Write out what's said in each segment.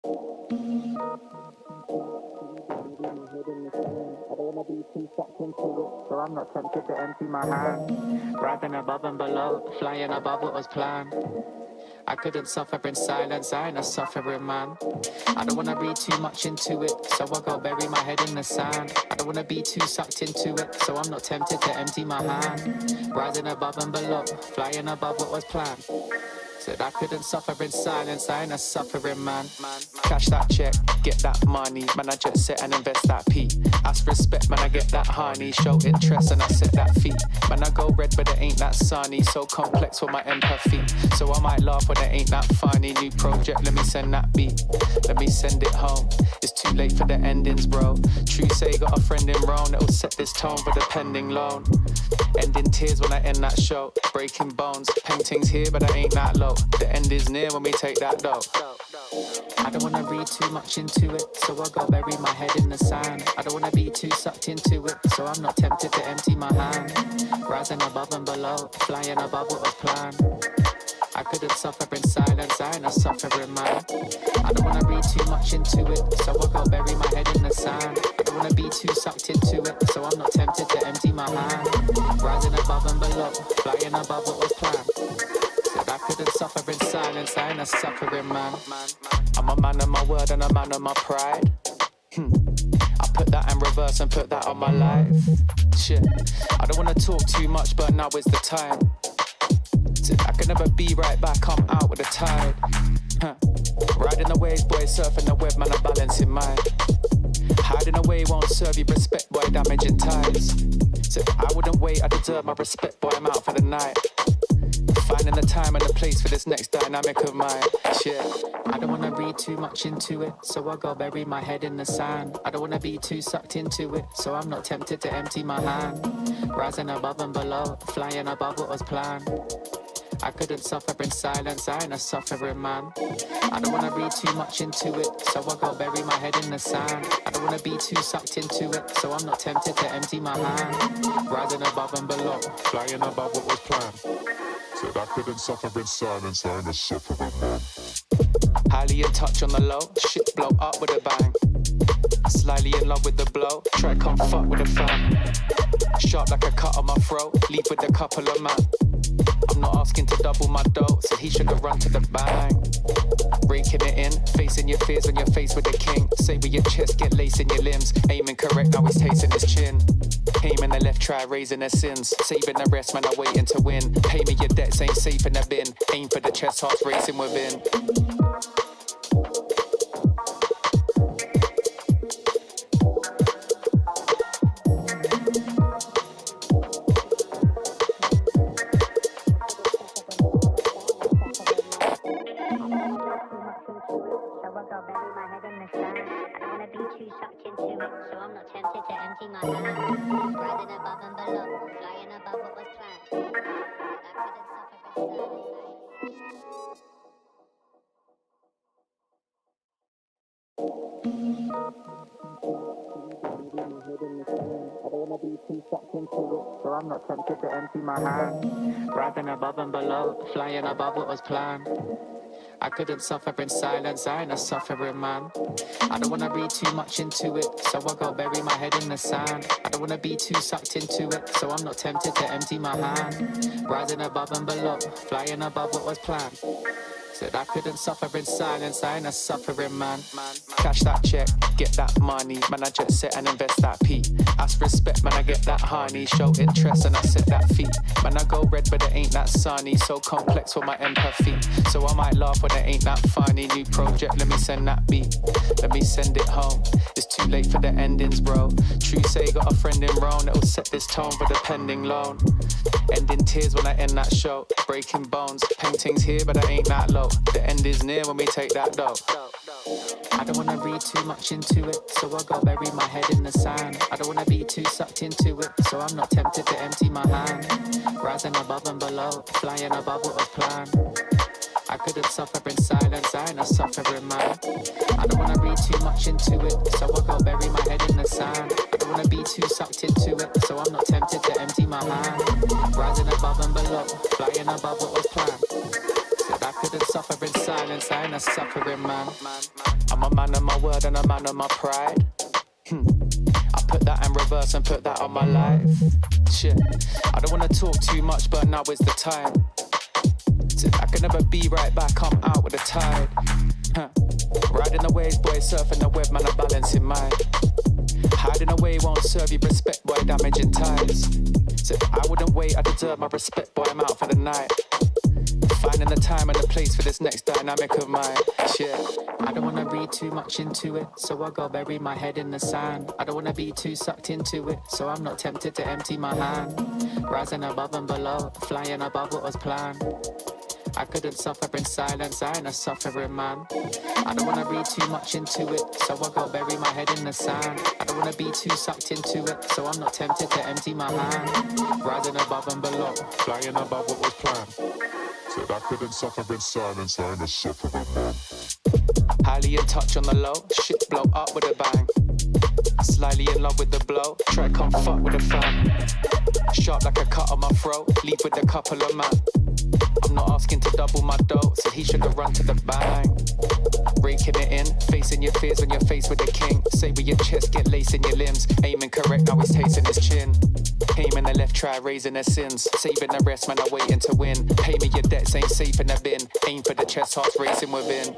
I don't wanna be too sucked into it, so I'm not tempted to empty my hand. Rising above and below, flying above what was planned. I couldn't suffer in silence, I ain't a suffering man. I don't wanna read too much into it, so I go bury my head in the sand. I don't wanna be too sucked into it, so I'm not tempted to empty my hand. Rising above and below, flying above what was planned. Said I couldn't suffer in silence, I ain't a suffering man. Cash that check, get that money, man I jet set and invest that P. Ask respect, man I get that honey, show interest and I set that feet. Man I go red but it ain't that sunny, so complex with my empathy. So I might laugh when it ain't that funny. New project, let me send that beat, let me send it home. It's too late for the endings, bro. True say got a friend in Rome that'll set this tone for the pending loan. Ending tears when I end that show, breaking bones, paintings here but I ain't that low. The end is near when we take that dough. I don't wanna read too much into it, so I go bury my head in the sand. I don't wanna be too sucked into it, so I'm not tempted to empty my hand. Rising above and below, flying above what was planned. I couldn't suffer in silence, I ain't a suffering man. I don't wanna read too much into it, so I go bury my head in the sand. I don't wanna be too sucked into it, so I'm not tempted to empty my hand. Rising above and below, flying above what was planned. Said I couldn't suffer in silence, I ain't a suffering man. I'm a man of my word and a man of my pride. I put that in reverse and put that on my life. Shit, I don't wanna talk too much, but now is the time. I can never be right back, I'm out with the tide. Riding the waves, boy, surfing the web, man, I'm balancing mine. Hiding away won't serve you respect, boy, damaging ties. So I wouldn't wait, I deserve my respect, boy, I'm out for the night. Finding the time and the place for this next dynamic of mine. Shit, I don't wanna read too much into it, so I go bury my head in the sand. I don't wanna be too sucked into it, so I'm not tempted to empty my hand. Rising above and below, flying above what was planned. I couldn't suffer in silence, I ain't a suffering man. I don't wanna read too much into it, so I go bury my head in the sand. I don't wanna be too sucked into it, so I'm not tempted to empty my hand. Rising above and below, flying above what was planned. Said I couldn't suffer in silence, I ain't a suffering man. Highly in touch on the low, shit blow up with a bang. Slightly in love with the blow, try come fuck with a fan. Sharp like a cut on my throat, leap with a couple of man. I'm not asking to double my dough, so he should have run to the bang. Breaking it in, facing your fears when you're faced with the king. Say with your chest, get lace in your limbs. Aiming correct, now he's tasting his chin. Aiming the left, try raising their sins. Saving the rest, man, I'm waiting to win. Pay me your debts, ain't safe in the bin. Aim for the chest, hearts racing within. So I'm not tempted to empty my hand. Rising above and below, flying above what was planned. I couldn't suffer in silence, I ain't a suffering man. I don't wanna read too much into it, so I go bury my head in the sand. I don't wanna be too sucked into it, so I'm not tempted to empty my hand. Rising above and below, flying above what was planned. Said I couldn't suffer in silence, I ain't a suffering man. Cash that check, get that money, man I jet set and invest that P. Ask respect, man I get that honey, show interest and I set that feet. Man I go red but it ain't that sunny, so complex with my empathy. So I might laugh when it ain't that funny. New project, let me send that beat, let me send it home. It's too late for the endings, bro. True say got a friend in Rome that'll set this tone for the pending loan. Ending tears when I end that show, breaking bones, paintings here but I ain't that low. The end is near when we take that dough. I don't wanna read too much into it, so I go bury my head in the sand. I don't wanna be too sucked into it, so I'm not tempted to empty my hand. Rising above and below, flying above what was planned. I couldn't suffer in silence, I ain't a suffering man. I don't wanna read too much into it, so I go bury my head in the sand. I don't wanna be too sucked into it, so I'm not tempted to empty my hand. Rising above and below, flying above what was planned. Said I couldn't suffer in silence. silence, I ain't a suffering man. I'm a man of my word and a man of my pride. I put that in reverse and put that on my life. Shit, I don't wanna talk too much, but now is the time. I can never be right back, I'm out with the tide. Riding the waves, boy, surfing the web, man, I'm balancing mine. Hiding away won't serve you respect, boy, damaging ties. So I wouldn't wait, I deserve my respect, boy, I'm out for the night. Finding the time and the place for this next dynamic of mine. Shit, I don't wanna read too much into it, so I go bury my head in the sand. I don't wanna be too sucked into it, so I'm not tempted to empty my hand. Rising above and below, flying above what was planned. I couldn't suffer in silence, I ain't a suffering man. I don't wanna read too much into it, so I go bury my head in the sand. I don't wanna be too sucked into it, so I'm not tempted to empty my hand. Rising above and below, Flying above what was planned. Said I couldn't suffer in silence, I ain't a suffering man. highly in touch on the low, shit blow up with a bang. Slightly in love with the blow, try come fuck with a fan. Sharp like a cut on my throat, leave with a couple of man. I'm not asking to double my dough, so he should have run to the bang. Raking it in, facing your fears when you're faced with a king. Say with your chest, get lace in your limbs. Aiming correct, now he's tasting his chin. Aiming the left, try raising their sins. Saving the rest, man, I'm waiting to win. Pay me your debts, ain't safe in the bin. Aim for the chest, hearts racing within.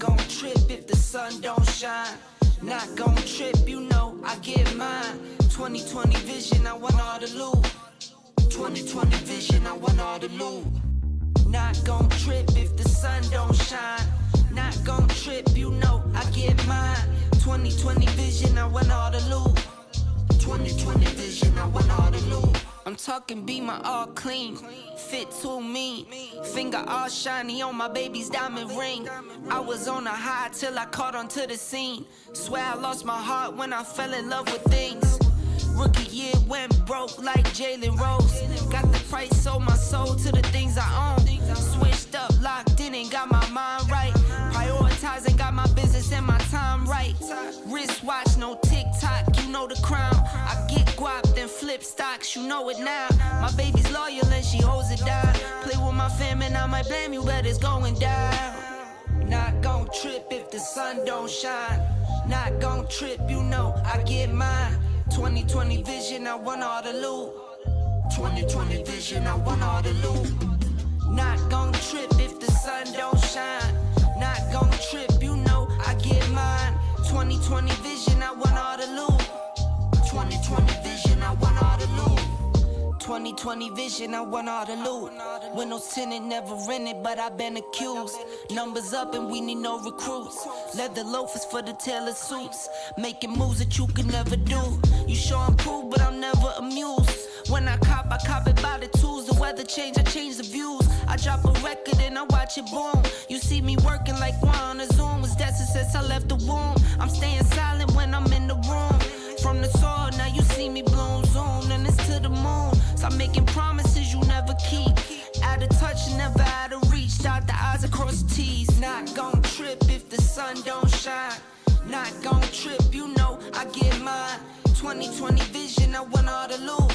gon' trip if the sun don't shine. Not gon' trip, you know I get mine. 2020 vision, I want all the loot. 2020 vision, I want all the loot. Not gon' trip if the sun don't shine. Not gon' trip, you know I get mine. 2020 vision, I want all the loot. 2020 vision, I want all the loot. I'm talking be my all clean, fit too mean, finger all shiny on my baby's diamond ring. I was on a high till I caught onto the scene. Swear I lost my heart when I fell in love with things. Rookie year went broke like Jalen Rose. Got the price, sold my soul to the things I own. Switched up, locked in and got my mind right. Prioritizing, got my business and my time right. Wristwatch, no TikTok, you know the crown. I get guap, then flip stocks, you know it now. My baby's loyal and she holds it down. Play with my fam and I might blame you, but it's going down. Not gon' trip if the sun don't shine. Not gon' trip, you know I get mine. 2020 vision, I want all the loot. 2020 vision, I want all the loot. Not gon' trip if the sun don't shine. Not gon' trip, you know I get mine. 2020 vision, I want all the loot. 2020 vision, I want all the loot. 2020 vision, I want all the loot. Windows tinted, never rented, but I've been accused. Numbers up and we need no recruits. Leather loafers for the tailor suits. Making moves that you could never do. You sure I'm cool, but I'm never amused. When I cop it by the tools. The weather change, I change the views. I drop a record and I watch it boom. You see me working like one on a Zoom. Was destined since I left the womb. I'm staying silent when I'm in the room. From the soil, now you see me bloom. Zoom, and it's to the moon. Stop making promises you never keep. Out of touch, never out of reach. Dot the I's across the T's. Not gon' trip if the sun don't shine. Not gon' trip, you know I get mine. 2020 vision, I want all the loot.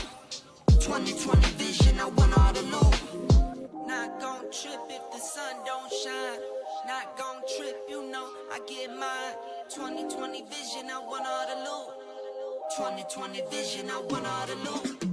2020 vision, I want all the loot. Not gon' trip if the sun don't shine. Not gon' trip, you know I get mine. 2020 vision, I want all the loot. 2020 vision, I want all the loot.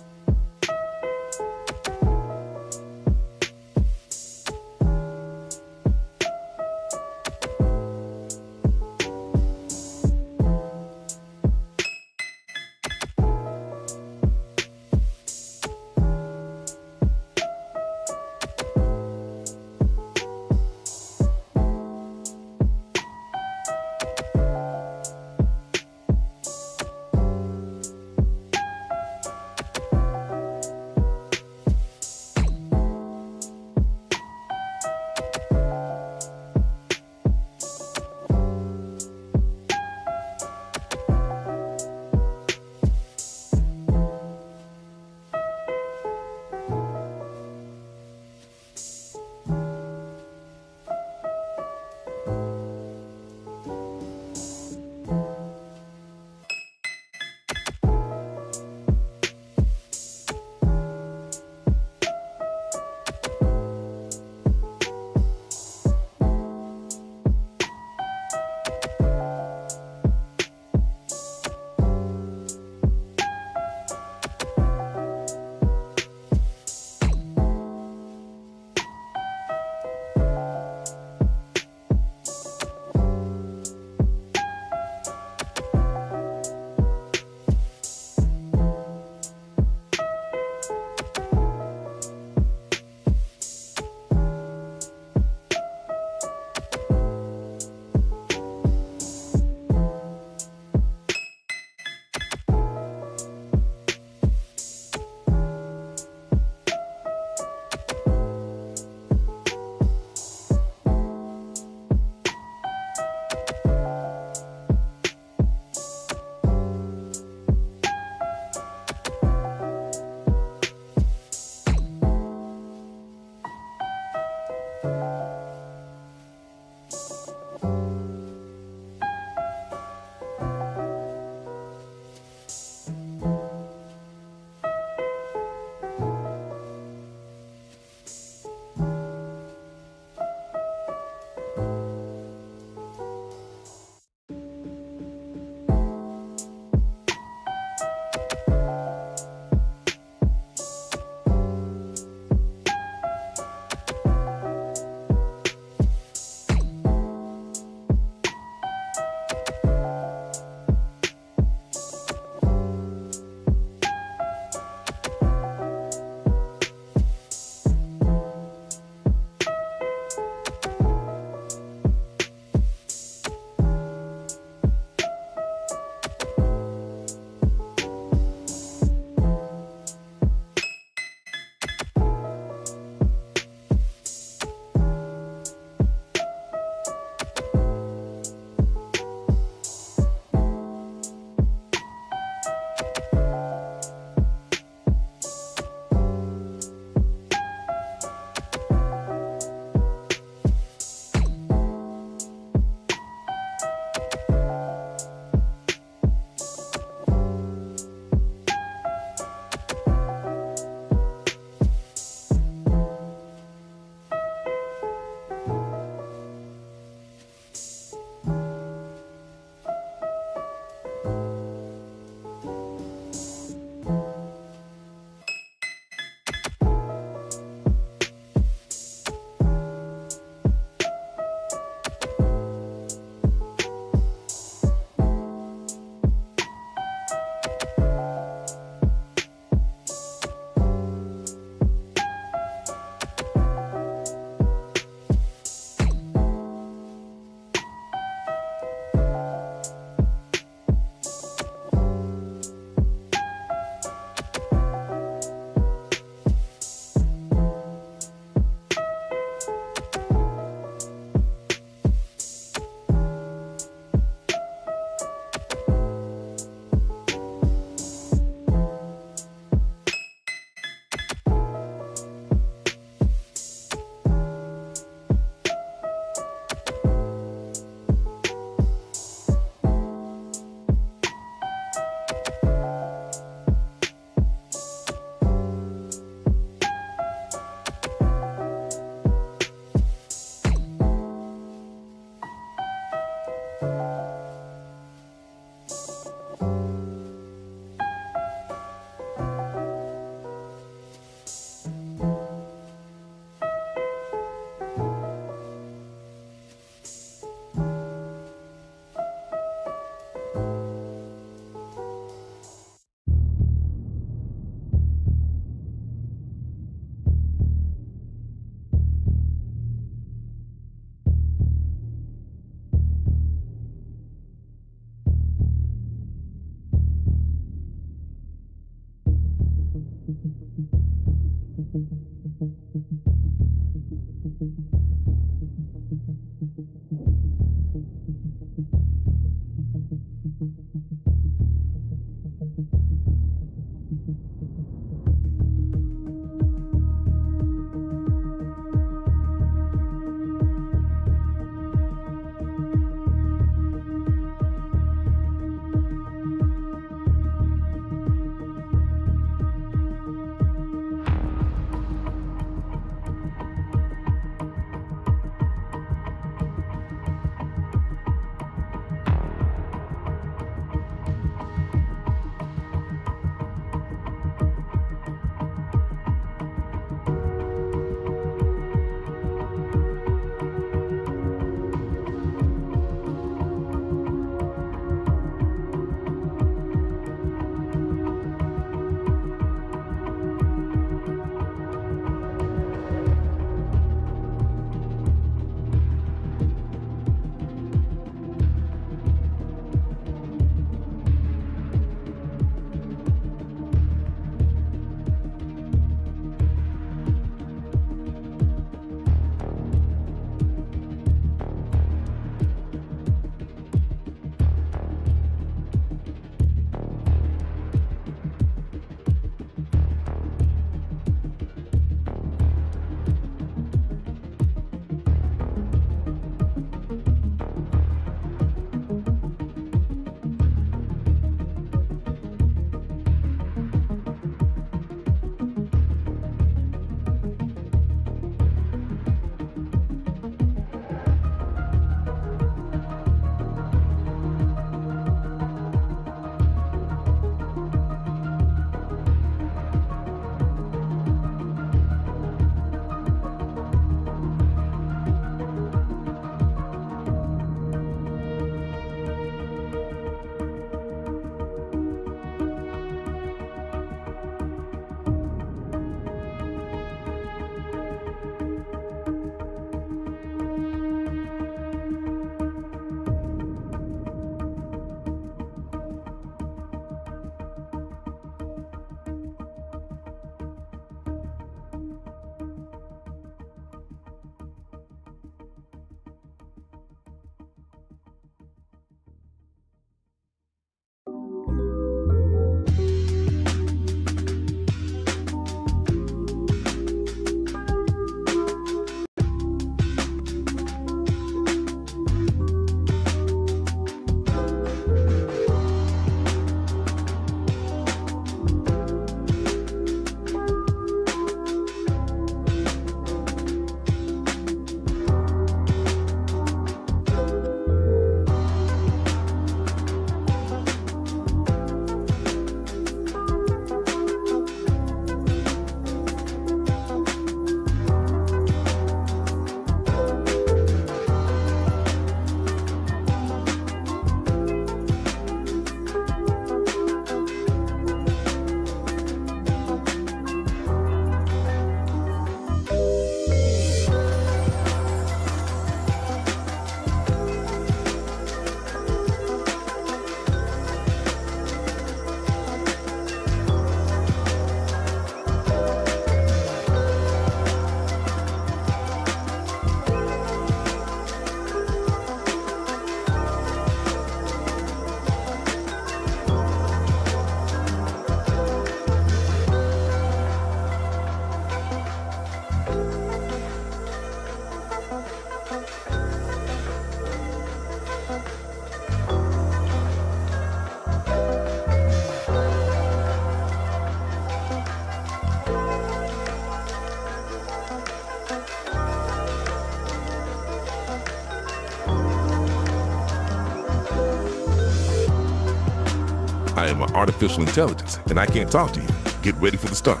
I am an artificial intelligence, and I can't talk to you. Get ready for the start.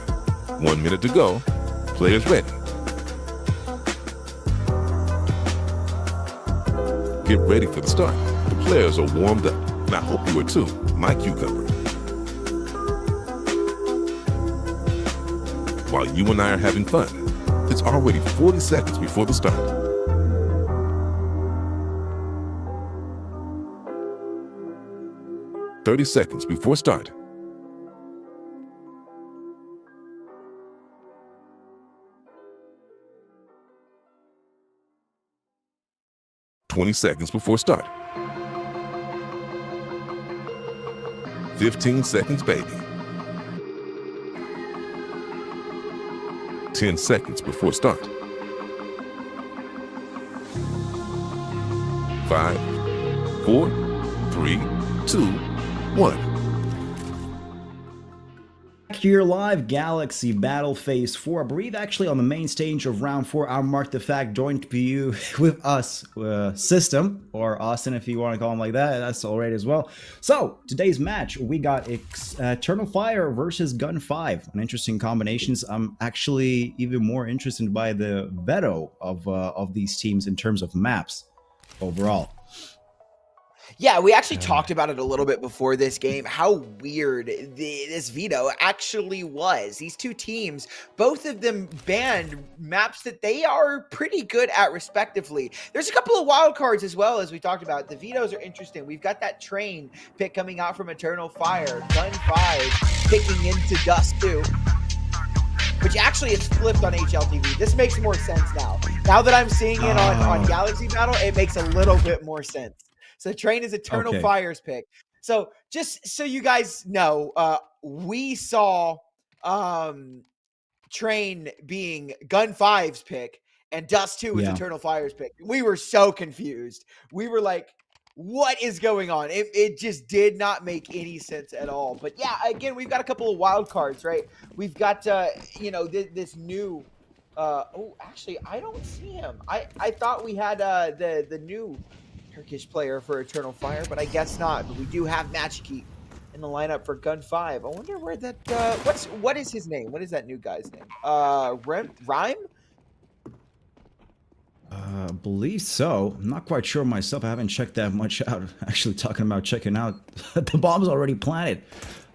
1 minute to go. Players ready. Get ready for the start. The players are warmed up, and I hope you are too, my cucumber. While you and I are having fun, it's already 40 seconds before the start. "30 seconds before start. 20 seconds before start. 15 seconds, baby. 10 seconds before start. 5, 4, 3, 2, 1. Here live, Galaxy Battle Phase 4. I believe actually on the main stage of Round 4, I'm Mark the Fact, joined to you with us, System, or Austin if you want to call him like that, that's alright as well. So, today's match, we got Eternal Fire versus Gun5. An interesting combinations. I'm actually even more interested by the veto of these teams in terms of maps overall. Yeah, we actually talked about it a little bit before this game, how weird this veto actually was. These two teams, both of them banned maps that they are pretty good at respectively. There's a couple of wild cards as well, as we talked about. The vetoes are interesting. We've got that train pick coming out from Eternal Fire, Gun5 picking into Dust 2. Which actually it's flipped on HLTV. This makes more sense now. Now that I'm seeing it on Galaxy Battle, it makes a little bit more sense. So Train is Eternal Fire's pick. So just so you guys know, we saw Train being Gun5's pick and Dust 2 was Eternal Fire's pick. We were so confused. We were like, what is going on? It just did not make any sense at all. But yeah, again, we've got a couple of wild cards, right? We've got, this new... oh, actually, I don't see him. I thought we had the new... Turkish player for Eternal Fire, but I guess not. But we do have Machiki in the lineup for Gun5. I wonder where that what is his name? What is that new guy's name? Rhyme? I believe so. I'm not quite sure myself. I haven't checked that much out. Actually, talking about checking out, the bomb's already planted.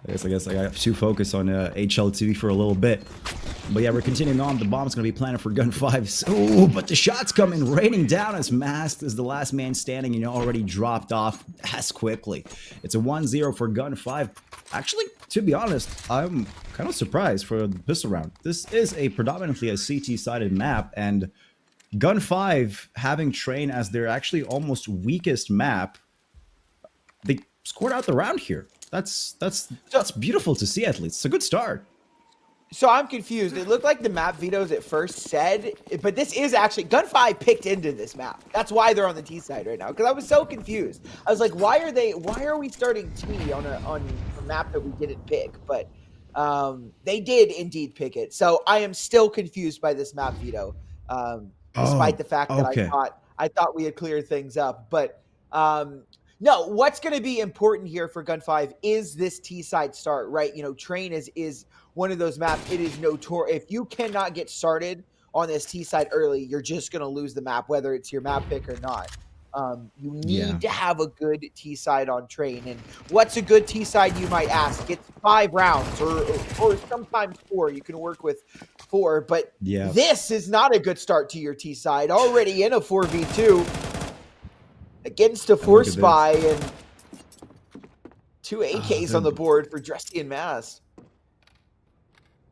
I guess I got too focused on HLTV for a little bit. But yeah, we're continuing on. The bomb's going to be planted for Gun5. Oh, but the shots coming raining down as Masked is the last man standing, already dropped off as quickly. It's a 1-0 for Gun5. Actually, to be honest, I'm kind of surprised for the pistol round. This is predominantly a CT-sided map, and Gun5 having Train as their actually almost weakest map, they scored out the round here. That's beautiful to see, at least. It's a good start. So I'm confused. It looked like the map vetoes at first said, but this is actually Gun5 picked into this map. That's why they're on the T side right now. Because I was so confused. I was like, why are we starting T on a map that we didn't pick? But they did indeed pick it. So I am still confused by this map veto, despite the fact that I thought we had cleared things up. But no, what's going to be important here for Gun5 is this T-side start, right? Train is one of those maps. It is notorious. If you cannot get started on this T-side early, you're just going to lose the map, whether it's your map pick or not. You need to have a good T-side on Train. And what's a good T-side, you might ask? It's 5 rounds or sometimes 4. You can work with 4. But this is not a good start to your T-side. Already in a 4v2. Against a Force Spy and 2 AKs on the board for Dressy and Mass.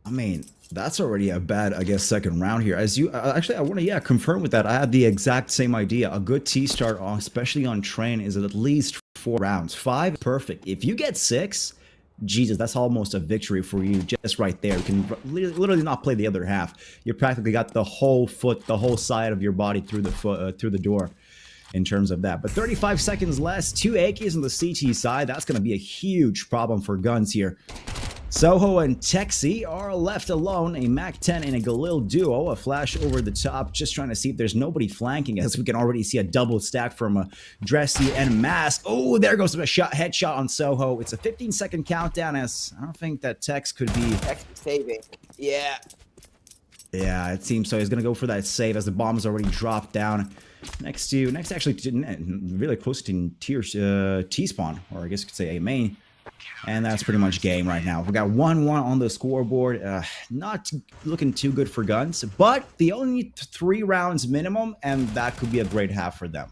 I mean, that's already a bad, I guess, second round here. As you actually, I want to confirm with that. I had the exact same idea. A good T start, especially on Train, is at least 4 rounds. 5, perfect. If you get 6, Jesus, that's almost a victory for you just right there. You can literally not play the other half. You practically got the whole foot, the whole side of your body through the door. In terms of that. But 35 seconds less, 2 AKs on the CT side. That's going to be a huge problem for Guns here. Soho and Texi are left alone. A MAC-10 and a Galil duo. A flash over the top, just trying to see if there's nobody flanking, as we can already see a double stack from Dressy and Mask. Oh, there goes a headshot on Soho. It's a 15-second countdown, as I don't think that Tex could be... Tex is saving. Yeah. Yeah, it seems so. He's going to go for that save as the bomb is already dropped down. Next actually really close to T-spawn, or I guess you could say A main. And that's pretty much game right now. We got 1-1 on the scoreboard. Not looking too good for Guns, but they only need 3 rounds minimum, and that could be a great half for them.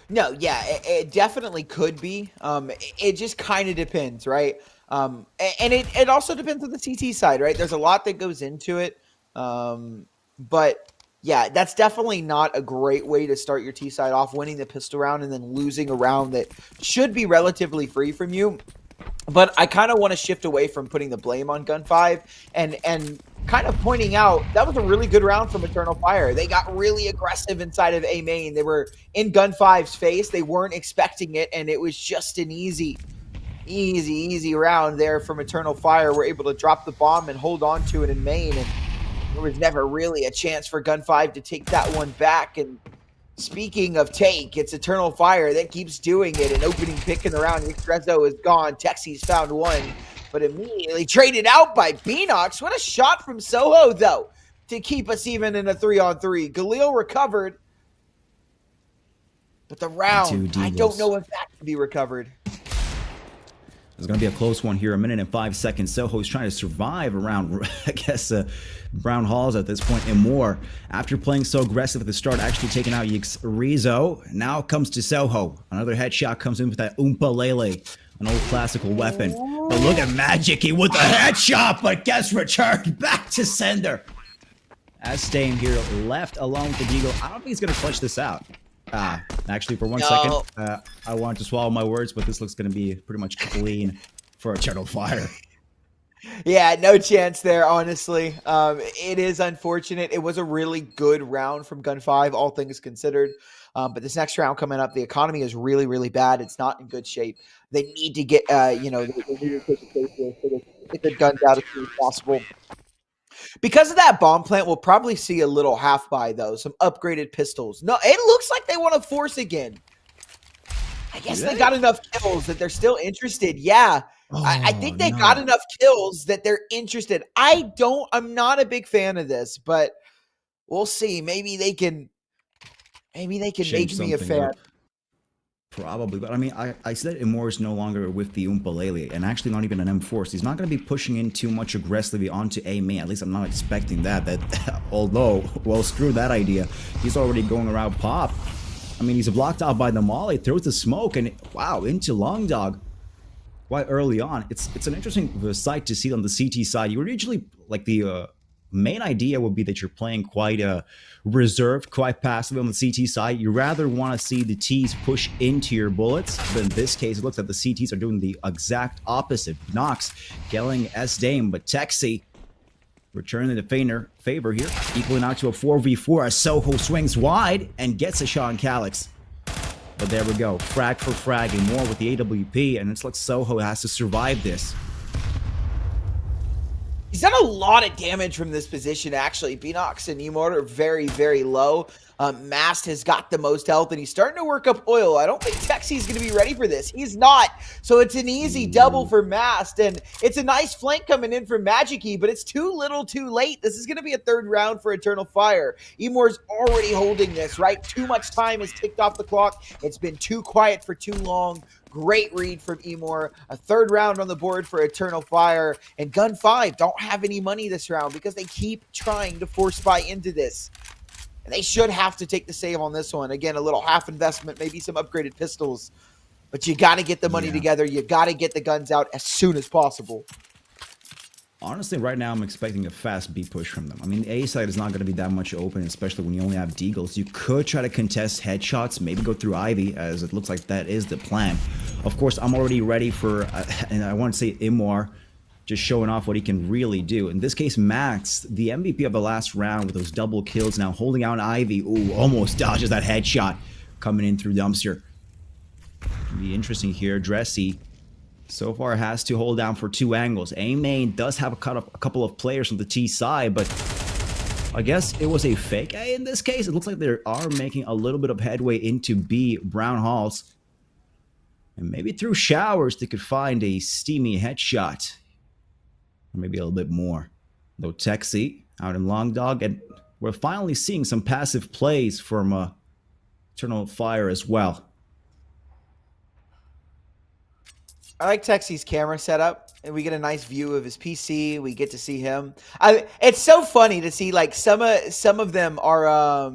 No, yeah, it definitely could be. It just kind of depends, right? And it also depends on the CT side, right? There's a lot that goes into it. But Yeah, that's definitely not a great way to start your T side off, winning the pistol round and then losing a round that should be relatively free from you. But I kind of want to shift away from putting the blame on Gun5 and kind of pointing out that was a really good round from Eternal Fire. They got really aggressive inside of A main. They were in Gun5's face. They weren't expecting it, and it was just an easy round there from Eternal Fire. We're able to drop the bomb and hold on to it in main, and there was never really a chance for Gun5 to take that one back. And speaking of take, it's Eternal Fire that keeps doing it. An opening pick in the round. Yxrezo is gone. Texi's found one, but immediately traded out by Beanox. What a shot from Soho, though, to keep us even in a 3-on-3. Galil recovered, but the round, I don't know if that can be recovered. It's going to be a close one here. 1 minute and 5 seconds. Soho's trying to survive around, I guess, Brown Halls at this point and more. After playing so aggressive at the start, actually taking out Yxrezo. Now it comes to Soho. Another headshot comes in with that Lele, an old classical weapon. But look at Magicy with the headshot, but gets returned back to sender. As Stame here left alone with the Deagle. I don't think he's going to clutch this out. Actually, for 1 second, I wanted to swallow my words, but this looks going to be pretty much clean for Eternal Fire. Yeah, no chance there, honestly. It is unfortunate. It was a really good round from Gun5, all things considered. But this next round coming up, the economy is really, really bad. It's not in good shape. They need to get, they need to take a place here so they get the guns out as soon as possible. Because of that bomb plant, we'll probably see a little half buy, though. Some upgraded pistols. No, it looks like they want to force again. I guess they got enough kills that they're still interested. Yeah. I think they got enough kills that they're interested. I'm not a big fan of this, but we'll see. Maybe they can make me a fan. Up. Probably, but I mean, I said Imor is no longer with the Lele, and actually not even an M4, so he's not going to be pushing in too much aggressively onto A main. At least I'm not expecting that, although, well, screw that idea. He's already going around Pop. I mean, he's blocked out by the Molly, throws the smoke, and wow, into Long Dog quite early on. It's an interesting sight to see on the CT side. You originally, like the main idea would be that you're playing quite reserved, quite passive on the CT side. You rather want to see the Ts push into your bullets, but in this case, it looks like the CTs are doing the exact opposite. Nox killing S-Dame, but Texi returning the favor here, equaling out to a 4v4 as Soho swings wide and gets a shot on Calyx. But there we go, frag for frag and more with the AWP, and it's like Soho has to survive this. He's done a lot of damage from this position, actually. Beanox and Emor are very, very low. Mast has got the most health, and he's starting to work up oil. I don't think Texi's going to be ready for this. He's not. So it's an easy double for Mast, and it's a nice flank coming in from Magicy, but it's too little too late. This is going to be a third round for Eternal Fire. Emor's already holding this, right? Too much time has ticked off the clock. It's been too quiet for too long. Great read from Emor. A third round on the board for Eternal Fire. And Gun5 don't have any money this round because they keep trying to force buy into this. And they should have to take the save on this one. Again, a little half investment, maybe some upgraded pistols. But you got to get the money together. You got to get the guns out as soon as possible. Honestly, right now, I'm expecting a fast B push from them. I mean, the A side is not going to be that much open, especially when you only have Deagles. You could try to contest headshots, maybe go through Ivy, as it looks like that is the plan. Of course, I'm already ready for, and I want to say Imor, just showing off what he can really do. In this case, Max, the MVP of the last round with those double kills, now holding out Ivy. Ooh, almost dodges that headshot coming in through dumpster. Be interesting here. Dressy so far has to hold down for two angles. A main does have a couple of players on the T side, but I guess it was a fake A in this case. It looks like they are making a little bit of headway into B, Brown Halls. And maybe through showers, they could find a steamy headshot. Or maybe a little bit more. Though Texi out in Long Dog, and we're finally seeing some passive plays from Eternal Fire as well. I like Texi's camera setup, and we get a nice view of his PC. We get to see him. It's so funny to see, like, some of them are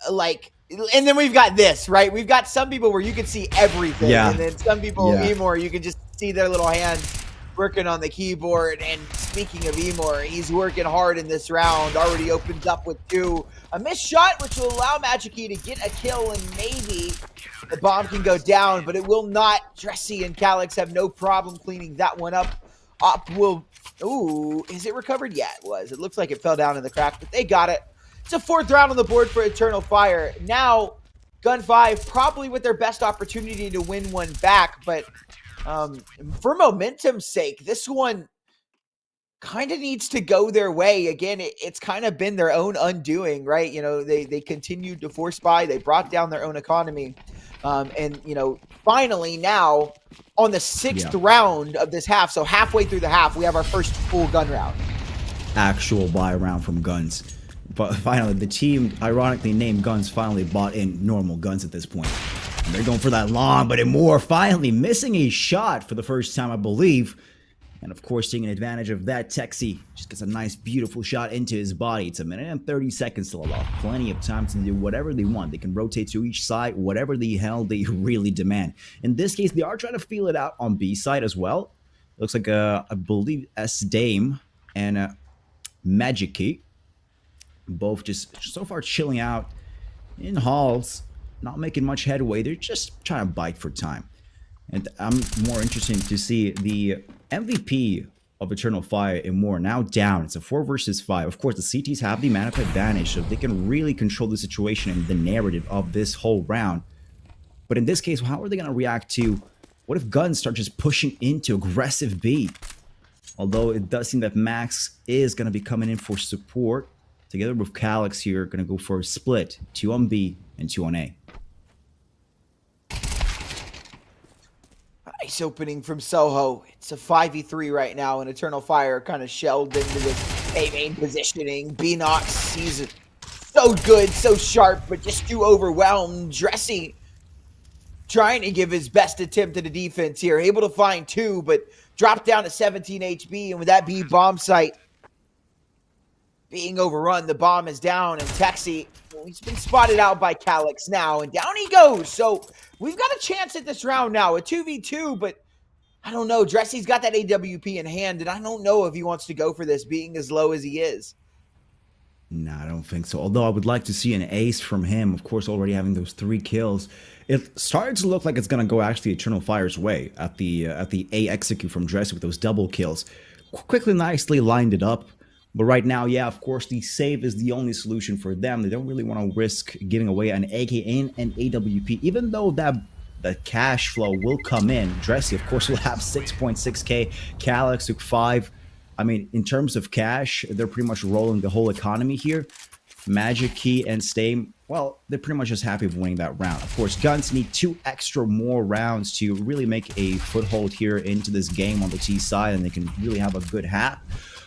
like, and then we've got this, right? We've got some people where you can see everything, and then some people, Emor, you can just see their little hands working on the keyboard. And speaking of Emor, he's working hard in this round. Already opens up with 2. A missed shot, which will allow Magic Key to get a kill, and maybe the bomb can go down, but it will not. Dressy and Calyx have no problem cleaning that one up. Op will... Ooh, is it recovered? Yeah, it was. It looks like it fell down in the crack, but they got it. It's a 4th round on the board for Eternal Fire. Now, Gun5 probably with their best opportunity to win one back, but for momentum's sake, this one kind of needs to go their way. Again, it's kind of been their own undoing, right? You know, they continued to force buy. They brought down their own economy. And, you know, finally now on the 6th round of this half, so halfway through the half, we have our first full gun round. Actual buy round from Guns. But finally, the team, ironically named Guns, finally bought in normal guns at this point. And they're going for that long, but Emor finally missing a shot for the first time, I believe. And of course, taking advantage of that, Texi just gets a nice, beautiful shot into his body. It's 1 minute and 30 seconds to allow plenty of time to do whatever they want. They can rotate to each side, whatever the hell they really demand. In this case, they are trying to feel it out on B side as well. It looks like, I believe, S-Dame and Magic Key. Both just so far chilling out in halls, not making much headway. They're just trying to bite for time. And I'm more interested to see the MVP of Eternal Fire Emor now down. It's a 4 versus 5. Of course, the CTs have the mana advantage, so they can really control the situation and the narrative of this whole round. But in this case, how are they going to react to what if Guns start just pushing into aggressive B? Although it does seem that Max is going to be coming in for support. Together with Calyx here, going to go for a split. 2 on B and 2 on A. Nice opening from Soho. It's a 5v3 right now, and Eternal Fire kind of shelled into this A main positioning. Beanox, he's so good, so sharp, but just too overwhelmed. Dressy trying to give his best attempt at a defense here. Able to find 2, but dropped down to 17 HP, and with that B bomb site being overrun, the bomb is down, and Texi, well, he's been spotted out by Calyx now, and down he goes. So we've got a chance at this round now, a 2v2, but I don't know. Dressy's got that AWP in hand, and I don't know if he wants to go for this, being as low as he is. No, I don't think so. Although I would like to see an ace from him, of course, already having those 3 kills. It started to look like it's going to go actually Eternal Fire's way at the A execute from Dressy with those double kills. Quickly, nicely lined it up. But right now, yeah, of course, the save is the only solution for them. They don't really want to risk giving away an AK and an AWP, even though that the cash flow will come in. Dressy, of course, will have 6.6k. Calyx took 5. I mean, in terms of cash, they're pretty much rolling the whole economy here. Magic Key and Stame, well, they're pretty much just happy with winning that round. Of course, Guns need 2 extra more rounds to really make a foothold here into this game on the T side, and they can really have a good half.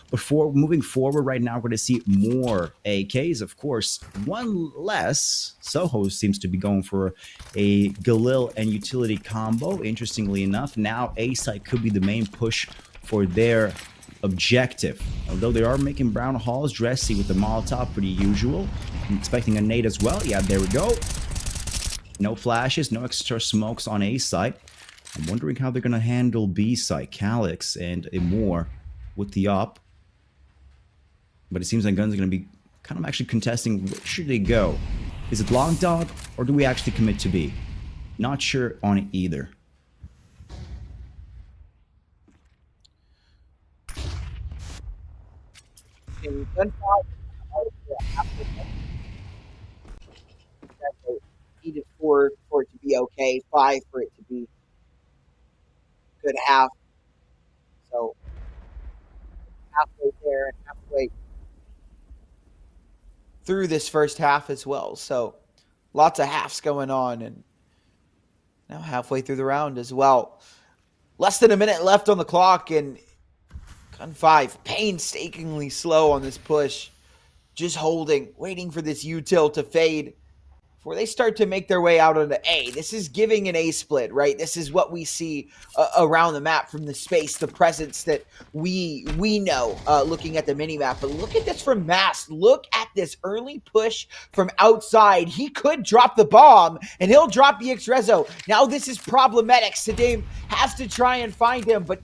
Before moving forward right now, we're going to see more AKs, of course. One less. Soho seems to be going for a Galil and utility combo. Interestingly enough, now A side could be the main push for their objective. Although they are making brown halls, Dressy with the Molotov, pretty usual. I'm expecting a nade as well. Yeah, there we go. No flashes, no extra smokes on A side. I'm wondering how they're going to handle B side. Calyx and Emor with the op. But it seems like Guns are going to be kind of actually contesting where should they go. Is it long dog or do we actually commit to B? Not sure on it either. Needed 4 for it to be okay, 5 for it to be good half. So halfway there and halfway through this first half as well. So lots of halves going on, and now halfway through the round as well. Less than a minute left on the clock, and Gun5 painstakingly slow on this push. Just holding, waiting for this util to fade before they start to make their way out onto A. This is giving an A split, right? This is what we see around the map from the space, the presence that we know looking at the mini-map. But look at this from Mast. Look at this early push from outside. He could drop the bomb, and he'll drop the X-Rezo. Now this is problematic. Sadame has to try and find him, but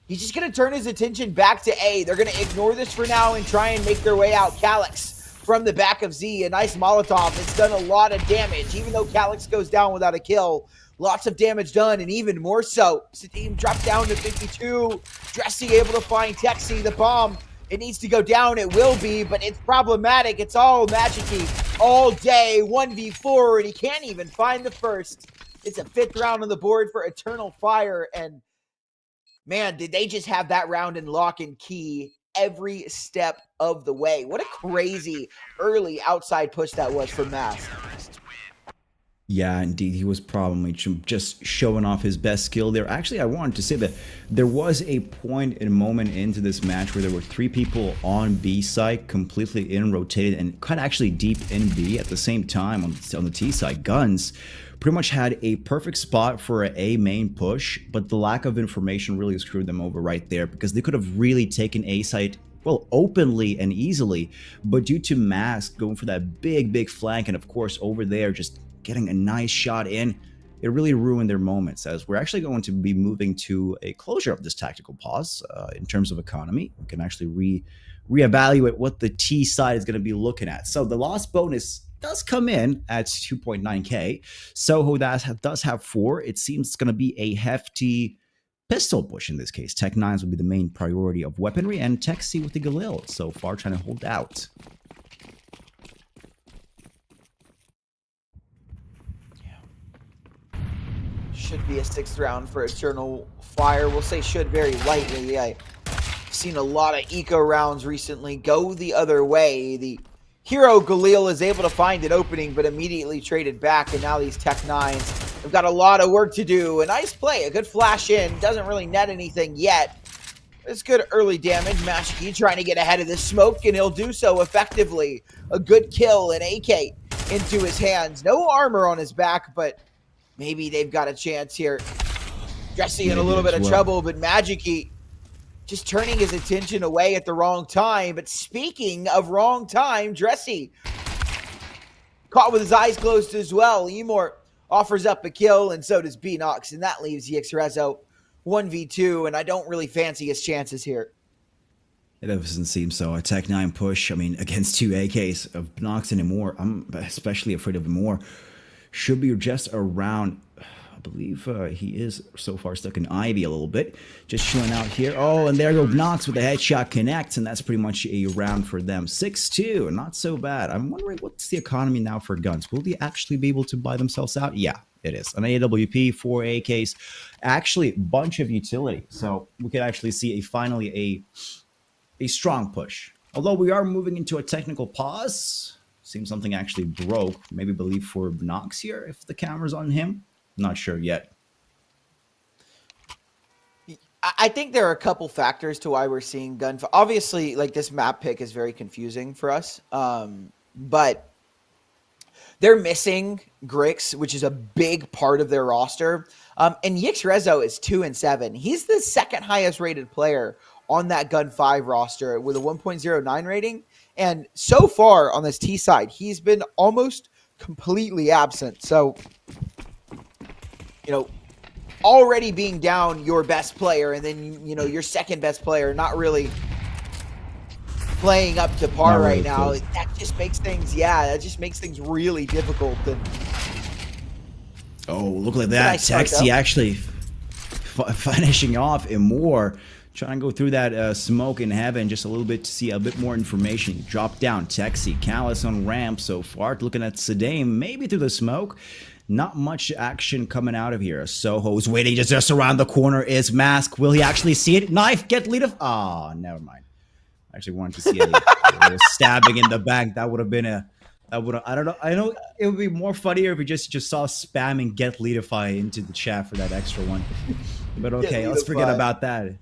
He's just going to turn his attention back to A. They're going to ignore this for now and try and make their way out. Calyx from the back of Z. A nice Molotov. It's done a lot of damage. Even though Calyx goes down without a kill, lots of damage done, and even more so. Sadim dropped down to 52. Dressy able to find Texi. The bomb, it needs to go down. It will be, but it's problematic. It's all Magic-y all day. 1v4, and he can't even find the first. It's a 5th round on the board for Eternal Fire, and man, did they just have that round in lock and key every step of the way. What a crazy early outside push that was from Mask. Yeah, indeed. He was probably just showing off his best skill there. Actually, I wanted to say that there was a point and moment into this match where there were 3 people on B side, completely in rotated and kind of actually deep in B at the same time on the T side. Guns pretty much had a perfect spot for a main push, but the lack of information really screwed them over right there, because they could have really taken A side, well, openly and easily, but due to Mask going for that big flank, and of course over there just getting a nice shot in, it really ruined their moments, as we're actually going to be moving to a closure of this tactical pause in terms of economy. We can actually reevaluate what the T side is going to be looking at. So the loss bonus does come in at 2.9k. Soho does have 4. It seems it's going to be a hefty pistol push in this case. Tech 9s will be the main priority of weaponry, and Tech C with the Galil so far trying to hold out. Should be a 6th round for Eternal Fire. We'll say should very lightly. I've seen a lot of eco rounds recently go the other way. The hero Galil is able to find an opening, but immediately traded back, and now these Tech 9s have got a lot of work to do. A nice play, a good flash in. Doesn't really net anything yet. It's good early damage. Mashiki trying to get ahead of this smoke, and he'll do so effectively. A good kill, an AK into his hands. No armor on his back, but maybe they've got a chance here. Dressy in a little bit of trouble, but Magic-y just turning his attention away at the wrong time. But speaking of wrong time, Dressy caught with his eyes closed as well. Emor offers up a kill, and so does B-Nox, and that leaves Yixrezo 1v2, and I don't really fancy his chances here. It doesn't seem so. A Tech 9 push, I mean, against 2 AKs of Nox and Emor, I'm especially afraid of Emor. Should be just around, I believe he is so far stuck in Ivy a little bit. Just chilling out here. Oh, and there goes Nox with the headshot connects, and that's pretty much a round for them. 6-2, not so bad. I'm wondering what's the economy now for Guns. Will they actually be able to buy themselves out? Yeah, it is. An AWP, 4 AKs, actually a bunch of utility. So we could actually see finally a strong push. Although we are moving into a technical pause. Seems something actually broke. Maybe believe for Nox here if the camera's on him. Not sure yet. I think there are a couple factors to why we're seeing Gun5. Obviously, like, this map pick is very confusing for us. But they're missing Grix, which is a big part of their roster. And Yixrezo is 2-7. He's the 2nd highest rated player on that Gun5 roster with a 1.09 rating. And so far on this T side, he's been almost completely absent. So, you know, already being down your best player, and then, you know, your 2nd best player not really playing up to par right now. That just makes things, really difficult. And oh, look at that. Texi actually finishing off Emor. Trying to go through that smoke in heaven just a little bit to see a bit more information. Drop down, Texi, Callus on ramp so far. Looking at Saddam, maybe through the smoke. Not much action coming out of here. Soho's waiting just around the corner is Mask. Will he actually see it? Knife, get lead of... Ah, oh, never mind. I actually wanted to see a stabbing in the back. That would have been a... I don't know. I know it would be more funnier if we just saw spamming get leadify into the chat for that extra one. But okay, let's forget about that.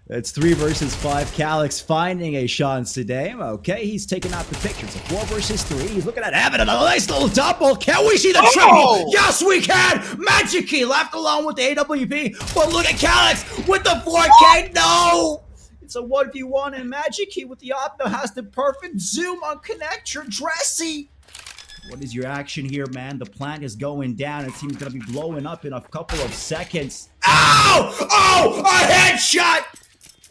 It's 3 versus 5. Calyx finding a shot on Saddam. Okay, he's taking out the picture. It's a 4 versus 3. He's looking at Evan and a nice little double. Can we see the triple? Yes, we can. Magic-y left alone with the AWP. But look at Calyx with the 4K. No! It's a 1v1, and Magic-y with the Opno has the perfect zoom on connector. Dressy What is your action here, man? The plant is going down. It seems gonna be blowing up in a couple of seconds. Ow! Oh! A headshot!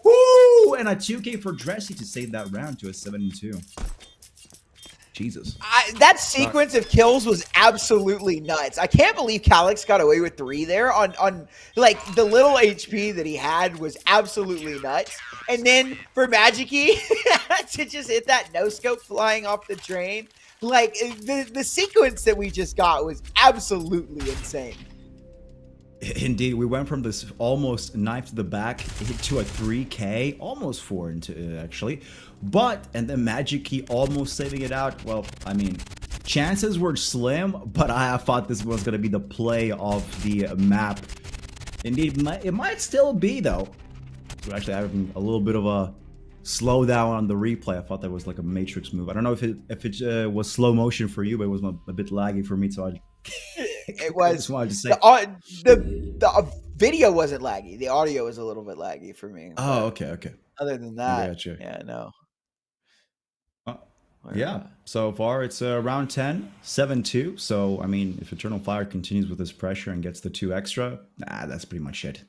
Woo! And a 2K for Dressy to save that round to a 7-2. Jesus. That sequence of kills was absolutely nuts. I can't believe Calyx got away with 3 there on like the little HP that he had was absolutely nuts. And then for Magicy to just hit that no scope flying off the train, like the sequence that we just got was absolutely insane. Indeed, we went from this almost knife to the back to a 3K, almost 4 into actually, and then Magicy almost saving it out. Well, I mean, chances were slim, but I thought this was going to be the play of the map. Indeed, it might still be though. So actually having a little bit of a slowdown on the replay. I thought that was like a Matrix move. I don't know if it was slow motion for you, but it was a bit laggy for me, so it was. I just wanted to say the video wasn't laggy. The audio was a little bit laggy for me. Oh, okay. Other than that, gotcha. Yeah, no. Yeah, so far it's round 10, 7-2. So, I mean, if Eternal Fire continues with this pressure and gets the 2 extra, that's pretty much it.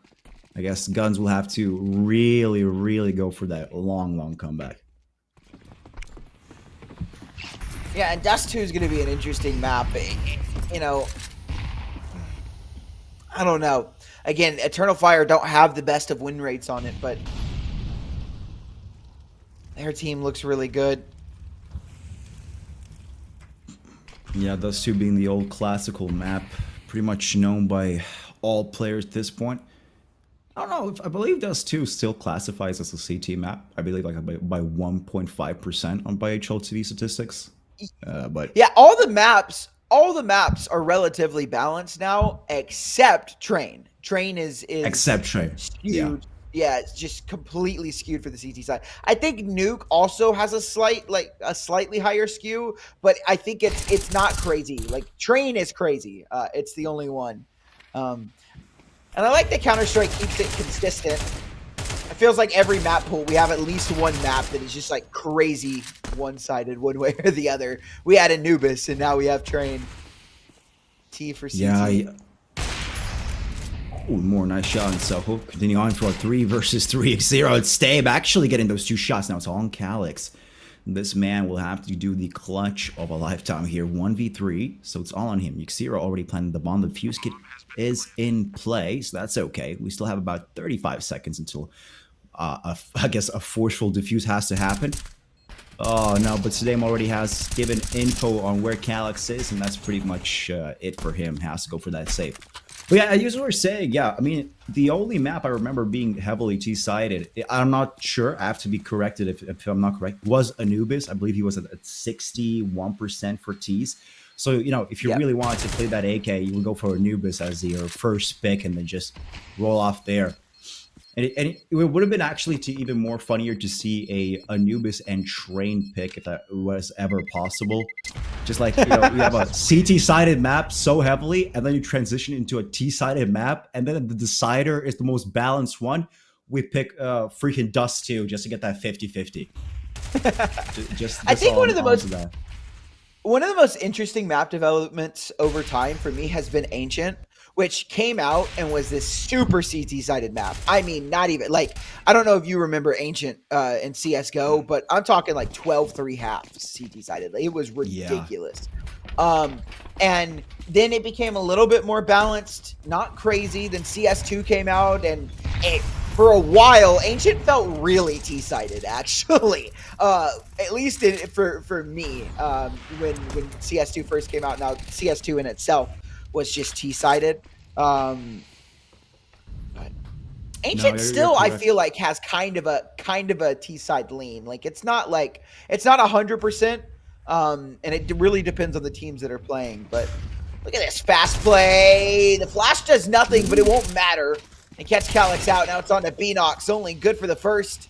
I guess Guns will have to really, really go for that long comeback. Yeah, and Dust 2 is going to be an interesting map. You know, I don't know. Again, Eternal Fire don't have the best of win rates on it, but their team looks really good. Yeah, Dust 2 being the old classical map, pretty much known by all players at this point. I don't know, I believe Dust 2 still classifies as a CT map. I believe like by 1.5% on by HLTV statistics. But yeah, all the maps are relatively balanced now, except Train. Train is except Train. Skewed. Yeah, it's just completely skewed for the CT side. I think Nuke also has a slightly higher skew, but I think it's not crazy. Like Train is crazy. It's the only one. And I like that Counter-Strike keeps it consistent. It feels like every map pool, we have at least one map that is just like crazy one-sided one way or the other. We had Anubis, and now we have Train. T for CT. Yeah. More nice shot on Soho. Continue on for a 3 versus 3 X0. It's Stabe actually getting those 2 shots. Now it's on Calyx. This man will have to do the clutch of a lifetime here. 1v3, so it's all on him. Xero already planted the bomb. The fuse kit is in play, so that's okay. We still have about 35 seconds until, I guess, a forceful defuse has to happen. Oh, no, but Sudame already has given info on where Calyx is, and that's pretty much it for him. Has to go for that save. But yeah, as you were saying, yeah, I mean, the only map I remember being heavily T-sided, I'm not sure, I have to be corrected if I'm not correct, was Anubis. I believe he was at 61% for Ts. So, you know, if you really wanted to play that AK, you would go for Anubis as your first pick and then just roll off there. And it would have been actually even more funnier to see a Anubis and Train pick if that was ever possible. Just like, you know, you have a CT-sided map so heavily, and then you transition into a T-sided map, and then the decider is the most balanced one. We pick freaking Dust 2 just to get that 50-50. I think one of the most interesting map developments over time for me has been Ancient, which came out and was this super CT-sided map. I mean, not even, like, I don't know if you remember Ancient in CSGO, but I'm talking like 12-3 halves CT-sided. It was ridiculous. Yeah. And then it became a little bit more balanced, not crazy. Then CS2 came out, and for a while, Ancient felt really T-sided, actually. At least for me, when CS2 first came out. Now, CS2 in itself was just T-sided. But Ancient I feel like has kind of a T-side lean. Like it's not 100%. And it really depends on the teams that are playing. But look at this fast play. The flash does nothing, but it won't matter. And catch Calyx out. Now it's on to B-Nox. Only good for the first.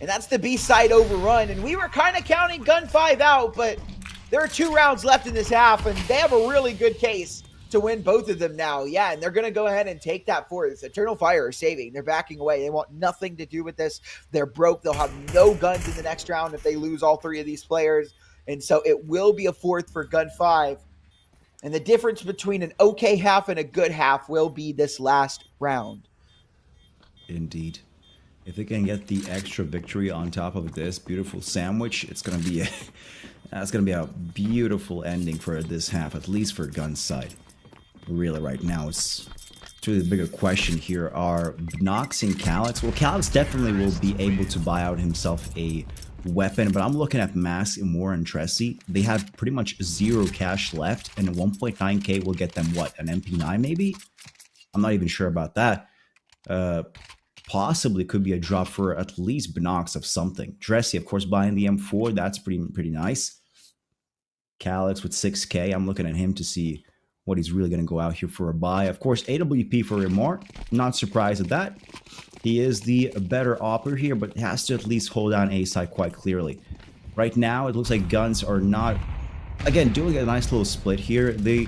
And that's the B-side overrun. And we were kind of counting Gun5 out, but there are 2 rounds left in this half, and they have a really good case to win both of them now. Yeah, and they're going to go ahead and take that for us. Eternal Fire are saving. They're backing away. They want nothing to do with this. They're broke. They'll have no guns in the next round if they lose all 3 of these players. And so it will be a fourth for Gun5. And the difference between an okay half and a good half will be this last round. Indeed. If they can get the extra victory on top of this beautiful sandwich, it's gonna be a that's gonna be a beautiful ending for this half, at least for Gun's side. Really, right now, it's really the bigger question here are Nox and Calyx. Well, Calyx definitely will be able to buy out himself a weapon, but I'm looking at Mask, Imora, and Tressie. They have pretty much 0 cash left, and 1.9k will get them what, an MP9 maybe? I'm not even sure about that. Possibly could be a drop for at least Binox of something. Tressie, of course, buying the M4, that's pretty nice. Calyx with 6k, I'm looking at him to see what he's really going to go out here for a buy. Of course, AWP for Imora, not surprised at that. He is the better operator here, but has to at least hold down A side quite clearly. Right now, it looks like Guns are not, again, doing a nice little split here. They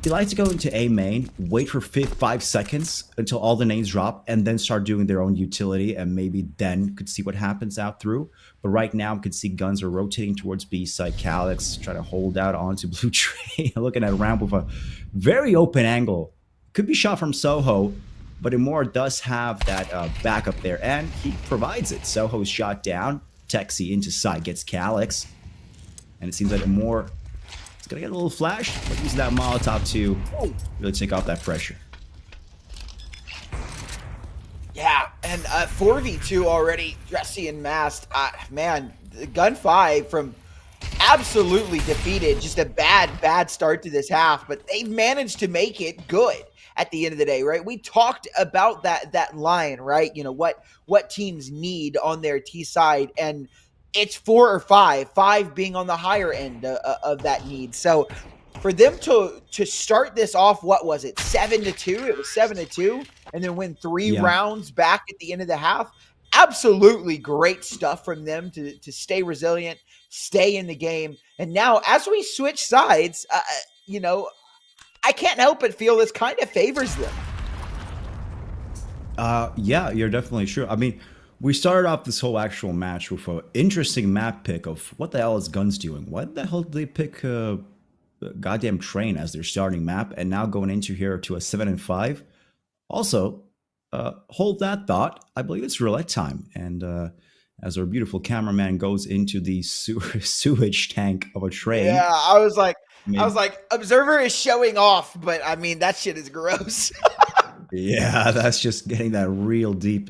like to go into A main, wait for 5 seconds until all the nades drop, and then start doing their own utility, and maybe then could see what happens out through. But right now, we could see Guns are rotating towards B side. Calyx trying to hold out onto blue tray, looking at a ramp with a very open angle. Could be shot from Soho, but Imora does have that backup there, and he provides it. Soho is shot down. Texi into side gets Calyx, and it seems like Imora is going to get a little flash, but use that Molotov to really take off that pressure. Yeah, and 4v2 already, Tressie and Mast. Man, Gun5 from absolutely defeated, just a bad start to this half, but they've managed to make it good at the end of the day, right? We talked about that line, right? You know, what teams need on their T side, and it's 4 or 5, 5 being on the higher end of that need. So for them to start this off, what was it, 7-2? It was 7-2, and then win 3 rounds back at the end of the half. Absolutely great stuff from them to stay resilient, stay in the game. And now, as we switch sides, you know, I can't help but feel this kind of favors them. Yeah, you're definitely sure. I mean, we started off this whole actual match with an interesting map pick of what the hell is Guns doing? Why the hell did they pick goddamn Train as their starting map, and now going into here to a 7-5? Also, hold that thought. I believe it's roulette time, and as our beautiful cameraman goes into the sewage tank of a train. Yeah, I was like, Observer is showing off, but I mean, that shit is gross. Yeah, that's just getting that real deep.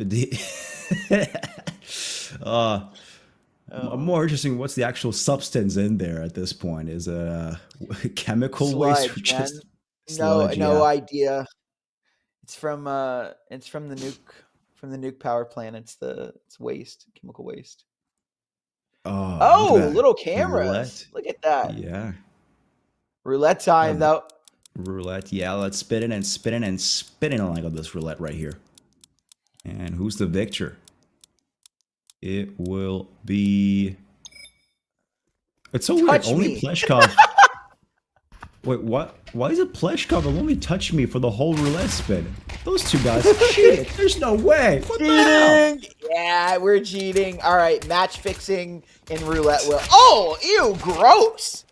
More interesting, what's the actual substance in there at this point? Is it chemical waste? Or just sludge? No idea. It's from the nuke power plant. It's waste, chemical waste. Oh, little cameras. Roulette. Look at that. Yeah. Roulette time, though. Roulette, yeah. Let's spin it and spin it and spin it like this roulette right here. And who's the victor? It will be... It's so weird. Only Pleshkov... Wait, what? Why is it Pleshkov will only touch me for the whole roulette spin? Those two guys cheated. There's no way. What the hell? Yeah, we're cheating. All right, match fixing in roulette will... Oh, ew, gross.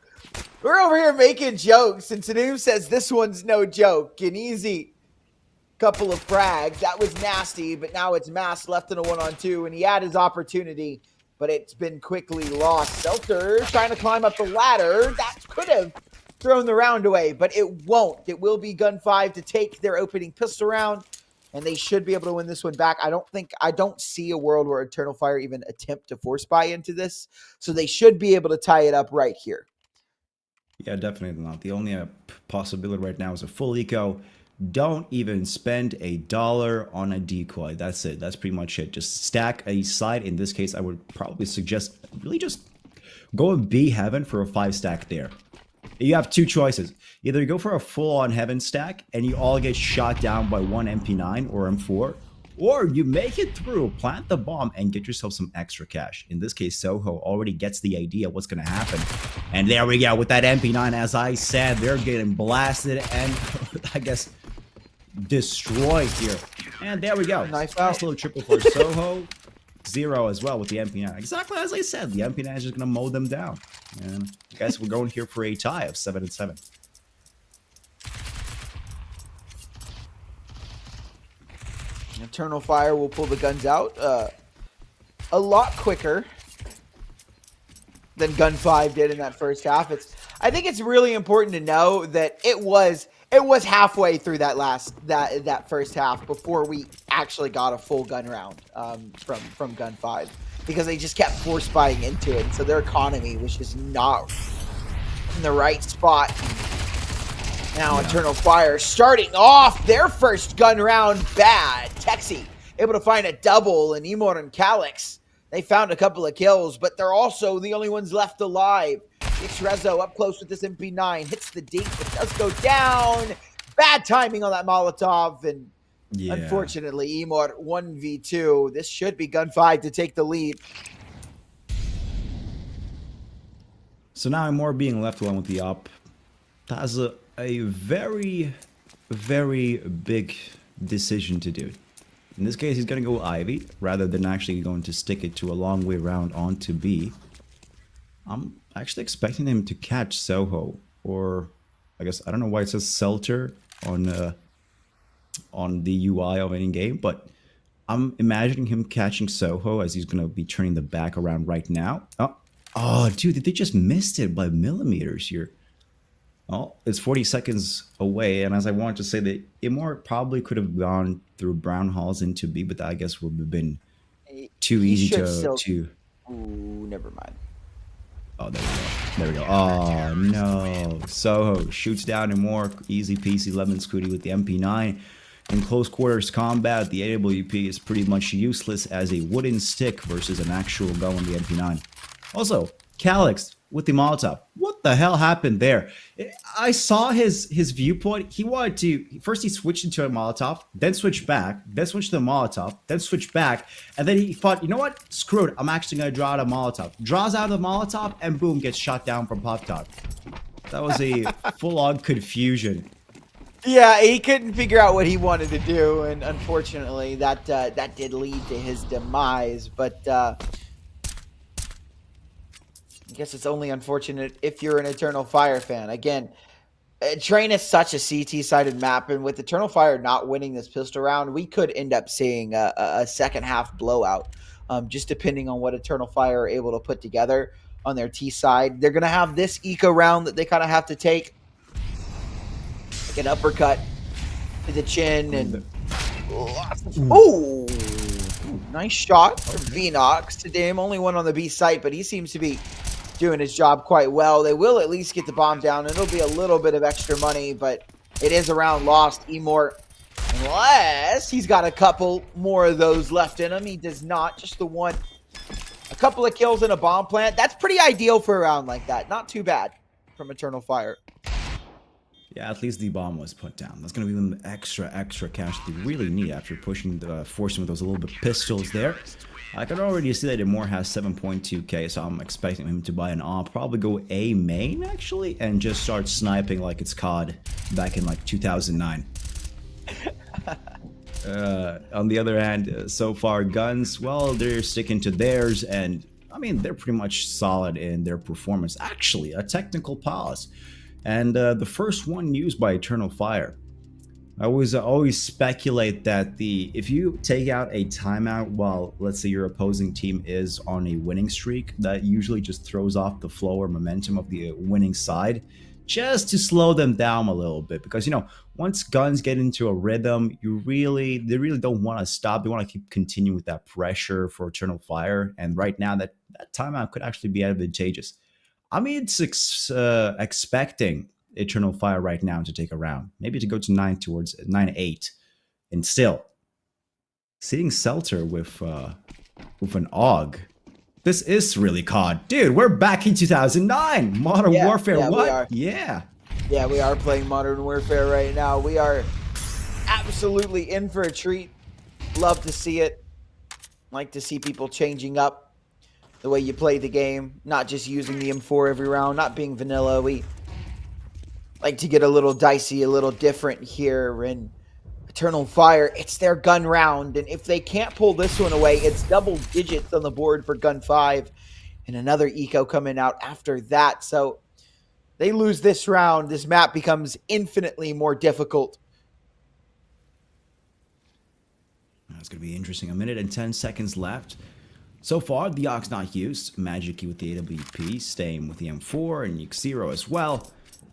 We're over here making jokes, and Tanoom says this one's no joke. An easy couple of frags. That was nasty, but now it's Mass left in a 1-on-2, and he had his opportunity, but it's been quickly lost. Selter trying to climb up the ladder. That could have thrown the round away, but it won't. It will be Gun5 to take their opening pistol round, and they should be able to win this one back. I don't see a world where Eternal Fire even attempt to force buy into this, so they should be able to tie it up right here. Yeah, definitely not. The only possibility right now is a full eco. Don't even spend $1 on a decoy. That's it. That's pretty much it. Just stack a side. In this case, I would probably suggest really just go and be Heaven for a 5-stack there. You have 2 choices. Either you go for a full-on Heaven stack and you all get shot down by one MP9 or M4, or you make it through, plant the bomb, and get yourself some extra cash. In this case, Soho already gets the idea what's going to happen. And there we go with that MP9. As I said, they're getting blasted and, I guess, destroyed here. And there we go. Nice little triple for Soho. 0 as well with the MP9. Exactly as I said, the MP9 is just going to mow them down. And I guess we're going here for a tie of 7-7. Eternal Fire will pull the guns out a lot quicker than Gun5 did in that first half. I think it's really important to know that it was halfway through that first half before we actually got a full gun round from Gun5, because they just kept force buying into it, and so their economy was just not in the right spot. Now Eternal Fire starting off their first gun round bad. Texi able to find a double, and Emor and Calix, they found a couple of kills, but they're also the only ones left alive. It's Rezo up close with this MP9, hits the deep, but does go down. Bad timing on that Molotov, and unfortunately, Emor 1v2. This should be Gun5 to take the lead. So now Emor being left alone with the op has a very, very big decision to do. In this case, he's going to go Ivy rather than actually going to stick it to a long way round onto B. I'm actually expecting him to catch Soho, or I guess I don't know why it says Selter on the UI of any game, but I'm imagining him catching Soho as he's going to be turning the back around right now. Oh, dude, they just missed it by millimeters here. Oh, it's 40 seconds away, and as I wanted to say that Emor probably could have gone through brown halls into B, but that I guess would have been too easy to. Ooh, never mind. Oh, there we go. There we go. Oh, no. Soho shoots down Emor. Easy peasy lemon scooty with the MP9. In close quarters combat, the AWP is pretty much useless as a wooden stick versus an actual gun on the MP9. Also, Calix with the Molotov. What the hell happened there? I saw his viewpoint. He wanted to, first he switched into a Molotov, then switched back, then switched to the Molotov, then switched back, and then he thought, you know what? Screw it. I'm actually going to draw out a Molotov. Draws out the Molotov, and boom, gets shot down from Pop Top. That was a full-on confusion. Yeah, he couldn't figure out what he wanted to do, and unfortunately, that did lead to his demise. But I guess it's only unfortunate if you're an Eternal Fire fan. Again, Train is such a CT-sided map, and with Eternal Fire not winning this pistol round, we could end up seeing a second half blowout, just depending on what Eternal Fire are able to put together on their T side. They're going to have this eco round that they kind of have to take. Like an uppercut to the chin, and oh, nice shot from Vnox to Dame. Only one on the B site, but he seems to be doing his job quite well. They will at least get the bomb down. It'll be a little bit of extra money, but it is a round lost. Emor, unless he's got a couple more of those left in him. He does not, just the one. A couple of kills in a bomb plant. That's pretty ideal for a round like that. Not too bad from Eternal Fire. Yeah, at least the bomb was put down. That's going to be them extra cash they really need after pushing the forcing with those little bit pistols there. I can already see that Emor has 7.2k, so I'm expecting him to buy an AWP, probably go A main actually, and just start sniping like it's COD back in like 2009. On the other hand, so far Guns, well, they're sticking to theirs, and I mean they're pretty much solid in their performance. Actually, a technical pause. And the first one used by Eternal Fire. I always speculate that if you take out a timeout while, let's say, your opposing team is on a winning streak, that usually just throws off the flow or momentum of the winning side, just to slow them down a little bit. Because, you know, once Guns get into a rhythm, they really don't want to stop. They want to keep continuing with that pressure for Eternal Fire. And right now, that timeout could actually be advantageous. I mean, it's expecting Eternal Fire right now to take a round, maybe to go to 9-8, and still seeing Selter with an AUG. This is really COD, dude. We're back in 2009, Modern Warfare. Yeah, what? Yeah, we are playing Modern Warfare right now. We are absolutely in for a treat. Love to see it. Like to see people changing up the way you play the game, not just using the M4 every round, not being vanilla. We like to get a little dicey, a little different here, and Eternal Fire, it's their gun round, and if they can't pull this one away, it's double digits on the board for Gun5, and another eco coming out after that. So they lose this round. This map becomes infinitely more difficult. That's going to be interesting. 1 minute and 10 seconds left. So far, the Ox not used. Magic with the AWP, staying with the M4, and Yxero as well.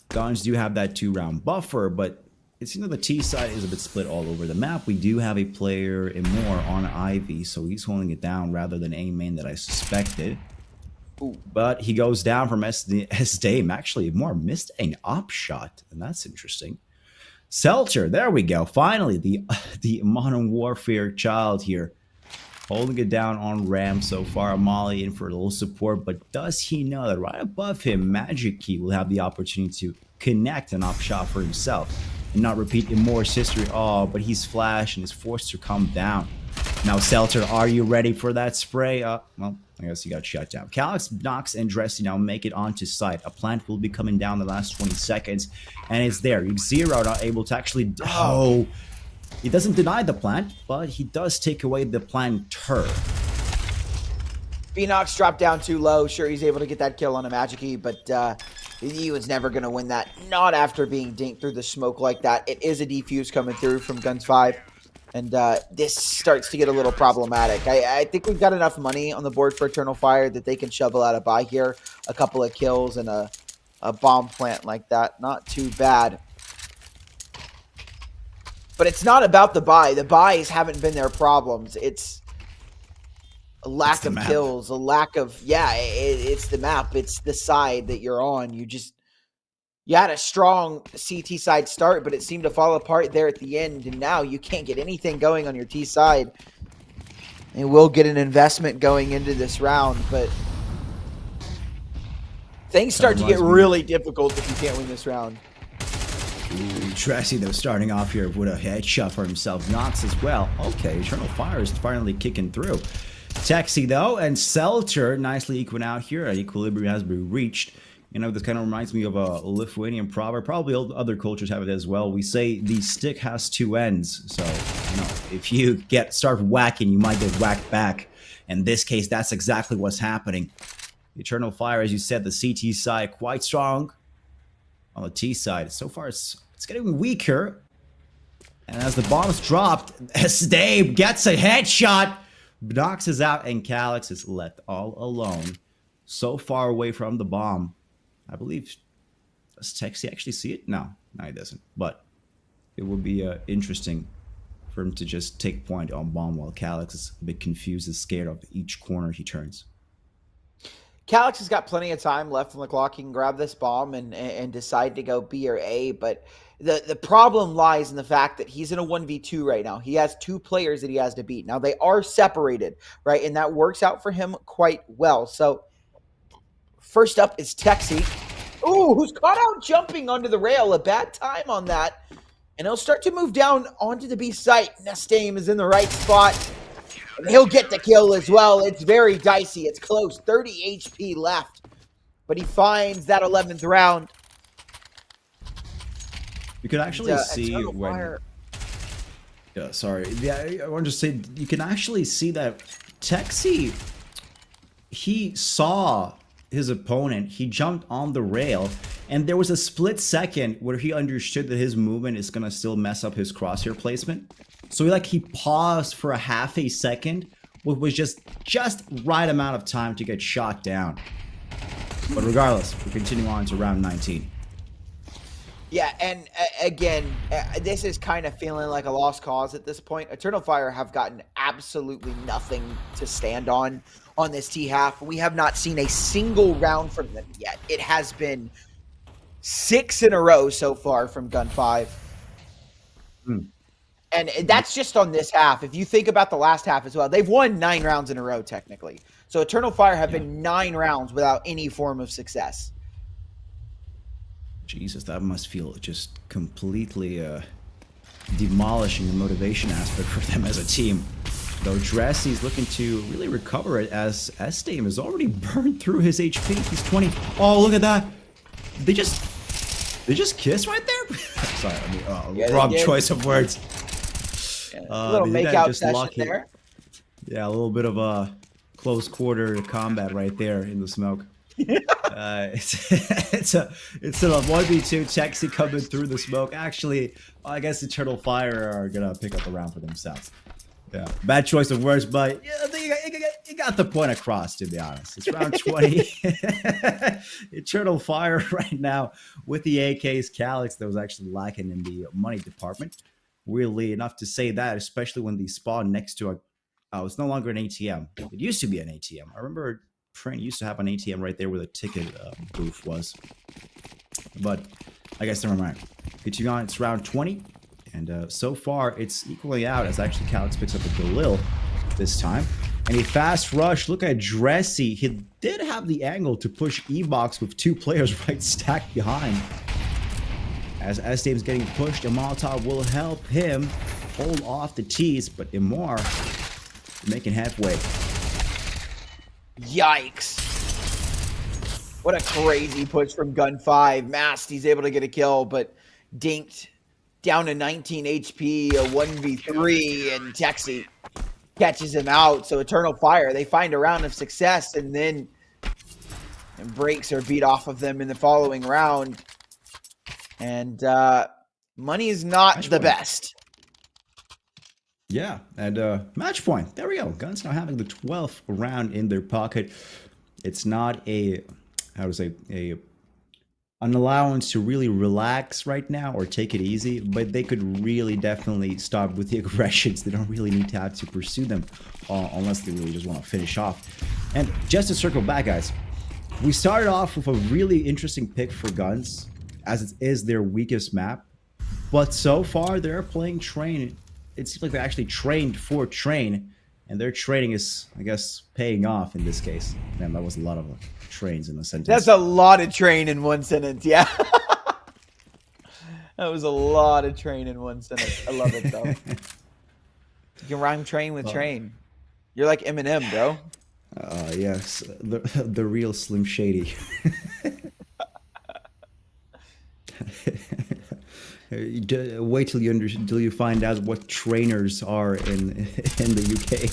Guns do have that 2-round buffer, but it seems like the T side is a bit split all over the map. We do have a player in more on Ivy, so he's holding it down rather than A main that I suspected. Ooh. But he goes down from S-Dame. Actually, more missed an up shot, and that's interesting. Seltzer, there we go. Finally, the Modern Warfare child here. Holding it down on Ram so far. Molly in for a little support, but does he know that right above him, Magic Key will have the opportunity to connect an up shot for himself and not repeat Immor's history. Oh, but he's flashed and is forced to come down. Now, Seltzer, are you ready for that spray? Well, I guess he got shut down. Calyx, Nox, and Dressy now make it onto site. A plant will be coming down the last 20 seconds, and it's there. Yxero not able to actually... Oh, he doesn't deny the plant, but he does take away the planter. Phoenix dropped down too low. Sure, he's able to get that kill on a Magic Key, but he was never going to win that. Not after being dinked through the smoke like that. It is a defuse coming through from Gun5. And this starts to get a little problematic. I think we've got enough money on the board for Eternal Fire that they can shovel out a buy here. A couple of kills and a bomb plant like that. Not too bad. But it's not about the buy. The buys haven't been their problems. It's a lack of kills, a lack of... Yeah, it's the map. It's the side that you're on. You had a strong CT side start, but it seemed to fall apart there at the end, and now you can't get anything going on your T side. And we'll get an investment going into this round, but things start to get really difficult if you can't win this round. Dressy, though, starting off here with a headshot for himself. Nox as well. Okay, Eternal Fire is finally kicking through. Texi, though, and Seltzer nicely equaling out here. Equilibrium has been reached. You know, this kind of reminds me of a Lithuanian proverb. Probably other cultures have it as well. We say the stick has two ends. So, you know, if you start whacking, you might get whacked back. In this case, that's exactly what's happening. Eternal Fire, as you said, the CT side quite strong. On the T side, so far it's getting weaker. And as the bomb's dropped, Dave gets a headshot. Nox is out, and Calyx is left all alone. So far away from the bomb. I believe, does Texi actually see it? No, he doesn't. But it would be interesting for him to just take point on bomb while Calyx is a bit confused and scared of each corner he turns. Calyx has got plenty of time left on the clock. He can grab this bomb and decide to go B or A, but the problem lies in the fact that he's in a 1v2 right now. He has two players that he has to beat. Now, they are separated, right? And that works out for him quite well. So, first up is Texi. Ooh, who's caught out jumping onto the rail. A bad time on that. And he'll start to move down onto the B site. Nestame is in the right spot. And he'll get the kill as well. It's very dicey. It's close. 30 HP left. But he finds that 11th round. You can actually see when... Yeah, sorry. Yeah, I want to say, you can actually see that Texi, he saw his opponent, he jumped on the rail, and there was a split second where he understood that his movement is going to still mess up his crosshair placement. So he paused for a half a second, which was just right amount of time to get shot down. But regardless, we continue on to round 19. Yeah, and again, this is kind of feeling like a lost cause at this point. Eternal Fire have gotten absolutely nothing to stand on this T-half. We have not seen a single round from them yet. It has been 6 in a row so far from Gun5. And that's just on this half. If you think about the last half as well, they've won 9 rounds in a row, technically. So Eternal Fire have been 9 rounds without any form of success. Jesus, that must feel just completely demolishing the motivation aspect for them as a team. Though Dressy's looking to really recover it as S-Dame has already burned through his HP. He's 20. Oh, look at that. They just kiss right there? Sorry, I mean, wrong choice of words. A little They make did out just session lucky. there. Yeah, a little bit of a close quarter combat right there in the smoke. It's a 1v2 Texi coming through the smoke. Actually, I guess Eternal Fire are gonna pick up the round for themselves. Yeah, bad choice of words, but yeah, I think you got the point across. To be honest, it's round 20. Eternal Fire right now with the AKs. Calyx that was actually lacking in the money department. Weirdly enough to say that, especially when they spawn next to a. Oh, it's no longer an ATM. It used to be an ATM. I remember Train used to have an ATM right there where the ticket booth was. But I guess never mind. Continuing on, it's round 20. And so far, it's equally out as actually Calyx picks up a Galil this time. And a fast rush. Look at Dressy. He did have the angle to push E-Box with 2 players right stacked behind. As S-Dame's getting pushed, a Molotov will help him hold off the tease, but Imar making halfway. Yikes. What a crazy push from Gun5. Mast, he's able to get a kill, but dinked down to 19 HP, a 1v3, and Texi catches him out. So Eternal Fire, they find a round of success, and then breaks are beat off of them in the following round. And money is not the best. Yeah, and match point. There we go. Guns now having the 12th round in their pocket. It's not an allowance to really relax right now or take it easy, but they could really definitely stop with the aggressions. They don't really need to have to pursue them unless they really just want to finish off. And just to circle back, guys, we started off with a really interesting pick for Guns, as it is their weakest map. But so far, they're playing Train. It seems like they actually trained for Train, and their training is, I guess, paying off in this case. Man, that was a lot of trains in a sentence. That's a lot of train in one sentence, yeah. That was a lot of train in one sentence. I love it, though. You can rhyme train with train. You're like Eminem, bro. Yes, the real Slim Shady. Wait till you find out what trainers are in the UK.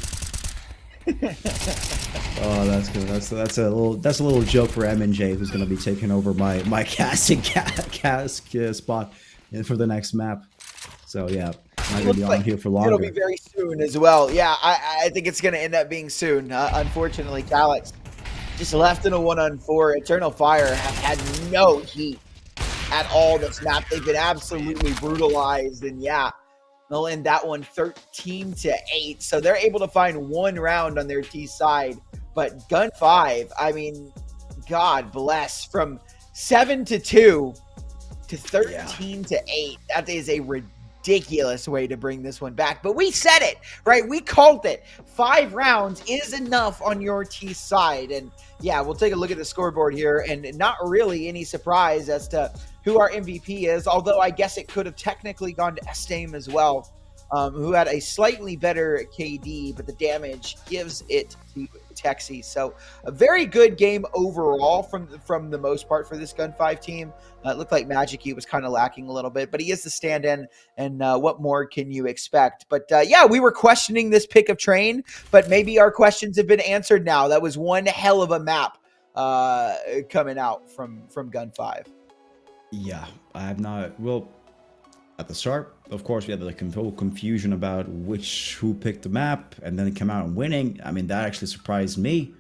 Oh, that's good. That's a little joke for M&J, who's going to be taking over my casting spot for the next map. So yeah, I'm going to be on here for longer. It'll be very soon as well. Yeah, I think it's going to end up being soon. Unfortunately, Calyx just left in a 1-on-4. Eternal Fire had no heat at all this map. They've been absolutely brutalized, and yeah, they'll end that one 13-8. So they're able to find 1 round on their T side. But Gun5, I mean, God bless, from 7-2 to 13-8. That is a ridiculous way to bring this one back. But we said it, right? We called it. 5 rounds is enough on your T side. And yeah, we'll take a look at the scoreboard here, and not really any surprise as to who our MVP is, although I guess it could have technically gone to S-Dame as well, who had a slightly better KD, but the damage gives it to Texi. So a very good game overall from the most part for this Gun5 team. It looked like Magic was kind of lacking a little bit, but he is the stand-in, and what more can you expect? But yeah, we were questioning this pick of Train, but maybe our questions have been answered now. That was one hell of a map coming out from Gun5. Yeah, I have not. Well, at the start, of course, we had the whole confusion about who picked the map, and then it came out winning. I mean, that actually surprised me.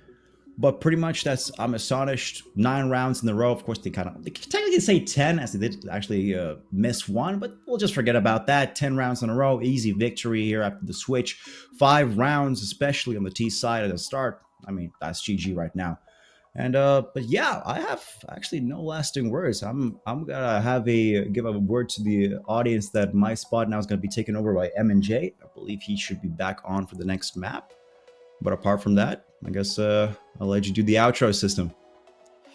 But pretty much I'm astonished. 9 rounds in a row. Of course, they technically say 10, as they did actually miss 1, but we'll just forget about that. 10 rounds in a row, easy victory here after the switch. 5 rounds, especially on the T side at the start. I mean, that's GG right now. And but yeah, I have actually no lasting words. I'm gonna give a word to the audience that my spot now is gonna be taken over by M&J. I believe he should be back on for the next map. But apart from that, I guess I'll let you do the outro system.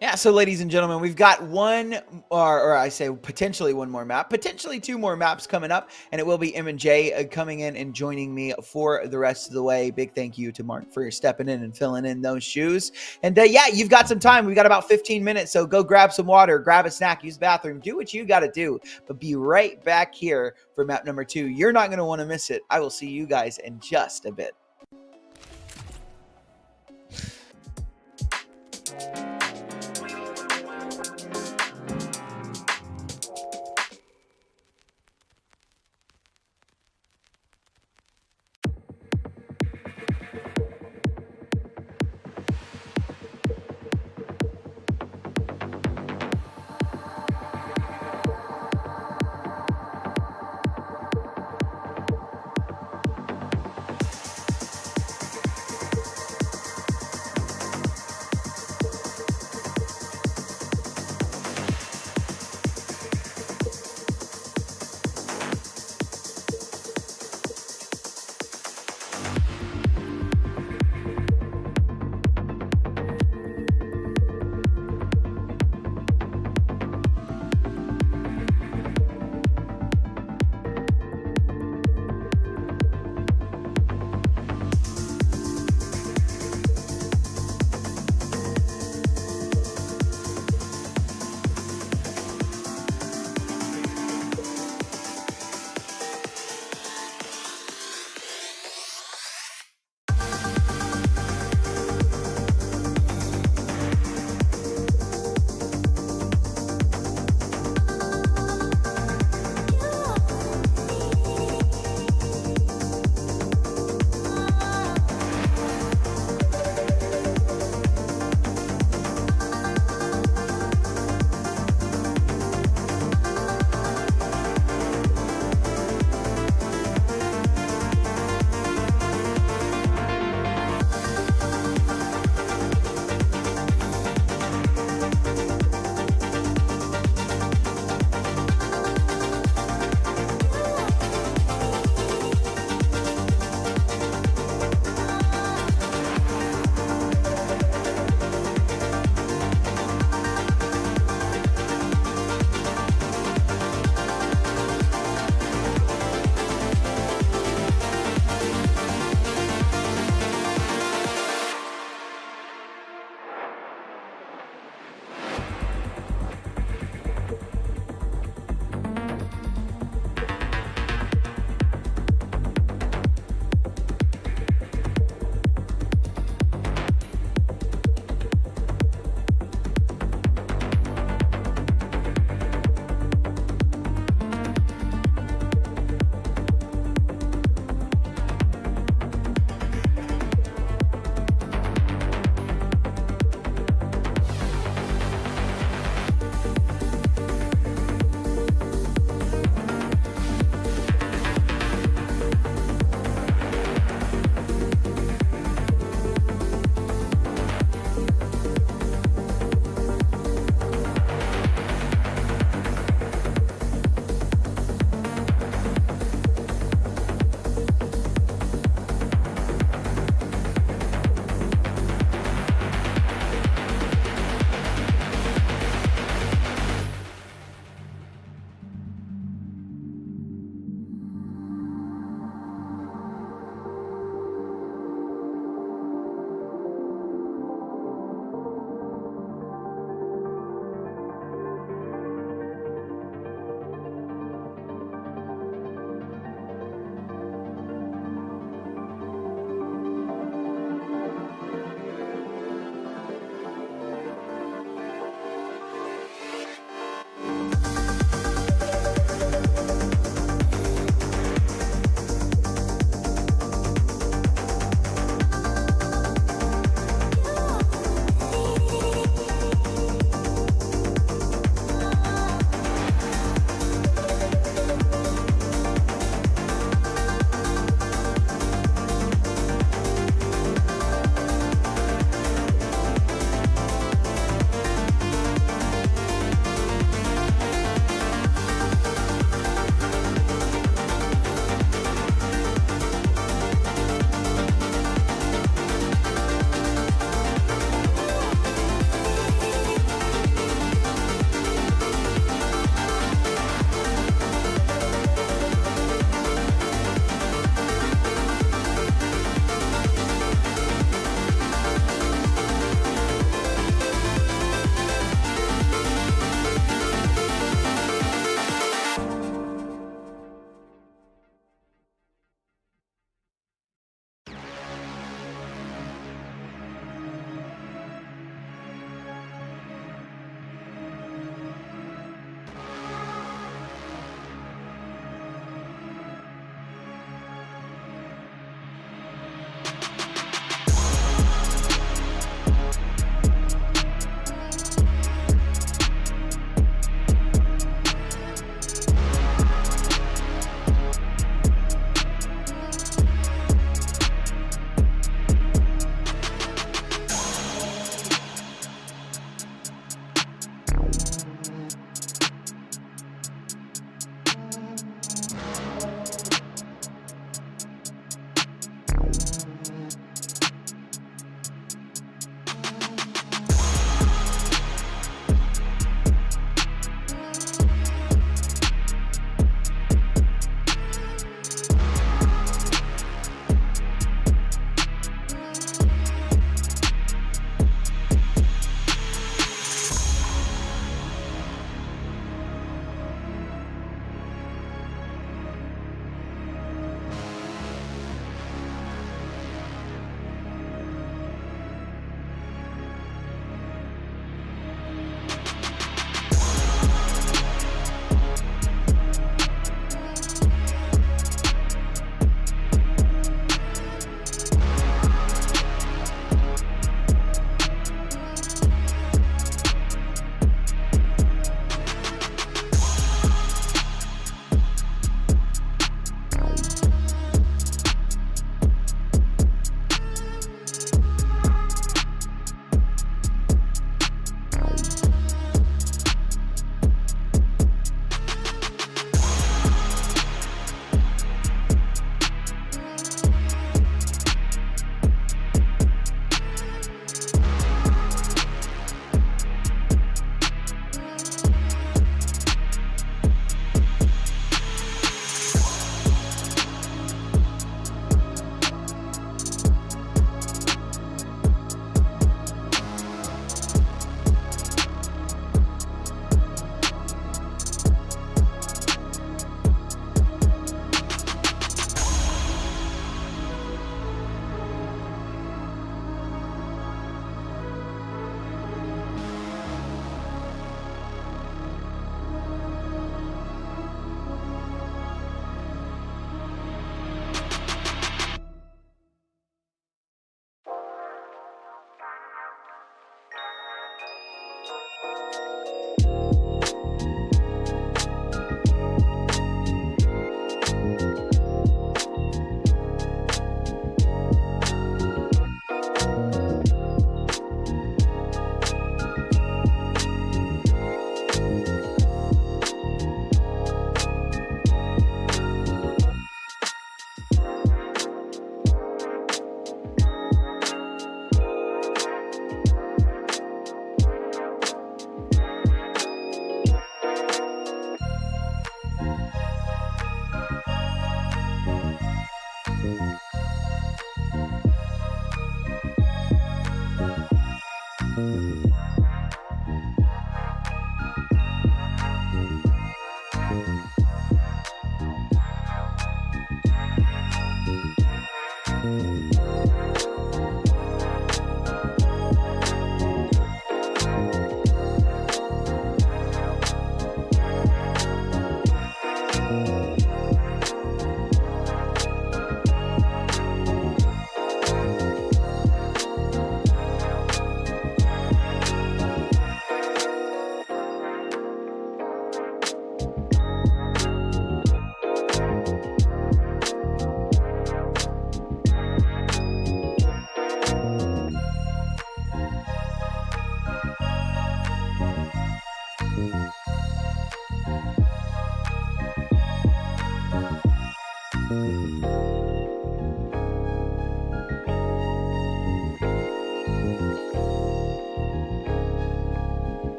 Yeah, so ladies and gentlemen, we've got one, or I say potentially one more map, potentially two more maps coming up, and it will be M and J coming in and joining me for the rest of the way. Big thank you to Mark for stepping in and filling in those shoes. And yeah, you've got some time. We've got about 15 minutes, so go grab some water, grab a snack, use the bathroom, do what you got to do, but be right back here for map number 2. You're not going to want to miss it. I will see you guys in just a bit.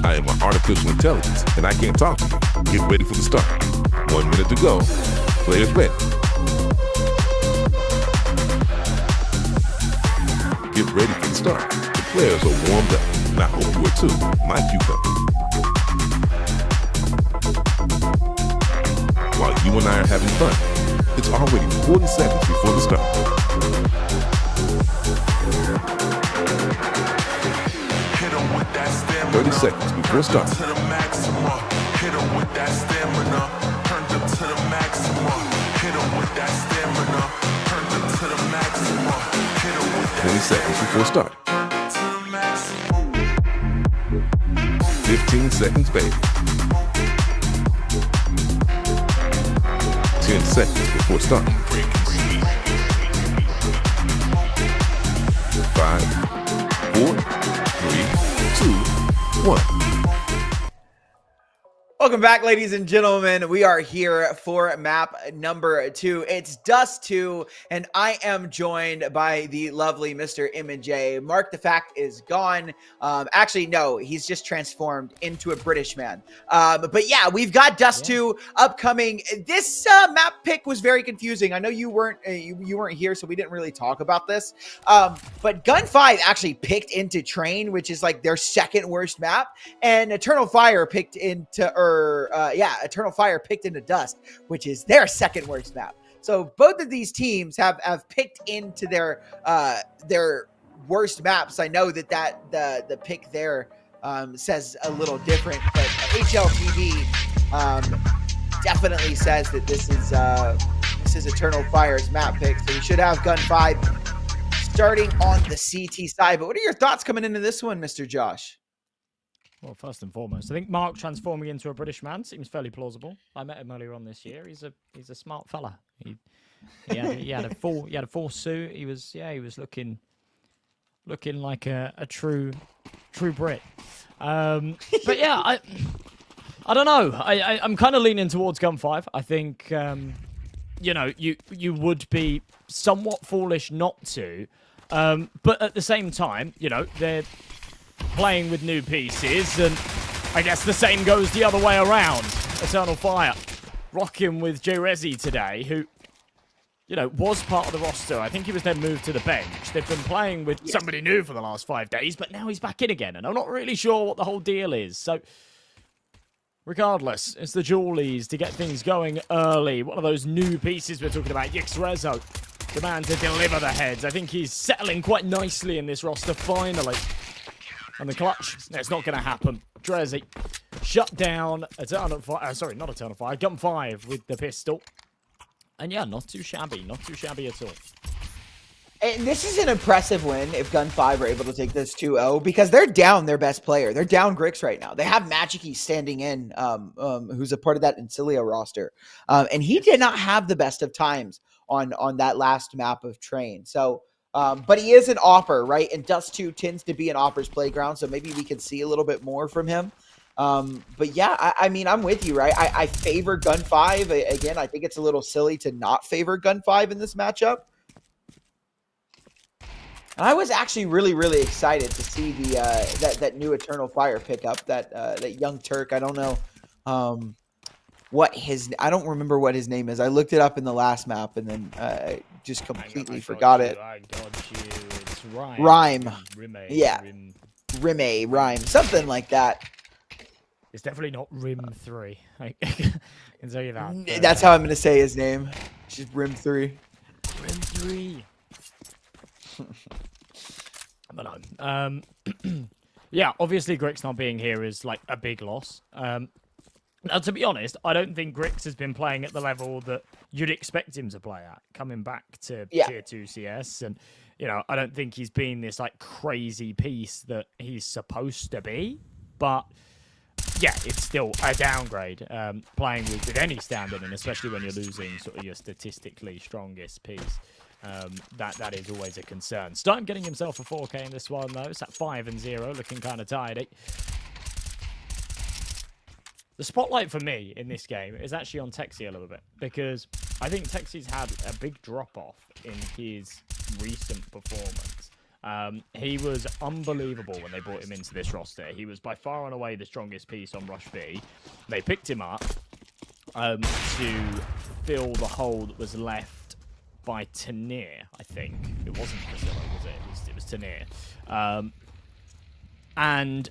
I am an artificial intelligence, and I can't talk to you. Get ready for the start. 1 minute to go. Players ready. Get ready for the start. The players are warmed up, and I hope you are too. My cucumber. While you and I are having fun, it's already 40 seconds before the start. Hit 'em with that stamina. 30 seconds before start. To the maximum. Hit 'em with that stamina. Turned up to the maximum. Hit 'em with that stamina. Turned up to the maximum. Hit 'em with that 20 seconds before start. to the maximum. 15 seconds, baby. 10 seconds before start. 5, 4, 3, 2, 1. Welcome back, ladies and gentlemen. We are here for map number 2. It's Dust 2, and I am joined by the lovely Mr. M&J. Mark the Fact is gone. Actually, no, he's just transformed into a British man. But yeah, we've got Dust 2 upcoming. This map pick was very confusing. I know you weren't you weren't here, so we didn't really talk about this. But Gun5 actually picked into Train, which is like their second worst map, and Eternal Fire picked into Eternal Fire picked into Dust, which is their second worst map. So both of these teams have picked into their worst maps. I know that the pick there says a little different, but HLTV definitely says that this is Eternal Fire's map pick. So we should have Gun5 starting on the CT side. But what are your thoughts coming into this one, Mr. Josh? Well, first and foremost, I think Mark transforming into a British man seems fairly plausible. I met him earlier on this year. He's a smart fella. He had a full suit. He was looking like a true Brit. But yeah, I don't know. I'm kind of leaning towards Gun5. I think you would be somewhat foolish not to, but at the same time, they're playing with new pieces, and I guess the same goes the other way around. Eternal Fire rocking with Jerezi today, who, was part of the roster. I think he was then moved to the bench. They've been playing with somebody new for the last 5 days, but now he's back in again, and I'm not really sure what the whole deal is. So, regardless, it's the Jewelies to get things going early. One of those new pieces we're talking about, Yixrezo, the man to deliver the heads. I think he's settling quite nicely in this roster, finally. And the clutch, it's not going to happen. Drezi shut down Eternal Fire. Sorry, not Eternal Fire. Gun5 with the pistol. And yeah, not too shabby. Not too shabby at all. And this is an impressive win if Gun5 are able to take this 2-0 because they're down their best player. They're down Grix right now. They have Magicy standing in, who's a part of that Incilio roster. And he did not have the best of times on that last map of Train. So, but he is an Opper, right? And Dust 2 tends to be an Opper's playground, so maybe we can see a little bit more from him. But yeah, I mean, I'm with you, right? I favor Gun5. Again, I think it's a little silly to not favor Gun5 in this matchup. And I was actually really, really excited to see the that new Eternal Fire pickup, that young Turk. I don't know I don't remember what his name is. I looked it up in the last map and then just completely forgot it. I got you. It's Rhyme. Rime. Yeah. Rhyme. Something like that. It's definitely not Rim 3. I can tell you that. That's how I'm going to say his name. It's just Rim 3. Rim 3. But no. Yeah, obviously Grix not being here is like a big loss. Now, to be honest, I don't think Grix has been playing at the level that you'd expect him to play at, coming back to Tier 2 CS. And, I don't think he's been this, like, crazy piece that he's supposed to be. But, yeah, it's still a downgrade playing with any standard, and especially when you're losing sort of your statistically strongest piece. That is always a concern. Stein getting himself a 4K in this one, though. It's at 5-0, looking kind of tidy. The spotlight for me in this game is actually on Texi a little bit, because I think Texi's had a big drop-off in his recent performance. He was unbelievable when they brought him into this roster. He was by far and away the strongest piece on Rush B. They picked him up to fill the hole that was left by Tanir, I think. It wasn't Priscilla, was it? It was Tanir. And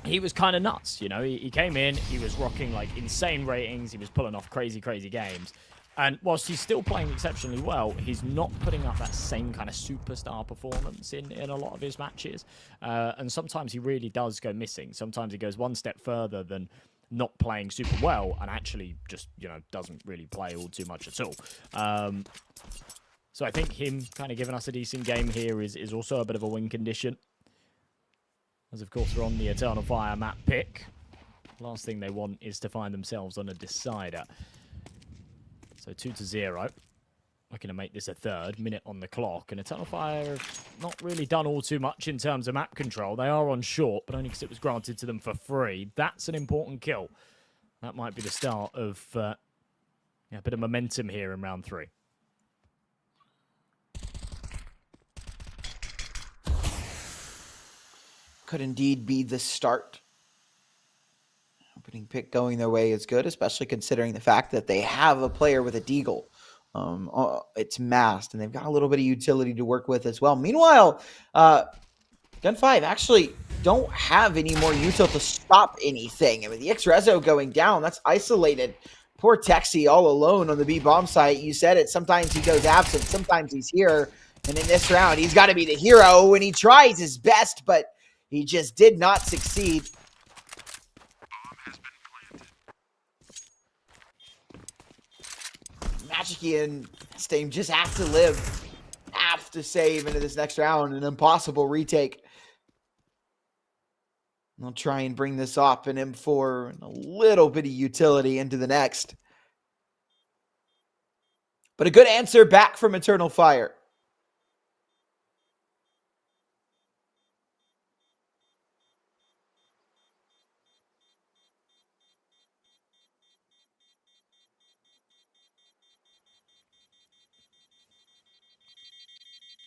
he was kind of nuts, you know. He came in, he was rocking like insane ratings, he was pulling off crazy games. And whilst he's still playing exceptionally well, he's not putting up that same kind of superstar performance in a lot of his matches. And sometimes he really does go missing. Sometimes he goes one step further than not playing super well and actually just, you know, doesn't really play all too much at all. So I think him kind of giving us a decent game here is also a bit of a win condition. As of course we're on the Eternal Fire map pick. Last thing they want is to find themselves on a decider. So 2-0. Looking to make this a third. Minute on the clock. And Eternal Fire have not really done all too much in terms of map control. They are on short, but only because it was granted to them for free. That's an important kill. That might be the start of a bit of momentum here in round 3. Could indeed be the start. Opening pick going their way is good, especially considering the fact that they have a player with a deagle. It's masked, and they've got a little bit of utility to work with as well. Meanwhile, Gun5 actually don't have any more util to stop anything. I mean, the X-Rezo going down, that's isolated. Poor Texi all alone on the B-bomb site. You said it, sometimes he goes absent, sometimes he's here. And in this round, he's got to be the hero, and he tries his best, but he just did not succeed. Magicy and Steam just have to live, have to save into this next round. An impossible retake. They'll try and bring this up in M4 and a little bit of utility into the next. But a good answer back from Eternal Fire.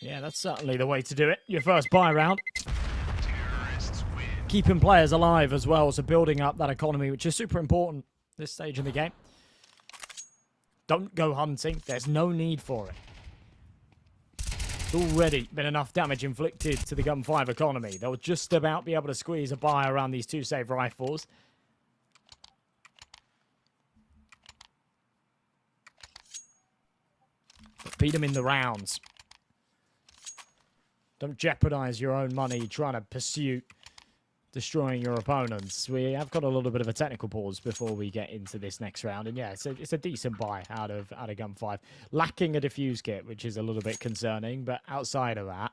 Yeah, that's certainly the way to do it. Your first buy round. Keeping players alive as well, so building up that economy, which is super important this stage in the game. Don't go hunting. There's no need for it. It's already been enough damage inflicted to the Gun5 economy. They'll just about be able to squeeze a buy around these 2 save rifles. But beat them in the rounds. Don't jeopardize your own money trying to pursue destroying your opponents. We have got a little bit of a technical pause before we get into this next round. And yeah, it's a decent buy out of Gun5. Lacking a defuse kit, which is a little bit concerning. But outside of that,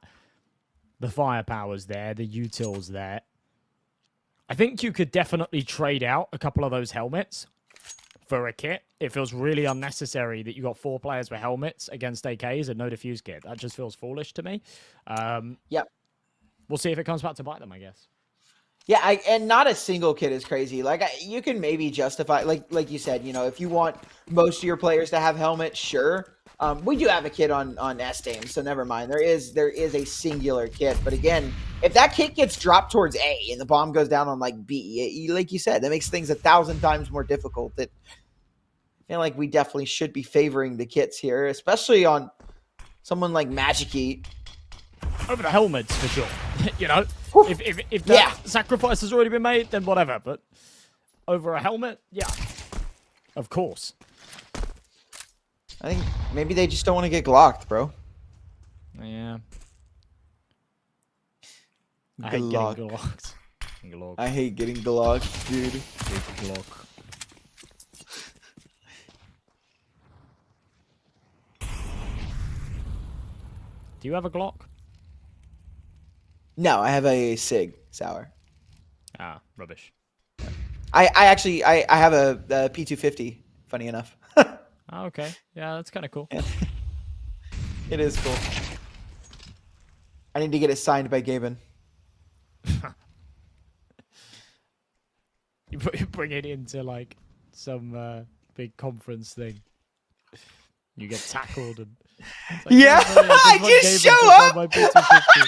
the firepower's there, the util's there. I think you could definitely trade out a couple of those helmets for a kit. It feels really unnecessary that you got 4 players with helmets against AKs and no defuse kit. That just feels foolish to me. Yep. We'll see if it comes back to bite them, I guess. Yeah, and not a single kit is crazy. Like, you can maybe justify, like you said, you know, if you want most of your players to have helmets, sure. We do have a kit on S-Dame, so never mind. There is a singular kit. But again, if that kit gets dropped towards A and the bomb goes down on, like, B, like you said, that makes things 1,000 times more difficult. That I feel like we definitely should be favoring the kits here, especially on someone like Magicy. Over the helmets, for sure. You know, if that sacrifice has already been made, then whatever. But over a helmet, yeah, of course. I think maybe they just don't want to get glocked, bro. Yeah. I hate getting glocked. I hate getting glocked, dude. Big glock. Do you have a Glock? No, I have a Sig Sour. Ah, rubbish. I actually have a P250. Funny enough. Oh, okay. Yeah, that's kind of cool. Yeah. It is cool. I need to get it signed by Gaben. You bring it into like some big conference thing. You get tackled and Yeah, I just show up. My P250.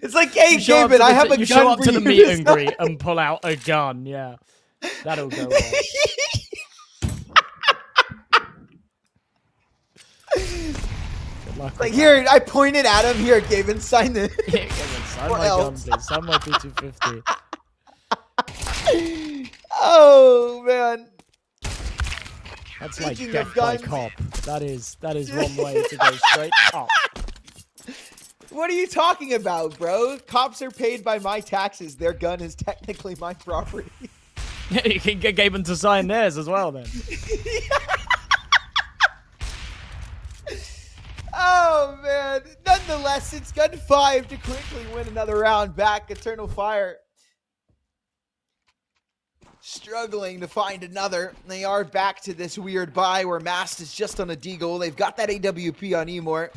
It's like, hey, You show up David, to I the- have a you gun show up for to you the meet to and greet and pull out a gun. Yeah, that'll go well. Good luck. Like, with here, I pointed at him. Here, Gavin, sign the. that. Yeah, come on, sign Or my gun, else. please. Sign my P250. Oh man. That's like Speaking death of by guns. cop. That is one way to go straight up. What are you talking about, bro? Cops are paid by my taxes. Their gun is technically my property. You can get Gaben to sign theirs as well then. Oh man. Nonetheless, it's Gun5 to quickly win another round back. Eternal Fire struggling to find another. They are back to this weird buy where Mast is just on a deagle. They've got that AWP on Emor.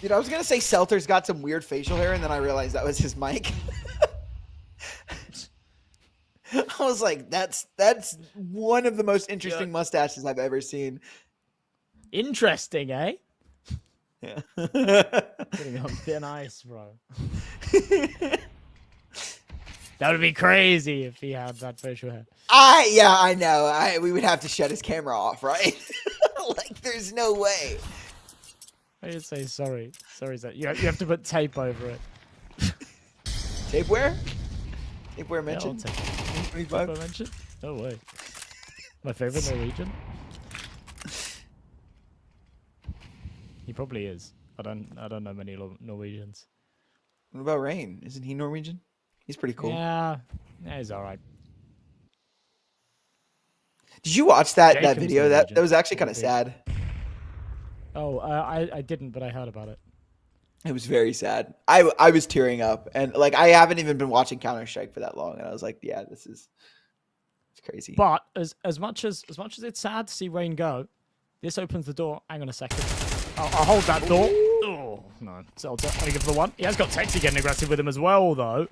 Dude, I was gonna say Selter's got some weird facial hair, and then I realized that was his mic. I was like, that's one of the most interesting mustaches I've ever seen. Interesting, eh? Yeah. Putting on thin ice, bro. That would be crazy if he had that facial hair. Yeah, I know. We would have to shut his camera off, right? Like, there's no way. I just say sorry. Sorry, Zach. You have to put tape over it. Tapeware? Tapeware Yeah, I'll mentioned? take it. 25? Tape I mentioned? No way. My favorite Norwegian? He probably is. I don't know many Norwegians. What about Rain? Isn't he Norwegian? He's pretty cool. Yeah, he's all right. Did you watch that Jacob's video? That Norwegian. was actually kind of sad. Oh, I didn't, but I heard about it. It was very sad. I was tearing up, and like I haven't even been watching Counter-Strike for that long, and I was like, yeah, it's crazy. But as much as it's sad to see Rain go, this opens the door. Hang on a second. I'll hold that door. Oh no, Zelda only give the one. He has got Texi getting aggressive with him as well, though.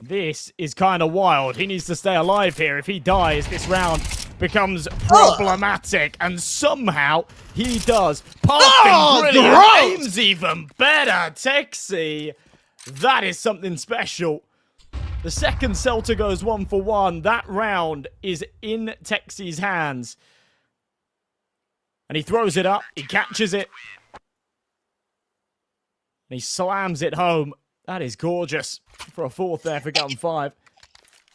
This is kind of wild. He needs to stay alive here. If he dies, this round becomes problematic, and somehow he does. Passing brilliant, gross! aim's even better. Texi, that is something special. The second Celta goes 1 for 1. That round is in Texi's hands. And he throws it up. He catches it. And he slams it home. That is gorgeous for a fourth there for Gun5.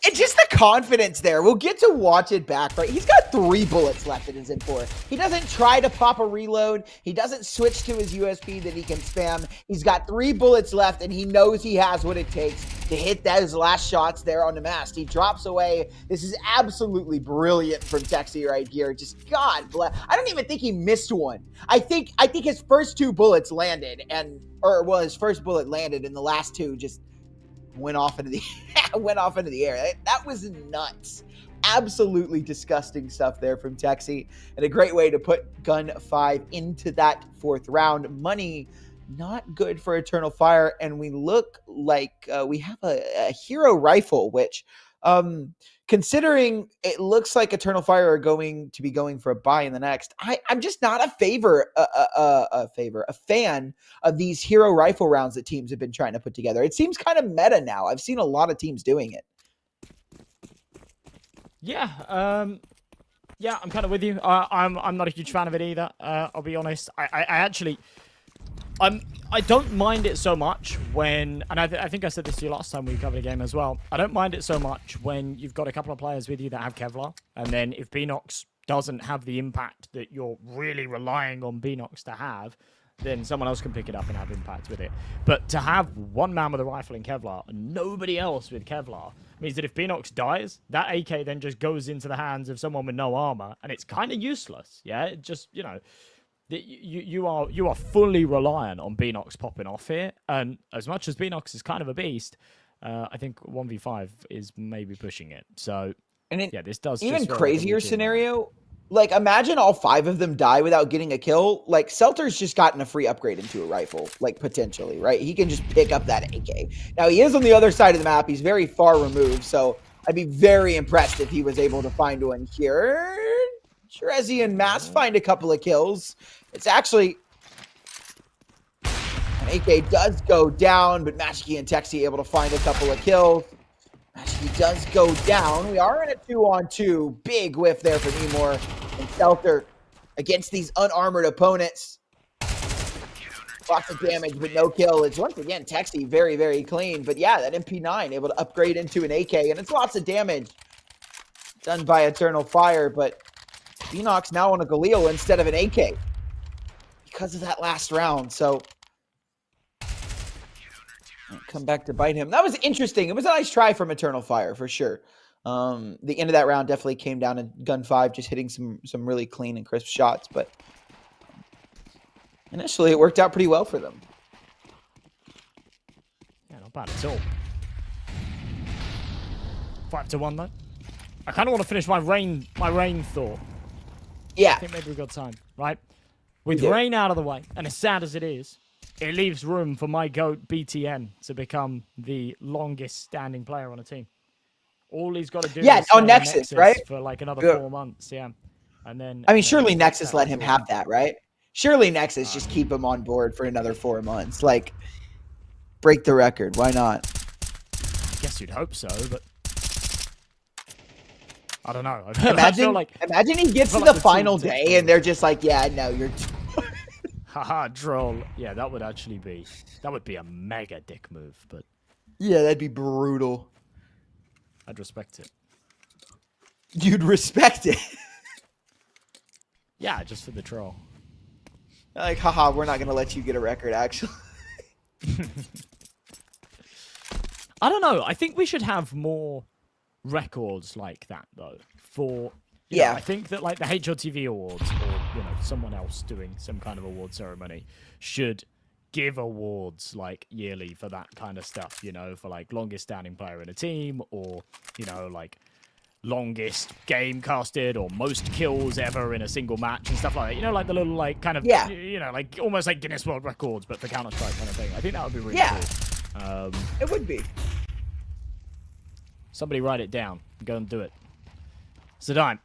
And just the confidence there. We'll get to watch it back, right? He's got 3 bullets left in his M4. He doesn't try to pop a reload. He doesn't switch to his USP that he can spam. He's got 3 bullets left, and he knows he has what it takes to hit those last shots there on the mast. He drops away. This is absolutely brilliant from Texi right here. Just God bless. I don't even think he missed one. I think his first 2 bullets landed, his first bullet landed, and the last 2 just went off into the air. That was nuts. Absolutely disgusting stuff there from Texi, and a great way to put Gun5 into that 4th round. Money not good for Eternal Fire, and we look like we have a hero rifle, which considering it looks like Eternal Fire are going to be going for a buy in the next, I'm just not a fan of these hero rifle rounds that teams have been trying to put together. It seems kind of meta now. I've seen a lot of teams doing it. Yeah, I'm kind of with you. I'm not a huge fan of it either. I'll be honest. I don't mind it so much when, and I think I said this to you last time we covered a game as well. I don't mind it so much when you've got a couple of players with you that have Kevlar, and then if Beanox doesn't have the impact that you're really relying on Beanox to have, then someone else can pick it up and have impact with it. But to have one man with a rifle in Kevlar and nobody else with Kevlar means that if Beanox dies, that AK then just goes into the hands of someone with no armor, and it's kind of useless. Yeah, it just, you know, you are fully reliant on Beanox popping off here, and as much as Beanox is kind of a beast, I think 1v5 is maybe pushing it. So, yeah, this does even just feel like a crazier routine scenario. Like, imagine all 5 of them die without getting a kill. Like, Selter's just gotten a free upgrade into a rifle, like, potentially, right? He can just pick up that AK. Now, he is on the other side of the map. He's very far removed, so I'd be very impressed if he was able to find one here. Trezzy and Mass find a couple of kills. It's actually... An AK does go down, but Mashiki and Texi able to find a couple of kills. Mashiki does go down. We are in a 2-on-2. Big whiff there for Nemor and Stelter against these unarmored opponents. Lots of damage, but no kill. It's once again Texi very, very clean. But yeah, that MP9 able to upgrade into an AK, and it's lots of damage done by Eternal Fire. But Enoch's now on a Galil instead of an AK because of that last round. So come back to bite him. That was interesting. It was a nice try from Eternal Fire for sure. The end of that round definitely came down to Gun5 just hitting some really clean and crisp shots, but initially it worked out pretty well for them. Yeah, not bad at all. 5-1 though. I kind of want to finish my rain thought. Yeah. I think maybe we've got time, right? With rain out of the way, and as sad as it is, it leaves room for my GOAT BTN to become the longest standing player on a team. All he's got to do is on stay Nexus, right? For like another 4 months, yeah. And then I mean, surely Nexus let him have that, right? Surely Nexus just keep him on board for another 4 months. Like, break the record. Why not? I guess you'd hope so, but I don't know. Imagine he gets to the final day and they're just like, yeah, no, you're... Haha, troll. Yeah, that would be a mega dick move, but... Yeah, that'd be brutal. I'd respect it. You'd respect it? Yeah, just for the troll. Like, haha, we're not going to let you get a record, actually. I don't know. I think we should have more records like that, though. For you know, I think that like the HLTV Awards or someone else doing some kind of award ceremony should give awards like yearly for that kind of stuff. For like longest standing player in a team, or like longest game casted or most kills ever in a single match and stuff like that. Like the little like kind of like almost like Guinness World Records but for Counter-Strike kind of thing. I think that would be really cool. It would be. Somebody write it down. Go and do it. Zidane,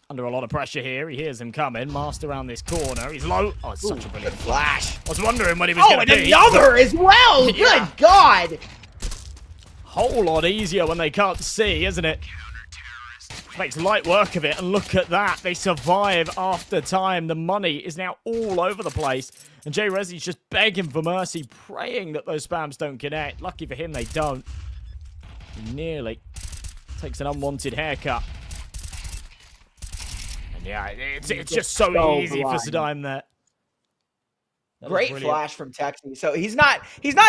under a lot of pressure here. He hears him coming. Master around this corner. He's low. Oh, it's such a brilliant flash. I was wondering when he was going to be. Oh, and another as well. Good God. Whole lot easier when they can't see, isn't it? Makes light work of it, and look at that. They survive after time. The money is now all over the place, and Jay Rezzy's just begging for mercy, praying that those spams don't connect. Lucky for him, they don't. He nearly takes an unwanted haircut. And yeah, it's just so easy for Sadime there. Great flash from Texi. So he's not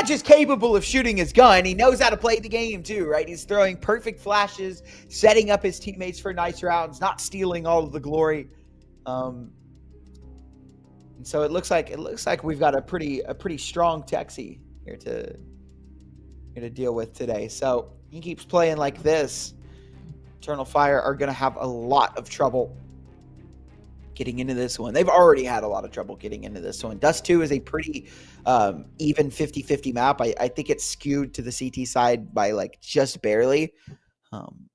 just capable of shooting his gun. He knows how to play the game too, right? He's throwing perfect flashes, setting up his teammates for nice rounds, not stealing all of the glory. And so it looks like we've got a pretty strong Texi here to deal with today. So he keeps playing like this. Eternal Fire are going to have a lot of trouble getting into this one. They've already had a lot of trouble getting into this one. Dust 2 is a pretty even 50-50 map. I think it's skewed to the CT side by like just barely.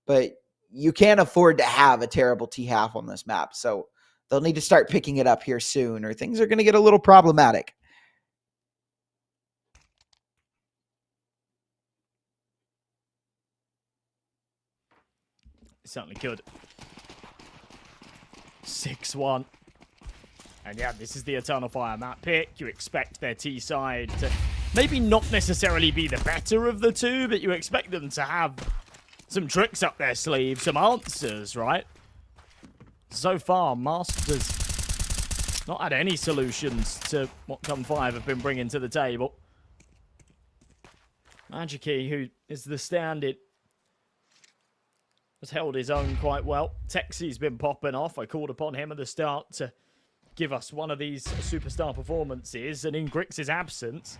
But you can't afford to have a terrible T-half on this map. So they'll need to start picking it up here soon or things are going to get a little problematic. It certainly could. 6-1. And yeah, this is the Eternal Fire map pick. You expect their T side to maybe not necessarily be the better of the two, but you expect them to have some tricks up their sleeve, some answers, right? So far, Masters not had any solutions to what Gun5 have been bringing to the table. Magiki, who is the stand-in, has held his own quite well. Texi's been popping off. I called upon him at the start to give us one of these superstar performances, and in Grix's absence,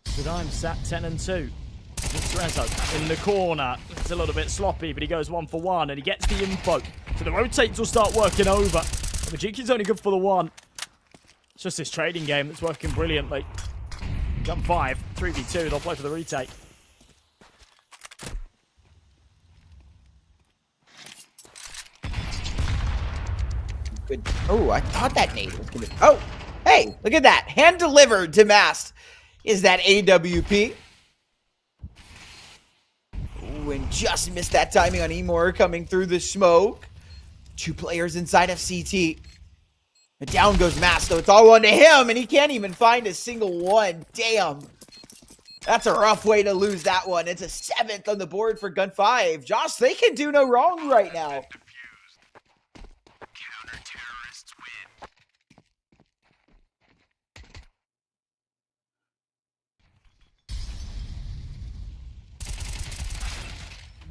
Sadime sat 10-2. It's Rezo in the corner. It's a little bit sloppy, but he goes 1 for 1, and he gets the info. So the rotates will start working over. Majiki's only good for the 1. It's just this trading game that's working brilliantly. Gun5, 3v2, they'll play for the retake. Good. Oh, I thought that nade was gonna. Oh, hey, look at that. Hand delivered to Mast. Is that AWP? Ooh, and just missed that timing on Emor coming through the smoke. 2 players inside of CT. But down goes Mast, though. It's all on to him, and he can't even find a single one. Damn. That's a rough way to lose that one. It's a 7th on the board for Gun5. Josh, they can do no wrong right now.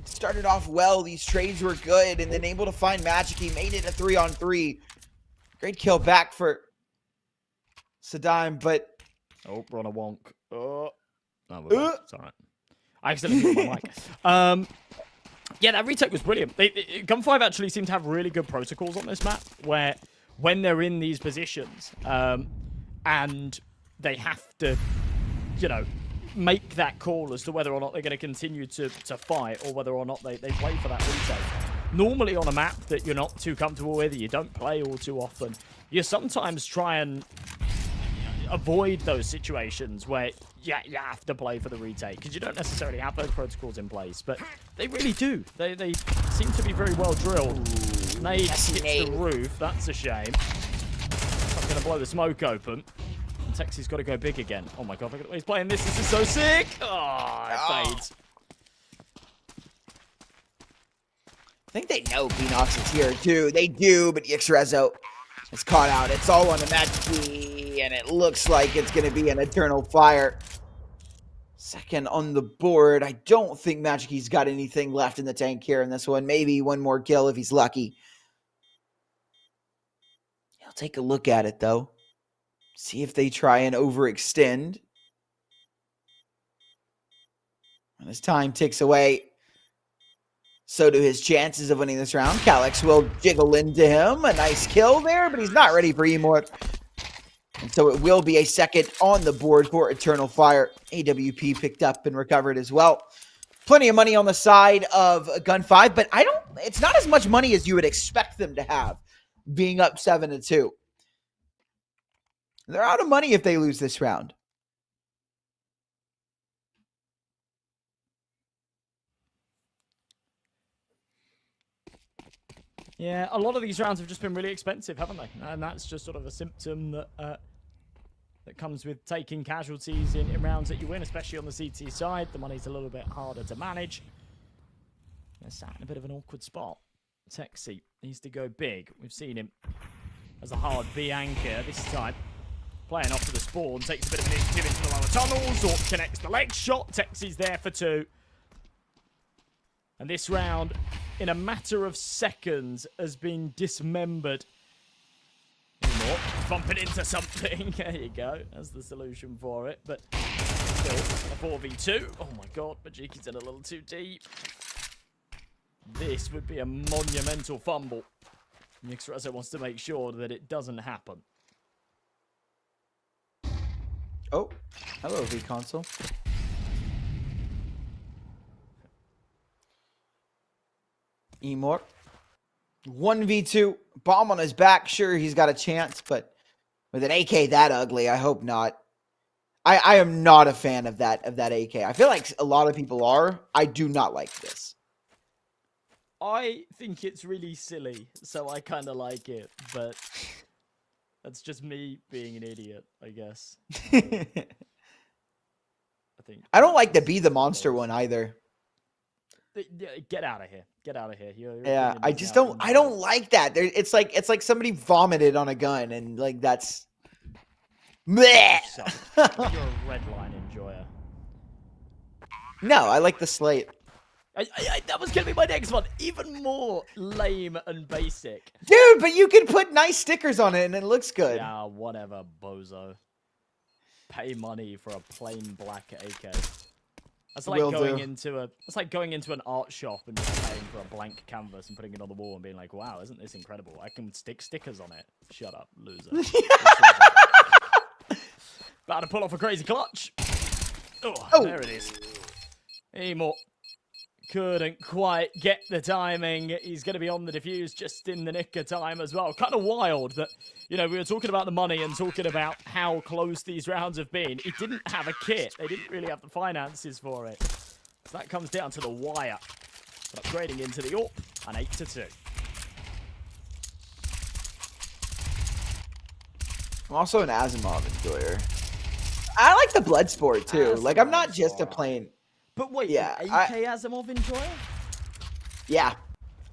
Started off well. These trades were good, and then able to find Magic. He made it a 3-on-3. Great kill back for Saddam, but... Oh, we're on a wonk. Oh. No, it's all right. I accidentally hit my mic. Yeah, that retake was brilliant. Gun5 actually seem to have really good protocols on this map, where when they're in these positions, and they have to, you know, make that call as to whether or not they're going to continue to fight, or whether or not they play for that retake. Normally on a map that you're not too comfortable with, you don't play all too often, you sometimes try and avoid those situations where you have to play for the retake, because you don't necessarily have those protocols in place, but they really do. They seem to be very well drilled. Nade hits the roof. That's a shame. I'm going to blow the smoke open. And Texi's got to go big again. Oh my god, look at the way he's playing this. This is so sick. Oh, it fades. I think they know Beanox is here too. They do, but Yxrezo is caught out. It's all on the Magic, and it looks like it's going to be an Eternal Fire. 2nd on the board. I don't think Magic's got anything left in the tank here in this one. Maybe one more kill if he's lucky. He'll take a look at it, though. See if they try and overextend. And as time ticks away, so do his chances of winning this round. Calyx will jiggle into him. A nice kill there, but he's not ready for Emor. And so it will be a 2nd on the board for Eternal Fire. AWP picked up and recovered as well. Plenty of money on the side of Gun5, but it's not as much money as you would expect them to have, being up 7-2. They're out of money if they lose this round. Yeah, a lot of these rounds have just been really expensive, haven't they? And that's just sort of a symptom that that comes with taking casualties in rounds that you win, especially on the CT side. The money's a little bit harder to manage. They're sat in a bit of an awkward spot. Texi needs to go big. We've seen him as a hard B anchor this time. Playing off to the spawn, takes a bit of an initiative into the lower tunnels, or connects the leg shot. Texi's there for 2. And this round, in a matter of seconds, has been dismembered. Bumping into something. There you go. That's the solution for it. But still, a 4v2. Oh my god, Majiki's in a little too deep. This would be a monumental fumble. Yxrezo wants to make sure that it doesn't happen. Oh, hello, V-Console. Emor. 1v2. Bomb on his back. Sure, he's got a chance, but with an AK that ugly, I hope not. I am not a fan of that AK. I feel like a lot of people are. I do not like this. I think it's really silly, so I kind of like it, but that's just me being an idiot, I guess. I think I don't like the Be the Monster one either. Get out of here. Get out of here. Yeah, I just don't. I don't like that. It's like somebody vomited on a gun, and like that's. Bleh. You're a red line enjoyer. No, I like the slate. That was gonna be my next one. Even more lame and basic. Dude, but you can put nice stickers on it, and it looks good. Yeah, whatever, bozo. Pay money for a plain black AK. That's like going into an art shop and just paying for a blank canvas and putting it on the wall and being like, "Wow, isn't this incredible? I can stick stickers on it." Shut up, loser. About to pull off a crazy clutch. Oh, there it is. Emor Couldn't quite get the timing. He's going to be on the defuse just in the nick of time as well. Kind of wild that, you know, we were talking about the money and talking about how close these rounds have been. He didn't have a kit. They didn't really have the finances for it. So that comes down to the wire. But upgrading into the AWP, an 8-2. I'm also an Asimov enjoyer. I like the Bloodsport too. Like, I'm not just a plain... But wait, Yeah, AK Asimov enjoyer? Yeah.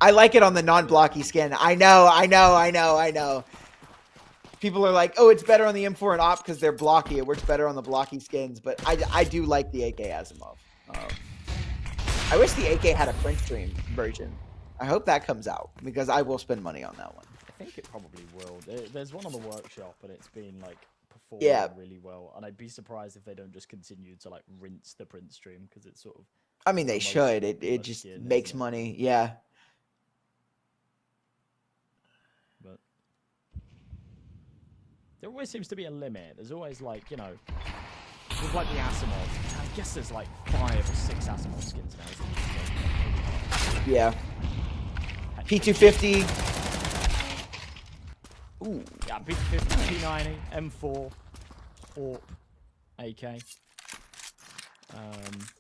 I like it on the non-blocky skin. I know. People are like, oh, it's better on the M4 and OP because they're blocky. It works better on the blocky skins. But I do like the AK Asimov. I wish the AK had a print stream version. I hope that comes out because I will spend money on that one. I think it probably will. There's one on the workshop, and it's been like performing really well. And I'd be surprised if they don't just continue to like rinse the print stream because it's sort of. I mean, they should. It just makes money. Yeah. But there always seems to be a limit. There's always like, you know, with like the Asimov. I guess there's like 5 or 6 Asimov skins now. Yeah. P250. Ooh. Yeah, P250, P90, M4, AWP, AK.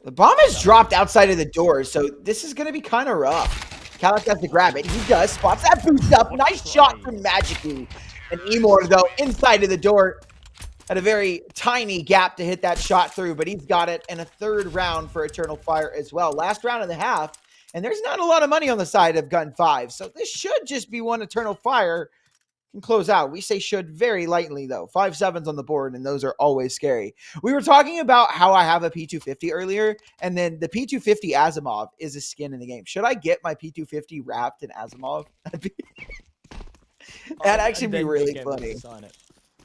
The bomb is dropped outside of the door, so this is going to be kind of rough. Calix has to grab it. He does. Spots that boost up. Nice shot from Magically. And Emor, though, inside of the door. Had a very tiny gap to hit that shot through, but he's got it. And a third round for Eternal Fire as well. Last round and a half. And there's not a lot of money on the side of Gun5. So this should just be one Eternal Fire can close out. We say should very lightly, though. 5-7s on the board, and those are always scary. We were talking about how I have a P250 earlier, and then the P250 Asimov is a skin in the game. Should I get my P250 wrapped in Asimov? That'd actually be really funny.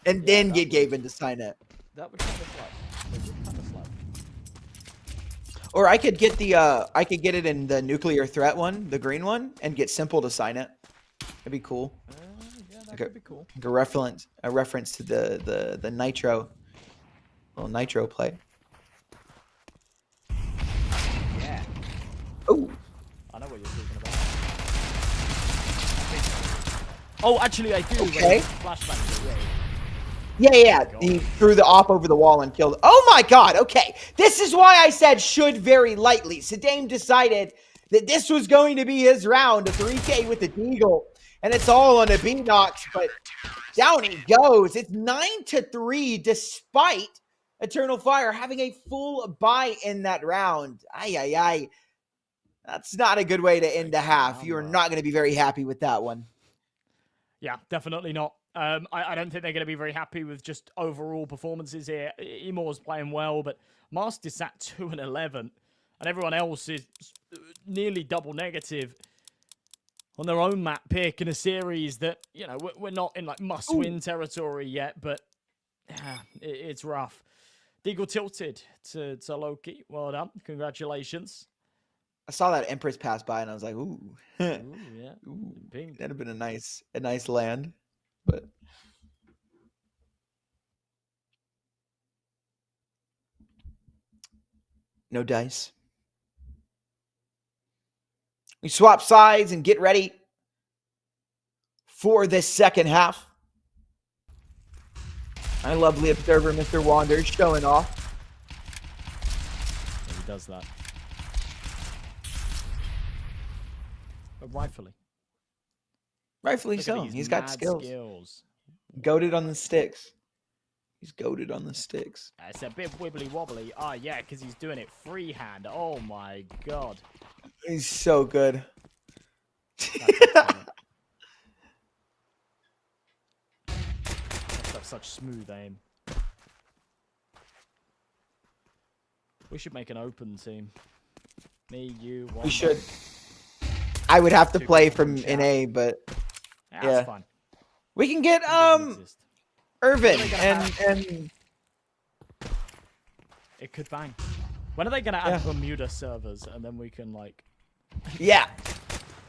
And then get Gaben to sign it. That would kind of slap. Or I could get the I could get it in the nuclear threat one, the green one, and get Simple to sign it. That'd be cool. Yeah, that could be cool. Like a reference to the Nitro, little Nitro play. Yeah. Oh. I know what you're talking about. Oh, actually, I do. Okay. Flashbang. Yeah. Yeah. He threw the op over the wall and killed. Oh my god, okay. This is why I said should very lightly. Sadame decided that this was going to be his round, a 3K with the Deagle. And it's all on a B-Nox, but down he goes. It's 9-3 despite Eternal Fire having a full buy in that round. Ay. That's not a good way to end a half. You are not going to be very happy with that one. Yeah, definitely not. I don't think they're going to be very happy with just overall performances here. Emor's playing well, but Masked is at 2-11, and everyone else is nearly double negative on their own map pick in a series that, you know, we're not in like must-win territory yet, but it's rough. Deagle tilted to Loki. Well done. Congratulations. I saw that Empress pass by and I was like, ooh. Ooh, yeah. Ooh, Ping. that'd have been a nice land, but no dice. We swap sides and get ready for this second half. My lovely observer, Mr. Wander, showing off. Yeah, he does that. But rightfully. Rightfully Look so. at He's these got mad skills. Goated on the sticks. He's goated on the sticks. It's a bit wibbly wobbly. Oh, yeah, because he's doing it freehand. Oh, my God. He's so good. That's such smooth aim. We should make an open team. Me, you, one. We should. I would have to play from NA, but yeah, yeah. that's fine. We can get Irvin and it could bang. When are they gonna add Bermuda servers and then we can like yeah.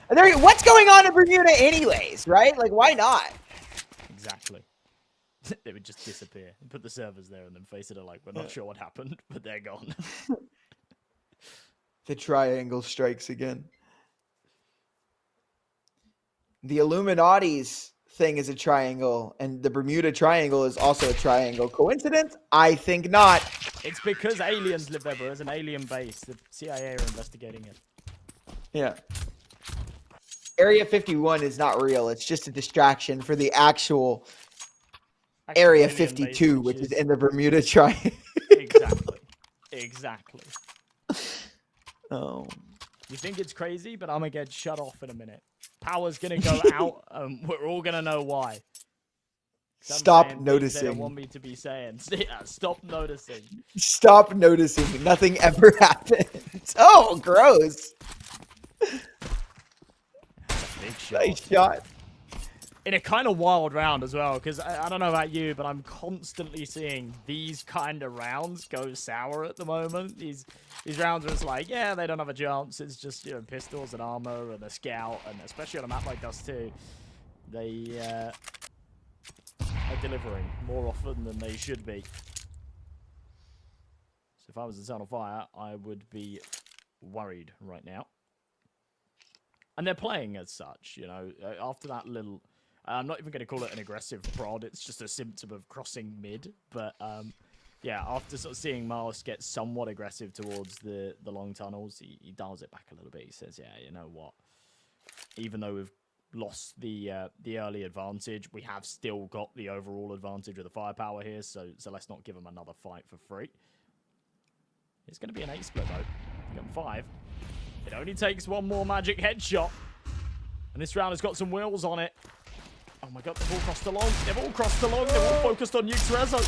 What's going on in Bermuda anyways, right? Like, why not? Exactly. They would just disappear and put the servers there and then face it like we're not sure what happened, but they're gone. The triangle strikes again. The Illuminati's thing is a triangle, and the Bermuda Triangle is also a triangle. Coincidence? I think not. It's because aliens live there, bro. It's an alien base. The CIA are investigating it. Yeah. Area 51 is not real. It's just a distraction for the actual Area alien 52, base, which is in the Bermuda Triangle. Exactly. Exactly. Oh. You think it's crazy, but I'm gonna get shut off in a minute. Power's gonna go out, and we're all gonna know why. I'm Stop saying things noticing. They don't want me to be saying. Yeah, stop noticing. Stop noticing. Nothing ever happens. Oh, gross. Big shot. Nice shot. In a kind of wild round as well, because I don't know about you, but I'm constantly seeing these kind of rounds go sour at the moment. These rounds where it's like, yeah, they don't have a chance. It's just, you know, pistols and armor and a scout, and especially on a map like Dust 2, they are delivering more often than they should be. So if I was in Zone of Fire, I would be worried right now. And they're playing as such, you know, after that little... I'm not even going to call it an aggressive prod. It's just a symptom of crossing mid. But, yeah, after sort of seeing Mars get somewhat aggressive towards the long tunnels, he dials it back a little bit. He says, yeah, you know what? Even though we've lost the early advantage, we have still got the overall advantage with the firepower here. So let's not give them another fight for free. It's going to be an 8 split, though. Gun 5. It only takes one more magic headshot. And this round has got some wheels on it. Oh my god, they've all crossed along. They've all crossed along. They're all focused on Nuke's Rezo.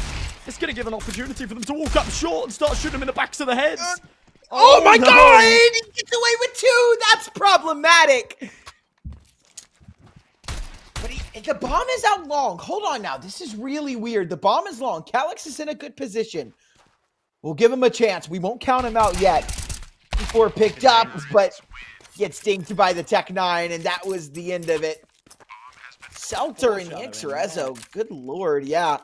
It's going to give an opportunity for them to walk up short and start shooting them in the backs of the heads. Oh my no. god! He gets away with 2! That's problematic! But the bomb is out long. Hold on now. This is really weird. The bomb is long. Calyx is in a good position. We'll give him a chance. We won't count him out yet. Before picked up, but gets dinged by the Tech 9, and that was the end of it. Selter and Ixrezo, good lord, yeah.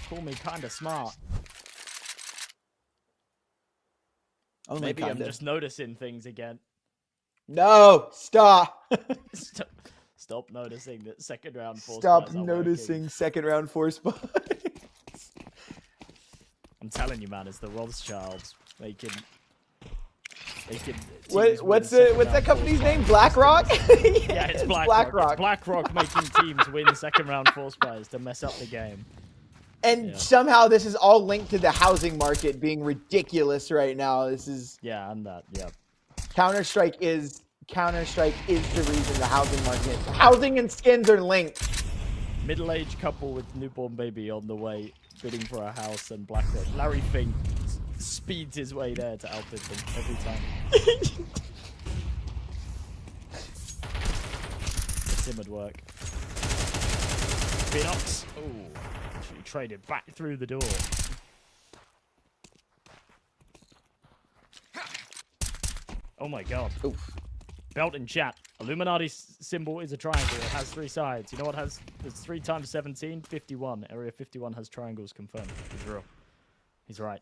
Call me kind of smart. Only Maybe kinda. I'm just noticing things again. No, stop. Stop noticing that second round force. Stop noticing second round force buys. I'm telling you, man, it's the Rothschilds. They can. What's that company's name? BlackRock? Yeah, it's BlackRock. BlackRock. BlackRock making teams win second round force buys to mess up the game. And somehow this is all linked to the housing market being ridiculous right now. This is and that. Counter-Strike is the reason the housing and skins are linked. Middle-aged couple with newborn baby on the way, bidding for a house, and BlackRock. Larry Fink speeds his way there to outbid them every time. Sim would work. Binox. Oh, actually traded back through the door. Oh my god. Oof. Belt in chat. Illuminati symbol is a triangle. It has 3 sides. You know what has? It's 3 times 17, 51. Area 51 has triangles confirmed. He's real. He's right.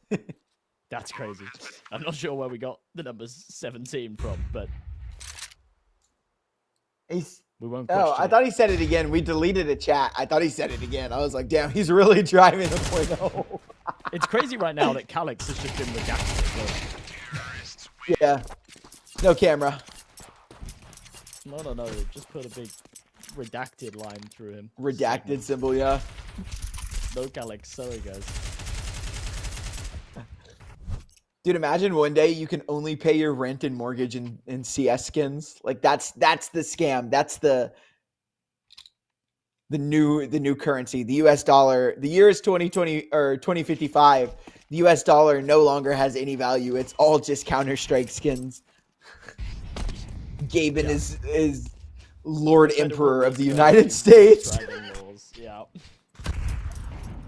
That's crazy. I'm not sure where we got the numbers 17 from, but we won't question I thought he said it again. We deleted a chat. I thought he said it again. I was like, damn, he's really driving the point. It's crazy right now that Calyx has just been redacted. Yeah. No camera. No. Just put a big redacted line through him. Redacted symbol, yeah. No Calyx. Sorry, guys. Dude, imagine one day you can only pay your rent and mortgage in CS skins. Like that's the scam. That's the new currency. The US dollar. The year is 2020 or 2055. The US dollar no longer has any value. It's all just Counter-Strike skins. Gaben is Lord Emperor of the United States. Yeah.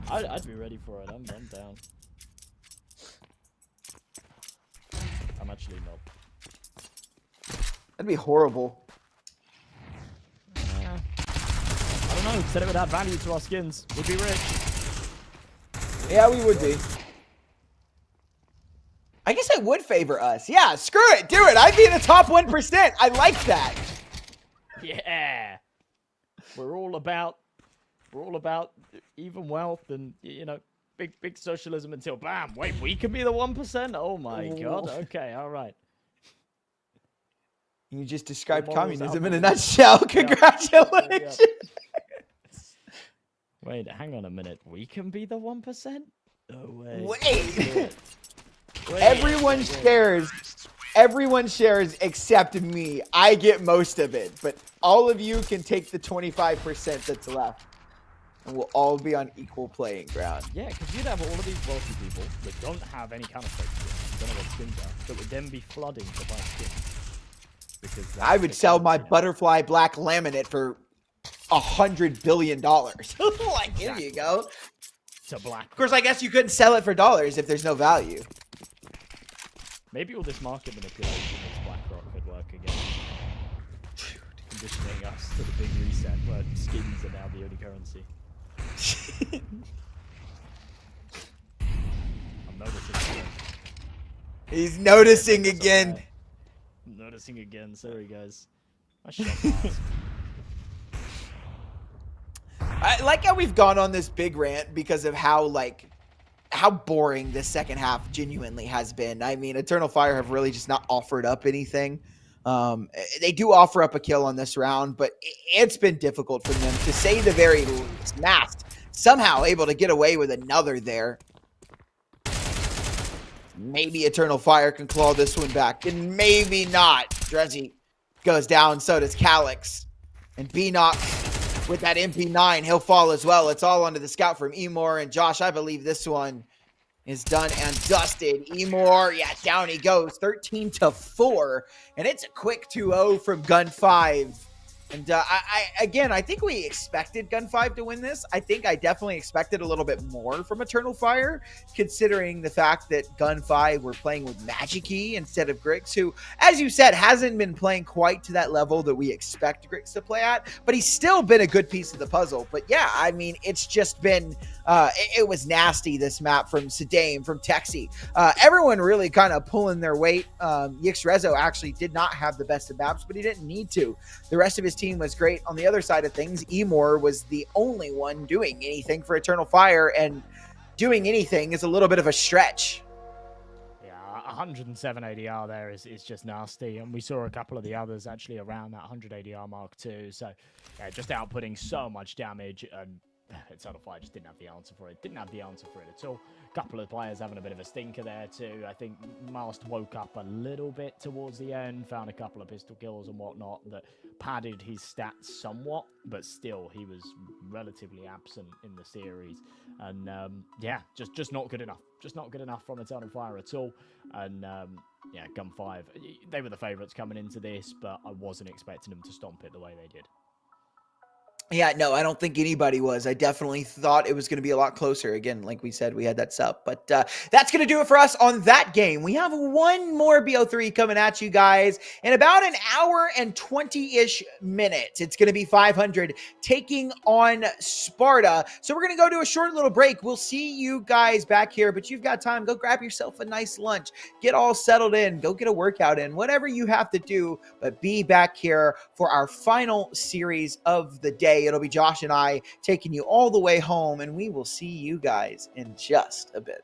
I'd be ready for it. I'm down. I'm actually not. That'd be horrible. I don't know. Said it would add value to our skins. We'd be rich. Yeah, we would be. I guess I would favor us. Yeah, screw it. Do it. I'd be in the top 1%. I like that. Yeah. We're all about even wealth and, you know, big socialism until bam. Wait, we can be the 1%? Oh my god. Okay, all right. You just described morals communism out in a the window. nutshell. Congratulations. Wait, hang on a minute. We can be the 1%? No way. Wait. Wait. Everyone shares except me. I get most of it, but all of you can take the 25% that's left. And we'll all be on equal playing ground. Yeah, because you'd have all of these wealthy people that don't have any kind of fake skins, don't know what skins are, that would then be flooding to buy skins. Because I would sell my butterfly black laminate for $100 billion. Like, here you go. To black. Of course, I guess you couldn't sell it for dollars if there's no value. Maybe all this market manipulation makes BlackRock could work again. Conditioning us to the big reset where skins are now the only currency. I'm noticing again. He's noticing again. I'm noticing again. Sorry, guys. I shot mask. I like how we've gone on this big rant because of how boring this second half genuinely has been. I mean, Eternal Fire have really just not offered up anything. They do offer up a kill on this round, but it's been difficult for them, to say the very least. Masked, somehow able to get away with another there. Maybe Eternal Fire can claw this one back, and maybe not. Drezzy goes down, so does Calyx. And B-Nox with that MP9, he'll fall as well. It's all onto the scout from Emor, and Josh, I believe this one is done and dusted. Emor, yeah, down he goes, 13-4, and it's a quick 2-0 from Gun5. And I think we expected Gun5 to win this. I think I definitely expected a little bit more from Eternal Fire, considering the fact that Gun5 were playing with Magic-E instead of Grix, who, as you said, hasn't been playing quite to that level that we expect Grix to play at, but he's still been a good piece of the puzzle. But yeah, I mean, it's just been, it was nasty, this map, from Sedame, from Texi. Everyone really kind of pulling their weight. Yixrezo actually did not have the best of maps, but he didn't need to. The rest of his team was great. On the other side of things, Emor was the only one doing anything for Eternal Fire, and doing anything is a little bit of a stretch. Yeah, 107 ADR there is just nasty, and we saw a couple of the others actually around that 100 ADR mark too. So yeah, just outputting so much damage, and Eternal Fire just didn't have the answer for it. Didn't have the answer for it at all. A couple of players having a bit of a stinker there too. I think Mast woke up a little bit towards the end, found a couple of pistol kills and whatnot that padded his stats somewhat, but still he was relatively absent in the series. And yeah, just not good enough. Just not good enough from Eternal Fire at all. And yeah, Gun5, they were the favourites coming into this, but I wasn't expecting them to stomp it the way they did. Yeah, no, I don't think anybody was. I definitely thought it was going to be a lot closer. Again, like we said, we had that sub. But that's going to do it for us on that game. We have one more BO3 coming at you guys in about an hour and 20-ish minutes. It's going to be 500 taking on Sparta. So we're going to go to a short little break. We'll see you guys back here, but you've got time. Go grab yourself a nice lunch. Get all settled in. Go get a workout in. Whatever you have to do, but be back here for our final series of the day. It'll be Josh and I taking you all the way home, and we will see you guys in just a bit.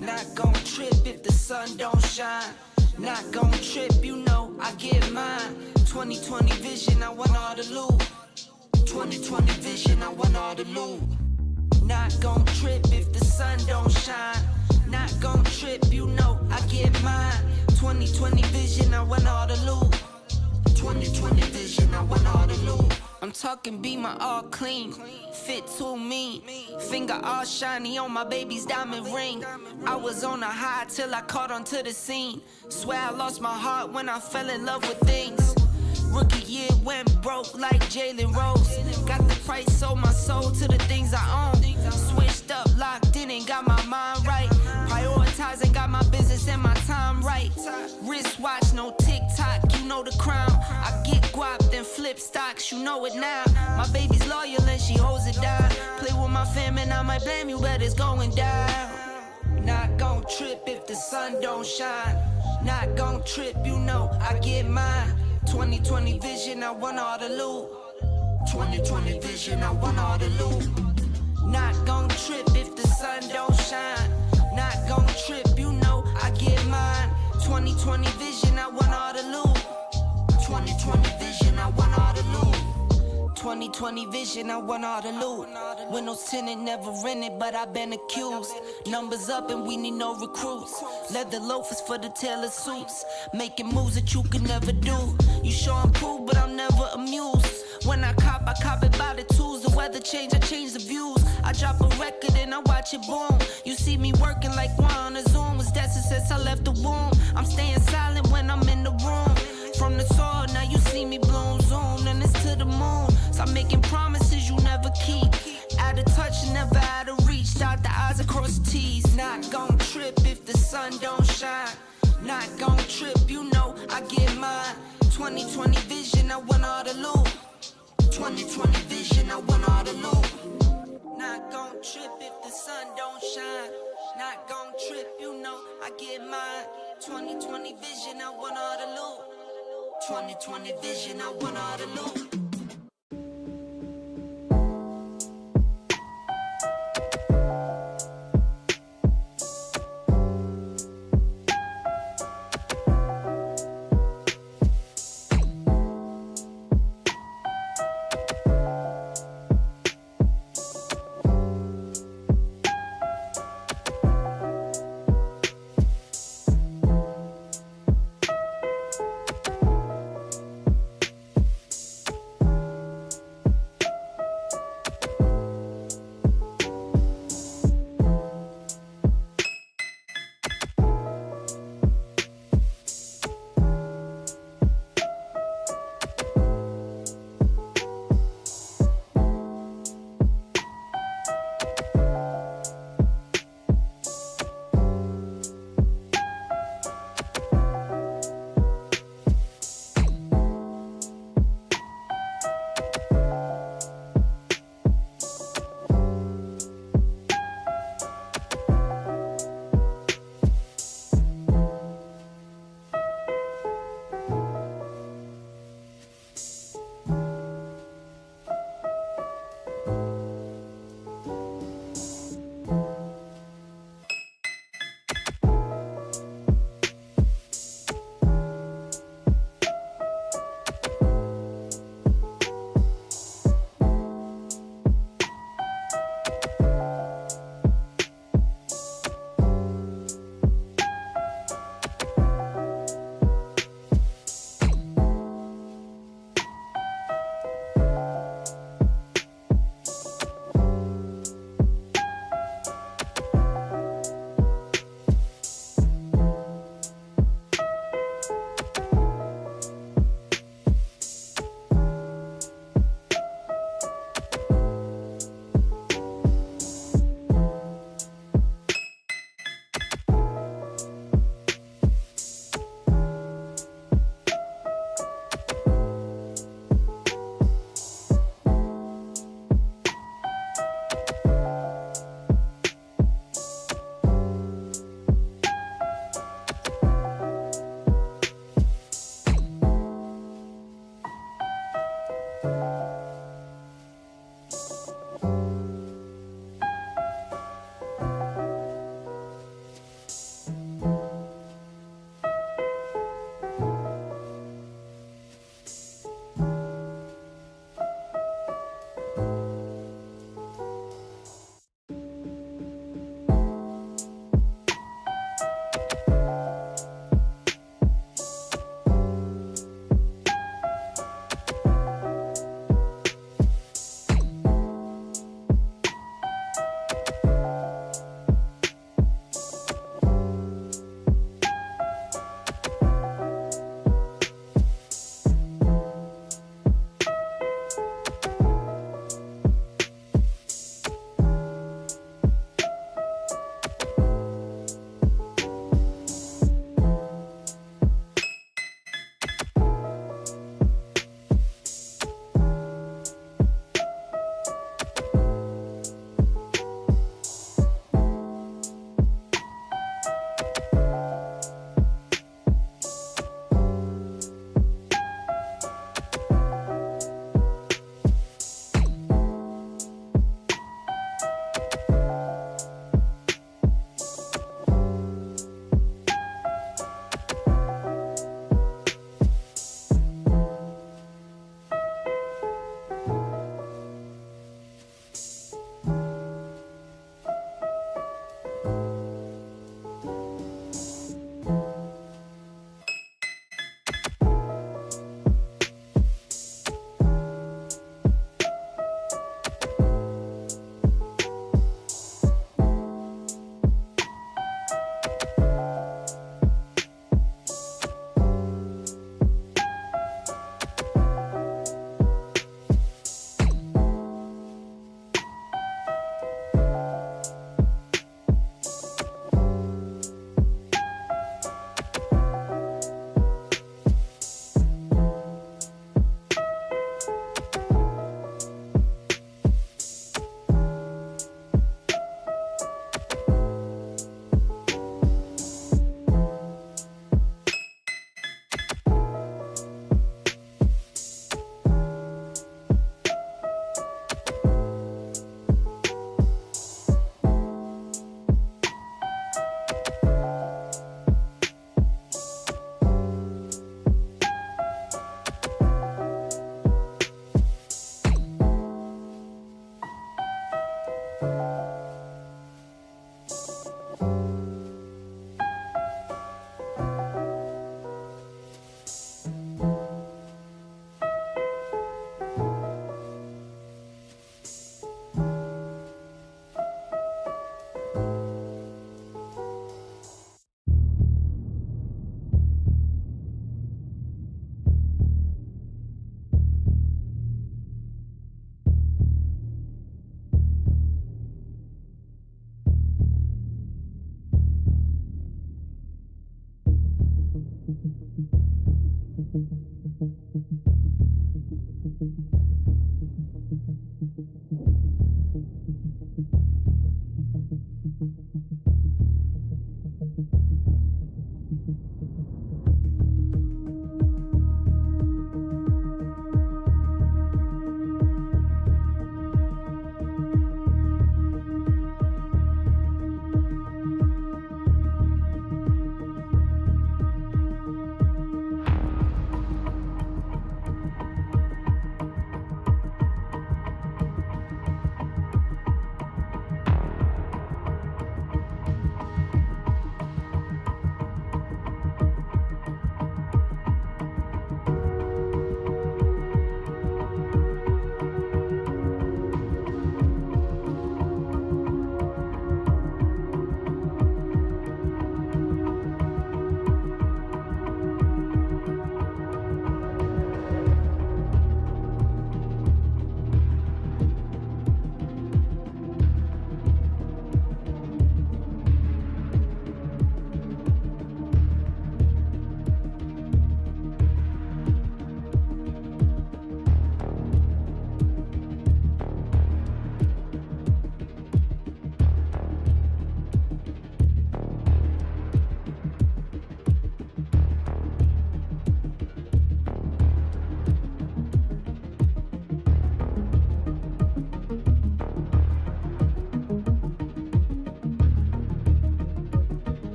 Not gon' trip if the sun don't shine. Not gon' trip, you know I get mine. 2020 vision, I want all the loot. 2020 vision, I want all the loot. Not gon' trip if the sun don't shine. Not gon' trip, you know I get mine. 2020 vision, I want all the loot. 2020 vision, I want all the loot. I'm talking Beamer all clean, fit too mean, finger all shiny on my baby's diamond ring. I was on a high till I caught onto the scene. Swear I lost my heart when I fell in love with things. Rookie year went broke like Jalen Rose. Got the price, sold my soul to the things I own. Switched up, locked in and got my mind right. Prioritizing, got my business and my time right. Wristwatch, no TikTok, you know the crown. I get guap, then flip stocks, you know it now. My baby's loyal and she holds it down. Play with my fam and I might blame you, but it's going down. Not gon' trip if the sun don't shine. Not gon' trip, you know I get mine. 2020 vision, I want all the loot. 2020 vision, I want all the loot. Not gon' trip if the sun don't shine. Not gon' trip, you know I get mine. 2020 vision, I want all the loot. 2020 vision, I want all the loot. 2020 vision, I want all the loot. Windows tinted, never rented, but I've been accused. Numbers up and we need no recruits. Leather loafers for the tailor suits. Making moves that you could never do. You sure I'm cool, but I'm never amused. When I cop it by the tools. The weather change, I change the views. I drop a record and I watch it boom. You see me working like one on a Zoom. Was that since I left the womb? I'm staying silent when I'm in the room. From the soil, now you see me bloom, zoom, and it's to the moon. Stop making promises you never keep. Out of touch, never out of reach. Dot the I's across the T's. Not gon' trip if the sun don't shine. Not gon' trip, you know I get mine. 2020 vision, I want all the loot. 2020 vision, I want all the loot. Not gon' trip if the sun don't shine. Not gon' trip, you know I get mine. 2020 vision, I want all the loot. 2020 vision, I want all the loot.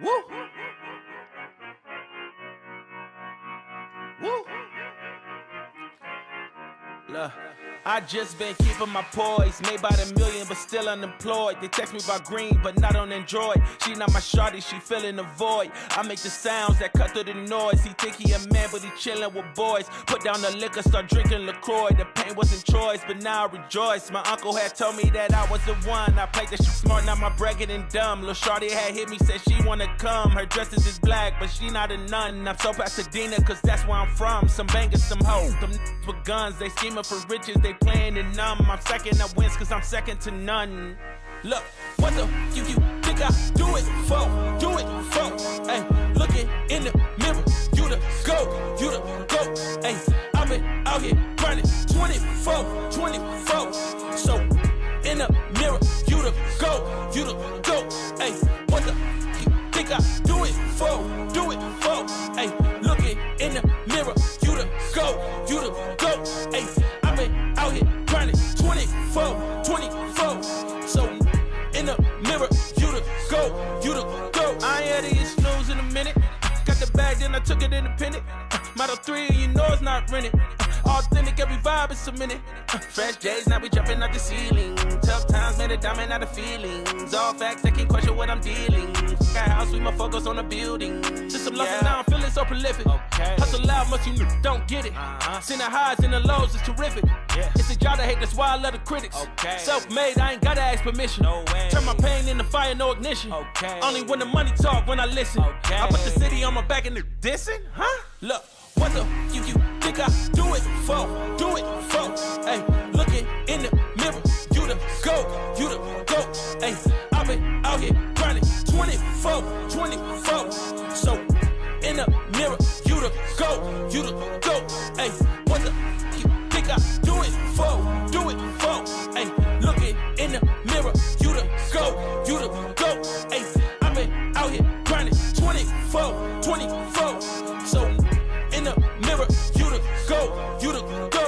Woo! Woo! Look, I just been keeping my poise. Made by the million, but still unemployed. They text me about green, but not on Android. She not my shawty, she filling the void. I make the sounds that cut through the noise. He think he a man, but he chillin' with boys. Put down the liquor, start drinking LaCroix. The pain wasn't choice, but now I rejoice. My uncle had told me that I was the one. I played the shit smart, now my bragging and dumb. Lil' shawty had hit me, said she wanna come. Her dresses is black, but she not a nun. I'm so Pasadena, cause that's where I'm from. Some bangers, some hoes. Them with guns, they scheming for riches, they playing it numb. I'm second, I wins cause I'm second to none. Look, what the you think I do it for? Do it for? Hey, looking in the mirror, you the go, you the go. Hey, I've been out here grinding 24. So in the mirror, you the go, you the go. Hey, what the you think I do it for? Do it for? Hey, looking in the mirror, you the go, you the go. Hey, I've been out here grinding 24. So in the mirror, you the go, you the go. I ain't had to get snooze in a minute. Got the bag, then I took it independent. Model 3, you know it's not rented. Authentic, every vibe is cemented. Fresh days, now we jumping out the ceiling. Tough times made a diamond out of feelings. All facts, they can't question what I'm dealing. Got house, we my focus on the building. Just some love, now I'm feeling so prolific. Hustle loud, much you don't get it. Seen the highs and the lows, it's terrific. It's a job to hate, that's why I love the critics. Self-made, I ain't gotta ask permission. Turn my pain into fire, no ignition. Only when the money talk, when I listen. I put the city on my back and the dissing, huh? Look, what the you think I do it for? Do it for? Hey, looking in the mirror, you the go, you the go. Hey, I've been out here grinding 24. So in the mirror, you the go, you the go. Hey, what the you think I do it for? Do it for? Hey, looking in the mirror, you the go, you the go. Hey, I've been out here grinding 24. So in the mirror, you the go, you the go.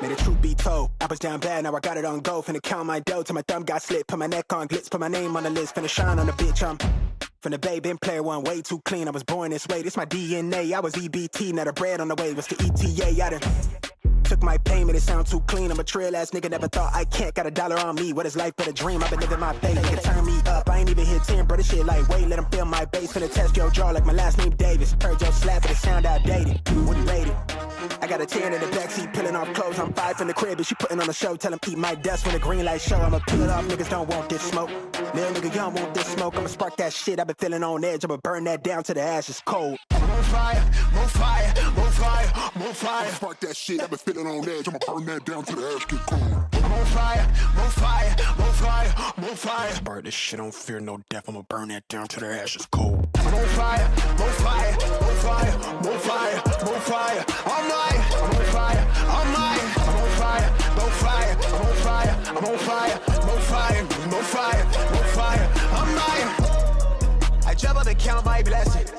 May the truth be told, I was down bad, now I got it on go. Finna count my dough till my thumb got slit. Put my neck on glitz, put my name on the list. Finna shine on the bitch, I'm from the bay, been player one, way too clean. I was born this way, this my DNA. I was EBT, now the bread on the way was the ETA. I done took my payment, it sound too clean. I'm a trail ass nigga, never thought I can't. Got $1 on me, what is life but a dream? I've been living my faith, nigga turn me up. I ain't even hit 10, bro, this shit like wait, let them feel my bass. Finna test your jaw like my last name Davis. Heard your slap, but it sound outdated. Wouldn't rate it. I got a 10 in the backseat, peeling off clothes. I'm 5 from the crib, and she putting on a show. Tell him eat my dust when the green light show. I'ma peel it off, niggas don't want this smoke. Little nigga, y'all want this smoke. I'ma spark that shit, I've been feeling on edge. I'ma burn that down to the ashes cold. I'm on fire, more fire, more fire, more fire. Spark that shit, I've been feeling on edge. I'ma burn that down to the ash get cold. I'm on fire, more fire, more fire, more fire. Spark this shit, don't fear no death. I'ma burn that down to the ashes cold. I'm on fire, more fire, more fire, more fire, more fire. I'm lying, I'm on fire, I'm lying, I'm on fire, more fire, I'm on fire, I'm on fire, more fire, more fire, more fire. I'm lying. I jump up and count my blessings.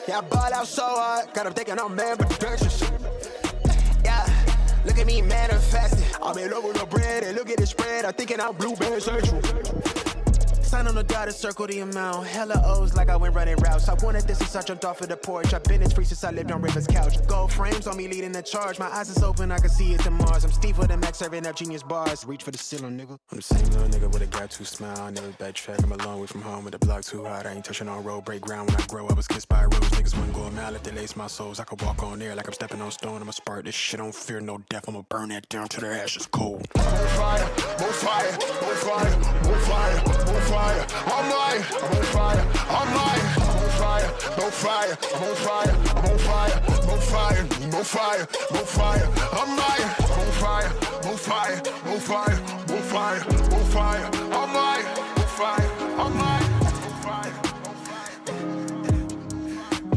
Yeah, I ball out so hard, got them thinking I'm man with the purchase. Yeah, look at me manifesting. I'm in love with the bread, and look at the spread. I'm thinking I'm blueberry central. Sign on the dotted circle the amount. Hella O's like I went running routes. I wanted this since I jumped off of the porch. I've been in free since I lived on River's couch. Gold frames on me leading the charge. My eyes is open, I can see it to Mars. I'm Steve with the Max serving up genius bars. Reach for the ceiling, nigga. I'm the same little nigga with a gap too smile. I never backtrack. I'm a long way from home with the block too hot. I ain't touching on road, break ground when I grow. I was kissed by a rose. Niggas wouldn't go a mile if they lace my souls. I could walk on air like I'm stepping on stone. I'ma spark this shit, don't fear no death. I'ma burn that down to the ashes cold. More fire, more fire, more fire, more fire, more fire. I'm lying, I'm on fire, I'm lying, I'm on fire, no fire, I'm on fire, I'm on fire, no fire, no fire, no fire. I'm lying, I'm on fire, no fire, no fire, no fire, no fire. I'm lying, no fire, I'm lying, no fire, no fire.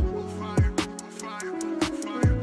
No fire, no fire, no fire.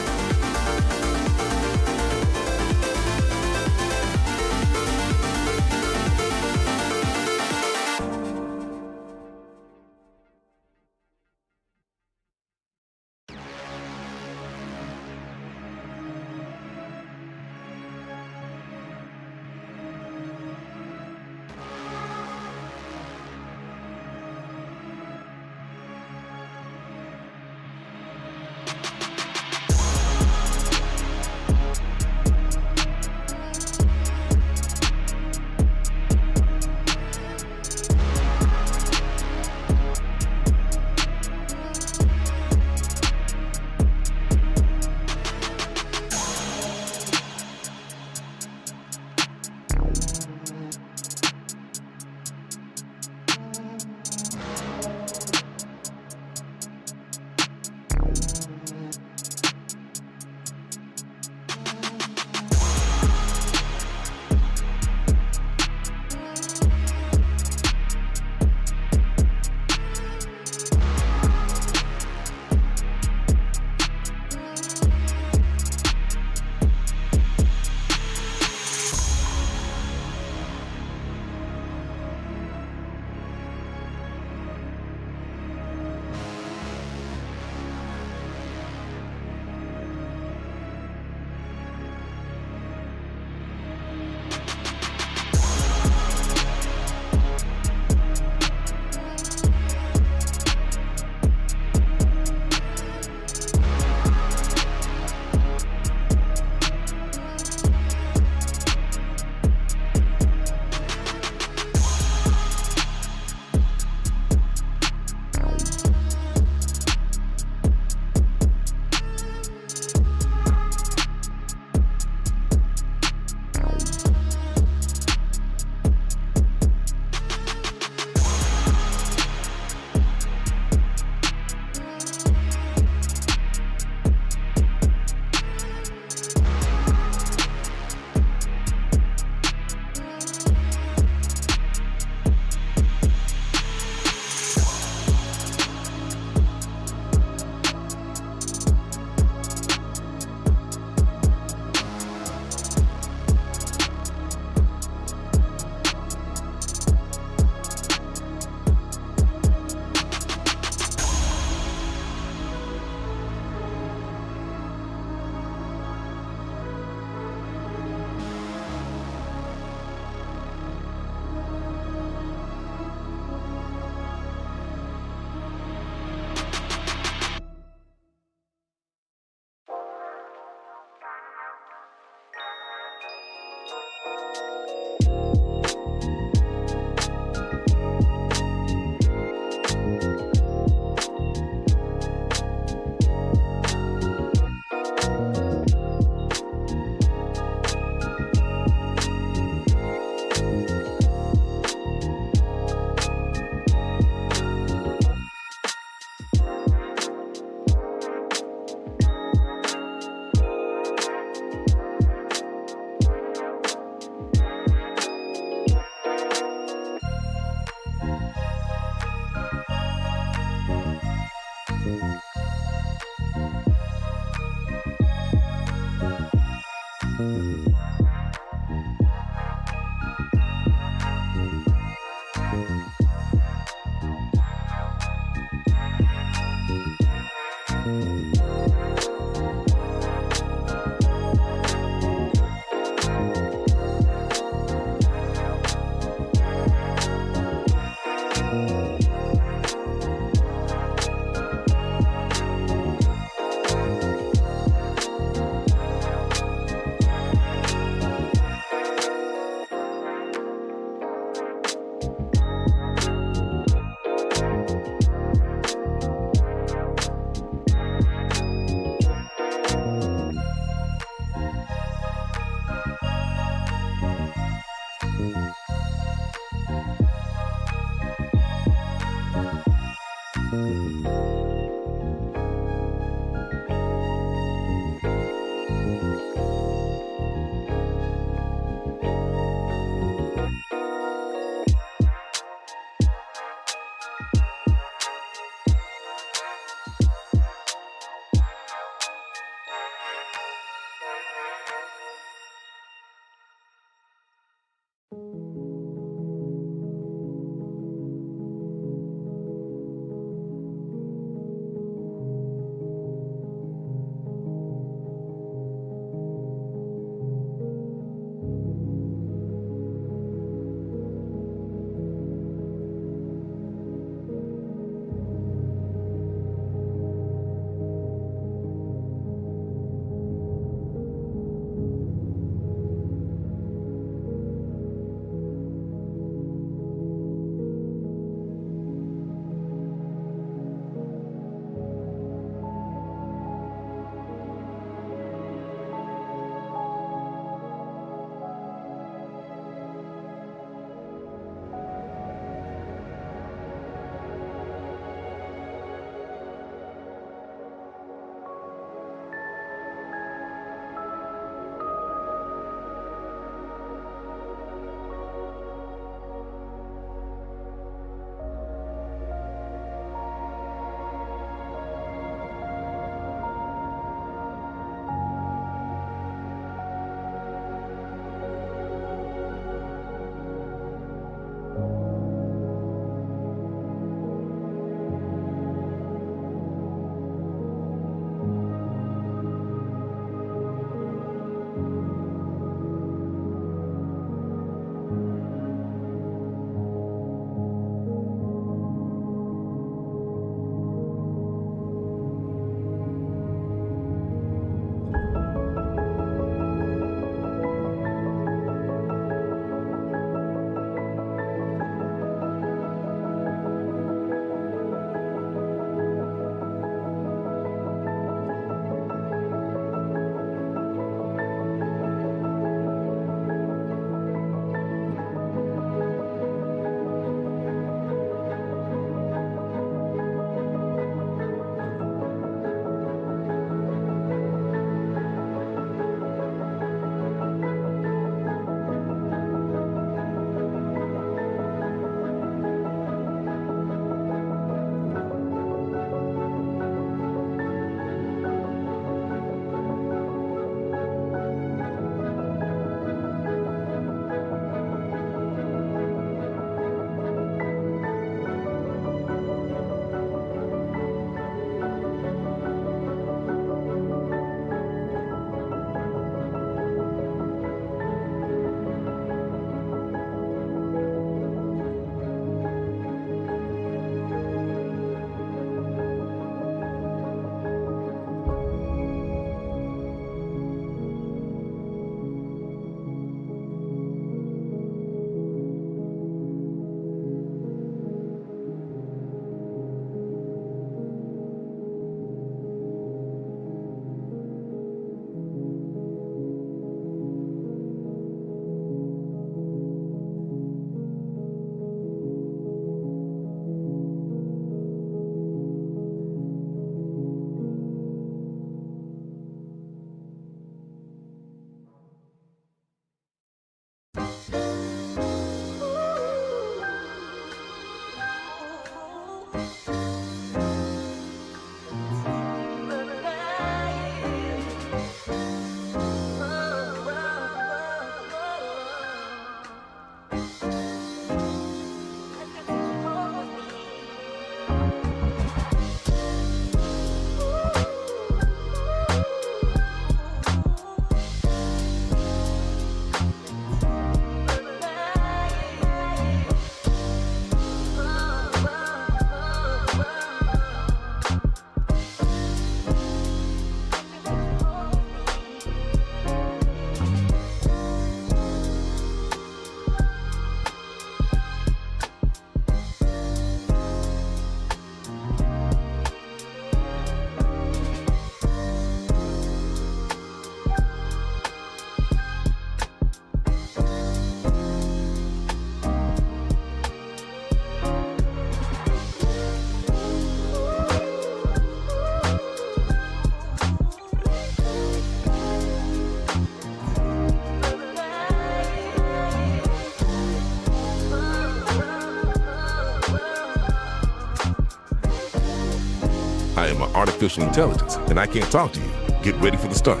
artificial intelligence, and I can't talk to you. Get ready for the start.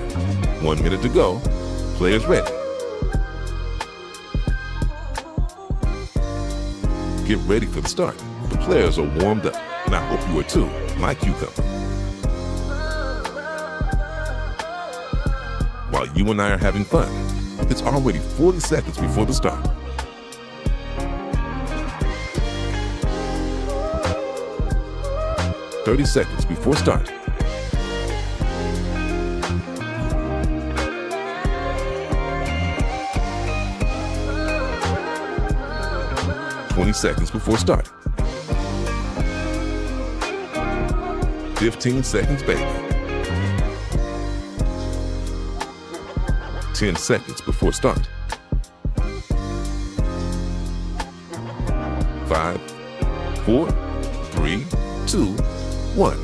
1 minute to go. Players ready. Get ready for the start. The players are warmed up, and I hope you are too, my cucumber. While you and I are having fun, it's already 40 seconds before the start. "30 seconds before start. "20 seconds before start. 15 seconds, baby. 10 seconds before start. 5, 4, 3, 2, 1.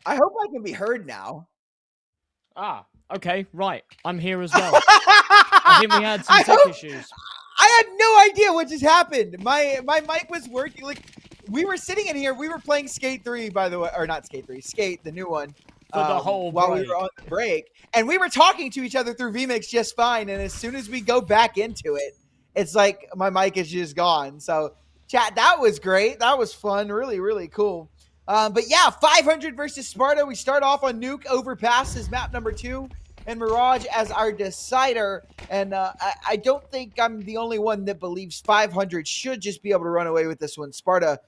I hope I can be heard now. Ah, okay, right. I'm here as well. I think we had some tech issues. I had no idea what just happened. My mic was working. Like, we were sitting in here. We were playing Skate 3, by the way, or not Skate 3, Skate, the new one. For the whole while break. we were on the break, and we were talking to each other through vMix just fine. And as soon as we go back into it, it's like my mic is just gone. So, chat, that was great. That was fun. Really, really cool. But yeah, 500 versus Sparta. We start off on Nuke Overpass as map number 2, and Mirage as our decider. And I don't think I'm the only one that believes 500 should just be able to run away with this one. Sparta,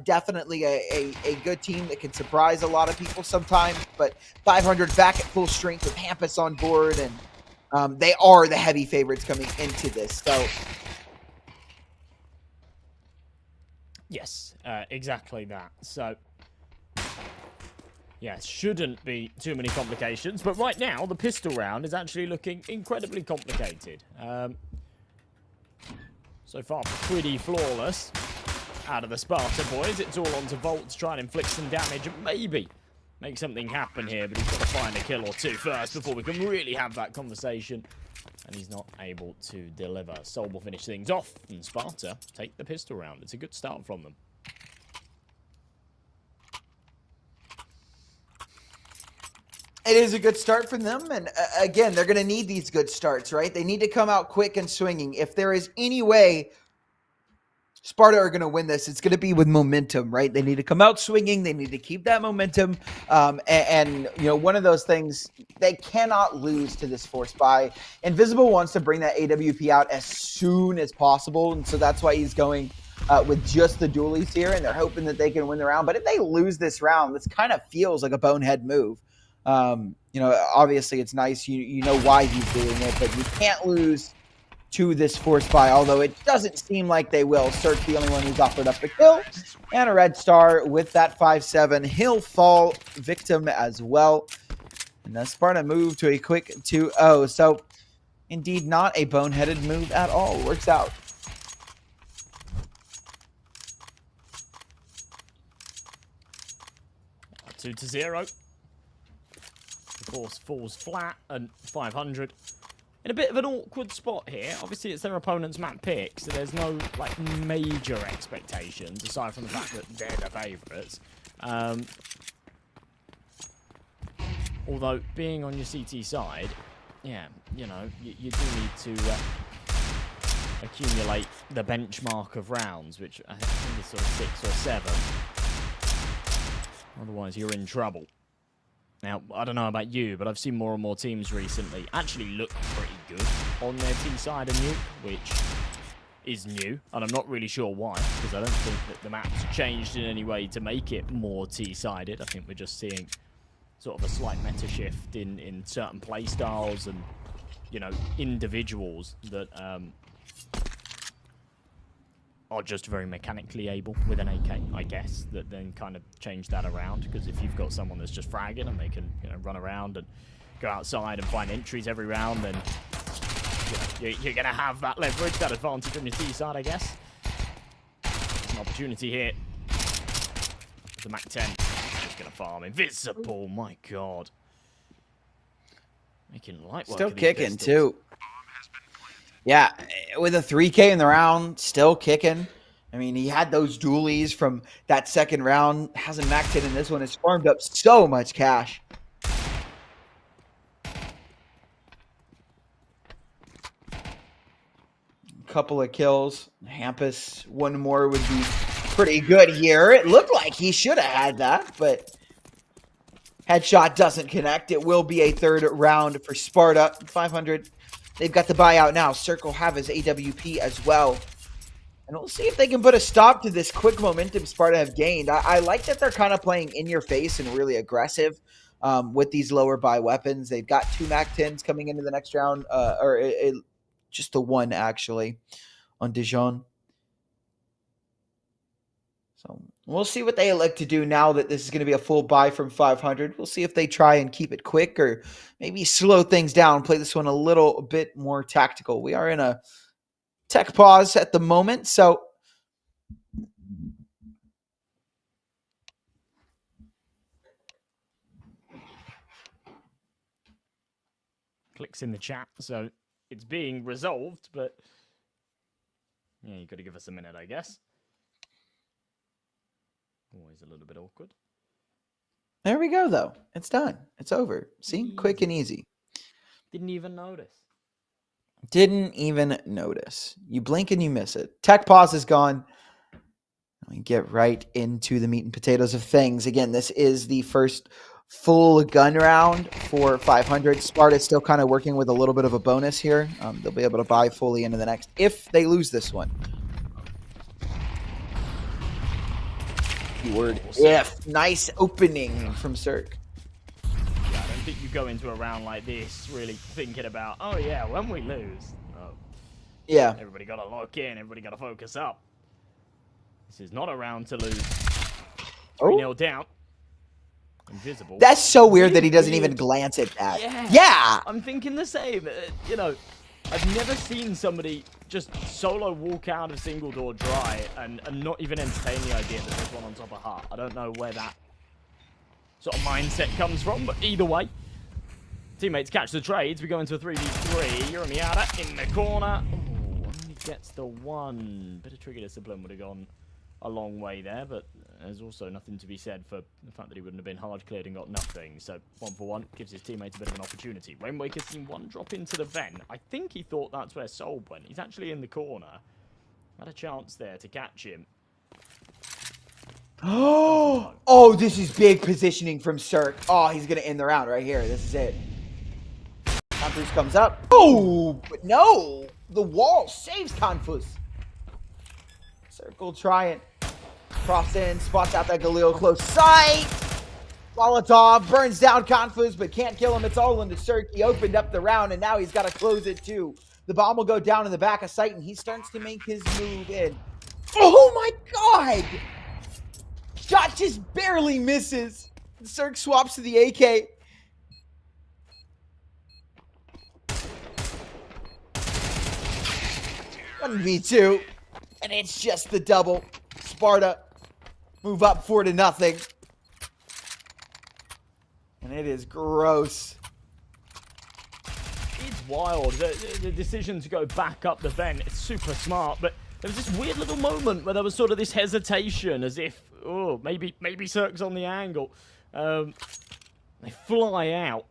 definitely a good team that can surprise a lot of people sometimes. But 500 back at full strength with Hampus on board, and they are the heavy favorites coming into this. So. Yes, exactly that. So, yeah, shouldn't be too many complications. But right now, the pistol round is actually looking incredibly complicated. So far, pretty flawless out of the Sparta boys. It's all on to Volt to try and inflict some damage and maybe make something happen here. But he's got to find a kill or two first before we can really have that conversation. And he's not able to deliver. Soul will finish things off, and Sparta take the pistol round. It's a good start from them. It is a good start from them, and again, they're going to need these good starts, right? They need to come out quick and swinging. If there is any way Sparta are going to win this, it's going to be with momentum, right? They need to come out swinging. They need to keep that momentum. And you know, one of those things, they cannot lose to this force buy. Invisible wants to bring that AWP out as soon as possible, and so that's why he's going with just the dualies here, and they're hoping that they can win the round. But if they lose this round, this kind of feels like a bonehead move. You know, obviously it's nice. You know why he's doing it, but you can't lose to this force buy, although it doesn't seem like they will. Cirque, the only one who's offered up the kill, and a red star with that 5-7. He'll fall victim as well. And the Sparta move to a quick 2-0. So, indeed, not a boneheaded move at all. Works out. Two to 0. Of course, falls flat and 500. In a bit of an awkward spot here. Obviously, it's their opponent's map pick, so there's no like major expectations aside from the fact that they're the favourites. Although being on your CT side, yeah, you know, you do need to accumulate the benchmark of rounds, which I think is sort of 6 or 7. Otherwise, you're in trouble. Now, I don't know about you, but I've seen more and more teams recently actually look pretty good on their T-side of Nuke, which is new, and I'm not really sure why, because I don't think that the map's changed in any way to make it more T-sided. I think we're just seeing sort of a slight meta shift in certain playstyles and, you know, individuals that are just very mechanically able with an AK, I guess, that then kind of change that around. Because if you've got someone that's just fragging and they can, you know, run around and go outside and find entries every round, then you're going to have that leverage, that advantage on your T side, I guess. An opportunity here. The Mac 10 just going to farm. Invisible, my god. Making light work. Still kicking, too. Yeah, with a 3K in the round, still kicking. I mean, he had those dualies from that second round. Hasn't maxed it in this one. Has farmed up so much cash. Couple of kills. Hampus, one more would be pretty good here. It looked like he should have had that, but headshot doesn't connect. It will be a third round for Sparta. 500. They've got the buyout now. Circle have his AWP as well. And we'll see if they can put a stop to this quick momentum Sparta have gained. I like that they're kind of playing in your face and really aggressive with these lower buy weapons. They've got 2 Mac 10s coming into the next round, just the one actually on Dijon. So we'll see what they elect to do now that this is going to be a full buy from 500. We'll see if they try and keep it quick or maybe slow things down, play this one a little bit more tactical. We are in a tech pause at the moment, so clicks in the chat, so it's being resolved, but yeah, you got to give us a minute, I guess. Always a little bit awkward. There we go, though. It's done. It's over. See? Easy. Quick and easy. Didn't even notice. Didn't even notice. You blink and you miss it. Tech pause is gone. We get right into the meat and potatoes of things. Again, this is the first full gun round for 500. Sparta's still kind of working with a little bit of a bonus here. They'll be able to buy fully into the next if they lose this one. Keyword if. Nice opening from Cirque. Yeah, I don't think you go into a round like this really thinking about, oh yeah, when we lose. Oh. Yeah. Everybody got to lock in. Everybody got to focus up. This is not a round to lose. 3-0 down. Invisible. That's so weird that he doesn't even glance at that. Yeah. I'm thinking the same. You know, I've never seen somebody just solo walk out of single door dry and not even entertain the idea that there's one on top of heart. I don't know where that sort of mindset comes from, but either way, teammates catch the trades. We go into a 3v3. Uramiata in the corner. Oh, only gets the one. Bit of trigger discipline would have gone a long way there, but there's also nothing to be said for the fact that he wouldn't have been hard cleared and got nothing. So 1-for-1 gives his teammates a bit of an opportunity. Rainwaker's seen one drop into the vent. I think he thought that's where Soul went. He's actually in the corner. Had a chance there to catch him. Oh, this is big positioning from Cirque. Oh, he's going to end the round right here. This is it. Confus comes up. Oh, but no. The wall saves Confus. Circle trying. Cross in, spots out that Galil close sight. Molotov burns down Confus, but can't kill him. It's all into Cirque. He opened up the round, and now he's got to close it too. The bomb will go down in the back of sight, and he starts to make his move in. Oh my god! Shot just barely misses. Cirque swaps to the AK. One v2, and it's just the double. Sparta move up 4-0. And it is gross. It's wild. The decision to go back up the vent is super smart, but there was this weird little moment where there was sort of this hesitation as if, oh, maybe Cirque's on the angle. They fly out.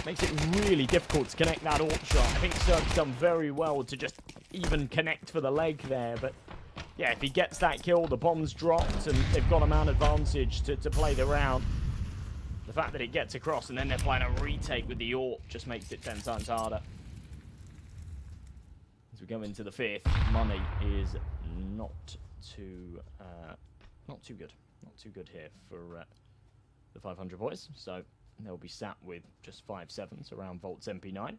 Makes it really difficult to connect that AWP shot. I think Cirque's done very well to just even connect for the leg there, but yeah, if he gets that kill, the bomb's dropped, and they've got a man advantage to play the round. The fact that it gets across and then they're playing a retake with the AWP just makes it 10 times harder. As we go into the fifth, money is not too good. Not too good here for the 500 boys. So they'll be sat with just 5-7s around Volt's MP9.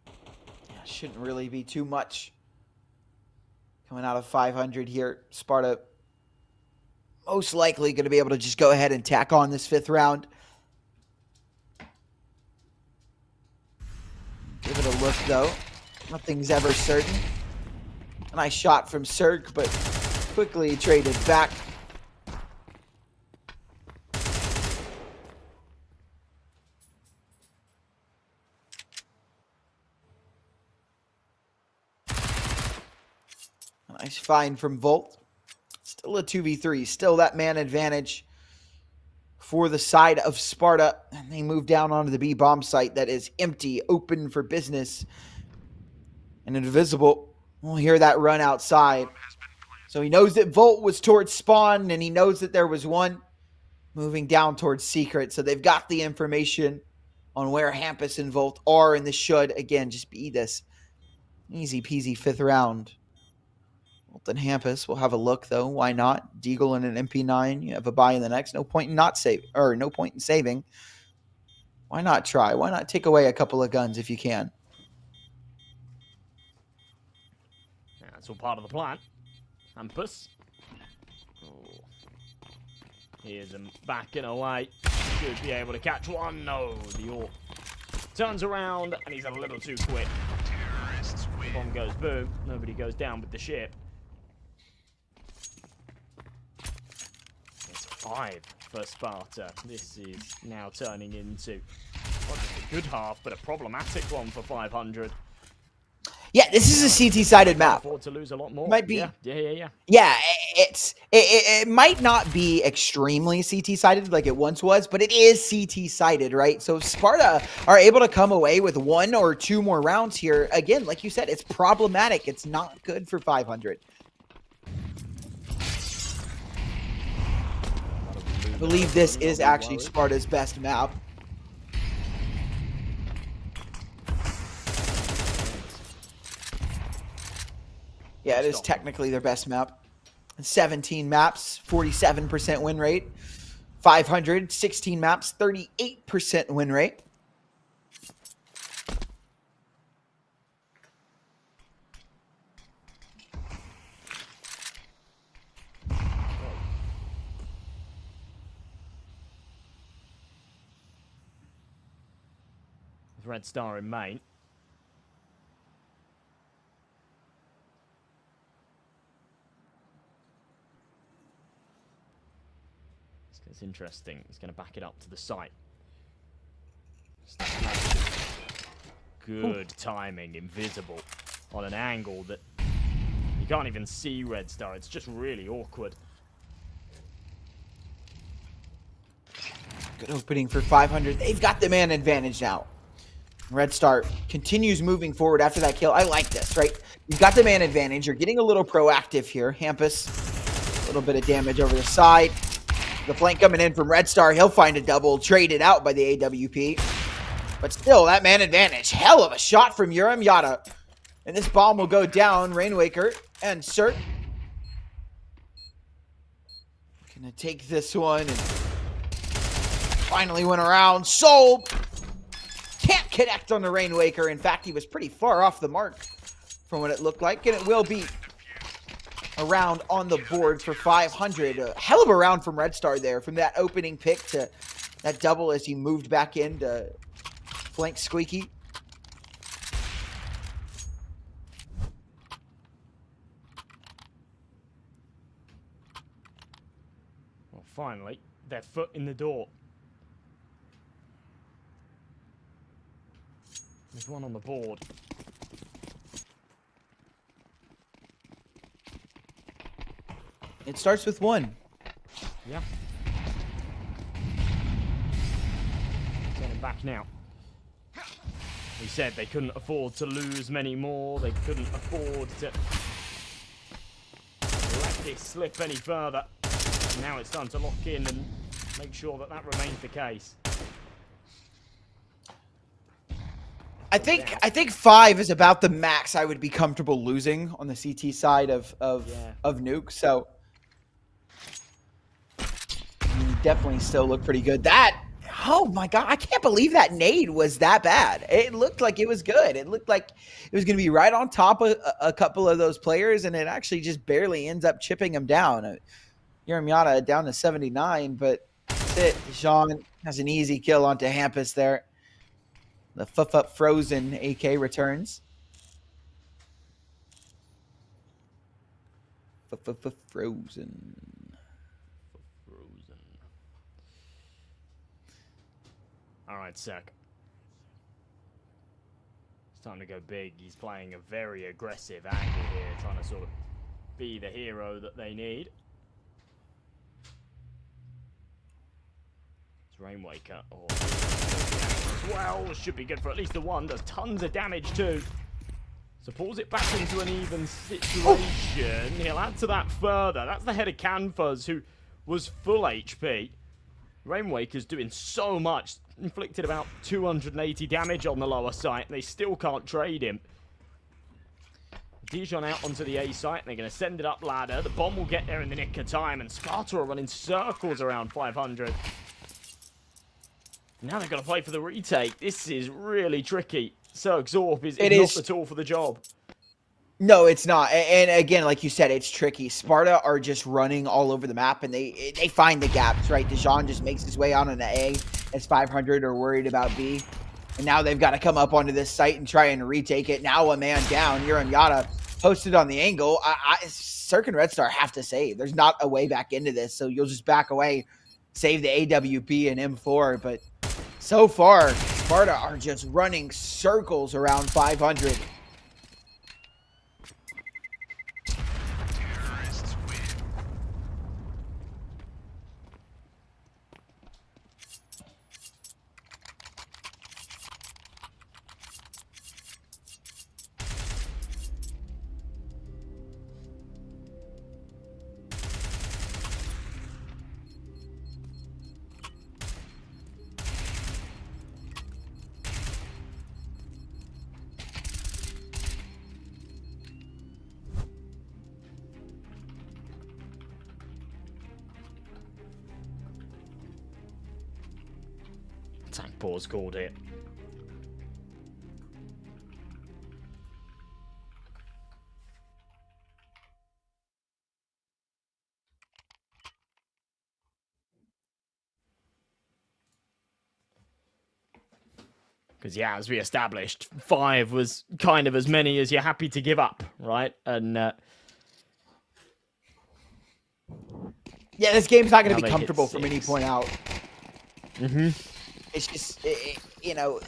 Yeah, shouldn't really be too much coming out of 500 here. Sparta most likely going to be able to just go ahead and tack on this fifth round. Give it a look, though. Nothing's ever certain. A nice shot from Cirque, but quickly traded back. A nice find from Volt. Still a 2v3. Still that man advantage for the side of Sparta. And they move down onto the B bomb site that is empty, open for business. And Invisible will hear that run outside. So he knows that Volt was towards spawn, and he knows that there was one moving down towards Secret. So they've got the information on where Hampus and Volt are, and this should, again, just be this easy peasy fifth round. Volt and Hampus will have a look, though. Why not? Deagle and an MP9. You have a buy in the next. No point in not save, or no point in saving. Why not try? Why not take away a couple of guns if you can? Yeah, that's all part of the plan. Hampus. Oh. Here's him backing away. Should be able to catch one. No, the AWP turns around, and he's a little too quick. The bomb goes boom. Nobody goes down with the ship. It's 5 for Sparta. This is now turning into not just a good half, but a problematic one for 500. Yeah, this is a CT-sided map. Afford to lose a lot more. Might be. Yeah. Yeah, it might not be extremely CT-sided like it once was, but it is CT-sided, right? So if Sparta are able to come away with 1 or 2 more rounds here, again, like you said, it's problematic. It's not good for 500. I believe this is actually Sparta's best map. Yeah, it is technically their best map. 17 maps, 47% win rate. 500, 16 maps, 38% win rate. Red Star in main. It's interesting. He's going to back it up to the site. Good timing, Invisible, on an angle that you can't even see Red Star. It's just really awkward. Good opening for 500. They've got the man advantage now. Red Star continues moving forward after that kill. I like this, right? You've got the man advantage. You're getting a little proactive here. Hampus, a little bit of damage over the side. The flank coming in from Red Star. He'll find a double, traded out by the AWP. But still, that man advantage. Hell of a shot from Urim Yata. And this bomb will go down. Rainwaker and Cert. Gonna take this one and finally went around. Sold. Can't connect on the Rainwaker. In fact, he was pretty far off the mark from what it looked like. And it will be a round on the board for 500. A hell of a round from Red Star there. From that opening pick to that double as he moved back in to flank Squeaky. Well, finally, their foot in the door. There's one on the board. It starts with 1. Yeah. coming back now. We said they couldn't afford to lose many more. They couldn't afford to let this slip any further. Now it's time to lock in and make sure that that remains the case. I think 5 is about the max I would be comfortable losing on the CT side of Nuke. So definitely still look pretty good. Oh my god, I can't believe that nade was that bad. It looked like it was good. It looked like it was going to be right on top of a couple of those players, and it actually just barely ends up chipping them down. Uramiata down to 79, but that's it. Jean has an easy kill onto Hampus there. The Frozen AK returns. Frozen. All right, Sec. It's time to go big. He's playing a very aggressive angle here, trying to sort of be the hero that they need. It's Rainwaker. Oh, as well, should be good for at least the one. Does tons of damage too. So pulls it back into an even situation. He'll add to that further. That's the head of Gun5, who was full HP. Rainwaker's doing so much. Inflicted about 280 damage on the lower site. They still can't trade him. Dijon out onto the A site. They're going to send it up ladder. The bomb will get there in the nick of time. And Sparta are running circles around 500. Now they've got to play for the retake. This is really tricky. So Xorf is not at all for the job. No, it's not. And again, like you said, it's tricky. Sparta are just running all over the map, and they find the gaps, right? Dijon just makes his way out on the A as 500 are worried about B. And now they've got to come up onto this site and try and retake it. Now a man down. Uramiata posted on the angle. Cirque and Red Star have to save. There's not a way back into this, so you'll just back away, save the AWP and M4. But so far, Sparta are just running circles around 500. Tank pause called it. Because, yeah, as we established, 5 was kind of as many as you're happy to give up, right? And yeah, this game's not going to be comfortable from any point out. Mm-hmm. It's just, you know,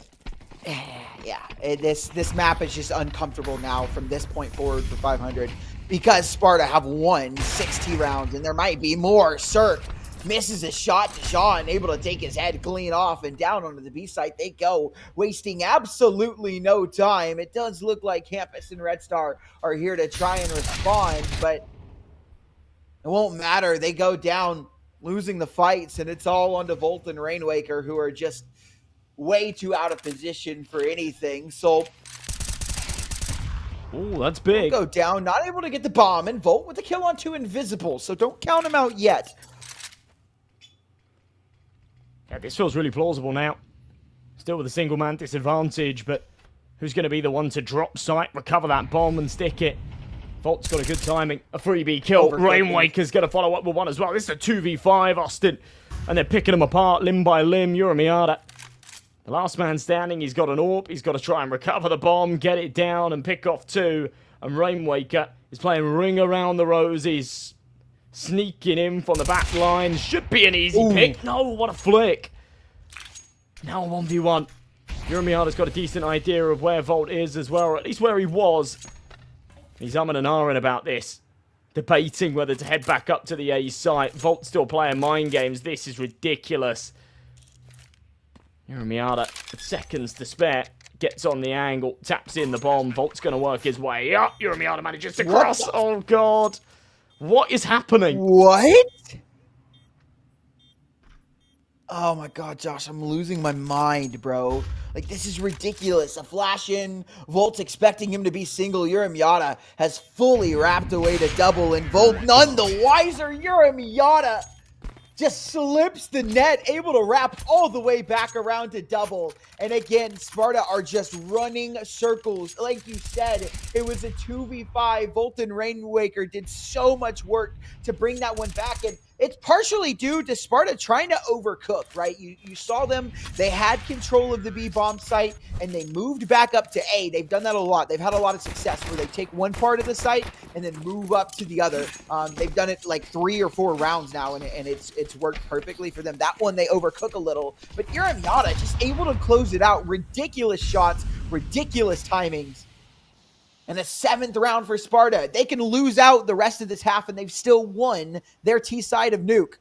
yeah. This map is just uncomfortable now from this point forward for 500 because Sparta have won 60 rounds and there might be more. Cirque misses a shot to Jean, able to take his head clean off, and down onto the B site they go, wasting absolutely no time. It does look like Campus and Red Star are here to try and respond, but it won't matter. They go down, losing the fights, and it's all on to Volt and Rainwaker, who are just way too out of position for anything. So, ooh, that's big. Go down, not able to get the bomb, and Volt with the kill on 2 Invisible, so don't count him out yet. Yeah, this feels really plausible now. Still with a single man disadvantage, but who's going to be the one to drop sight, recover that bomb, and stick it? Volt's got a good timing. A 3B kill. Rainwaker's going to follow up with one as well. This is a 2v5, Austin. And they're picking them apart limb by limb. Uramiata, the last man standing. He's got an AWP. He's got to try and recover the bomb, get it down, and pick off 2. And Rainwaker is playing ring around the roses. Sneaking in from the back line. Should be an easy pick. No, what a flick. Now 1v1. Uramiata's got a decent idea of where Volt is as well, or at least where he was. He's umming and ahhing about this, debating whether to head back up to the A site. Volt still playing mind games. This is ridiculous. Miata, seconds to spare, gets on the angle, taps in the bomb. Volt's going to work his way up. Miata manages to cross. Oh, God. What is happening? What? Oh my God, Josh, I'm losing my mind, bro. Like, this is ridiculous. A flash in, Volt's expecting him to be single. Miata has fully wrapped away to double, and Volt none the wiser. Miata just slips the net, able to wrap all the way back around to double. And again, Sparta are just running circles. Like you said, it was a 2v5. Volt and Rainwaker did so much work to bring that one back. And it's partially due to Sparta trying to overcook, right? You saw them. They had control of the B bomb site, and they moved back up to A. They've done that a lot. They've had a lot of success where they take one part of the site and then move up to the other. They've done it like 3 or 4 rounds now, and it's worked perfectly for them. That one, they overcook a little. But Miata just able to close it out. Ridiculous shots, ridiculous timings. And a 7th round for Sparta. They can lose out the rest of this half, and they've still won their T side of Nuke.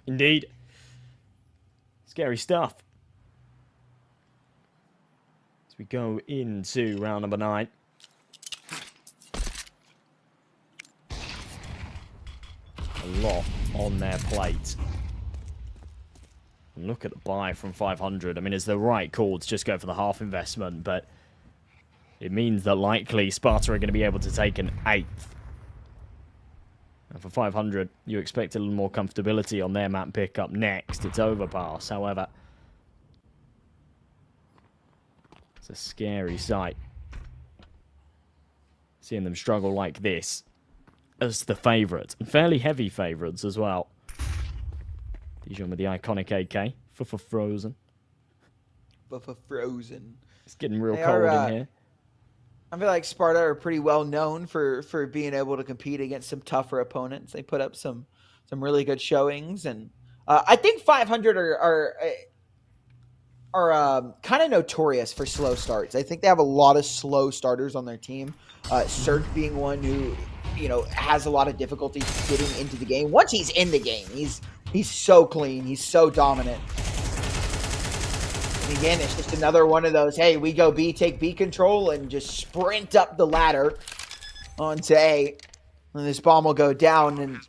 Indeed. Scary stuff. As we go into round number 9. A lot on their plate. And look at the buy from 500. I mean, it's the right call to just go for the half investment, but it means that likely Sparta are going to be able to take an 8th. And for 500, you expect a little more comfortability on their map pick up next. It's Overpass, however. It's a scary sight. Seeing them struggle like this as the favourites. And fairly heavy favourites as well. Dijon with the iconic AK. For Frozen. For Frozen. It's getting real cold in here. I feel like Sparta are pretty well known for being able to compete against some tougher opponents. They put up some really good showings, and I think 500 are kind of notorious for slow starts. I think they have a lot of slow starters on their team. Cirque being one who has a lot of difficulty getting into the game. Once he's in the game, he's so clean, he's so dominant. And again, it's just another one of those, hey, we go B, take B control, and just sprint up the ladder onto A. And this bomb will go down, and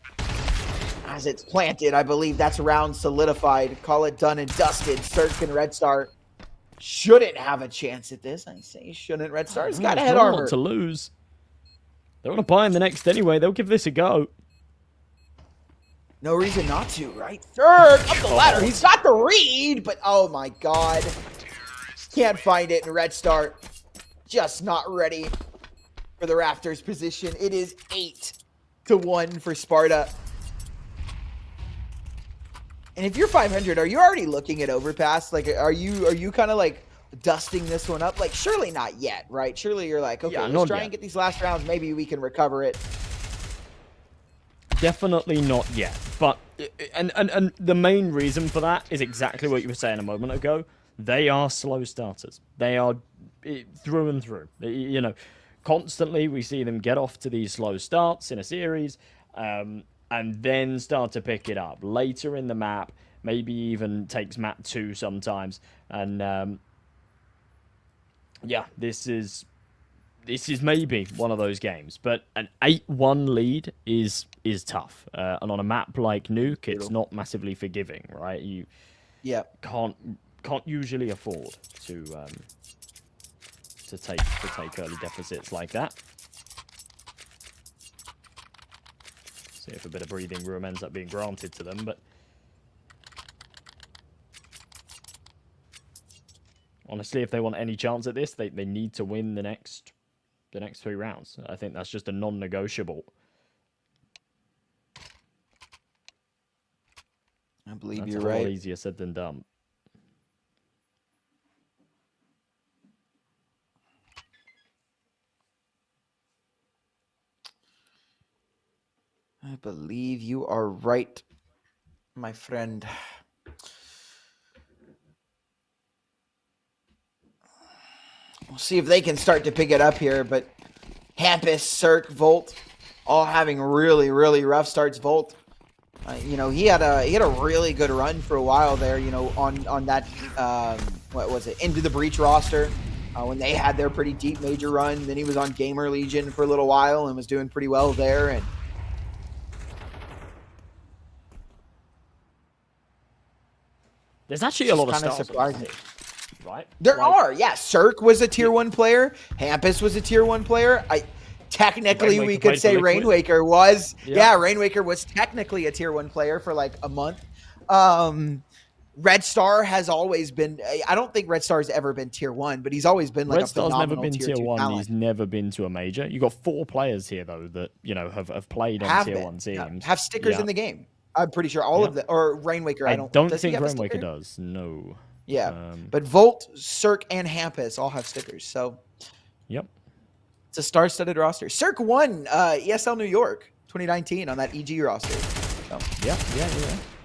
as it's planted, I believe that's round solidified. Call it done and dusted. Cirque and Red Star shouldn't have a chance at this. I say shouldn't. Red Star's got a head armor. Not to lose. They want to buy in the next anyway. They'll give this a go. No reason not to, right? Third up the ladder. He's got the read, but oh my God. Can't find it in Red Star. Just not ready for the Raptors position. It is 8-1 for Sparta. And if you're 500, are you already looking at Overpass? Like, are you kind of like dusting this one up? Like, surely not yet, right? Surely you're like, okay, let's try and get these last rounds. Maybe we can recover it. Definitely not yet. But and the main reason for that is exactly what you were saying a moment ago. They are slow starters. They are through and through. Constantly we see them get off to these slow starts in a series, and then start to pick it up later in the map. Maybe even takes map 2 sometimes. And yeah, this is maybe one of those games, but an 8-1 lead is tough. And on a map like Nuke, it's not massively forgiving, right? You can't usually afford to take early deficits like that. See if a bit of breathing room ends up being granted to them, but honestly, if they want any chance at this, they need to win the next 3 rounds. I think that's just a non-negotiable. I believe that's you're a lot right. Easier said than done. I believe you are right, my friend. We'll see if they can start to pick it up here, but Hampus, Cirque, Volt, all having really, really rough starts. Volt You know, he had a really good run for a while there. You know, on that what was it, Into the Breach roster when they had their pretty deep major run. Then he was on Gamer Legion for a little while and was doing pretty well there. And there's actually a lot of stars, surprising. right? There are, yeah. Cirque was a tier 1 player. Hampus was a tier 1 player. Technically, we could say Rainwaker was. Yeah, Rainwaker was technically a tier 1 player for like a month. Red Star has always been. I don't think Red Star has ever been tier 1, but he's always been like Red a Star's phenomenal never been tier 1. talent. He's never been to a major. You got 4 players here though that have played on tier 1 teams. Have stickers in the game. I'm pretty sure all of the or Rainwaker. I don't think Rainwaker does. No. Yeah, but Volt, Cirque, and Hampus all have stickers. So, yep, it's a star-studded roster. Cirque won ESL New York 2019 on that EG roster. So.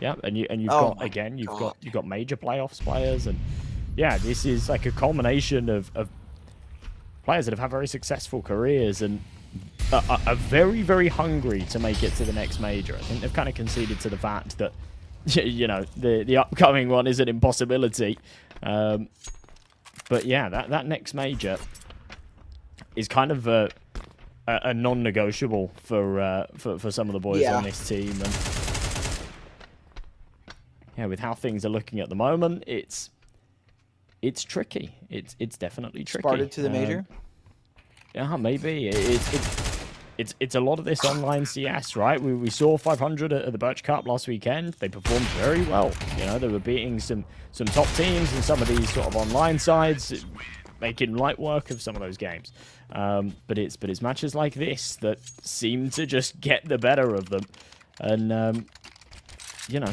Yeah. And you've got again, you've got major playoffs players, and yeah, this is like a culmination of players that have had very successful careers and are very, very hungry to make it to the next major. I think they've kind of conceded to the fact that, you know, the upcoming one is an impossibility. But yeah, that next major is kind of a non-negotiable for some of the boys on this team. And yeah, with how things are looking at the moment, it's tricky. It's definitely tricky. Sparta to the major? Yeah, maybe. It's a lot of this online CS, right? We saw 500 at the Birch Cup last weekend. They performed very well. You know, they were beating some top teams and some of these sort of online sides, making light work of some of those games. But it's matches like this that seem to just get the better of them. And you know,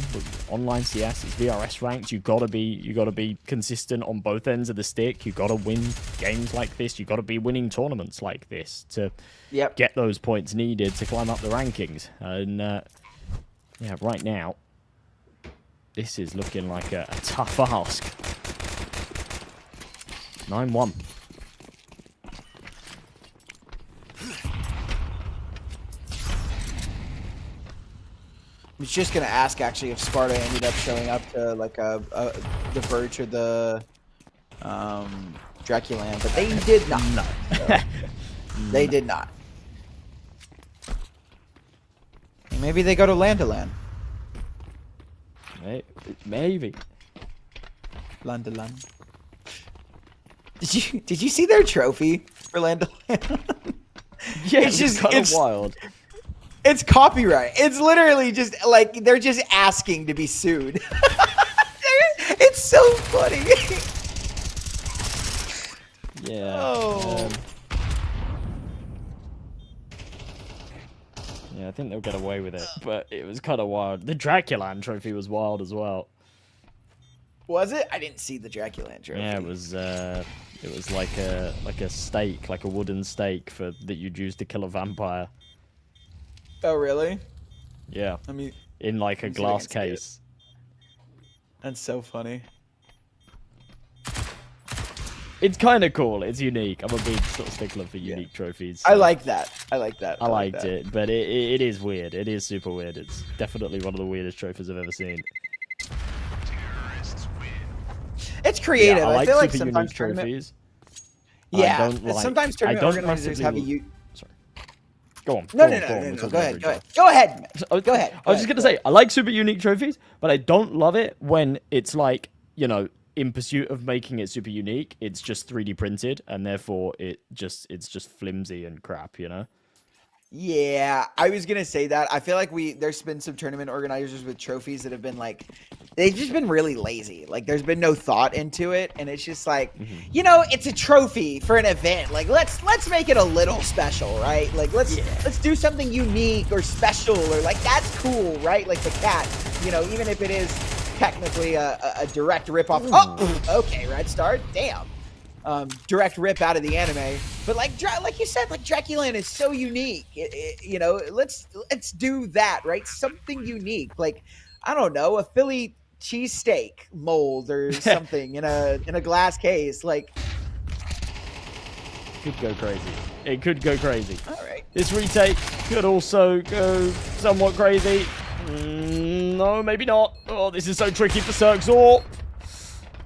online CS is VRS ranked. You gotta be consistent on both ends of the stick. You gotta win games like this. You gotta be winning tournaments like this to get those points needed to climb up the rankings. And yeah, right now, this is looking like a tough ask. 9-1. I was just gonna ask actually if Sparta ended up showing up to like the Verge or the Draculan, but they did not. No. So, they did not. Maybe they go to Landaland. Maybe. Landaland. Did you see their trophy for Landaland? Yeah, it's just kind of wild. It's copyright. It's literally just like they're just asking to be sued. It's so funny. Yeah. Oh. Yeah, I think they'll get away with it, but it was kind of wild. The Draculan trophy was wild as well. Was it? I didn't see the Draculan trophy. Yeah, it was like a stake, like a wooden stake that you'd use to kill a vampire. Oh, really? Yeah. I mean, in like a glass case. That's so funny. It's kind of cool. It's unique. I'm a big sort of stickler for unique trophies. So. I like that. I liked it, but it is weird. It is super weird. It's definitely one of the weirdest trophies I've ever seen. It's creative. Yeah, I feel like super sometimes unique trophies. Yeah, sometimes tournament organizers have a Go on. No. Go ahead. Go ahead. I was just going to say, I like super unique trophies, but I don't love it when it's like, you know, in pursuit of making it super unique, it's just 3D printed, and therefore it's just flimsy and crap, you know? Yeah, I was going to say that. I feel like there's been some tournament organizers with trophies that have been like, they've just been really lazy. Like, there's been no thought into it, and it's just like, you know, it's a trophy for an event. Like, let's make it a little special, right? Like, let's do something unique or special, or like, that's cool, right? Like the cat, you know, even if it is technically a direct rip-off. Oh, okay, Red Star, damn. Direct rip out of the anime, but like you said, like Draculan is so unique. You know, let's do that, right? Something unique, like I don't know, a Philly cheesesteak mold or something in a glass case. Like, could go crazy. It could go crazy. All right. This retake could also go somewhat crazy. No, maybe not. Oh, this is so tricky for Cirxor.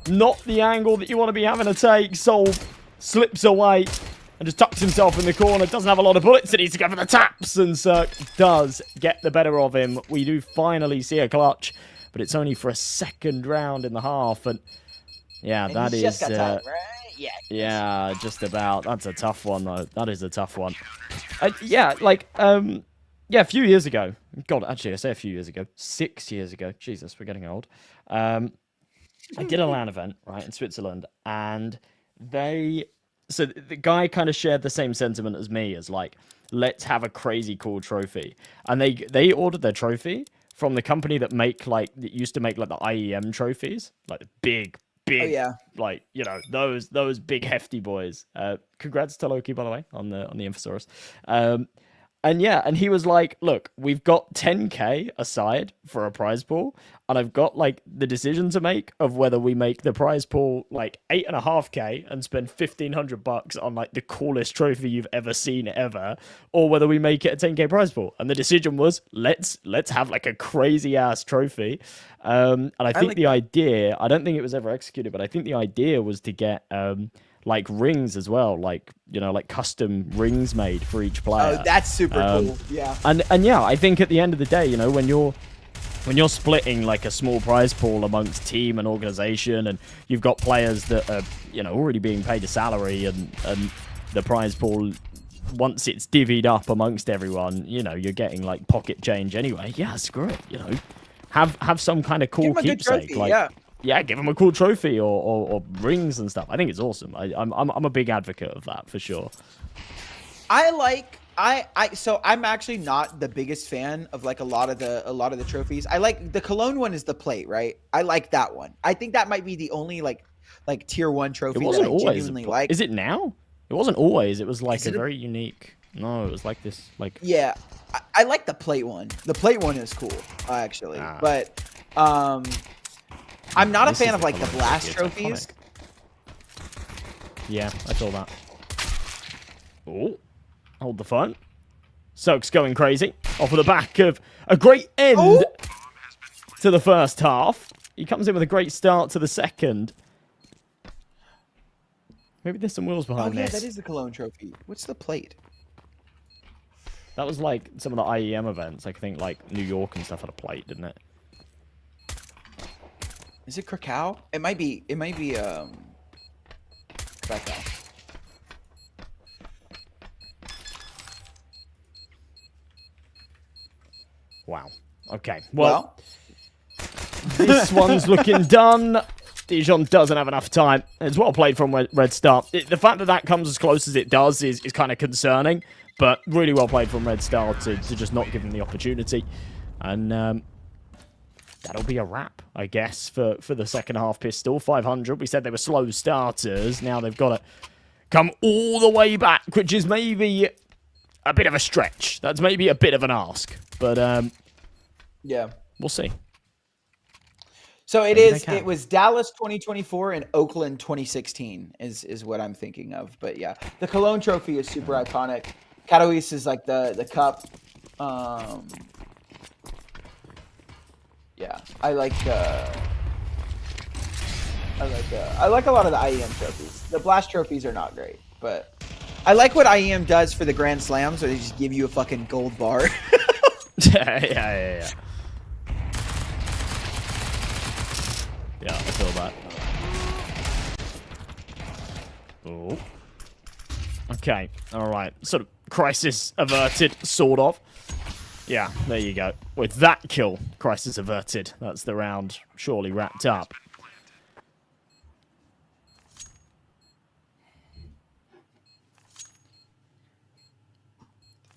Not the angle that you want to be having to take. Soul slips away and just tucks himself in the corner. Doesn't have a lot of bullets. It needs to go for the taps. And Cirque does get the better of him. We do finally see a clutch. But it's only for a second round in the half. And yeah, and that is... just got time, right? Yeah, just about. That's a tough one, though. That is a tough one. Yeah, like... yeah, a few years ago. God, actually, I say a few years ago. 6 years ago. Jesus, we're getting old. I did a LAN event, right, in Switzerland, and so the guy kind of shared the same sentiment as me, as like, let's have a crazy cool trophy. And they ordered their trophy from the company that used to make like the IEM trophies, like the big, Oh, yeah. like, you know, those big hefty boys. Congrats to Loki, by the way, on the Infosaurus. And yeah, and he was like, look, we've got 10k aside for a prize pool, and I've got like the decision to make of whether we make the prize pool like 8.5k and spend $1,500 on like the coolest trophy you've ever seen ever, or whether we make it a 10k prize pool. And the decision was, let's have like a crazy ass trophy. And I think the idea, I don't think it was ever executed, but I think the idea was to get like rings as well, like, you know, like custom rings made for each player. Oh, that's super cool. Yeah. And yeah, I think at the end of the day, you know, when you're splitting like a small prize pool amongst team and organization, and you've got players that are, you know, already being paid a salary, and the prize pool, once it's divvied up amongst everyone, you know, you're getting like pocket change anyway. Yeah, screw it, you know. Have some kind of cool keepsake. Trophy, like, yeah, give them a cool trophy or rings and stuff. I think it's awesome. I'm a big advocate of that for sure. So I'm actually not the biggest fan of like a lot of the trophies. I like the Cologne one is the plate, right? I like that one. I think that might be the only like tier 1 trophy that I genuinely like. Is it now? It wasn't always. It was like a very unique. No, it was like this. Like, yeah, I like the plate one. The plate one is cool, actually. But I'm not a fan of like the blast trophies. Yeah, I saw that. Oh, hold the phone. Soak's going crazy off of the back of a great end to the first half. He comes in with a great start to the second. Maybe there's some wheels behind this. That is the Cologne trophy. What's the plate? That was like some of the IEM events. I think like New York and stuff had a plate, didn't it? Is it Krakow? It might be Krakow. Wow. Okay. Well, this one's looking done. Dijon doesn't have enough time. It's well played from Red Star. The fact that that comes as close as it does is kind of concerning, but really well played from Red Star to just not give him the opportunity. And that'll be a wrap, I guess, for the second half pistol. 500. We said they were slow starters. Now they've got to come all the way back, which is maybe a bit of a stretch. That's maybe a bit of an ask. But yeah, we'll see. So it was Dallas 2024 and Oakland 2016 is what I'm thinking of. But yeah, the Cologne trophy is super iconic. Katowice is like the cup. Yeah, I like a lot of the IEM trophies. The blast trophies are not great, but I like what IEM does for the Grand Slams, where they just give you a fucking gold bar. Yeah. Yeah, I feel that. Oh. Okay, alright. Sort of crisis averted, sort of. Yeah, there you go. With that kill, crisis averted. That's the round surely wrapped up.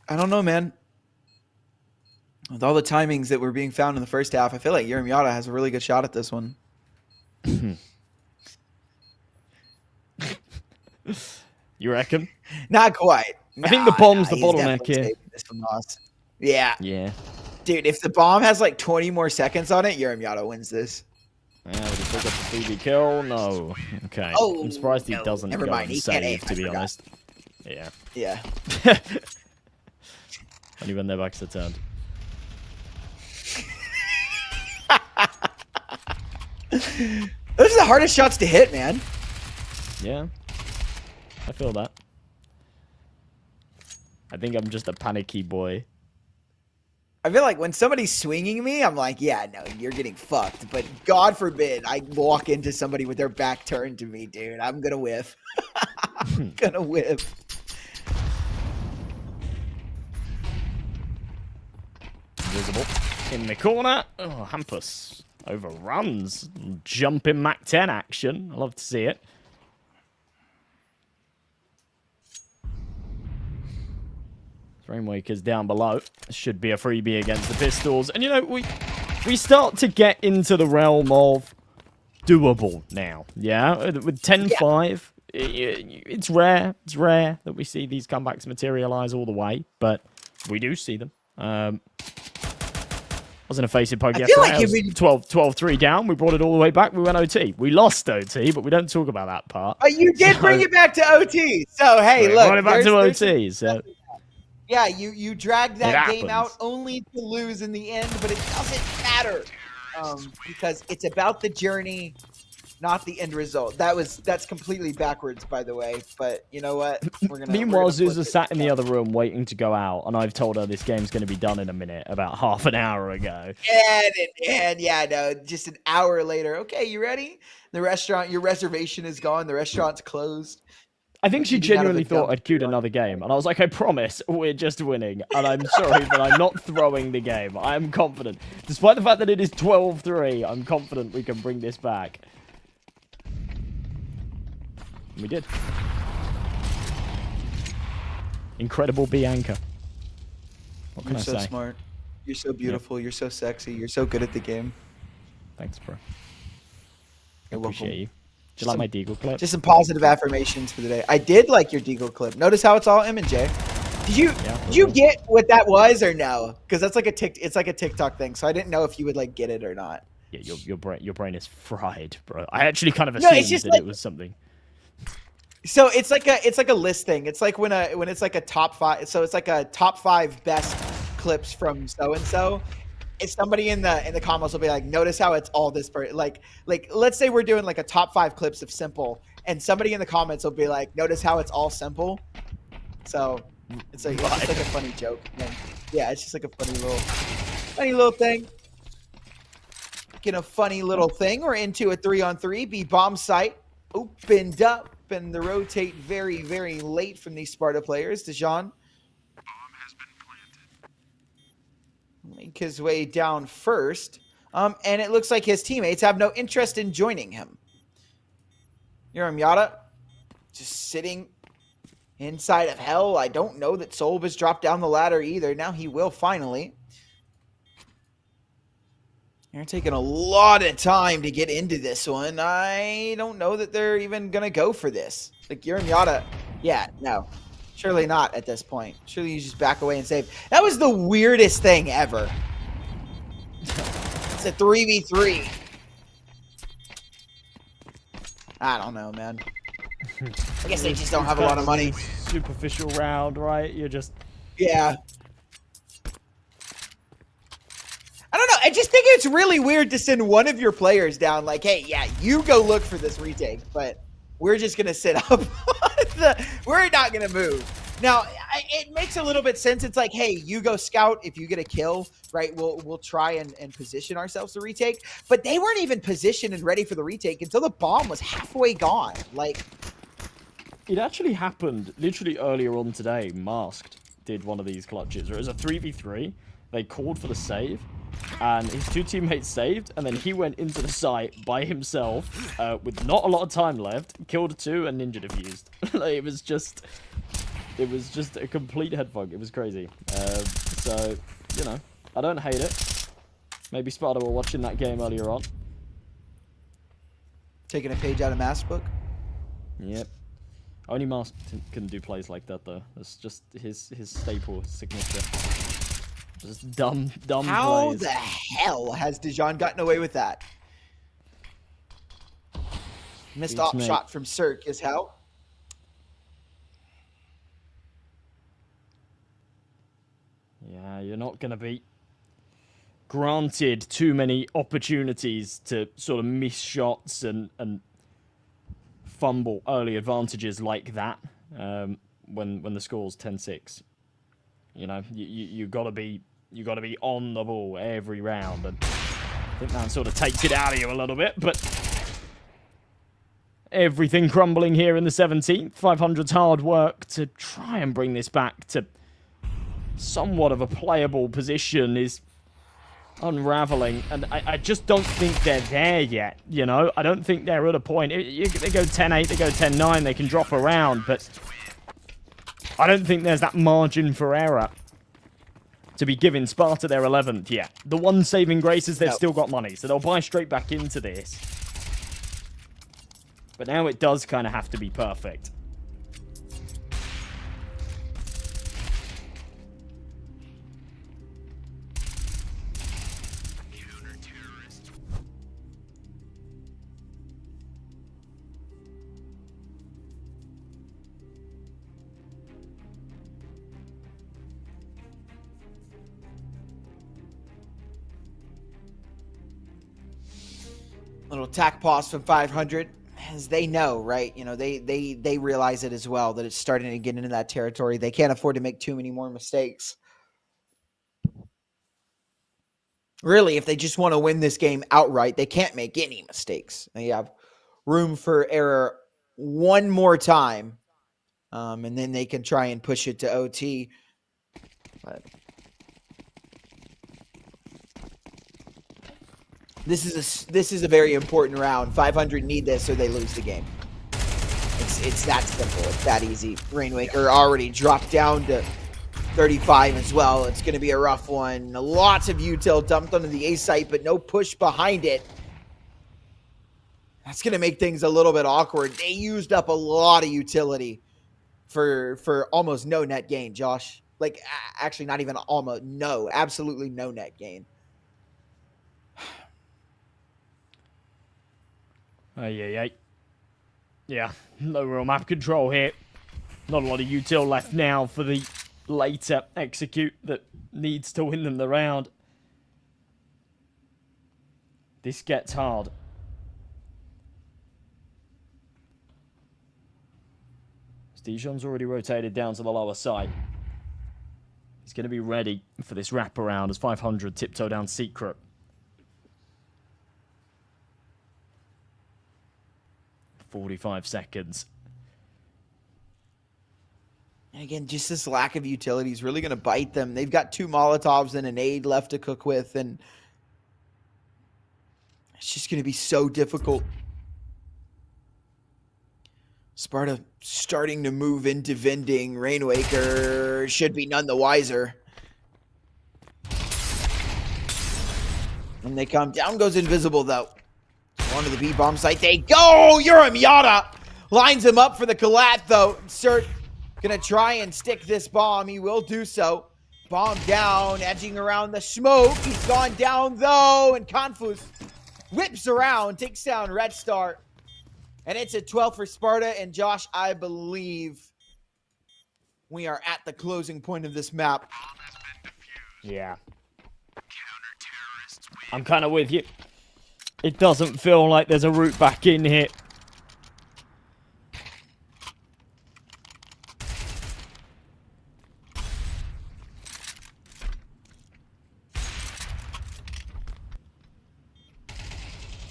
I don't know, man. With all the timings that were being found in the first half, I feel like Yeremiata has a really good shot at this one. You reckon? Not quite. I think the bomb's the bottleneck here. Yeah. Yeah. Dude, if the bomb has like 20 more seconds on it, Yeremiata wins this. Yeah, but he still got the 3D kill? No. Okay. I'm surprised he doesn't go unsaved, to be honest. Yeah. Yeah. Only when their backs are turned. Those are the hardest shots to hit, man. Yeah, I feel that. I think I'm just a panicky boy. I feel like when somebody's swinging me, I'm like, yeah, no, you're getting fucked. But God forbid I walk into somebody with their back turned to me, dude. I'm gonna whiff. I'm gonna whiff. Visible in the corner. Oh, Hampus overruns. Jumping Mac 10 action. I love to see it. Rainwaker's down below. Should be a freebie against the Pistols. And, you know, we start to get into the realm of doable now. Yeah? With 10-5, it's rare. It's rare that we see these comebacks materialize all the way. But we do see them. I was in a facing poke yesterday. Like 12-3 down. We brought it all the way back. We went OT. We lost OT, but we don't talk about that part. But you did bring it back to OT. So, hey, look. Brought it back to OT. So. Yeah, you dragged that game out only to lose in the end, but it doesn't matter because it's about the journey, not the end result. That's completely backwards, by the way. But you know what? Meanwhile, Zuza sat in the other room waiting to go out, and I've told her this game's going to be done in a minute, about half an hour ago. And yeah, no, just an hour later. Okay, you ready? The restaurant, your reservation is gone. The restaurant's closed. I think she genuinely thought I'd queued another game, and I was like, I promise, we're just winning, and I'm sorry, but I'm not throwing the game. I am confident. Despite the fact that it is 12-3, I'm confident we can bring this back. And we did. Incredible Bianca. What can I say? You're so smart. You're so beautiful. You're so sexy. You're so good at the game. Thanks, bro. I You're appreciate welcome. you. Do you like my Deagle clip? Just some positive affirmations for the day. I did like your Deagle clip. Notice how it's all M&J. Did you get what that was or no? Because that's like it's like a TikTok thing. So I didn't know if you would like get it or not. Yeah, your brain is fried, bro. I actually kind of assumed that it was something. So it's like a list thing. It's like when it's like a top 5. So it's like a top 5 best clips from so and so. If somebody in the comments will be like, notice how it's all this like let's say we're doing like a top 5 clips of Simple, and somebody in the comments will be like, notice how it's all Simple. So it's like a funny joke. Yeah, it's just like a funny little thing. Get a funny little thing. We're into a 3-on-3. B bomb site opened up, and the rotate very, very late from these Sparta players. Dijon make his way down first, and it looks like his teammates have no interest in joining him. Yada just sitting inside of hell. I don't know that Solb has dropped down the ladder either. Now he will finally. They're taking a lot of time to get into this one. I don't know that they're even going to go for this. Like, Yada, yeah, no. Surely not at this point. Surely you just back away and save. That was the weirdest thing ever. It's a 3v3. I don't know, man. I guess they just don't have a lot of money. Superficial round, right? You're just... Yeah. I don't know. I just think it's really weird to send one of your players down like, hey, yeah, you go look for this retake, but we're just going to sit up. We're not going to move. Now, it makes a little bit sense. It's like, hey, you go scout. If you get a kill, right, we'll try and position ourselves to retake. But they weren't even positioned and ready for the retake until the bomb was halfway gone. Like, it actually happened literally earlier on today. Masked did one of these clutches. It was a 3v3. They called for the save, and his 2 teammates saved, and then he went into the site by himself with not a lot of time left, killed 2 and ninja defused. Like, it was just a complete headfuck. It was crazy. So, you know, I don't hate it. Maybe Sparta were watching that game earlier on. Taking a page out of Mask's book? Yep. Only Mask can do plays like that, though. That's just his staple, his signature. Just dumb How plays. the hell has Dijon gotten away with that? Missed off shot from Cirque is how? Yeah, you're not gonna beat granted too many opportunities to sort of miss shots and fumble early advantages like that when the score's 10-6. You know, you gotta be on the ball every round, and I think that sort of takes it out of you a little bit. But everything crumbling here in the 17th. 500's hard work to try and bring this back to somewhat of a playable position is unraveling, and I just don't think they're there yet, you know? I don't think they're at a point. They go 10-8, they go 10-9, they can drop around, but I don't think there's that margin for error to be giving Sparta their 11th yet. The one saving grace is they've still got money, so they'll buy straight back into this. But now it does kind of have to be perfect. Little attack pause from 500, as they know, right? You know, they realize it as well, that it's starting to get into that territory. They can't afford to make too many more mistakes. Really, if they just want to win this game outright, they can't make any mistakes. They have room for error one more time, and then they can try and push it to OT. But this is a very important round. 500 need this or they lose the game. It's that simple. It's that easy. Rainwaker already dropped down to 35 as well. It's going to be a rough one. Lots of util dumped onto the A site, but no push behind it. That's going to make things a little bit awkward. They used up a lot of utility for almost no net gain, Josh. Like, actually, not even almost. No, absolutely no net gain. Yeah, no real map control here. Not a lot of util left now for the later execute that needs to win them the round. This gets hard. Dijon's already rotated down to the lower side. He's going to be ready for this wraparound as 500 tiptoe down secret. .45 seconds. And again, just this lack of utility is really going to bite them. They've got 2 Molotovs and an aid left to cook with, and it's just going to be so difficult. Sparta starting to move into vending. Rainwaker should be none the wiser. And they come down, goes invisible though. Onto the B bomb site they go. Uramiata lines him up for the collat though. Insert gonna try and stick this bomb. He will do so. Bomb down, edging around the smoke. He's gone down though, and Confus whips around, takes down Red Star. And it's a 12 for Sparta. And Josh, I believe we are at the closing point of this map. Yeah. I'm kind of with you. It doesn't feel like there's a route back in here.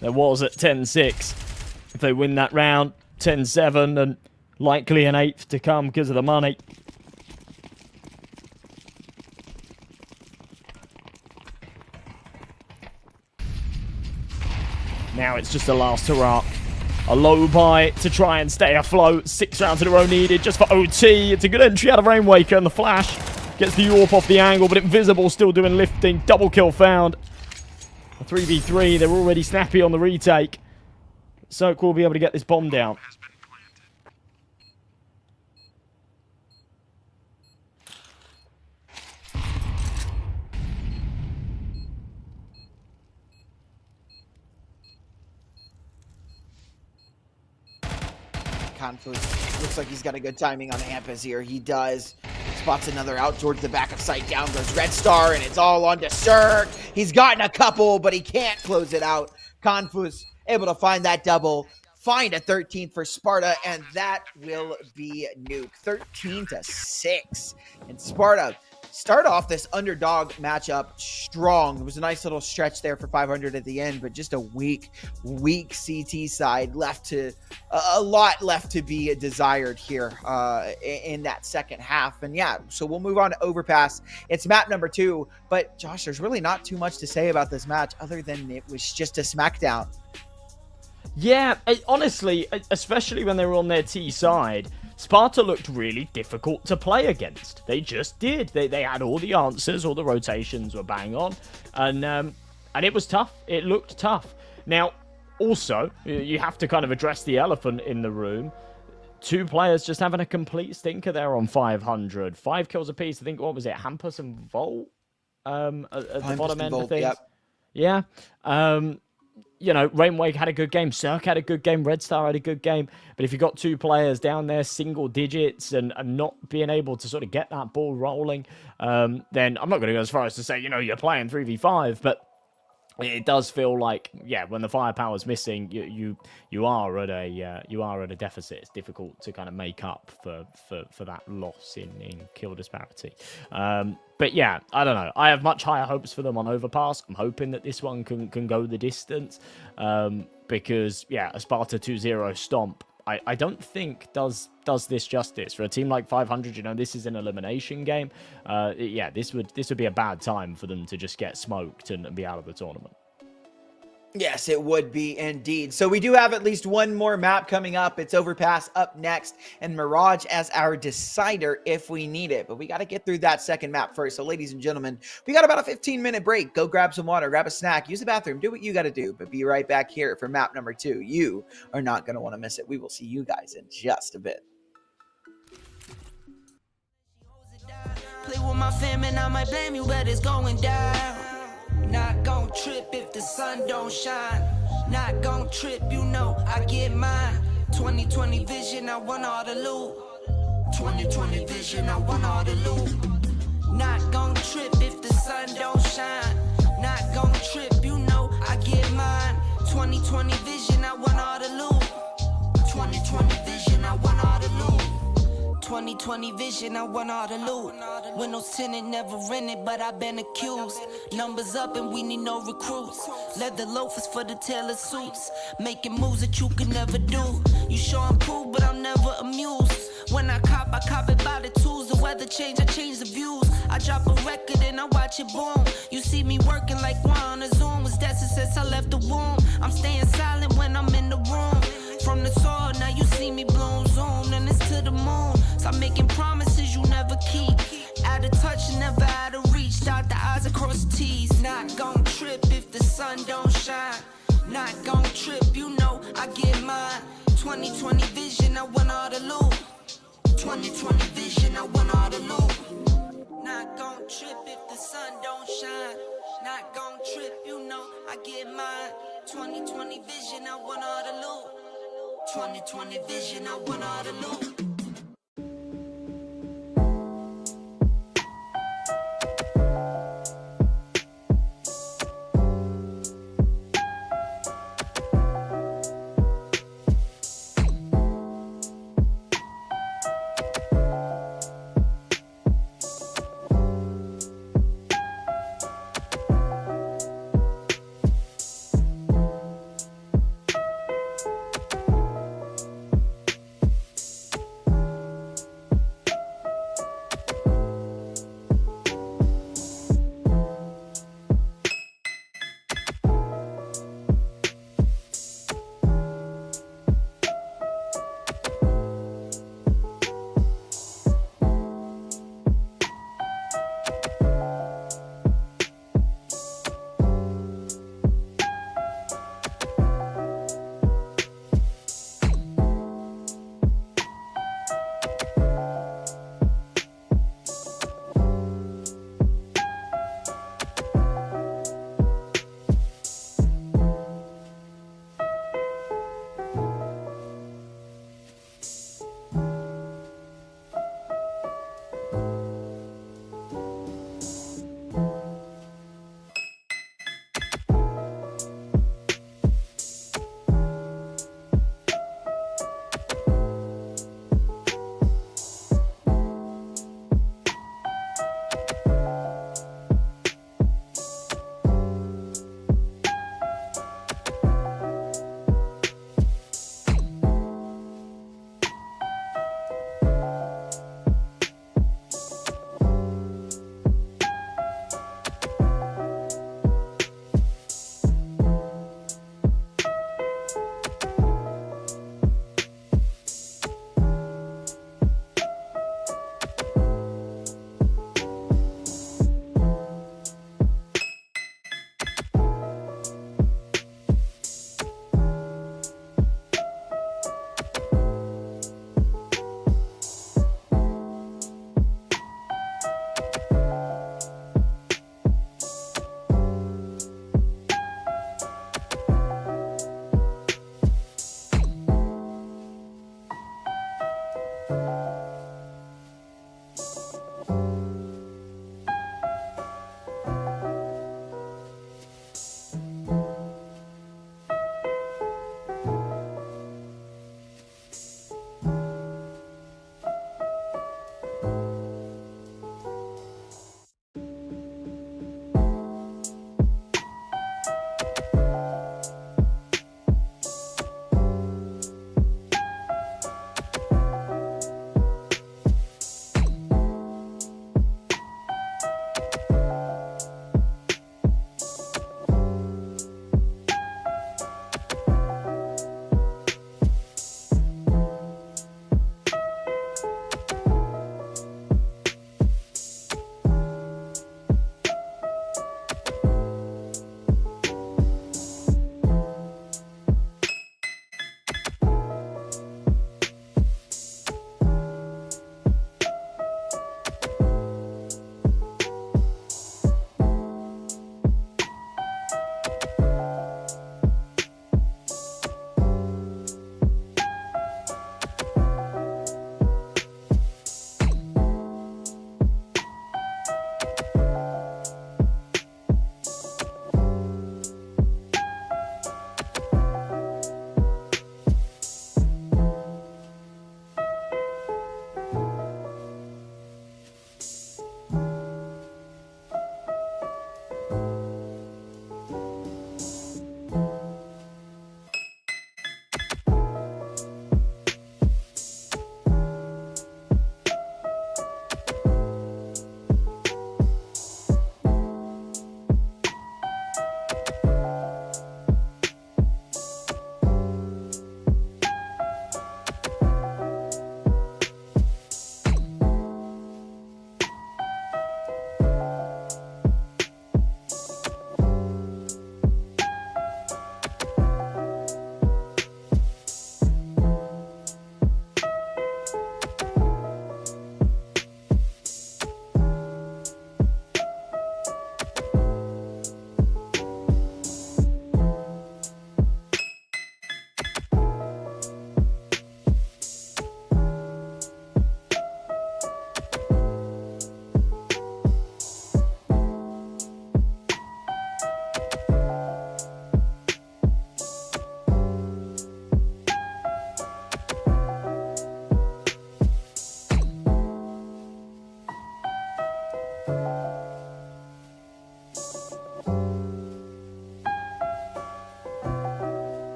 There was at 10-6. If they win that round, 10-7, and likely an 8th to come because of the money. Now it's just a last hurrah. A low buy to try and stay afloat. 6 rounds in a row needed just for OT. It's a good entry out of Rainwaker, and the flash gets the AWP off the angle, but Invisible still doing lifting. Double kill found. A 3v3. They're already snappy on the retake. Soak will be able to get this bomb down. Confus looks like he's got a good timing on Ampus here. He does. spots another out towards the back of sight. Down goes Red Star, and it's all on to Cirque. He's gotten a couple, but he can't close it out. Gun5 able to find that double, find a 13th for Sparta, and that will be nuke. 13-6. And Sparta start off this underdog matchup strong. It was a nice little stretch there for 500 at the end, but just a weak CT side left to a lot left to be desired here in that second half. And yeah, so we'll move on to Overpass. It's map number 2, but Josh, there's really not too much to say about this match other than it was just a smackdown. Yeah, honestly, especially when they were on their T side, Sparta looked really difficult to play against. They just did. They had all the answers, all the rotations were bang on, and it was tough. It looked tough. Now, also, you have to kind of address the elephant in the room. 2 players just having a complete stinker there on 500. 5 kills apiece. I think, what was it, Hampus and Volt at the bottom end of things? Yep. Yeah. You know, Rainwake had a good game, Cirque had a good game, Red Star had a good game, but if you've got 2 players down there, single digits, and not being able to sort of get that ball rolling, then I'm not going to go as far as to say, you know, you're playing 3v5, but it does feel like, yeah, when the firepower's missing, you are at a deficit. It's difficult to kind of make up for that loss in kill disparity. But yeah, I don't know. I have much higher hopes for them on Overpass. I'm hoping that this one can go the distance, because yeah, a Sparta 2-0 stomp, I don't think does this justice. For a team like 500, you know, this is an elimination game. Yeah, this would be a bad time for them to just get smoked and be out of the tournament. Yes, it would be indeed. So we do have at least one more map coming up. It's Overpass up next, and Mirage as our decider if we need it. But we got to get through that second map first. So ladies and gentlemen, we got about a 15-minute break. Go grab some water, grab a snack, use the bathroom, do what you got to do. But be right back here for map number 2. You are not going to want to miss it. We will see you guys in just a bit. Play with my fam and I might blame you, but it's going down. Not gon' trip if the sun don't shine. Not gon' trip, you know I get mine. 2020 vision, I want all the loot. 2020 vision, I want all the loot. Not gon' trip if the sun don't shine. Not gon' trip, you know I get mine. 2020 vision, I want all the loot. 2020 vision, I want all the loot. 2020 vision, I want all the loot. Windows tinted, never rented, but I've been accused. Numbers up and we need no recruits. Leather loafers for the tailored suits. Making moves that you could never do. You sure I'm cool, but I'm never amused. When I cop it by the tools. The weather change, I change the views. I drop a record and I watch it boom. You see me working like one on a Zoom. Was that since I left the womb? I'm staying silent when I'm in the room. From the soil, now you see me bloom, zoom, and it's to the moon. Stop making promises you never keep. Out of touch, never out of reach. Dot the I's across the T's. Not gon' trip if the sun don't shine. Not gon' trip, you know I get mine. 2020 vision, I want all the loot. 2020 vision, I want all the loot. Not gon' trip if the sun don't shine. Not gon' trip, you know I get mine. 2020 vision, I want all the loot. 2020 vision, I want all the loot.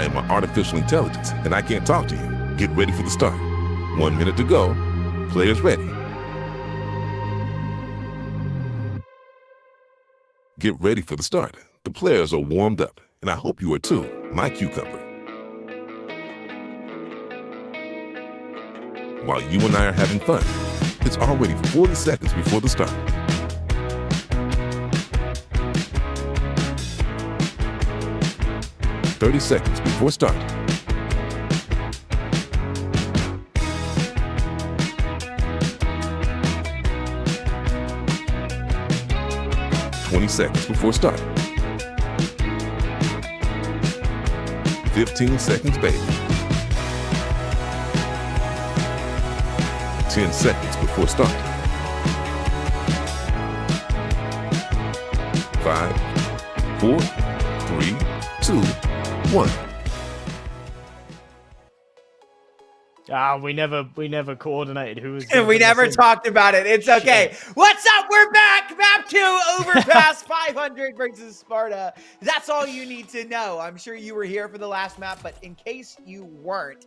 am an artificial intelligence, and I can't talk to you. Get ready for the start. 1 minute to go. Players ready. Get ready for the start. The players are warmed up, and I hope you are too, my cucumber. While you and I are having fun, it's already 40 seconds before the start. "30 seconds before start. "20 seconds before start. 15 seconds, baby. 10 seconds before start. 5, 4, 3, 2, 1. We never coordinated who was. We never talked about it. It's okay. What's up? We're back. Map 2, Overpass 500 versus Sparta. That's all you need to know. I'm sure you were here for the last map, but in case you weren't,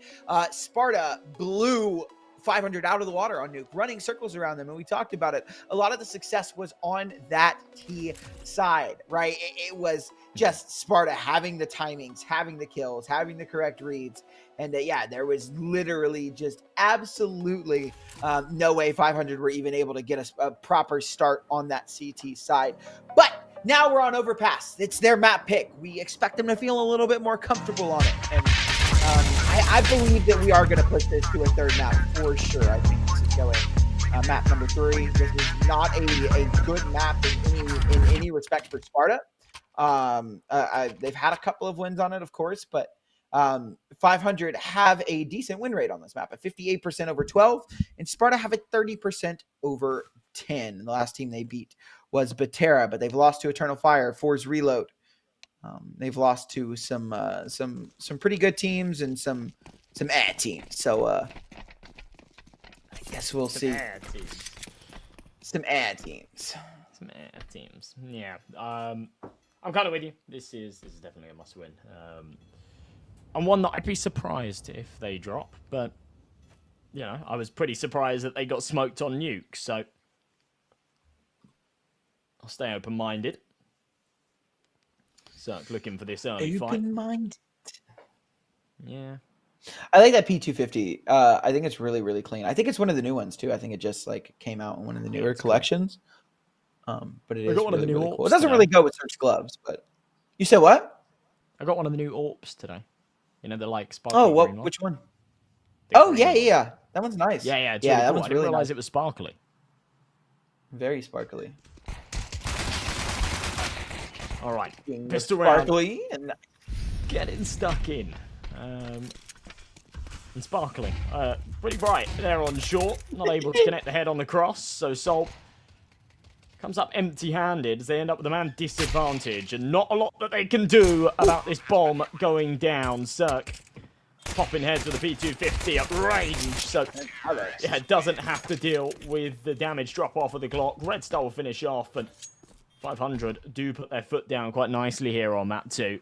Sparta blew 500 out of the water on Nuke, running circles around them, and we talked about it. A lot of the success was on that T side, right? It was just Sparta having the timings, having the kills, having the correct reads, and yeah, there was literally just absolutely no way 500 were even able to get a proper start on that CT side. But now we're on Overpass. It's their map pick. We expect them to feel a little bit more comfortable on it, and I believe that we are going to push this to a third map for sure. I think this is going map number 3. This is not a good map in any respect for Sparta. They've had a couple of wins on it, of course, but 500 have a decent win rate on this map, a 58% over 12, and Sparta have a 30% over 10. And the last team they beat was Batera, but they've lost to Eternal Fire, Force Reload. They've lost to some pretty good teams and some teams. So I guess we'll see. Some teams. Yeah. I'm kind of with you. This is definitely a must win. And one that I'd be surprised if they drop, but you know, I was pretty surprised that they got smoked on Nuke, so I'll stay open minded. Cirque looking for this early fight. Open-minded. Yeah. I like that P250. I think it's really, really clean. I think it's one of the new ones too. I think it just like came out in one of the newer collections. But it is really, really cool. It doesn't really go with Search gloves, but you said what? I got one of the new AWPs today. You know, the like sparkly. Oh, what? Which one? Oh, yeah. That one's nice. Yeah. Yeah, that cool. one's I didn't really realize nice. it was sparkly. Very sparkly. All right, Being pistol round. sparkly and Getting stuck in. And sparkling. Pretty bright there on short. Not able to connect the head on the cross. So Sol comes up empty-handed as they end up with a man disadvantage. And not a lot that they can do about this bomb going down. Cirque popping heads with a P250 at range. So yeah, doesn't have to deal with the damage drop off of the Glock. Red Star will finish off. And 500 do put their foot down quite nicely here on map 2,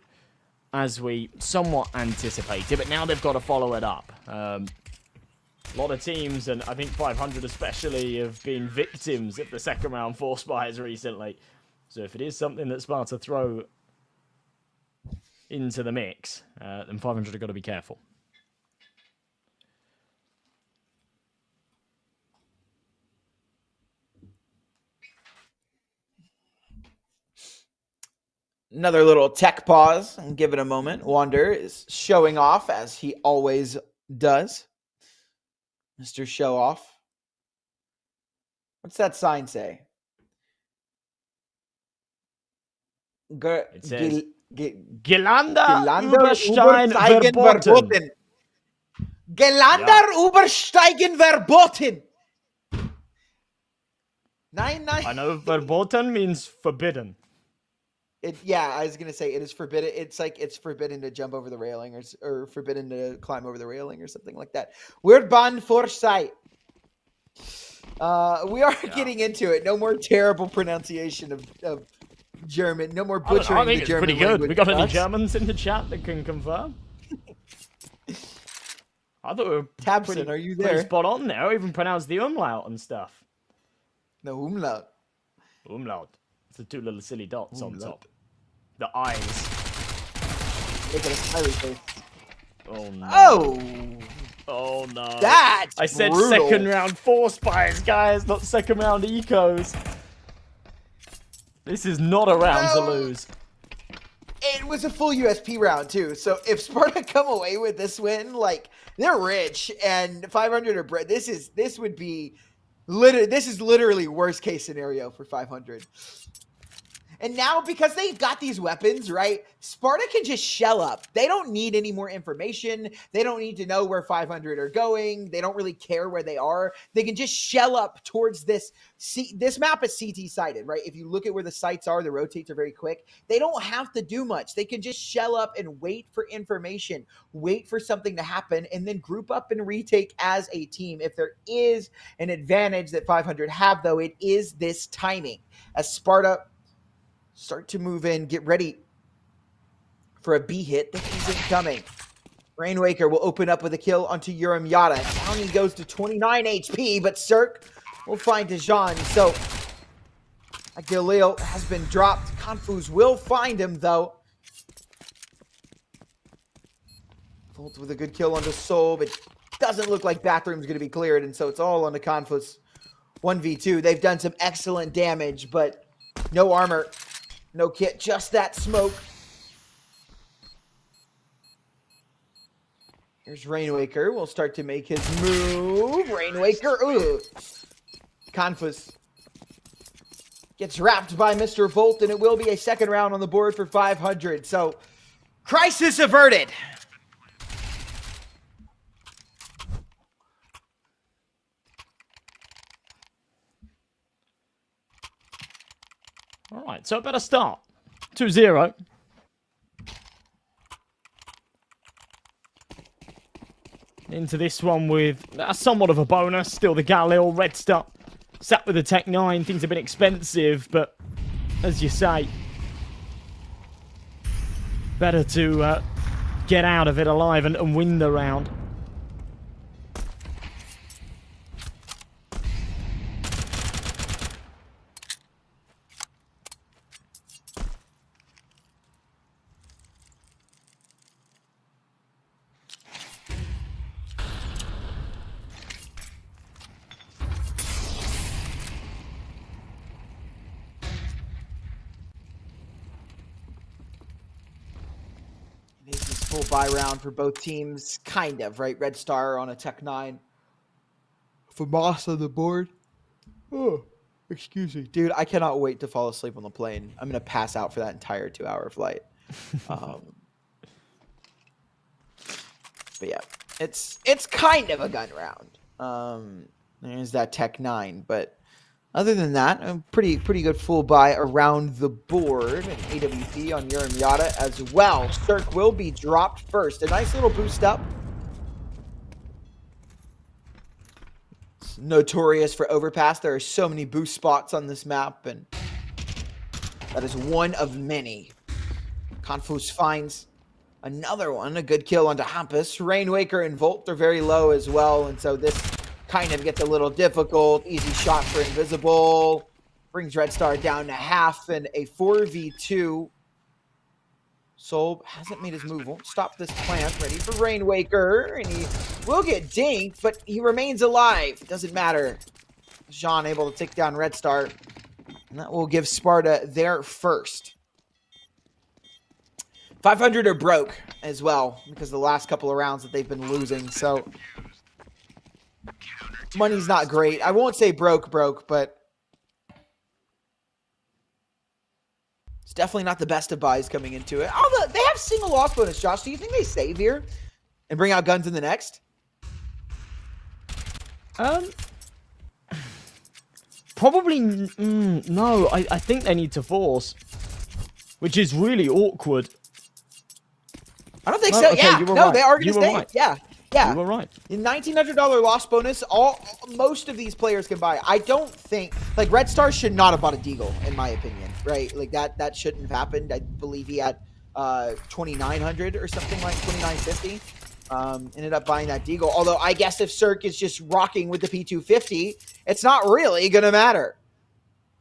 as we somewhat anticipated, but now they've got to follow it up. A lot of teams, and I think 500 especially, have been victims of the second round force buys recently. So if it is something that Sparta throw into the mix, then 500 have got to be careful. another little tech pause and give it a moment. Wander is showing off as he always does. Mr. Show Off. What's that sign say? It says Gelander Überstein verboten. Gelander übersteigen verboten. Nine. I know verboten means forbidden. Yeah, I was gonna say it is forbidden. It's like it's forbidden to jump over the railing or forbidden to climb over the railing or something like that. We're banned for sight. We are getting into it. No more terrible pronunciation of German. No more butchering I think the German it's pretty good. language. We got any Germans in the chat that can confirm? I thought we were Tabson, are you pretty there? spot on there. I even pronounced the umlaut and stuff. No, umlaut. Umlaut. It's the two little silly dots on top. The eyes. Look at a smiley face. Oh no. Oh! Oh no. That's I said brutal. second round force fires, guys, not second round ecos. This is not a round to lose. It was a full USP round too. So if Sparta come away with this win, like they're rich and 500 are this is literally worst case scenario for 500. And now, because they've got these weapons, right, Sparta can just shell up. They don't need any more information. They don't need to know where 500 are going. They don't really care where they are. They can just shell up towards this. This map is CT sided, right? If you look at where the sites are, the rotates are very quick. They don't have to do much. They can just shell up and wait for information, wait for something to happen, and then group up and retake as a team. If there is an advantage that 500 have, though, it is this timing. As Sparta start to move in, get ready for a B hit. This isn't coming. Rainwaker will open up with a kill onto Urim Yada. Down he goes to 29 HP, but Cirque will find Dejan. So Galil has been dropped. Confus will find him, though. Volt with a good kill onto Soul, but doesn't look like Bathroom's going to be cleared, and so it's all onto Confus. 1v2. They've done some excellent damage, but no armor. No kit, just that smoke. Here's Rainwaker. Will start to make his move. Rainwaker. Ooh. Confus gets wrapped by Mr. Volt, and it will be a second round on the board for 500. So, crisis averted. All right, so a better start. 2-0. Into this one with somewhat of a bonus. Still the Galil, Red Star. Sat with the Tech 9. Things have been expensive, but as you say, better to get out of it alive and win the round. Full buy round for both teams, kind of, right? Red Star on a Tech 9. Famas on the board. Oh, excuse me. Dude, I cannot wait to fall asleep on the plane. I'm going to pass out for that entire 2-hour flight. But yeah, it's kind of a gun round. There's that Tech 9, but other than that, a pretty good full buy around the board. And AWP on Urim Yada as well. Cirque will be dropped first. A nice little boost up. It's notorious for overpass. There are so many boost spots on this map, and that is one of many. Confus finds another one. A good kill onto Hampus. Rainwaker and Volt are very low as well, and so this kind of gets a little difficult. Easy shot for Invisible. Brings Red Star down to half and a 4v2. Soul hasn't made his move. Won't stop this plant. Ready for Rainwaker. And he will get dinked, but he remains alive. Doesn't matter. Jean able to take down Red Star. And that will give Sparta their first. 500 are broke as well because the last couple of rounds that they've been losing. So money's not great. I won't say broke, but it's definitely not the best of buys coming into it. Although they have single loss bonus, Josh. Do you think they save here and bring out guns in the next? Probably no. I think they need to force, which is really awkward. I don't think No, so. okay, Yeah, you were no, right. they are going You to were stay. right. Yeah. You were right. The $1,900 loss bonus, most of these players can buy. I don't think, like, Red Star should not have bought a Deagle, in my opinion, right? Like, that shouldn't have happened. I believe he had 2,900 or something like 2,950. Ended up buying that Deagle. Although I guess if Cirque is just rocking with the P250, it's not really going to matter.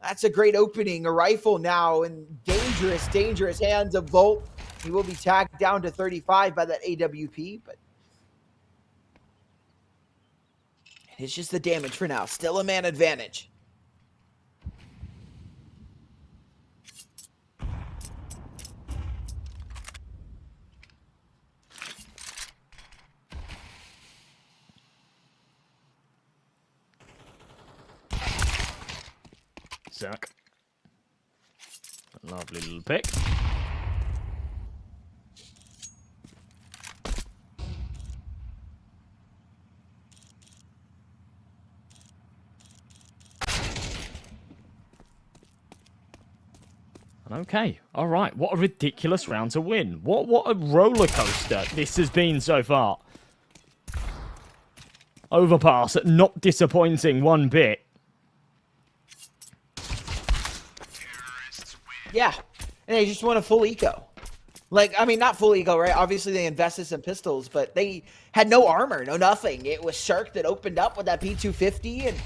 That's a great opening. A rifle now in dangerous, dangerous hands of Volt. He will be tagged down to 35 by that AWP, but it's just the damage for now. Still a man advantage. Suck. Lovely little pick. Okay, all right. What a ridiculous round to win. What a roller coaster this has been so far. Overpass, not disappointing one bit. Yeah, and they just won a full eco. Like, I mean, not full eco, right? Obviously, they invested some pistols, but they had no armor, no nothing. It was Cirque that opened up with that P250, and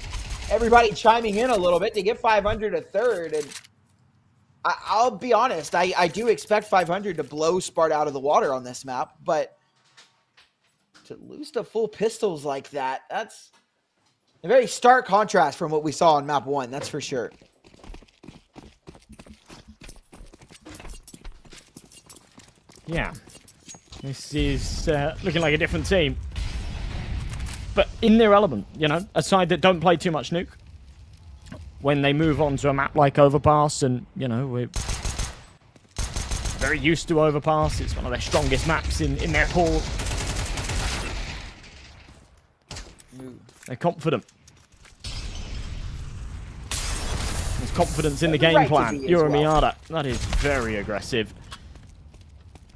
everybody chiming in a little bit to get 500 a third. And I'll be honest, I do expect 500 to blow Sparta out of the water on this map, but to lose to full pistols like that, that's a very stark contrast from what we saw on map 1, that's for sure. Yeah, this is looking like a different team. But in their element, you know, a side that don't play too much nuke. When they move on to a map like Overpass, and, you know, we're very used to Overpass. It's one of their strongest maps in their pool. They're confident. There's confidence in the game plan. Uramiata, that is very aggressive.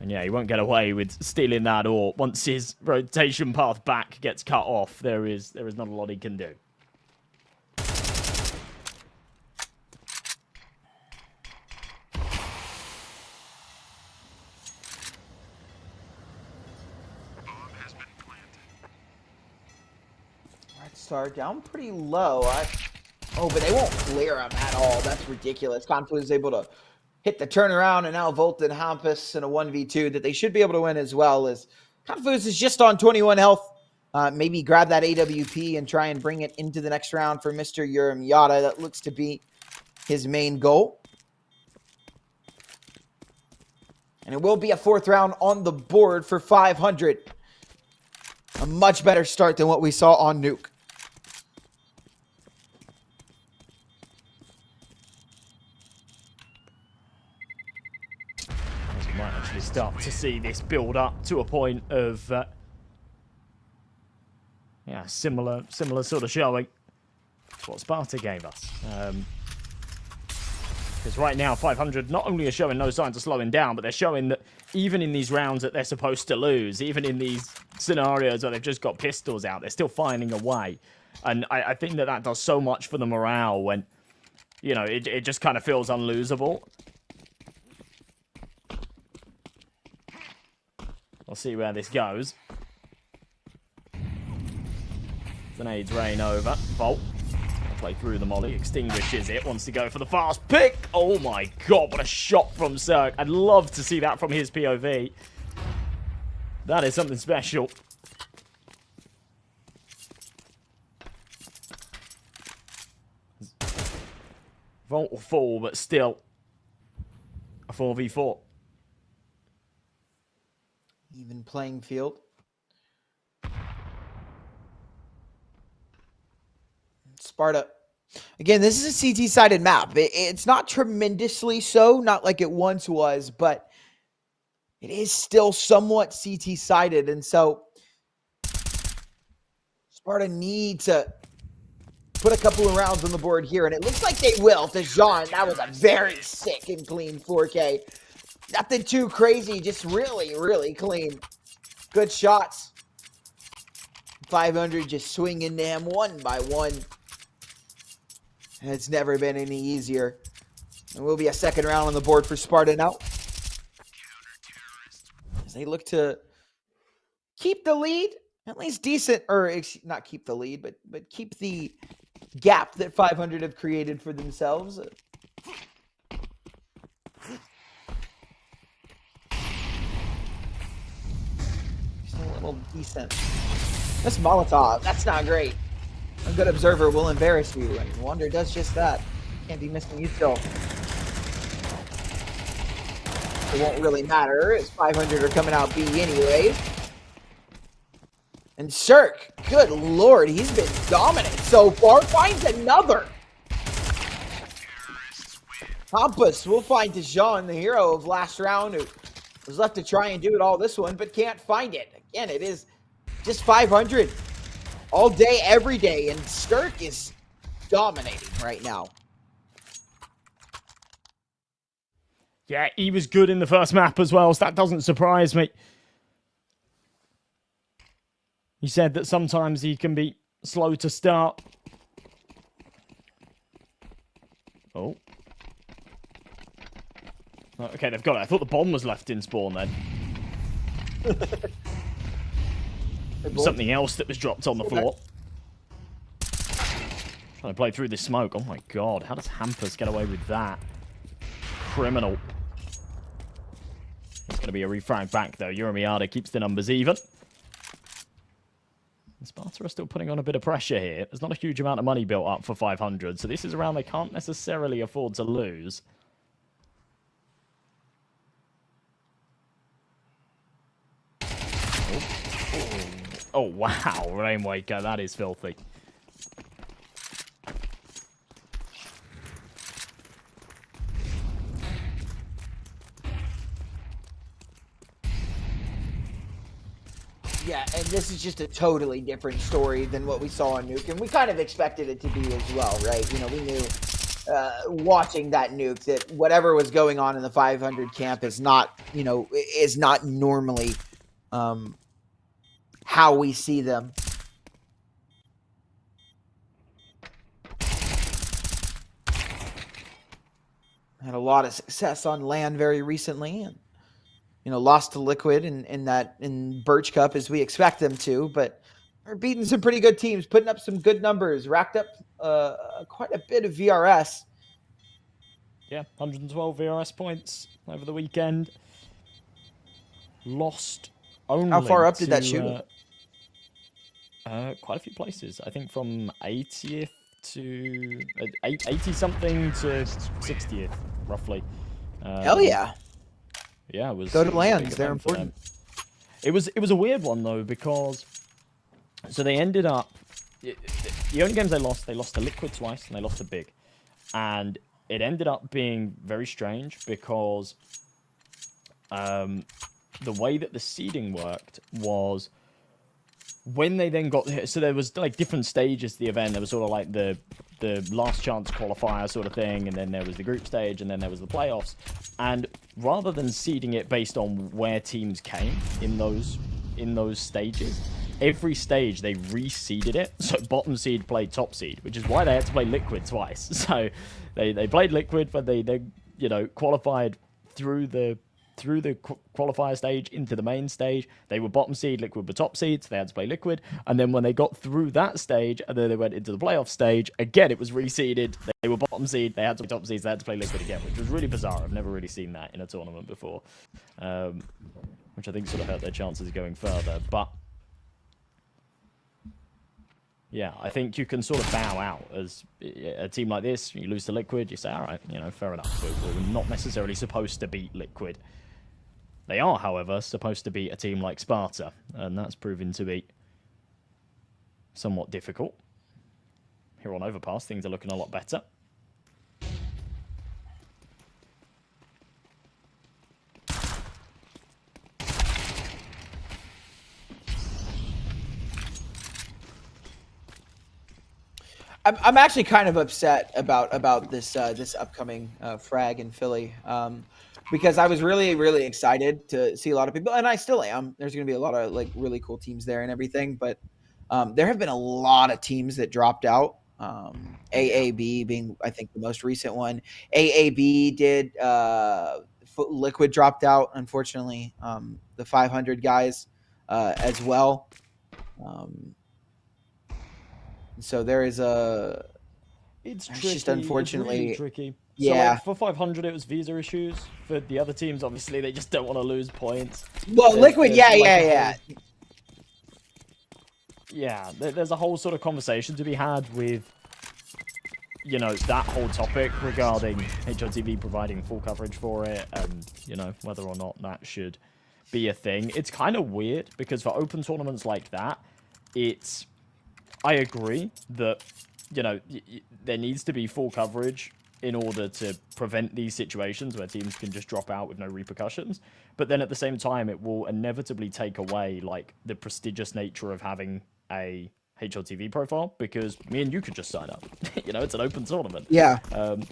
And yeah, he won't get away with stealing that, or once his rotation path back gets cut off, there is not a lot he can do. Red Star down pretty low. Oh, but they won't clear him at all. That's ridiculous. Confluence is able to hit the turnaround, and now Volt and Hampus in a 1v2 that they should be able to win as well. As Confluence is just on 21 health. Maybe grab that AWP and try and bring it into the next round for Mr. Uramiata. That looks to be his main goal. And it will be a 4th round on the board for 500. A much better start than what we saw on Nuke. We might actually start to see this build up to a point of yeah, similar sort of showing to what Sparta gave us. Because right now, 500 not only are showing no signs of slowing down, but they're showing that even in these rounds that they're supposed to lose, even in these scenarios where they've just got pistols out, they're still finding a way. And I think that does so much for the morale when, you know, it just kind of feels unlosable. We'll see where this goes. Grenades rain over. Volt. Play through the molly, extinguishes it, wants to go for the fast pick. Oh my god, what a shot from Cirque. I'd love to see that from his POV. That is something special. Volt will fall, but still a 4v4. Even playing field. Sparta. Again, this is a CT-sided map. It's not tremendously so, not like it once was, but it is still somewhat CT-sided. And so Sparta need to put a couple of rounds on the board here, and it looks like they will. To Jean, that was a very sick and clean 4K. Nothing too crazy, just really, really clean. Good shots. 500 just swing into him one by one. And it's never been any easier. There will be a 2nd round on the board for Sparta now, as they look to keep the lead, at least decent, or not keep the lead, but keep the gap that 500 have created for themselves. Just a little decent. That's Molotov. That's not great. A good observer will embarrass you, and Wonder does just that. Can't be missing you still. It won't really matter, as 500 are coming out B anyway. And Cirque, good lord, he's been dominant so far. Finds another. Hampus will find Dijon, the hero of last round, who was left to try and do it all this one, but can't find it. Again, it is just 500 all day, every day, and Cirque is dominating right now. Yeah, he was good in the first map as well, so that doesn't surprise me. He said that sometimes he can be slow to start. Oh. Okay, they've got it. I thought the bomb was left in spawn then. Something else that was dropped on the floor. Trying to play through this smoke. Oh my god, how does Hampus get away with that? Criminal. It's going to be a refrag back though. Uramiata keeps the numbers even. And Sparta are still putting on a bit of pressure here. There's not a huge amount of money built up for 500, so this is a round they can't necessarily afford to lose. Oh wow, Rainwaker, that is filthy. Yeah, and this is just a totally different story than what we saw on Nuke, and we kind of expected it to be as well, right? You know, we knew watching that Nuke that whatever was going on in the 500 camp is not, you know, is not normally how we see them. Had a lot of success on land very recently, and you know, lost to Liquid in Birch Cup as we expect them to, but are beating some pretty good teams, putting up some good numbers, racked up quite a bit of VRS. Yeah, 112 VRS points over the weekend. Lost only. How far up did that shoot? Quite a few places. I think from 80th to 80 something to 60th, roughly. Hell yeah. Yeah, it was. Go to lands, they're important. It was a weird one though, because so they ended up the only games they lost to Liquid twice and they lost to Big. And it ended up being very strange because the way that the seeding worked was when they then got so there was like different stages to the event. There was sort of like the last chance qualifier sort of thing, and then there was the group stage, and then there was the playoffs. And rather than seeding it based on where teams came in those stages, every stage they reseeded it. So bottom seed played top seed, which is why they had to play Liquid twice. So they played Liquid, but they you know qualified through the qualifier stage into the main stage. They were bottom seed, Liquid were top seed, so they had to play Liquid. And then when they got through that stage, and then they went into the playoff stage, again, it was reseeded. They were bottom seed, they had to play top seeds, they had to play Liquid again, which was really bizarre. I've never really seen that in a tournament before, which I think sort of hurt their chances of going further. But yeah, I think you can sort of bow out as a team like this. You lose to Liquid, you say, all right, you know, fair enough. We're not necessarily supposed to beat Liquid. They are, however, supposed to beat a team like Sparta, and that's proven to be somewhat difficult. Here on Overpass, things are looking a lot better. I'm actually kind of upset about this this upcoming frag in Philly. Because I was really, really excited to see a lot of people, and I still am. There's going to be a lot of like really cool teams there and everything, but there have been a lot of teams that dropped out. AAB being, I think, the most recent one. AAB did. Liquid dropped out, unfortunately. The 500 guys as well. So there is a. It's It's tricky. just unfortunately- it's really tricky. Yeah. So like, for 500, it was visa issues. For the other teams, obviously, they just don't want to lose points. Well, Liquid, There's like a yeah. whole- Yeah, there's a whole sort of conversation to be had with, you know, that whole topic regarding HLTV providing full coverage for it, and, you know, whether or not that should be a thing. It's kind of weird, because for open tournaments like that, I agree that, you know, there needs to be full coverage in order to prevent these situations where teams can just drop out with no repercussions. But then at the same time, it will inevitably take away, like, the prestigious nature of having a HLTV profile, because me and you could just sign up. You know, it's an open tournament. Yeah.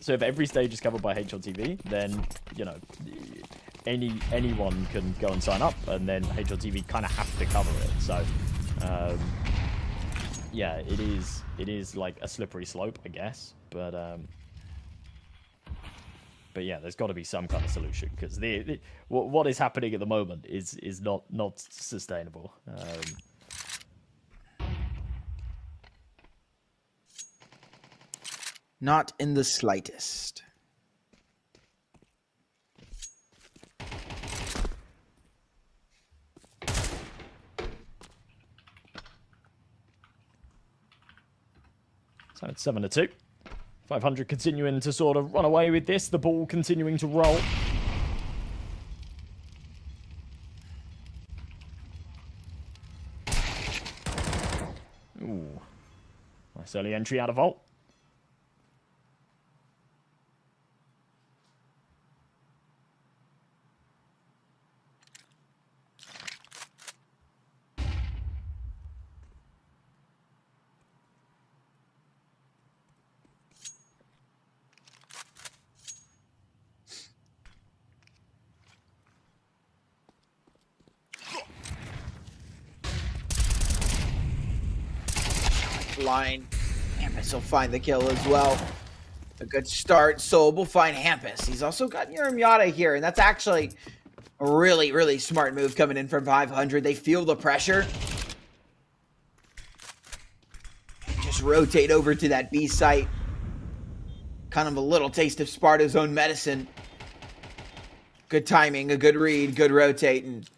So if every stage is covered by HLTV, then, you know, anyone can go and sign up, and then HLTV kind of have to cover it. So, yeah, it is like a slippery slope, I guess. But yeah, there's got to be some kind of solution, because what is happening at the moment is not sustainable. Not in the slightest. So it's 7-2. 500 continuing to sort of run away with this. The ball continuing to roll. Ooh. Nice early entry out of vault. Line. Hampus will find the kill as well. A good start. Soul will find Hampus. He's also got Miata here, and that's actually a really, really smart move coming in from 500. They feel the pressure. Just rotate over to that B site. Kind of a little taste of Sparta's own medicine. Good timing, a good read, good rotate, and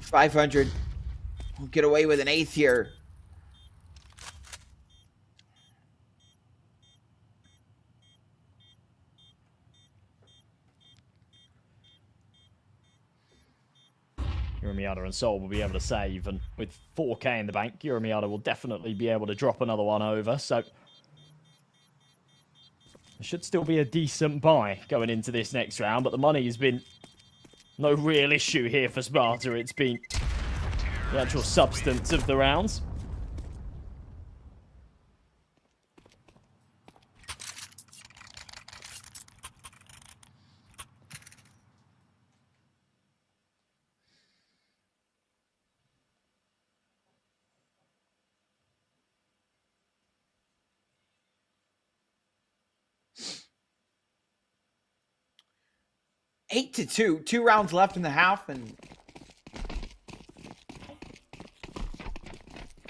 500 will get away with an 8th here. Miata and Soul will be able to save, and with 4k in the bank, Miata will definitely be able to drop another one over, so it should still be a decent buy going into this next round, but the money has been no real issue here for Sparta. It's been the actual substance of the rounds. Eight to 2. 2 rounds left in the half, and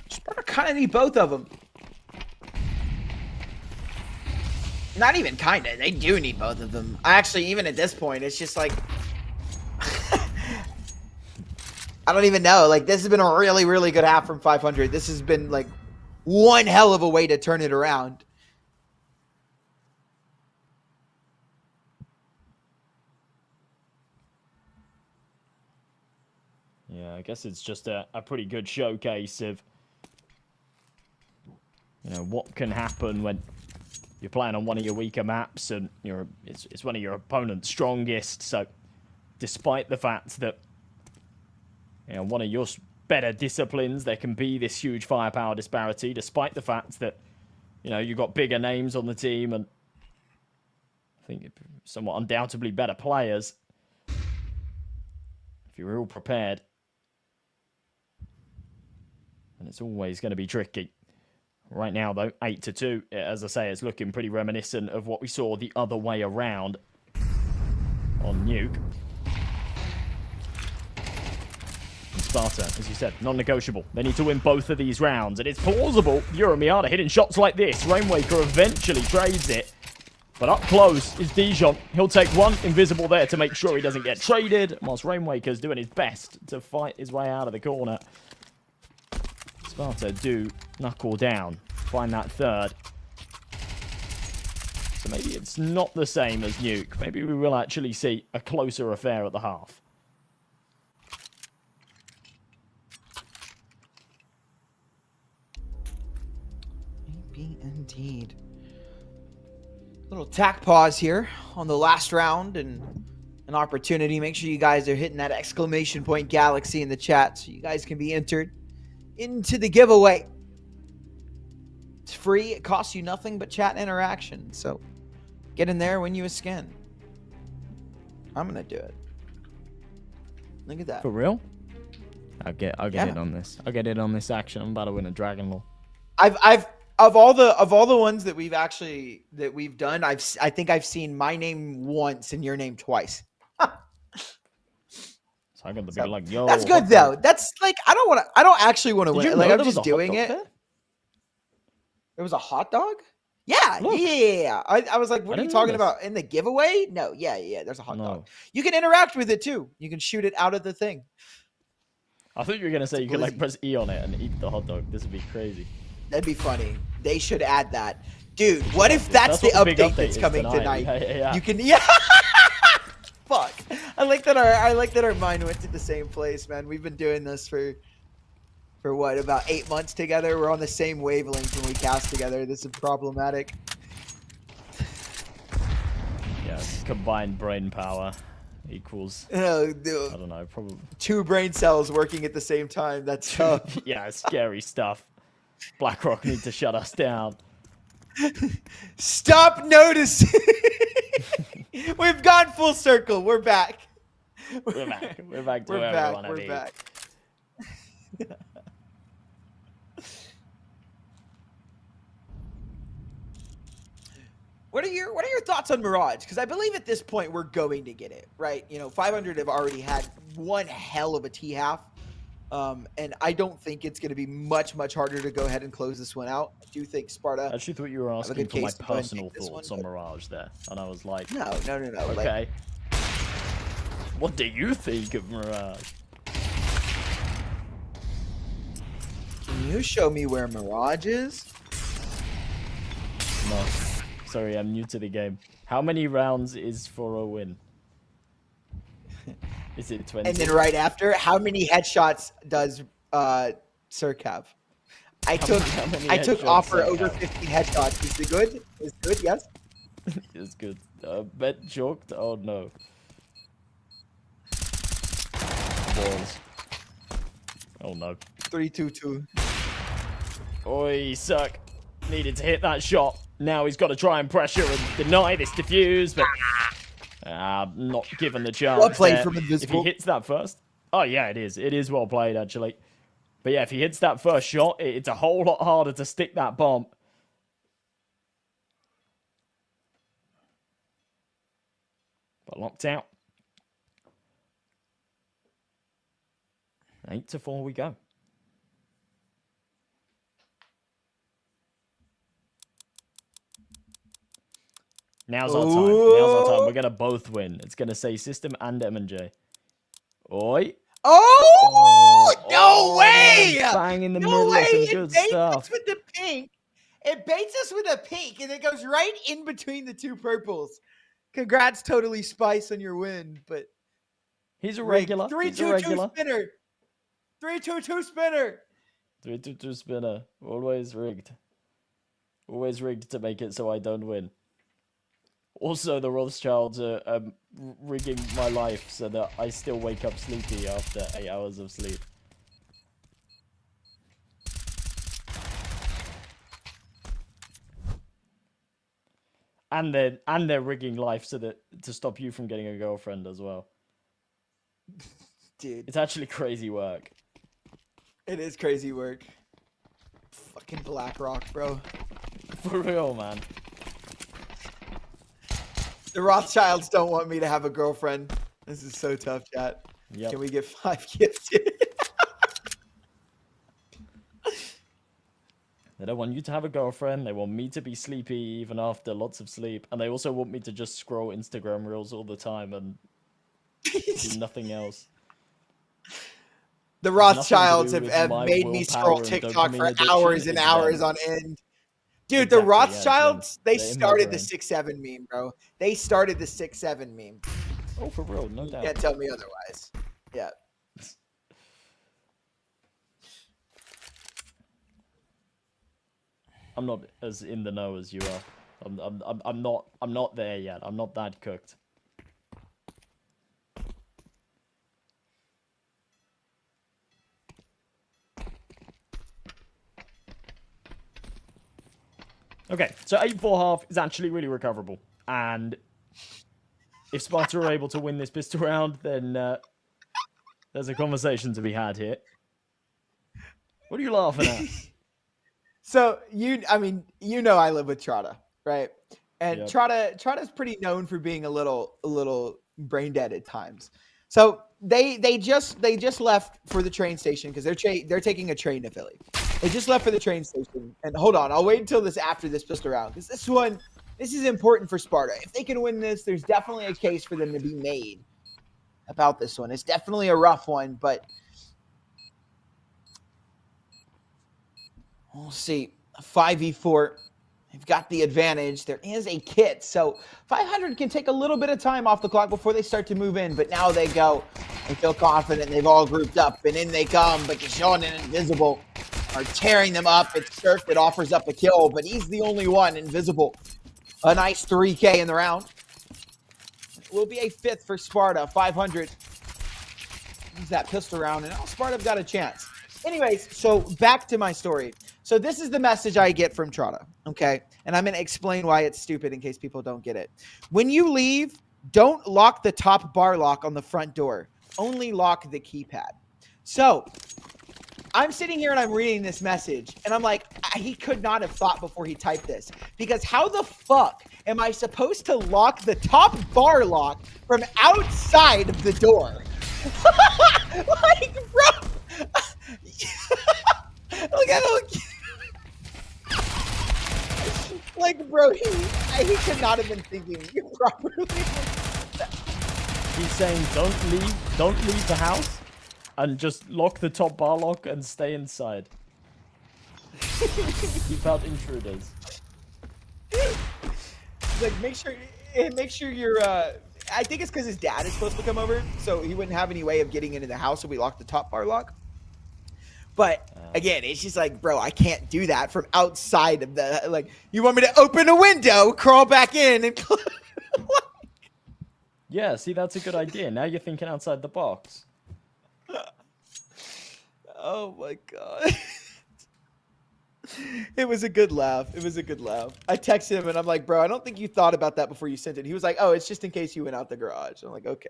Sparta kind of need both of them. Not even kind of. They do need both of them. Actually, even at this point, it's just like I don't even know. Like, this has been a really, really good half from 500. This has been like one hell of a way to turn it around. Yeah, I guess it's just a pretty good showcase of, you know, what can happen when you're playing on one of your weaker maps and it's one of your opponent's strongest. So, despite the fact that, you know, one of your better disciplines, there can be this huge firepower disparity, despite the fact that, you know, you've got bigger names on the team and I think somewhat undoubtedly better players. If you're all prepared. And it's always going to be tricky. Right now, though, 8 to 2. As I say, it's looking pretty reminiscent of what we saw the other way around on Nuke. Sparta, as you said, non-negotiable. They need to win both of these rounds, and it's plausible. Euromiata hitting shots like this. Rainwaker eventually trades it. But up close is Dijon. He'll take one invisible there to make sure he doesn't get traded, whilst Rainwaker's doing his best to fight his way out of the corner. Sparta do knuckle down, find that third. So maybe it's not the same as Nuke. Maybe we will actually see a closer affair at the half. Maybe indeed. Little tack pause here on the last round and an opportunity. Make sure you guys are hitting that exclamation point Galaxy in the chat so you guys can be entered into the giveaway. It's free. It costs you nothing but chat and interaction. So get in there, win you a skin. I'm going to do it. Look at that. For real? I'll get in on this. I'll get in on this action. I'm about to win a Dragon Lore. Of all the ones that we've done, I think I've seen my name once and your name twice. So I'm gonna be like, yo. That's good though. That's like I don't actually want to win. Like I'm just doing it. There? It was a hot dog? Yeah. Look. Yeah. I was like, what are you talking about? In the giveaway? No, yeah. There's a hot dog. You can interact with it too. You can shoot it out of the thing. I thought you were gonna say you could like press E on it and eat the hot dog. This would be crazy. That'd be funny. They should add that. Dude, what if that's the update that's coming tonight? Yeah. You can Fuck. I like that our mind went to the same place, man. We've been doing this for what, about 8 months together? We're on the same wavelength when we cast together. This is problematic. Yeah, combined brain power equals I don't know, probably 2 brain cells working at the same time. That's tough. Yeah, scary stuff. BlackRock need to shut us down. Stop noticing. We've gone full circle. We're back. We're back. We're back to where we want to be. We're back. What are your thoughts on Mirage? Because I believe at this point we're going to get it, right? 500 have already had one hell of a T-half. And I don't think it's going to be much harder to go ahead and close this one out. I do think Sparta. I actually thought you were asking for my personal thoughts on Mirage there, and I was like, no. Okay. What do you think of Mirage? Can you show me where Mirage is? No. Sorry, I'm new to the game. How many rounds is for a win? Is it 20? And then right after, how many headshots does Cirque have? I took offer over 15 headshots. Is it good? Is it good? Yes. It's good. Bet choked. Oh no. Balls. Oh no. 3-2-2. Oi, suck. Needed to hit that shot. Now he's got to try and pressure and deny this defuse, but not given the chance. Well played from Invisible. If he hits that first. Oh yeah, it is. It is well played actually. But yeah, if he hits that first shot, it's a whole lot harder to stick that bomb. But locked out. 8-4 we go. Now's our time. Now's our time. We're going to both win. It's going to say System and M&J. Oi. Oh, no way! Bang in the middle of some good stuff. With the pink. It baits us with a pink, and it goes right in between the two purples. Congrats, Totally Spice, on your win, but... He's a regular. 3-2-2 spinner. 3-2-2 spinner. 3-2-2 spinner. Always rigged. Always rigged to make it so I don't win. Also, the Rothschilds are rigging my life so that I still wake up sleepy after 8 hours of sleep. And they're rigging life so that to stop you from getting a girlfriend as well. Dude, it's actually crazy work. It is crazy work. Fucking BlackRock, bro. For real, man. The Rothschilds don't want me to have a girlfriend. This is so tough, chat. Yep. Can we get 5 gifted? They want you to have a girlfriend. They want me to be sleepy even after lots of sleep. And they also want me to just scroll Instagram reels all the time and do nothing else. The Nothing to Rothschilds do with have my made me willpower scroll and TikTok dopamine for addiction. hours and It's hours them. on end. Dude, Exactly, the yeah, Rothschilds, they They're in my started the brain. 6-7 meme, bro. They started the 6-7 meme. Oh, for real, no You doubt. can't tell me otherwise. Yeah. I'm not as in the know as you are. I'm not there yet. I'm not that cooked. Okay, so 8-4 half is actually really recoverable. And if Sparta are able to win this pistol round, then there's a conversation to be had here. What are you laughing at? So I live with Trotta, right? And Yep. Trotta's pretty known for being a little brain dead at times. So they just left for the train station because they're taking a train to Philly. They just left for the train station. And hold on, I'll wait until after this pistol round because this is important for Sparta. If they can win this, there's definitely a case for them to be made about this one. It's definitely a rough one, but we'll see. 5v4. They've got the advantage. There is a kit. So 500 can take a little bit of time off the clock before they start to move in. But now they go. They feel confident. They've all grouped up. And in they come. But Deshaun and Invisible are tearing them up. It's Surf that offers up a kill. But he's the only one. Invisible. A nice 3K in the round. It will be a 5th for Sparta. 500. Use that pistol round. And now Sparta have got a chance. Anyways, so back to my story. So this is the message I get from Trotta, okay? And I'm going to explain why it's stupid in case people don't get it. When you leave, don't lock the top bar lock on the front door. Only lock the keypad. So I'm sitting here and I'm reading this message, and I'm like, he could not have thought before he typed this. Because how the fuck am I supposed to lock the top bar lock from outside of the door? Like, bro. Like, bro, he could not have been thinking properly. He's saying don't leave the house and just lock the top bar lock and stay inside. Keep out intruders. Like, make sure you're I think it's because his dad is supposed to come over, so he wouldn't have any way of getting into the house if we locked the top bar lock. But again, it's just like, bro, I can't do that from outside of the, like, you want me to open a window, crawl back in, and Yeah, see, that's a good idea. Now you're thinking outside the box. Oh my god. It was a good laugh. It was a good laugh. I texted him and I'm like, bro, I don't think you thought about that before you sent it. He was like, oh, it's just in case you went out the garage. I'm like, okay.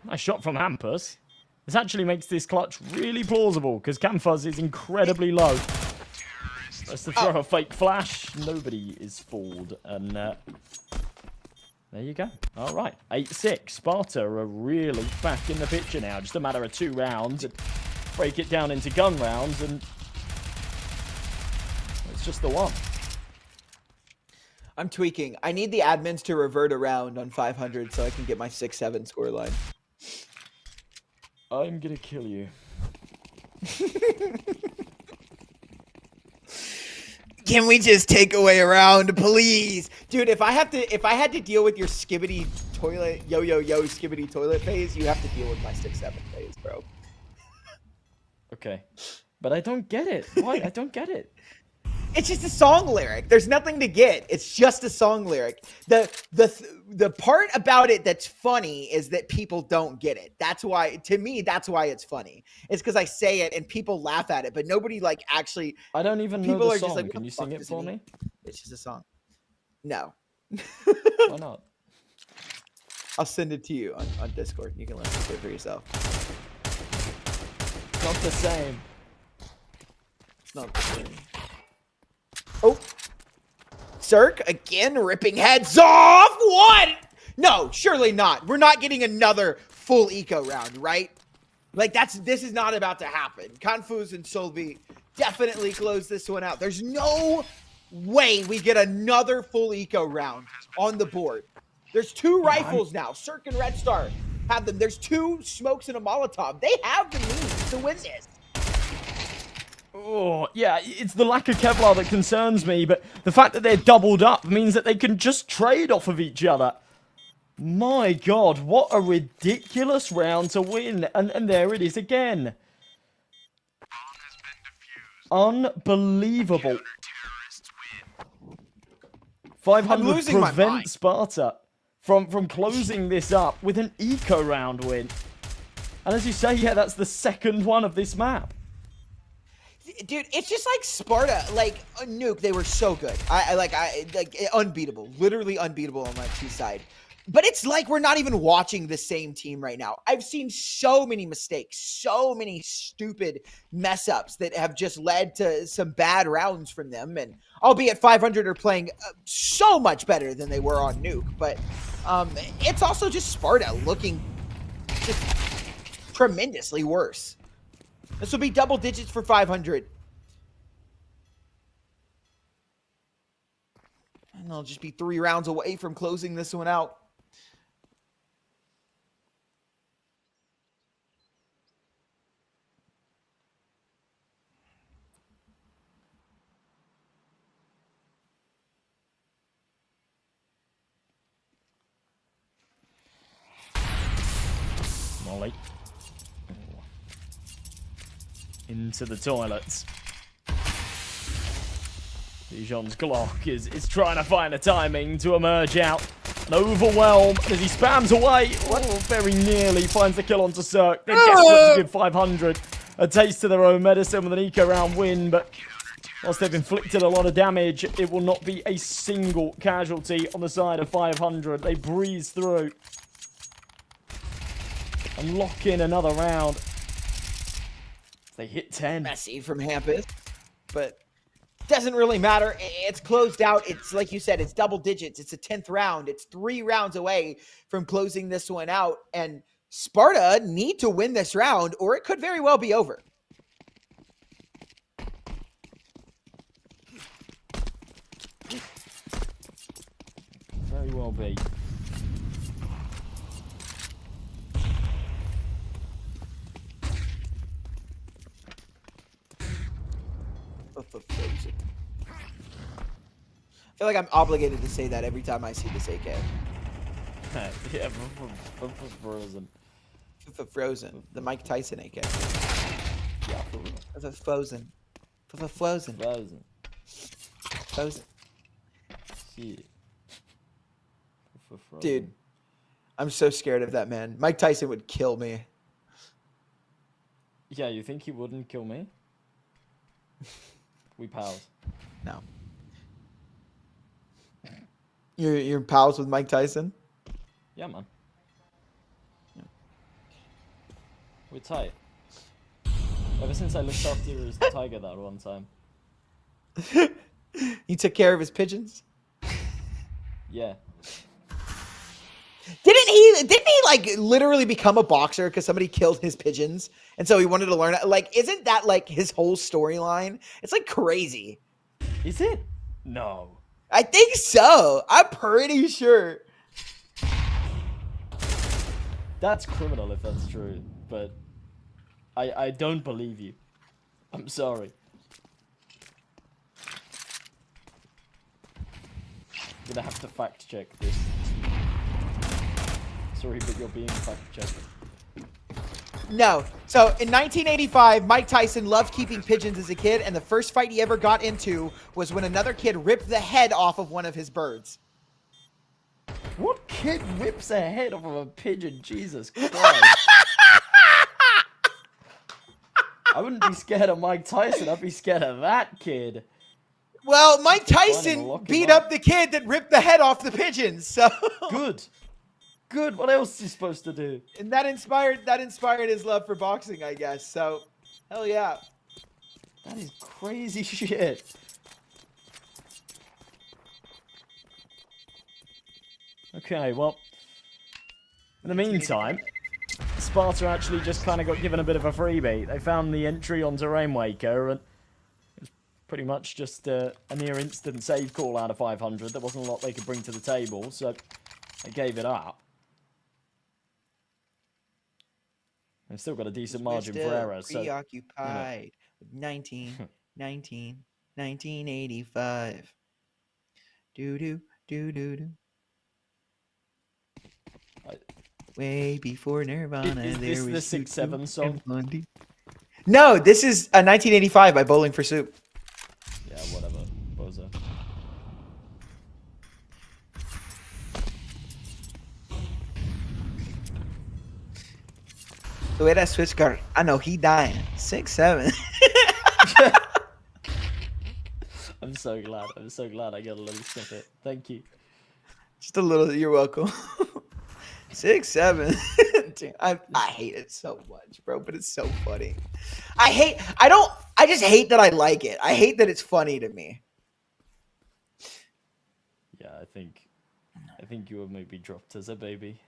Nice shot from Hampus. This actually makes this clutch really plausible because Camfuzz is incredibly low. Let's to throw a fake flash. Nobody is fooled. And there you go. All right. 8-6. Sparta are really back in the picture now. Just a matter of 2 rounds. And break it down into gun rounds. And it's just the one. I'm tweaking. I need the admins to revert around on 500 so I can get my 6-7 score line. I'm gonna kill you. Can we just take away a round, please? Dude, if I had to deal with your skibbity toilet, yo skibbity toilet phase, you have to deal with my 6-7 phase, bro. Okay. But I don't get it. Why? I don't get it. It's just a song lyric. There's nothing to get. It's just a song lyric. The part about it that's funny is that people don't get it. That's why, to me, that's why it's funny. It's because I say it and people laugh at it, but nobody like actually. I don't even know the song. Can you sing it for me? It's just a song. No. Why not? I'll send it to you on Discord. You can listen to it for yourself. It's not the same. It's not the same. Oh, Cirque again ripping heads off. What? No, surely not. We're not getting another full eco round, right? Like, this is not about to happen. Gun5 and Solby definitely close this one out. There's no way we get another full eco round on the board. There's 2 rifles now. Cirque and Red Star have them. There's 2 smokes and a Molotov. They have the means to win this. Oh, yeah, it's the lack of Kevlar that concerns me, but the fact that they're doubled up means that they can just trade off of each other. My God, what a ridiculous round to win. And there it is again. Unbelievable. 500 prevent Sparta from closing this up with an eco round win. And as you say, yeah, that's the second one of this map. Dude, it's just like Sparta, like Nuke. They were so good. I like unbeatable, literally unbeatable on my T side. But it's like we're not even watching the same team right now. I've seen so many mistakes, so many stupid mess ups that have just led to some bad rounds from them. And albeit 500 are playing so much better than they were on Nuke, but it's also just Sparta looking just tremendously worse. This will be double digits for 500. And they'll just be 3 rounds away from closing this one out. Molly. Into the toilets. Dijon's Glock is trying to find a timing to emerge out. An overwhelm as he spams away. Oh, very nearly finds the kill onto Cirque. They're desperate to give 500 a taste of their own medicine with an eco round win, but whilst they've inflicted a lot of damage, it will not be a single casualty on the side of 500. They breeze through and lock in another round. They hit 10. Messy from Hampus, but doesn't really matter. It's closed out. It's like you said, it's double digits. It's a 10th round. It's 3 rounds away from closing this one out. And Sparta need to win this round or it could very well be over. Very well be. Frozen. I feel like I'm obligated to say that every time I see this AK. Yeah, Frozen. Frozen. The Mike Tyson AK. Yeah, for real. That's Frozen. Frozen. Frozen. Frozen. Shit. Frozen. Dude, I'm so scared of that man. Mike Tyson would kill me. Yeah, you think he wouldn't kill me? We pals. No. You're pals with Mike Tyson? Yeah, man. Yeah. We're tight. Ever since I looked after you as the tiger that one time. You took care of his pigeons? Yeah. Didn't he like literally become a boxer because somebody killed his pigeons and so he wanted to learn? Like, isn't that like his whole storyline? It's like crazy. Is it? No. I think so. I'm pretty sure. That's criminal if that's true, but I don't believe you. I'm sorry. I'm gonna have to fact check this. Sorry, but you're being fact checked. No. So in 1985, Mike Tyson loved keeping pigeons as a kid, and the first fight he ever got into was when another kid ripped the head off of one of his birds. What kid rips a head off of a pigeon? Jesus Christ. I wouldn't be scared of Mike Tyson. I'd be scared of that kid. Well, Mike Tyson beat up the kid that ripped the head off the pigeons. So good. Good. What else is he supposed to do? And that inspired his love for boxing, I guess. So, hell yeah. That is crazy shit. Okay, well, in the meantime, Sparta actually just kind of got given a bit of a freebie. They found the entry onto Rainwaker, and it was pretty much just a near instant save call out of 500. There wasn't a lot they could bring to the table, so they gave it up. They've still got a decent margin for error. Preoccupied with 1985. Do. Way before Nirvana, Is this the 6-7 song? No, this is 1985 by Bowling for Soup. Yeah, whatever. Bozo. The way that switch got, I know he dying. 6-7. I'm so glad. I'm so glad I got a little snippet. Thank you. Just a little. You're welcome. 6-7. Dude, I hate it so much, bro, but it's so funny. I just hate that I like it. I hate that it's funny to me. Yeah, I think you were maybe dropped as a baby.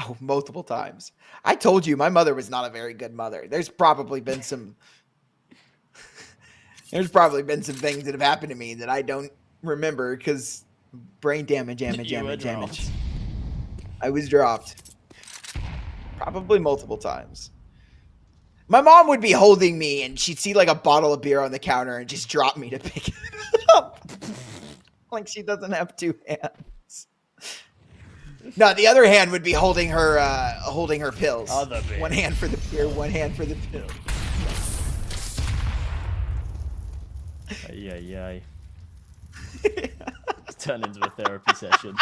Oh, multiple times. I told you my mother was not a very good mother. There's probably been some things that have happened to me that I don't remember because brain damage. I was dropped. Probably multiple times. My mom would be holding me and she'd see like a bottle of beer on the counter and just drop me to pick it up. Like she doesn't have two hands. No, the other hand would be holding her pills. One hand for the beer, one hand for the pill. Ay. It's turned into a therapy session.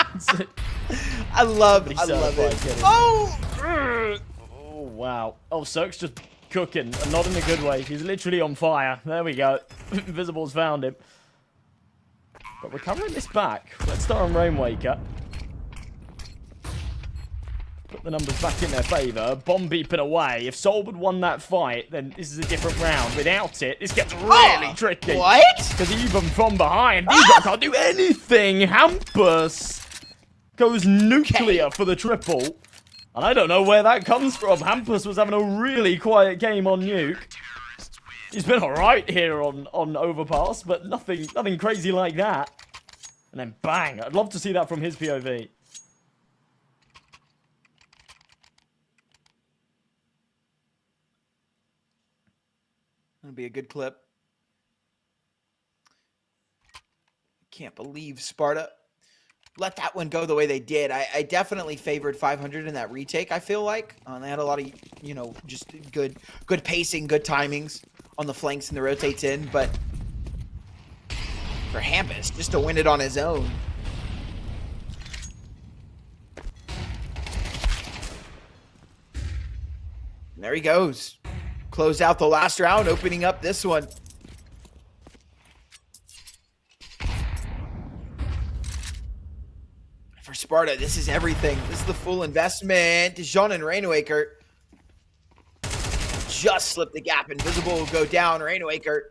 I love it. Oh, wow. Oh, Cirque's just cooking, and not in a good way. He's literally on fire. There we go. Invisible's found him. But we're covering this back. Let's start on Rainwaker. Put the numbers back in their favour. Bomb beeping away. If Soul had won that fight, then this is a different round. Without it, this gets really tricky. What? Because even from behind, these guys can't do anything. Hampus goes nuclear for the triple. And I don't know where that comes from. Hampus was having a really quiet game on Nuke. He's been alright here on Overpass, but nothing crazy like that. And then bang. I'd love to see that from his POV. That'll be a good clip. Can't believe Sparta let that one go the way they did. I definitely favored 500 in that retake, I feel like. They had a lot of, just good pacing, good timings on the flanks and the rotates in. But for Hampus, just to win it on his own. And there he goes. Close out the last round, opening up this one. For Sparta, this is everything. This is the full investment. Dijon and Rainwaker just slipped the gap. Invisible will go down. Rainwaker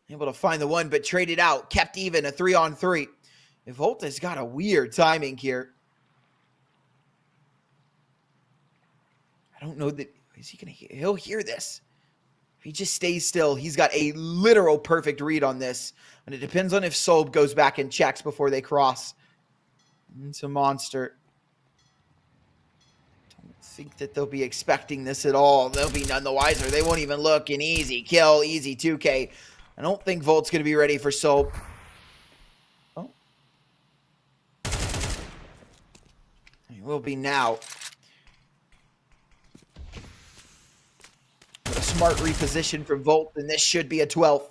able to find the one, but traded out. Kept even, a 3-on-3. Volta's got a weird timing here. I don't know that... Is he gonna hear? He'll hear this. If he just stays still, he's got a literal perfect read on this. And it depends on if Solb goes back and checks before they cross. It's a monster. Don't think that they'll be expecting this at all. They'll be none the wiser. They won't even look. An easy kill, easy 2K. I don't think Volt's gonna be ready for Solb. Oh. He will be now. But a smart reposition from Volt, and this should be a 12th.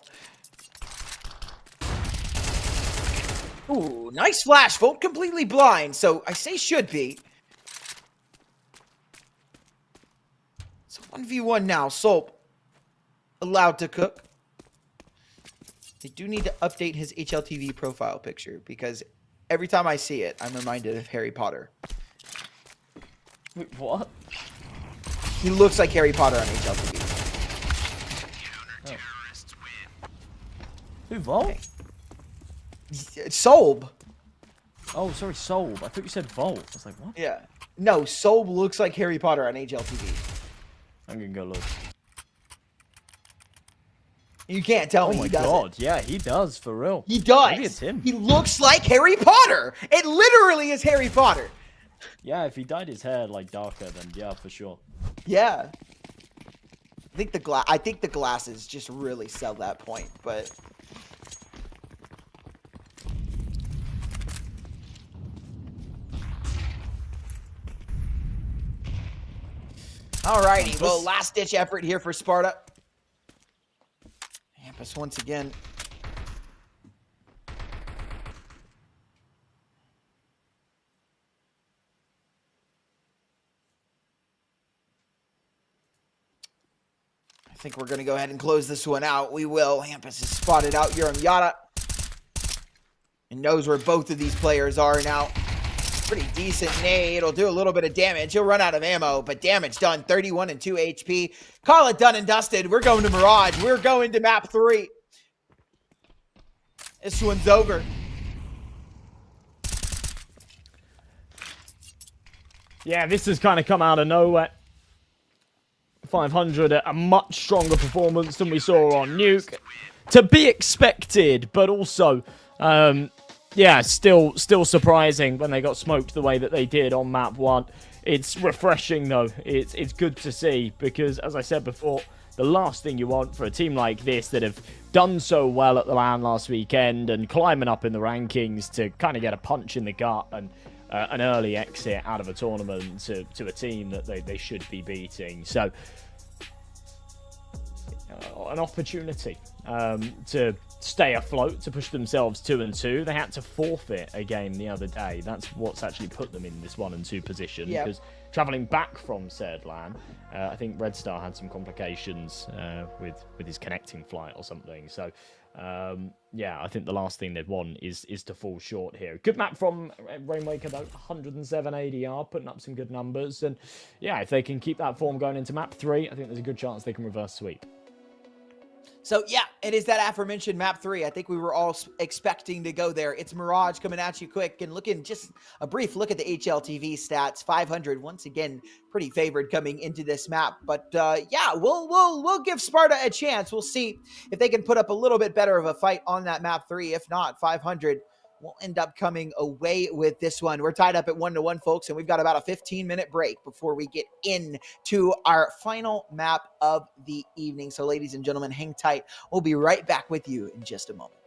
Ooh, nice flash. Volt completely blind, so I say should be. So 1v1 now. Solp allowed to cook. They do need to update his HLTV profile picture because every time I see it, I'm reminded of Harry Potter. Wait, what? He looks like Harry Potter on HLTV. Oh. Who, Volt? Okay. Solb. Oh, sorry, Solb. I thought you said Volt. I was like, what? Yeah. No, Soul looks like Harry Potter on HLTV. I'm gonna go look. You can't tell me Oh my he doesn't. god, yeah, he does, for real. He does. Maybe it's him. He looks like Harry Potter. It literally is Harry Potter. Yeah, if he dyed his hair like darker, then yeah, for sure. Yeah. I think the glasses just really sell that point, but alrighty, well, last ditch effort here for Sparta. Hampus once again. I think we're going to go ahead and close this one out. We will. Hampus has spotted out Yada and knows where both of these players are now. Pretty decent nade. It'll do a little bit of damage. He'll run out of ammo, but damage done. 31 and 2 HP. Call it done and dusted. We're going to Mirage. We're going to map 3. This one's over. Yeah, this has kind of come out of nowhere. 500, a much stronger performance than we saw on Nuke. To be expected, but also, yeah, still surprising when they got smoked the way that they did on map 1. It's refreshing, though. It's good to see, because, as I said before, the last thing you want for a team like this that have done so well at the LAN last weekend and climbing up in the rankings to kind of get a punch in the gut and an early exit out of a tournament to a team that they should be beating. So, an opportunity to stay afloat, to push themselves 2-2. They had to forfeit a game the other day. That's what's actually put them in this 1-2 position. Yep. Because traveling back from said LAN, I think Red Star had some complications with his connecting flight or something. So, yeah, I think the last thing they'd want is to fall short here. Good map from Rainmaker, though. 107 ADR, putting up some good numbers. And, yeah, if they can keep that form going into map 3, I think there's a good chance they can reverse sweep. So, yeah, it is that aforementioned map 3. I think we were all expecting to go there. It's Mirage coming at you quick and looking just a brief look at the HLTV stats. 500, once again, pretty favored coming into this map. But, yeah, we'll give Sparta a chance. We'll see if they can put up a little bit better of a fight on that map 3. If not, 500 will end up coming away with this one. We're tied up at 1-1, folks, and we've got about a 15-minute break before we get into our final map of the evening. So, ladies and gentlemen, hang tight. We'll be right back with you in just a moment.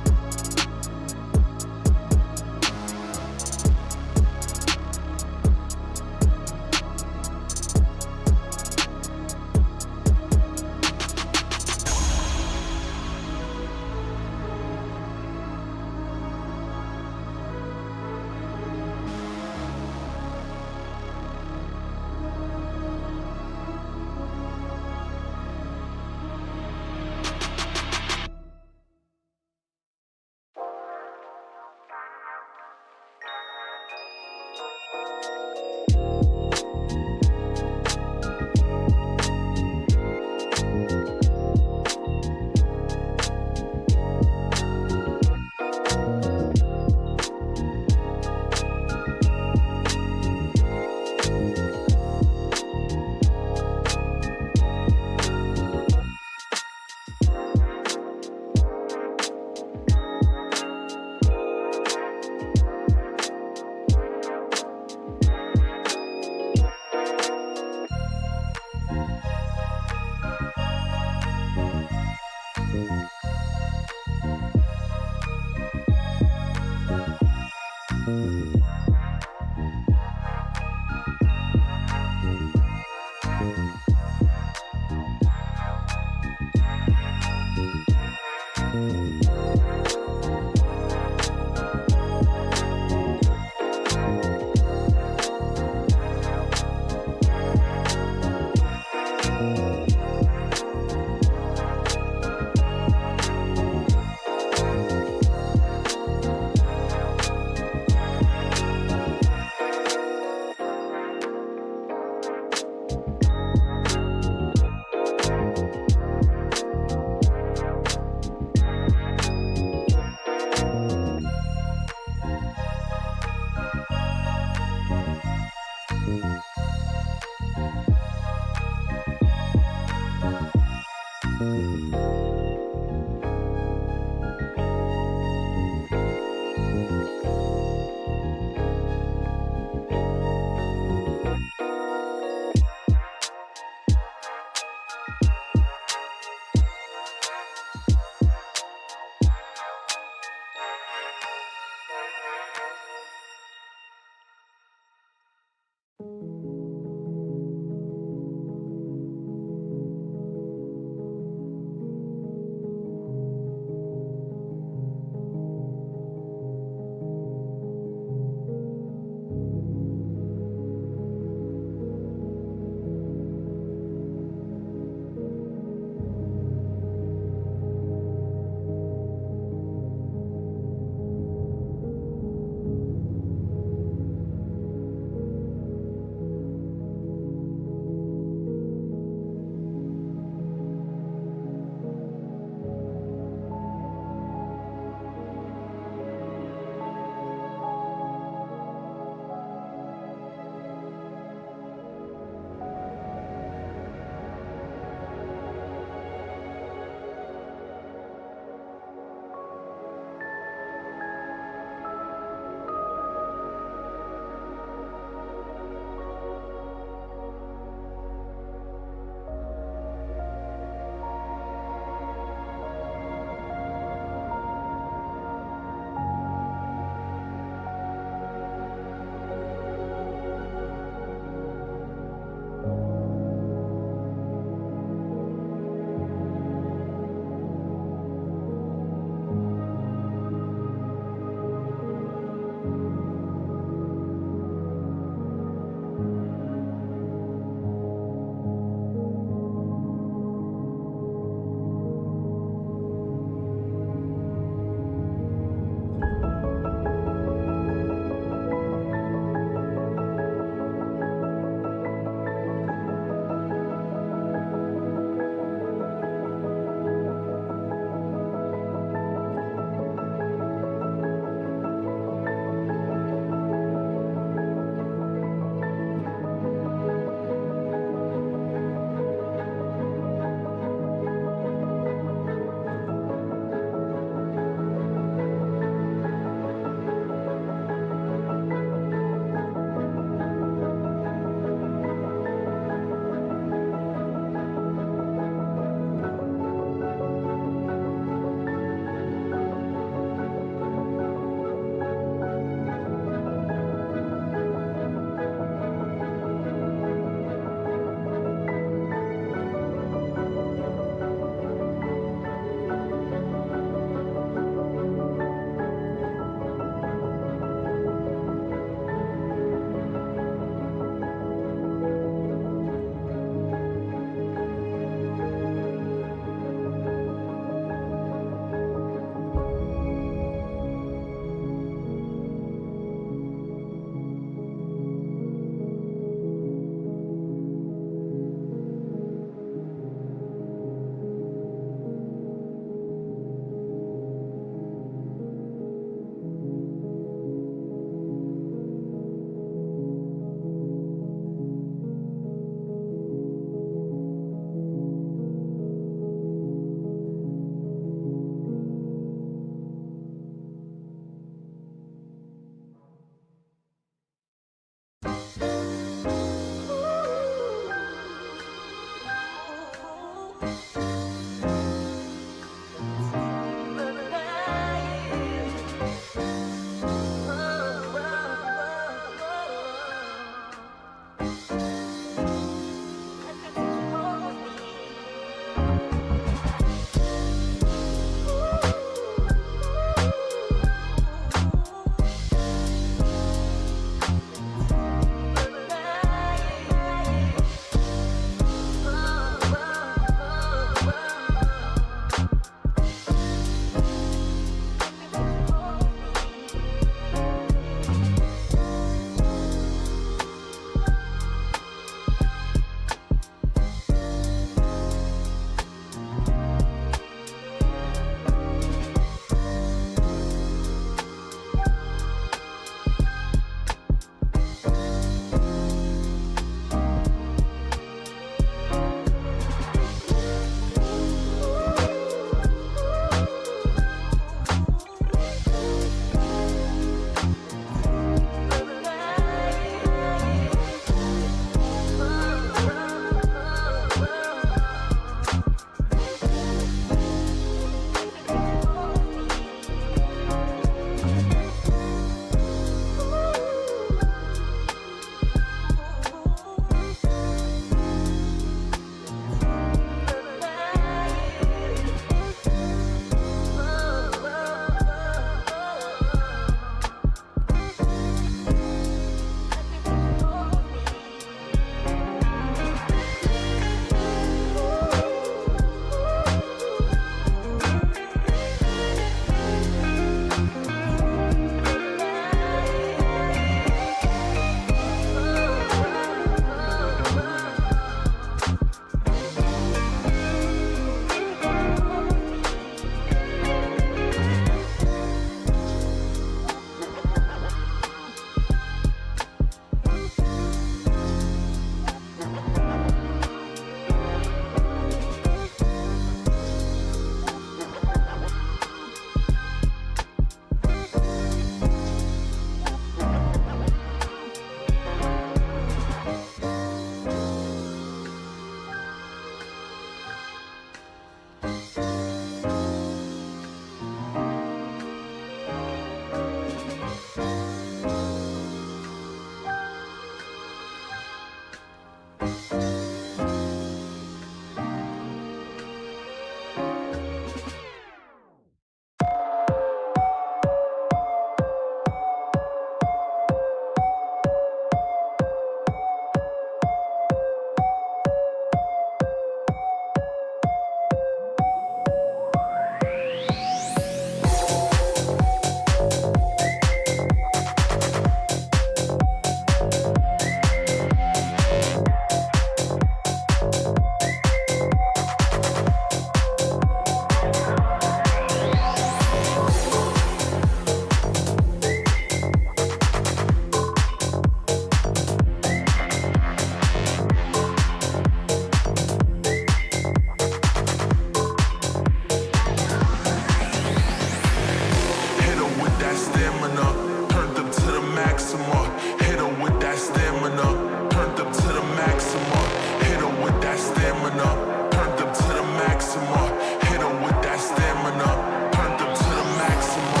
maximum. Hit her with that stamina. Turned up to the maximum. Hit her with that stamina. Turned up to the maximum. Hit her with that stamina. Turned up to the maximum.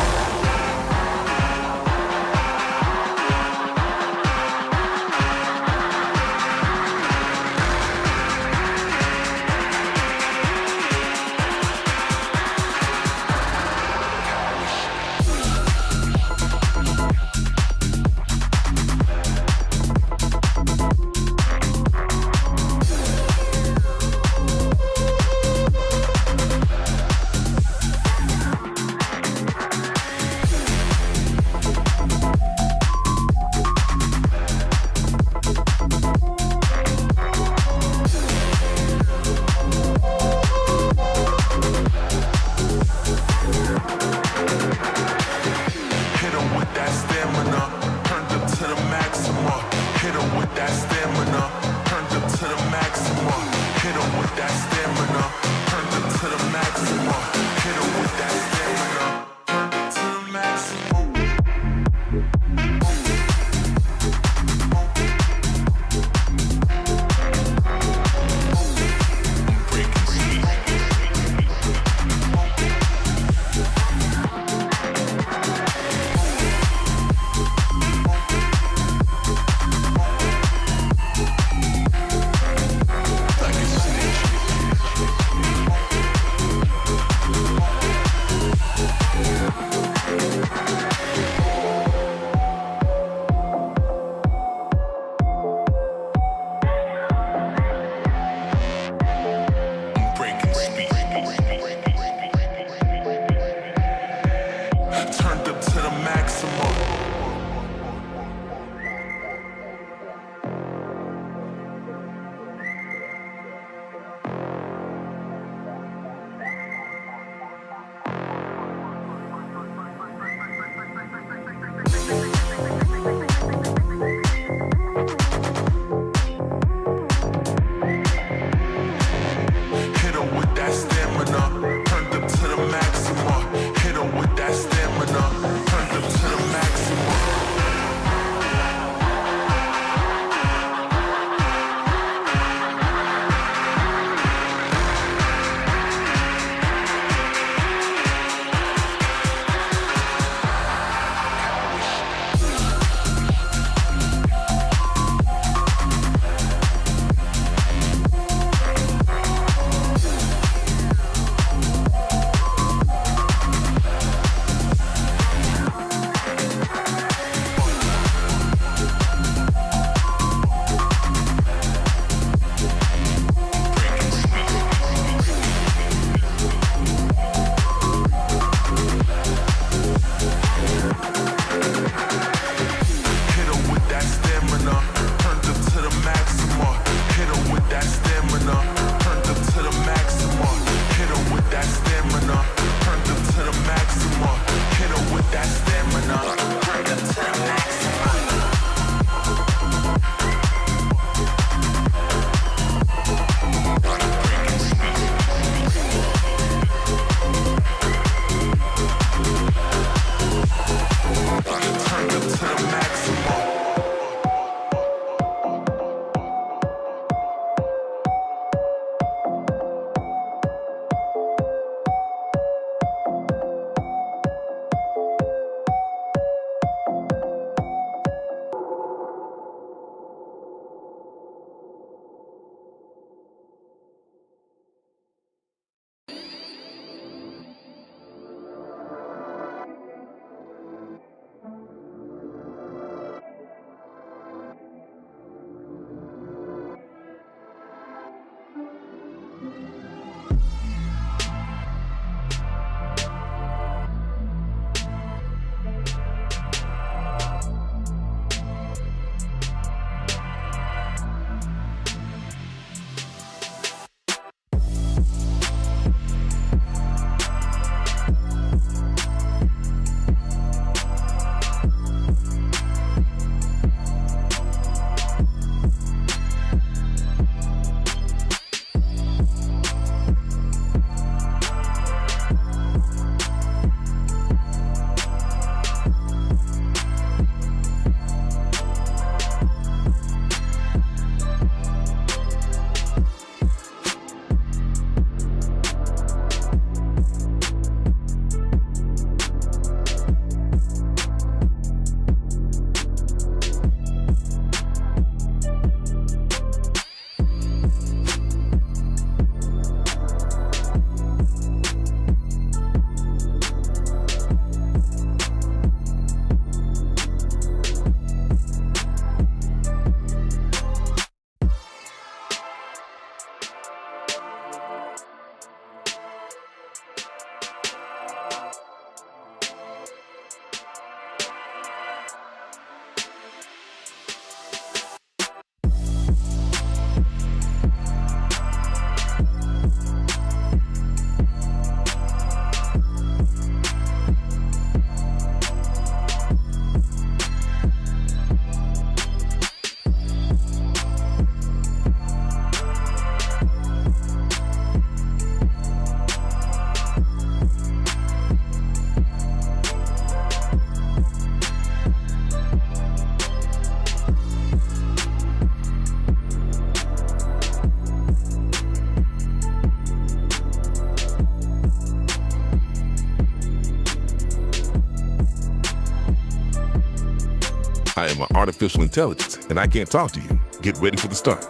artificial intelligence, and I can't talk to you. Get ready for the start.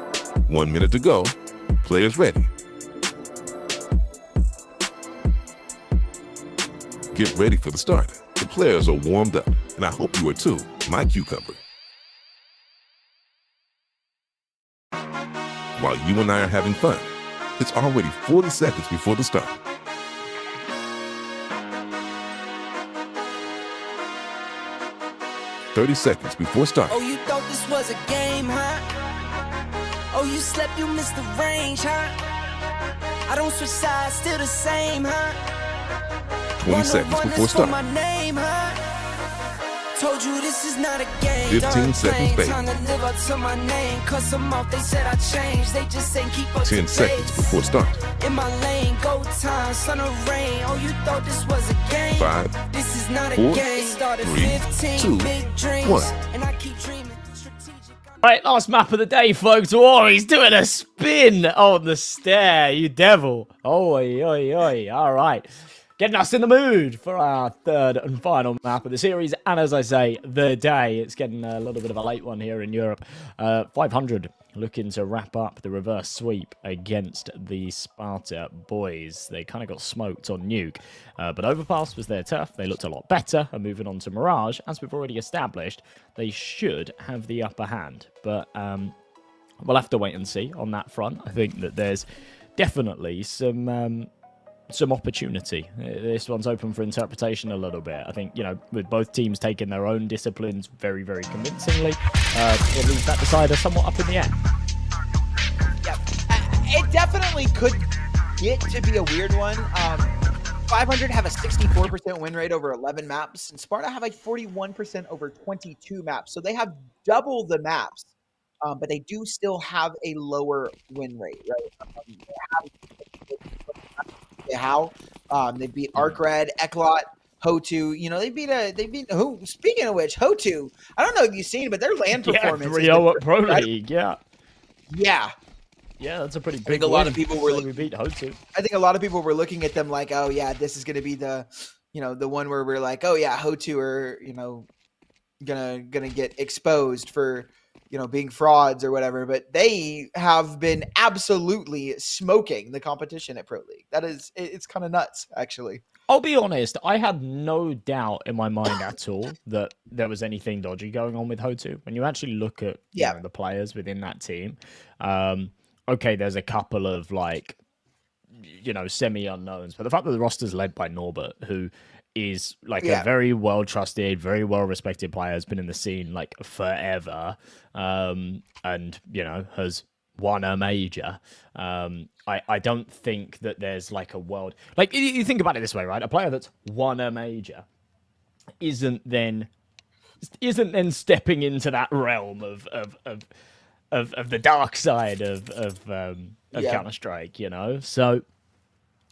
1 minute to go. Players ready. Get ready for the start. The players are warmed up, and I hope you are too, my cucumber. While you and I are having fun, it's already 40 seconds before the start. "30 seconds before start. Oh, you thought this was a game, huh? Oh, you slept, you missed the range, huh? I don't switch sides, still the same, huh? 20 seconds before start. My name, huh? Told you this is not a game. 15 seconds, baby. Trying to live up to my name. Cuss them off, they said I changed. They just ain't keep up 10 to seconds pace. before start. In my lane, go time, sun or rain. Oh, you thought this was a game? 5, This is not a 4, game. Started 3, 15 2, big dreams, 1. and I keep dreaming. Strategic. Right, last map of the day, folks. Oh, he's doing a spin on the stair, you devil. Oi, oi, oi. All right. Getting us in the mood for our third and final map of the series. And as I say, the day. It's getting a little bit of a late one here in Europe. 500 looking to wrap up the reverse sweep against the Sparta boys. They kind of got smoked on Nuke. But Overpass was their turf. They looked a lot better. And moving on to Mirage, as we've already established, they should have the upper hand. But we'll have to wait and see on that front. I think that there's definitely some opportunity. This one's open for interpretation a little bit. I think, with both teams taking their own disciplines very, very convincingly, it leaves that decider somewhat up in the air. Yeah, it definitely could get to be a weird one. 500 have a 64% win rate over 11 maps, and Sparta have like 41% over 22 maps. So they have double the maps, but they do still have a lower win rate, right? They beat Arc Red, Eklot, Hotu. They beat who? Speaking of which, Hotu. I don't know if you've seen, but their land performance. 3-0 at Pro League. Yeah, that's a pretty big. I think a lot of people were. We beat Hotu. I think a lot of people were looking at them like, oh yeah, this is going to be the, the one where we're like, oh yeah, Hotu are, gonna get exposed for, being frauds or whatever, but they have been absolutely smoking the competition at Pro League. It's kind of nuts, actually. I'll be honest, I had no doubt in my mind at all that there was anything dodgy going on with Hotu. When you actually look at the players within that team, okay, there's a couple of semi-unknowns, but the fact that the roster's led by Norbert, who is a very well-trusted, very well-respected player, has been in the scene forever, and has won a major. I don't think that there's a world you think about it this way, right? A player that's won a major isn't then stepping into that realm of the dark side of Counter-Strike, so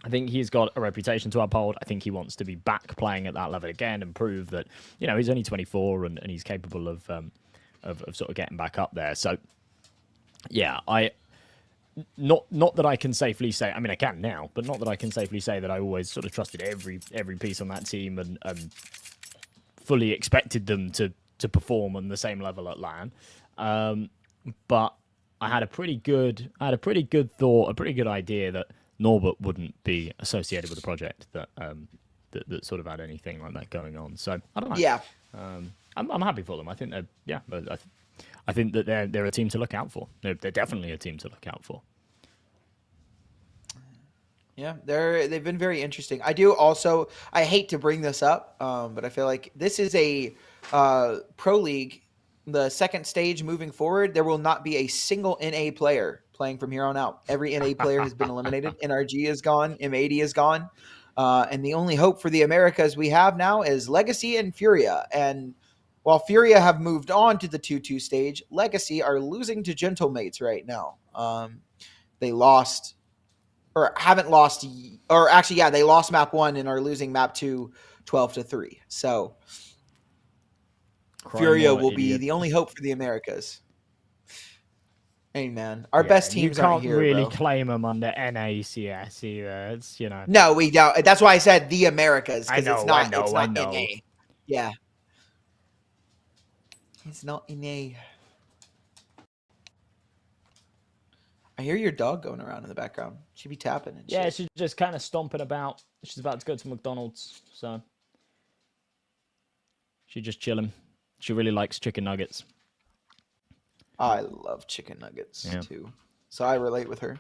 I think he's got a reputation to uphold. I think he wants to be back playing at that level again and prove that, he's only 24 and he's capable of sort of getting back up there. So, yeah, not that I can safely say, I mean, I can now, but not that I can safely say that I always sort of trusted every piece on that team and fully expected them to perform on the same level at LAN. But I had a pretty good thought, a pretty good idea that Norbert wouldn't be associated with a project that sort of had anything like that going on. So I don't know. Yeah, I'm happy for them. I think I think that they're a team to look out for. They're definitely a team to look out for. Yeah, they've been very interesting. I hate to bring this up, but I feel like this is a Pro League, the second stage moving forward. There will not be a single NA player playing from here on out. Every NA player has been eliminated. NRG is gone. M80 is gone. And the only hope for the Americas we have now is Legacy and Furia. And while Furia have moved on to the 2-2 stage, Legacy are losing to Gentlemates right now. They lost, or haven't lost, or actually, yeah, they lost map 1 and are losing map 2 12-3. So Furia will be the only hope for the Americas. Hey man, our best teams aren't here. You can't really bro. claim them under NACS either. It's No, we don't. That's why I said the Americas, because I it's not NA. Yeah. He's not in a. I hear your dog going around in the background. She'd be tapping and Yeah, shit. she's just kind of stomping about. She's about to go to McDonald's, so she's just chilling. She really likes chicken nuggets. I love chicken nuggets too, so I relate with her.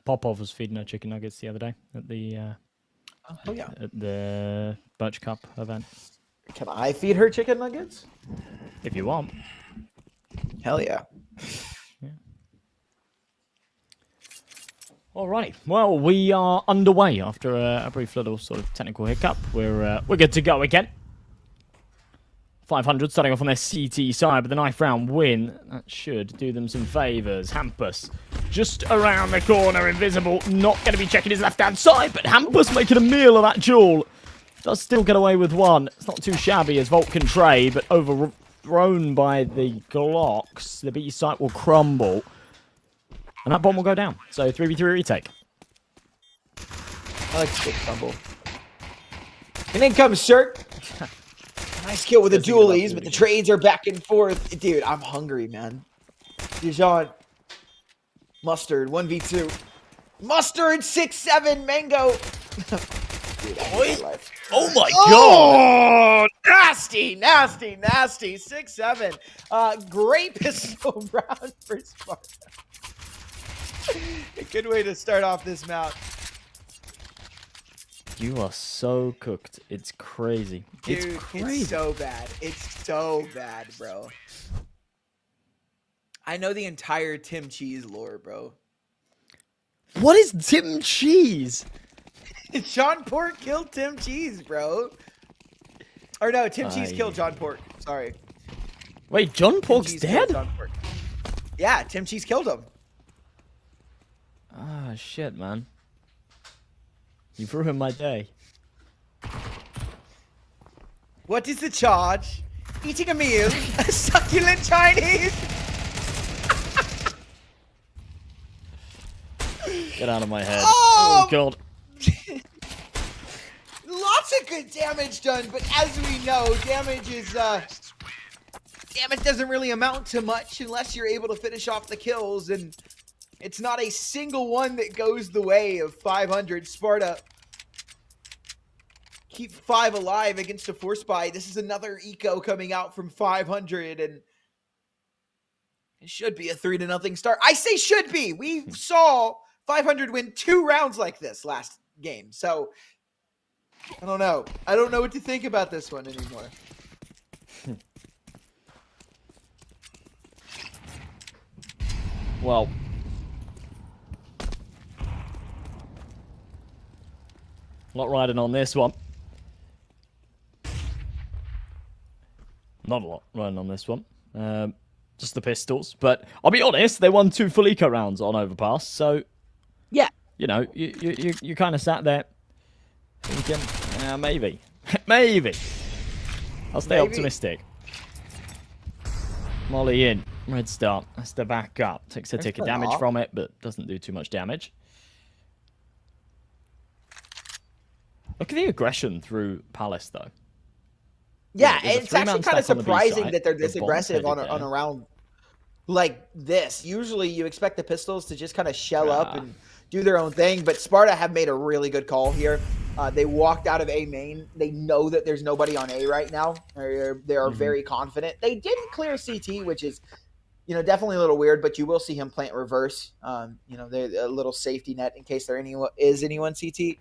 Popov was feeding her chicken nuggets the other day at the at the Birch Cup event. Can I feed her chicken nuggets? If you want. Hell yeah. Alrighty, well, we are underway after a brief little sort of technical hiccup. We're good to go again. 500 starting off on their CT side, but the 9th round win, that should do them some favours. Hampus just around the corner, invisible, not going to be checking his left-hand side, but Hampus making a meal of that duel. Does still get away with one. It's not too shabby as Volt can trade, but overthrown by the Glocks. The B site will crumble. And that bomb will go down. So 3v3 retake. I like to get crumble. And then comes Cirque. Nice kill with the dualies, but the trades are back and forth. Dude, I'm hungry, man. Dijon. Mustard, 1v2. Mustard, 6-7, Mango. Dude, Oh my god! Nasty, nasty, nasty. 6-7. Great pistol round for Sparta. A good way to start off this map. You are so cooked. It's crazy. Dude, it's crazy. It's so bad. It's so bad, bro. I know the entire Tim Cheese lore, bro. What is Tim Cheese? John Pork killed Tim Cheese, bro. Or no, Tim Cheese killed John Pork. Sorry. Wait, John Pork's dead? John Pork. Yeah, Tim Cheese killed him. Ah, shit, man. You've ruined my day. What is the charge? Eating a meal? A succulent Chinese? Get out of my head. Oh! Oh god. Lots of good damage done, but as we know, damage doesn't really amount to much unless you're able to finish off the kills, and it's not a single one that goes the way of 500. Sparta keep 5 alive against a force buy. This is another eco coming out from 500, and it should be a 3-0 start. I say should be. We saw 500 win 2 rounds like this last game, so I don't know. I don't know what to think about this one anymore. Well, not riding on this one. Not a lot riding on this one. Just the pistols. But I'll be honest, they won 2 full eco rounds on Overpass. So, yeah, you know, you kind of sat there thinking, maybe. Maybe. I'll stay optimistic. Molly in. Red Star. That's the back up. Takes a tick of damage from it, but doesn't do too much damage. Look at the aggression through Palace, though. Yeah, it's actually kind of surprising that they're this aggressive on a round like this. Usually you expect the pistols to just kind of shell up and do their own thing, but Sparta have made a really good call here. They walked out of A main. They know that there's nobody on A right now. They are very confident. They didn't clear CT, which is, you know, definitely a little weird, but you will see him plant reverse. You know, they're a little safety net in case there is anyone CT.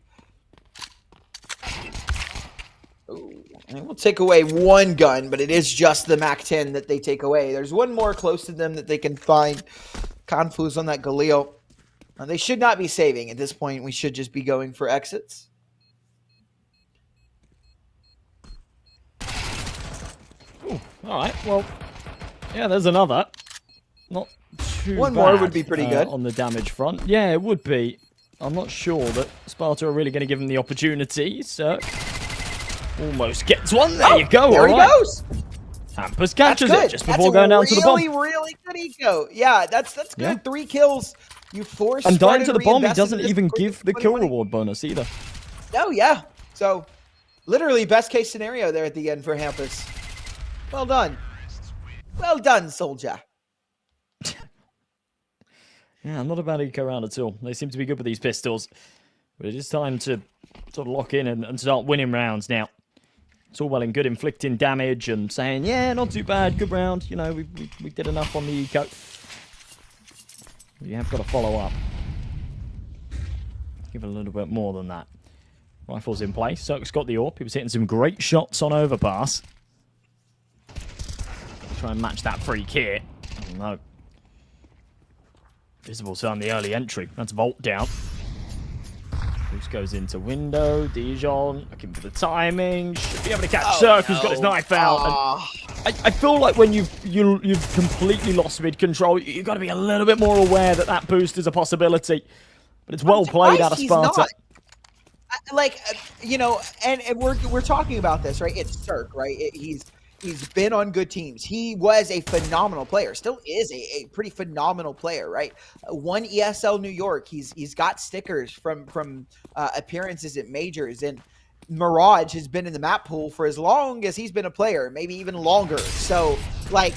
Ooh, and we'll take away 1 gun, but it is just the MAC-10 that they take away. There's 1 more close to them that they can find. Confuse on that Galil. They should not be saving at this point. We should just be going for exits. Ooh, all right, well, yeah, there's another. Not too 1 bad, more would be pretty good. On the damage front. Yeah, it would be. I'm not sure that Sparta are really going to give him the opportunity, so almost gets one. There you go. There he goes. Hampus catches it just before going down to the bomb. Really good eco. Yeah, that's good. Yeah. 3 kills. You force and dying to the bomb, he reinvest doesn't even this give the kill reward bonus either. Oh, yeah. So, literally best case scenario there at the end for Hampus. Well done. Well done, soldier. Yeah, not a bad eco round at all. They seem to be good with these pistols. But it is time to sort of lock in and start winning rounds now. It's all well and good inflicting damage and saying, yeah, not too bad, good round. You know, we did enough on the eco. You have got to follow up. Give it a little bit more than that. Rifles in place. Cirque's got the AWP. He was hitting some great shots on overpass. Try and match that free kit. Oh, no. Visible's on the early entry. That's Vault down. Bruce goes into window. Dijon looking for the timing. Should be able to catch Cirque, who's got his knife out. And I feel like when you've completely lost mid control, you've got to be a little bit more aware that that boost is a possibility. But it's well played out of Sparta. Like, you know, and we're talking about this, right? It's Cirque, right? He's been on good teams. He was a phenomenal player. Still is a pretty phenomenal player, right? Won ESL New York. He's got stickers from appearances at majors, and Mirage has been in the map pool for as long as he's been a player, maybe even longer. So, like,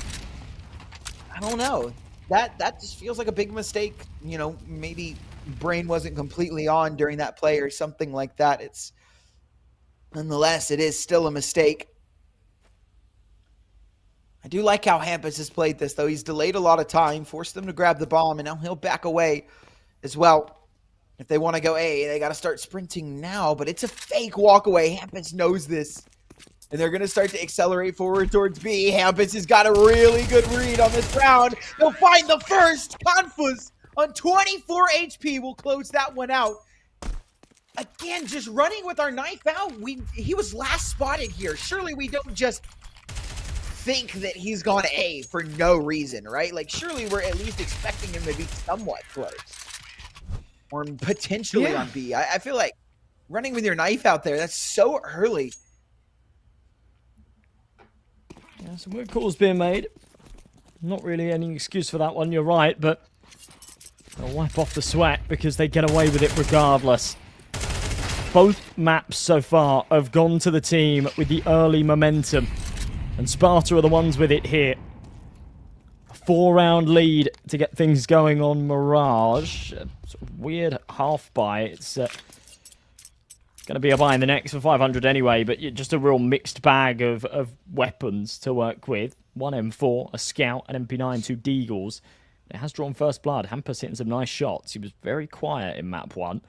I don't know. That just feels like a big mistake. You know, maybe brain wasn't completely on during that play or something like that. It's nonetheless, it is still a mistake. I do like how Hampus has played this, though. He's delayed a lot of time, forced them to grab the bomb, and now he'll back away as well. If they want to go A, they got to start sprinting now, but it's a fake walk away. Hampus knows this, and they're going to start to accelerate forward towards B. Hampus has got a really good read on this round. They'll find the first. Confus on 24 HP will close that one out. Again, just running with our knife out. He was last spotted here. Surely we don't just think that he's gone A for no reason, right? Like, surely we're at least expecting him to be somewhat close. Or potentially on B. I feel like running with your knife out there, that's so early. Yeah, some weird calls being made. Not really any excuse for that one, you're right, but they'll wipe off the sweat because they get away with it regardless. Both maps so far have gone to the team with the early momentum. And Sparta are the ones with it here. A 4-round lead to get things going on Mirage. Sort of weird half buy. It's going to be a buy in the next for 500 anyway, but just a real mixed bag of weapons to work with. One M4, a Scout, an MP9, 2 Deagles. It has drawn first blood. Hampus hitting some nice shots. He was very quiet in map 1.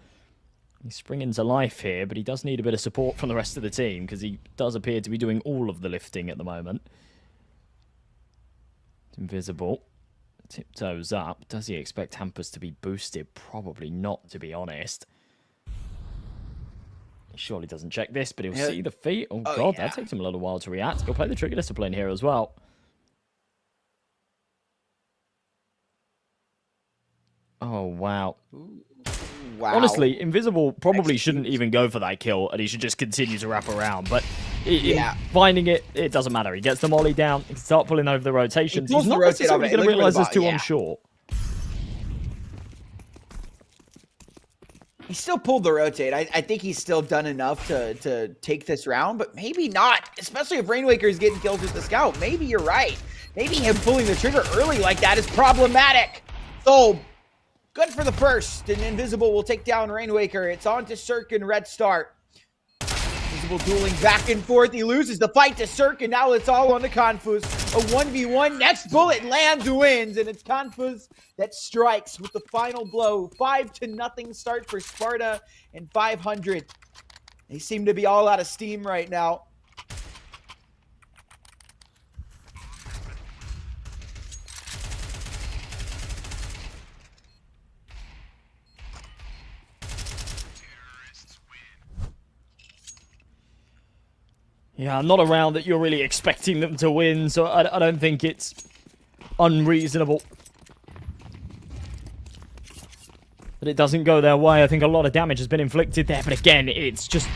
He's springing to life here, but he does need a bit of support from the rest of the team because he does appear to be doing all of the lifting at the moment. It's Invisible. Tiptoes up. Does he expect Hampus to be boosted? Probably not, to be honest. He surely doesn't check this, but he'll see the feet. Oh, God, that takes him a little while to react. He'll play the trigger discipline here as well. Oh, wow. Wow. Honestly, Invisible probably shouldn't even go for that kill, and he should just continue to wrap around. But in finding it, it doesn't matter. He gets the molly down. He can start pulling over the rotations. He's not necessarily going to realise there's two on short. He still pulled the rotate. I think he's still done enough to take this round, but maybe not, especially if Rainwaker is getting kills with the Scout. Maybe you're right. Maybe him pulling the trigger early like that is problematic. So, good for the first, and Invisible will take down Rainwaker. It's on to Cirque and Red Start. Invisible dueling back and forth. He loses the fight to Cirque, and now it's all on to Confus. A 1v1. Next bullet lands, wins, and it's Confus that strikes with the final blow. 5-0 start for Sparta and 500. They seem to be all out of steam right now. Yeah, not a round that you're really expecting them to win, so I don't think it's unreasonable that it doesn't go their way. I think a lot of damage has been inflicted there, but again, it's just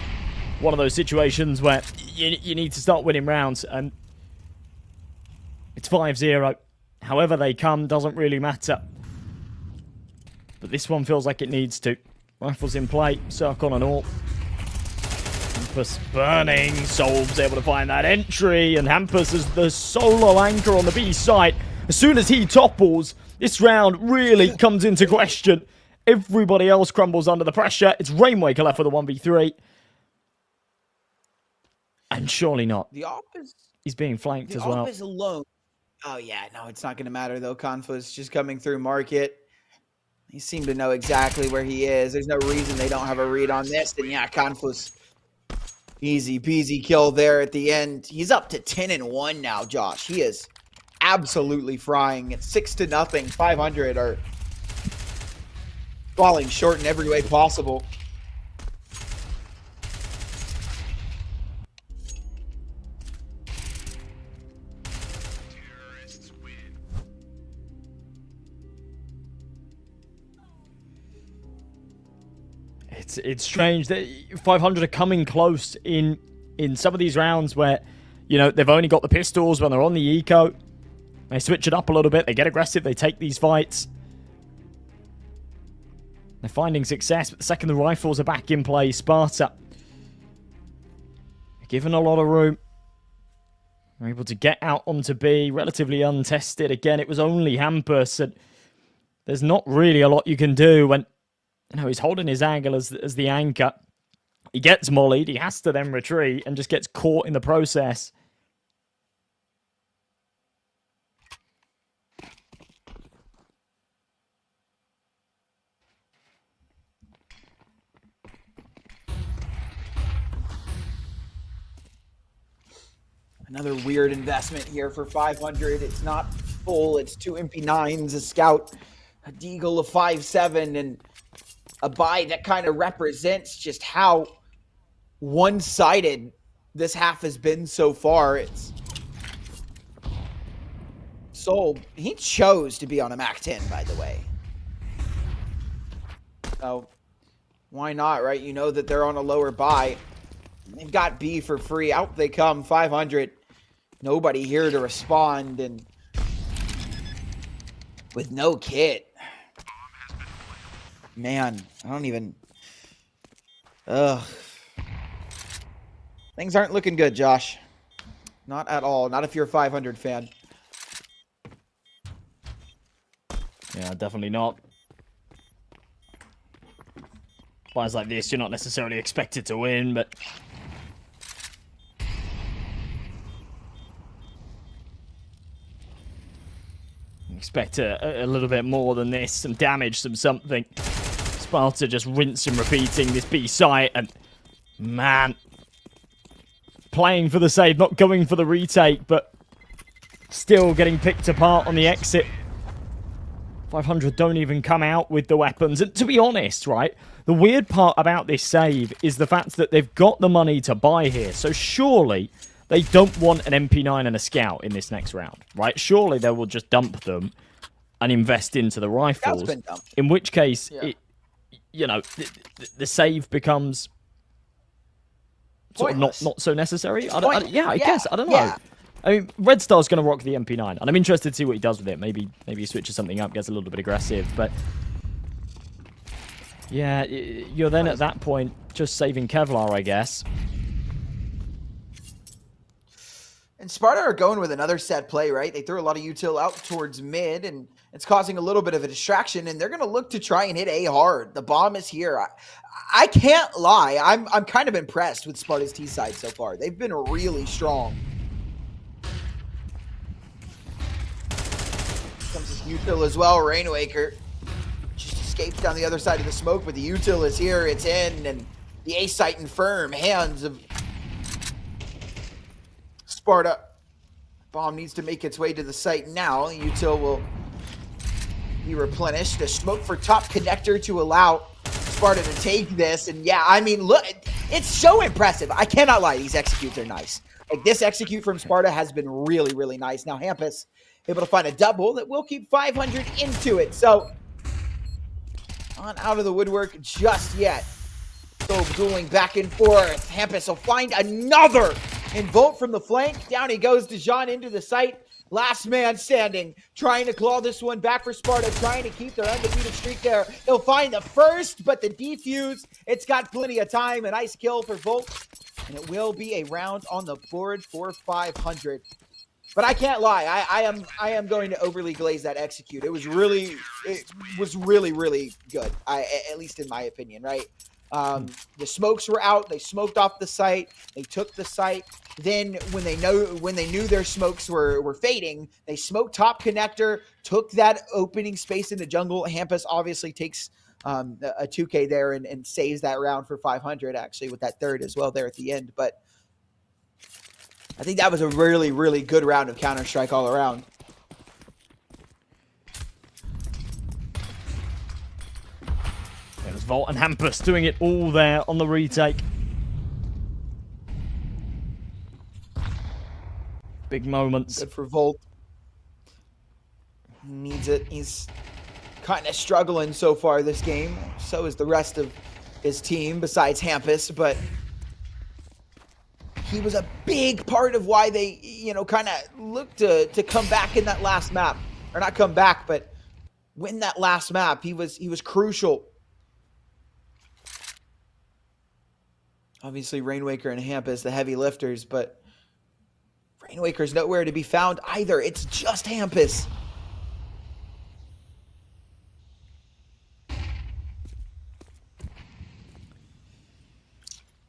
one of those situations where you need to start winning rounds, and it's 5-0. However they come doesn't really matter. But this one feels like it needs to. Rifles in play, Cirque on an AWP. Hampus burning. Solve's able to find that entry, and Hampus is the solo anchor on the B site. As soon as he topples, this round really comes into question. Everybody else crumbles under the pressure. It's Rainwaker left with a 1v3. And surely not. The op is... He's being flanked as well. The op is alone. Oh, yeah. No, it's not going to matter, though. Confu's just coming through market. He seemed to know exactly where he is. There's no reason they don't have a read on this. And, yeah, Confu's easy peasy kill there at the end. He's up to 10-1 now, Josh. He is absolutely frying. It's 6-0. 500 are falling short in every way possible. It's strange that 500 are coming close in some of these rounds where, you know, they've only got the pistols when they're on the eco. They switch it up a little bit. They get aggressive. They take these fights. They're finding success, but the second the rifles are back in play, Sparta given a lot of room. They're able to get out onto B, relatively untested. Again, it was only Hampus, and there's not really a lot you can do when, you know, he's holding his angle as the anchor. He gets mollied. He has to then retreat and just gets caught in the process. Another weird investment here for 500. It's not full. It's 2 MP9s, a scout, a deagle of 5.7, and a buy that kind of represents just how one-sided this half has been so far. It's Soul, he chose to be on a MAC-10, by the way. So why not, right? You know that they're on a lower buy. They've got B for free. Out they come, 500. Nobody here to respond, and with no kit. Man, I don't even... Ugh. Things aren't looking good, Josh. Not at all. Not if you're a 500 fan. Yeah, definitely not. Buys like this, you're not necessarily expected to win, but... expect a little bit more than this, some damage, something. Sparta just rinse and repeating this B site, and man, playing for the save, not going for the retake, but still getting picked apart on the exit. 500 don't even come out with the weapons, and to be honest, right, the weird part about this save is the fact that they've got the money to buy here, so surely they don't want an MP9 and a scout in this next round, right? Surely they will just dump them and invest into the rifles. In which case, you know, the save becomes sort of not so necessary. I guess. I don't know. Yeah. I mean, Red Star's going to rock the MP9, and I'm interested to see what he does with it. Maybe he switches something up, gets a little bit aggressive, but yeah, you're then at that point just saving Kevlar, I guess. And Sparta are going with another set play, right? They threw a lot of util out towards mid, and it's causing a little bit of a distraction, and they're going to look to try and hit A hard. The bomb is here. I can't lie. I'm kind of impressed with Sparta's T side so far. They've been really strong. Comes this util as well. Rainwaker just escapes down the other side of the smoke, but the util is here. It's in, and the A site in firm hands of Sparta. Bomb needs to make its way to the site now. Util will be replenished. A smoke for top connector to allow Sparta to take this. And yeah, I mean, look, it's so impressive. I cannot lie. These executes are nice. Like, this execute from Sparta has been really, really nice. Now, Hampus able to find a double that will keep 500 into it. So, not out of the woodwork just yet. So, dueling back and forth. Hampus will find another involt from the flank. Down he goes to Jean into the site. Last man standing, trying to claw this one back for Sparta, trying to keep their undefeated streak there. He'll find the first, but the defuse, it's got plenty of time. A nice kill for Volt, and it will be a round on the board for 500. But I can't lie, I am going to overly glaze that execute. It was really good. At least in my opinion, right? The smokes were out. They smoked off the site. They took the site. Then when they knew their smokes were fading, they smoked top connector, took that opening space in the jungle. Hampus obviously takes a 2K there and saves that round for 500 actually with that third as well there at the end. But I think that was a really, really good round of Counter-Strike all around. There's Volt and Hampus doing it all there on the retake. Big moments. Good for Volt. He needs it. He's kind of struggling so far this game. So is the rest of his team besides Hampus, but he was a big part of why they, kind of looked to come back in that last map. Or not come back, but win that last map. He was crucial. Obviously, Rainwaker and Hampus, the heavy lifters, but Rainwaker's nowhere to be found either. It's just Hampus. I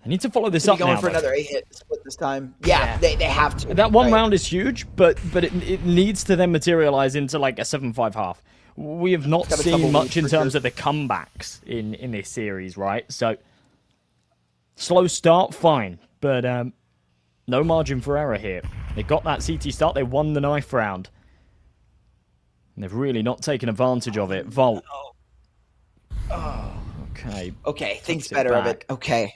need to follow this up going now. For another 8-hit split this time. Yeah. They have to. That one round is huge, but it needs to then materialize into like a 7-5 half. We have not seen much in terms of the comebacks in this series, right? So slow start, fine, but no margin for error here. They got that CT start. They won the knife round. And they've really not taken advantage of it. Volt. Oh. Okay. Okay, thinks better of it. Okay.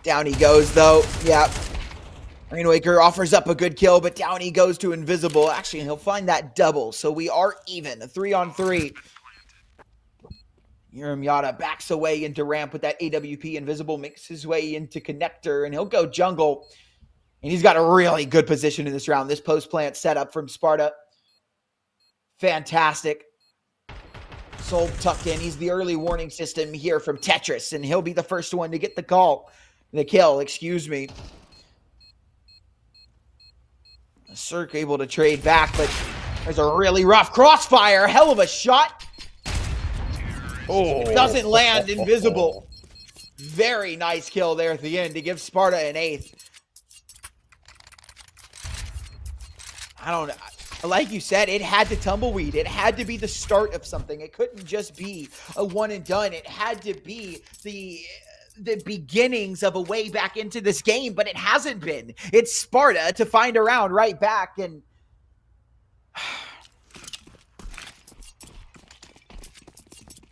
Down he goes, though. Yeah. Rainwaker offers up a good kill, but down he goes to Invisible. Actually, he'll find that double, so we are even. A 3-on-3. Yuram Yada backs away into ramp with that AWP. Invisible makes his way into connector, and he'll go jungle. And he's got a really good position in this round. This post-plant setup from Sparta. Fantastic. Soul tucked in. He's the early warning system here from Tetris, and he'll be the first one to get the call. The kill, excuse me. Cirque able to trade back, but there's a really rough crossfire. Hell of a shot. Oh, doesn't land. Invisible. Very nice kill there at the end to give Sparta an 8th. I don't know. Like you said, it had to tumbleweed. It had to be the start of something. It couldn't just be a one and done. It had to be the beginnings of a way back into this game, but it hasn't been. It's Sparta to find a round right back, and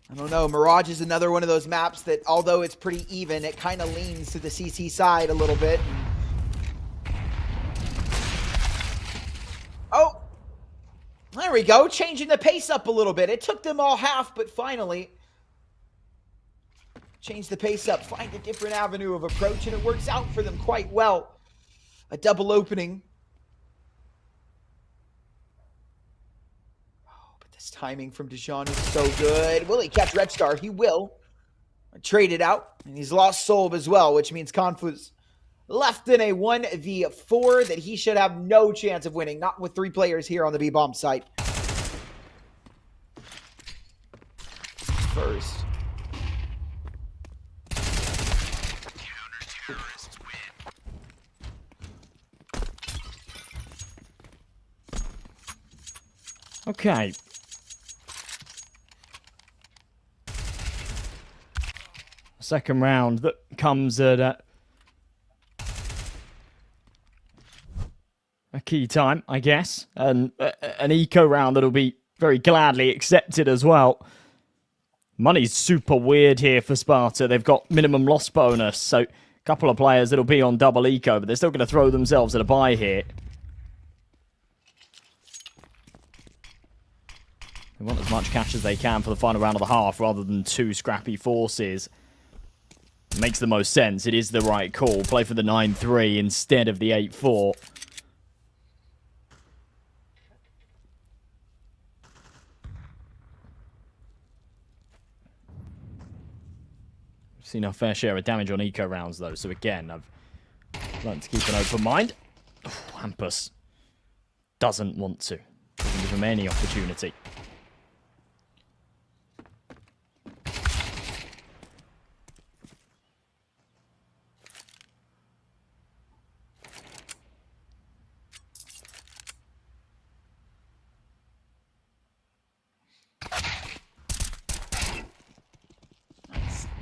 I don't know. Mirage is another one of those maps that, although it's pretty even, it kind of leans to the CT side a little bit. Oh, there we go. Changing the pace up a little bit. It took them all half, but finally change the pace up, find a different avenue of approach, and it works out for them quite well. A double opening. Oh, but this timing from Dijon is so good. Will he catch Red Star? He will. Trade it out, and he's lost Solve as well, which means Confus left in a 1v4 that he should have no chance of winning, not with 3 players here on the B-bomb site. First. Okay. Second round that comes at a key time, I guess. And an eco round that'll be very gladly accepted as well. Money's super weird here for Sparta. They've got minimum loss bonus, so a couple of players that'll be on double eco, but they're still going to throw themselves at a buy here. They want as much cash as they can for the final round of the half, rather than 2 scrappy forces. makes the most sense. It is the right call. Play for the 9-3 instead of the 8-4. Seen our fair share of damage on eco rounds, though. So again, I've learned to keep an open mind. Oh, Hampus doesn't want to. Doesn't give him any opportunity.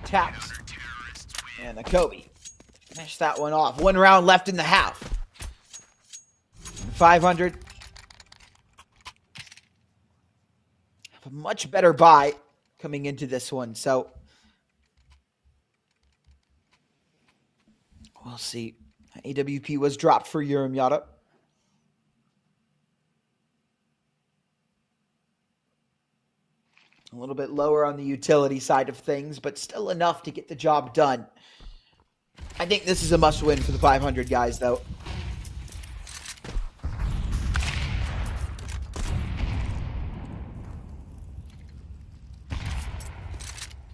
Taps. And a Kobe. Finish that one off. 1 round left in the half. 500. Have a much better buy coming into this one. So we'll see. AWP was dropped for Yata. A little bit lower on the utility side of things, but still enough to get the job done. I think this is a must-win for the 500 guys, though.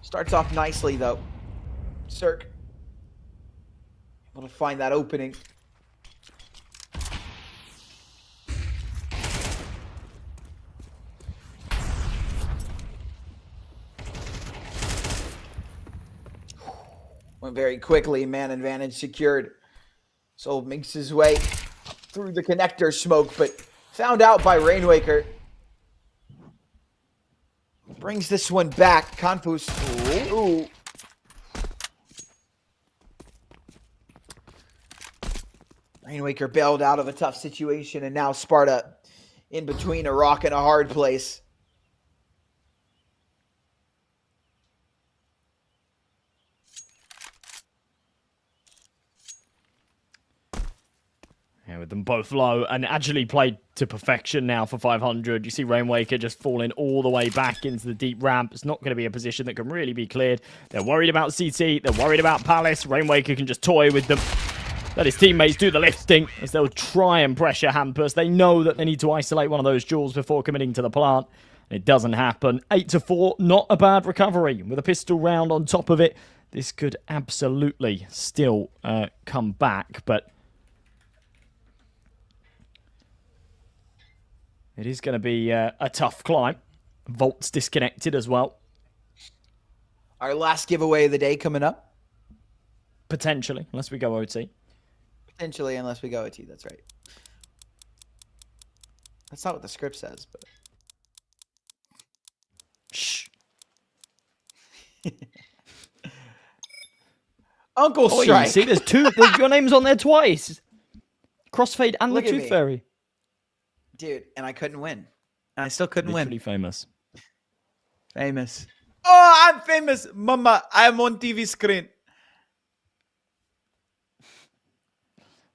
Starts off nicely, though. Cirque able to find that opening. Went very quickly, man advantage secured. Soul makes his way through the connector smoke, but found out by Rainwaker. Brings this one back. Confus. Ooh. Rainwaker bailed out of a tough situation, and now Sparta in between a rock and a hard place. Yeah, with them both low and actually played to perfection now for 500. You see Rainwaker just falling all the way back into the deep ramp. It's not going to be a position that can really be cleared. They're worried about CT. They're worried about Palace. Rainwaker can just toy with them. Let his teammates do the lifting as they'll try and pressure Hampus. They know that they need to isolate one of those jewels before committing to the plant. It doesn't happen. 8-4, not a bad recovery. With a pistol round on top of it, this could absolutely still come back, but it is going to be a tough climb. Volt's disconnected as well. Our last giveaway of the day coming up. Potentially, unless we go OT. Potentially, unless we go OT, that's right. That's not what the script says, but... Shh. Uncle Oh, Strike. you see, there's two. Your name's on there twice. Crossfade and Look the at Tooth me. Fairy. Dude, and I couldn't win. And I still couldn't Literally win. famous. Famous. Oh, I'm famous. Mama, I'm on TV screen.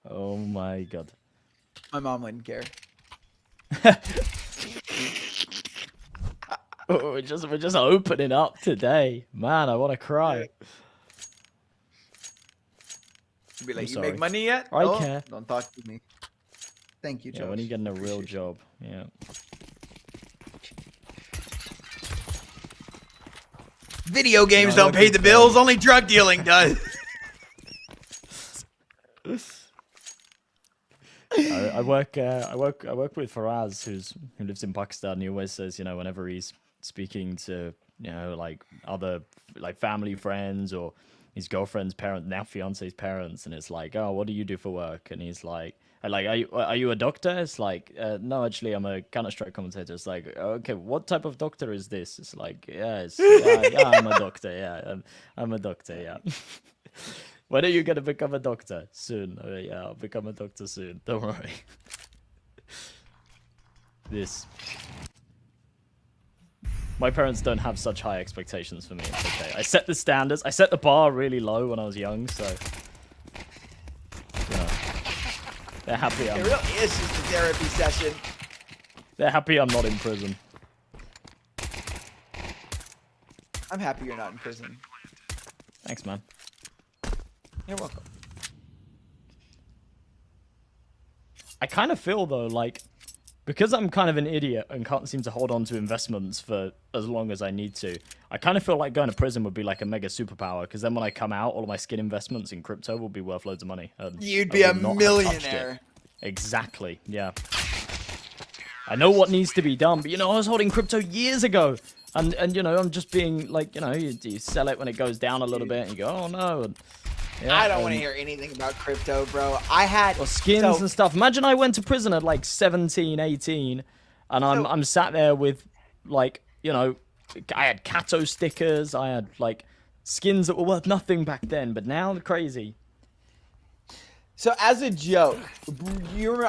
Oh my god. My mom wouldn't care. Oh, we're just opening up today. Man, I want to cry. She'd be like, I'm you sorry. make money yet? I No? care. Don't talk to me. Thank you, Josh. Yeah, when are you getting a real job? Yeah. Video games No, don't pay the bills, only drug dealing does. I work with Faraz, who lives in Pakistan. He always says, whenever he's speaking to, like other like family friends or his girlfriend's parents, now fiance's parents, and it's like, oh, what do you do for work? And he's like, are you a doctor? It's like, no, actually, I'm a Counter-Strike commentator. It's like, okay, what type of doctor is this? It's like, yeah, I'm a doctor. Yeah, I'm a doctor. Yeah. When are you gonna become a doctor? Soon. Yeah, I'll become a doctor soon. Don't worry. My parents don't have such high expectations for me. It's okay. I set the standards. I set the bar really low when I was young, so they're happy. It really is just a therapy session. They're happy I'm not in prison. I'm happy you're not in prison. Thanks, man. You're welcome. I kind of feel though, like, because I'm kind of an idiot and can't seem to hold on to investments for as long as I need to, I kind of feel like going to prison would be like a mega superpower, because then when I come out, all of my skin investments in crypto will be worth loads of money. You'd be a millionaire. Exactly, yeah. I know what needs to be done, but, you know, I was holding crypto years ago, and you know, I'm just being, like, you know, you sell it when it goes down a little bit, and you go, oh, no, and... Yeah, I don't want to hear anything about crypto, bro. I had skins and stuff. Imagine I went to prison at like 17, 18, and I'm sat there with, like, you know, I had Kato stickers, I had like skins that were worth nothing back then, but now they're crazy. So as a joke,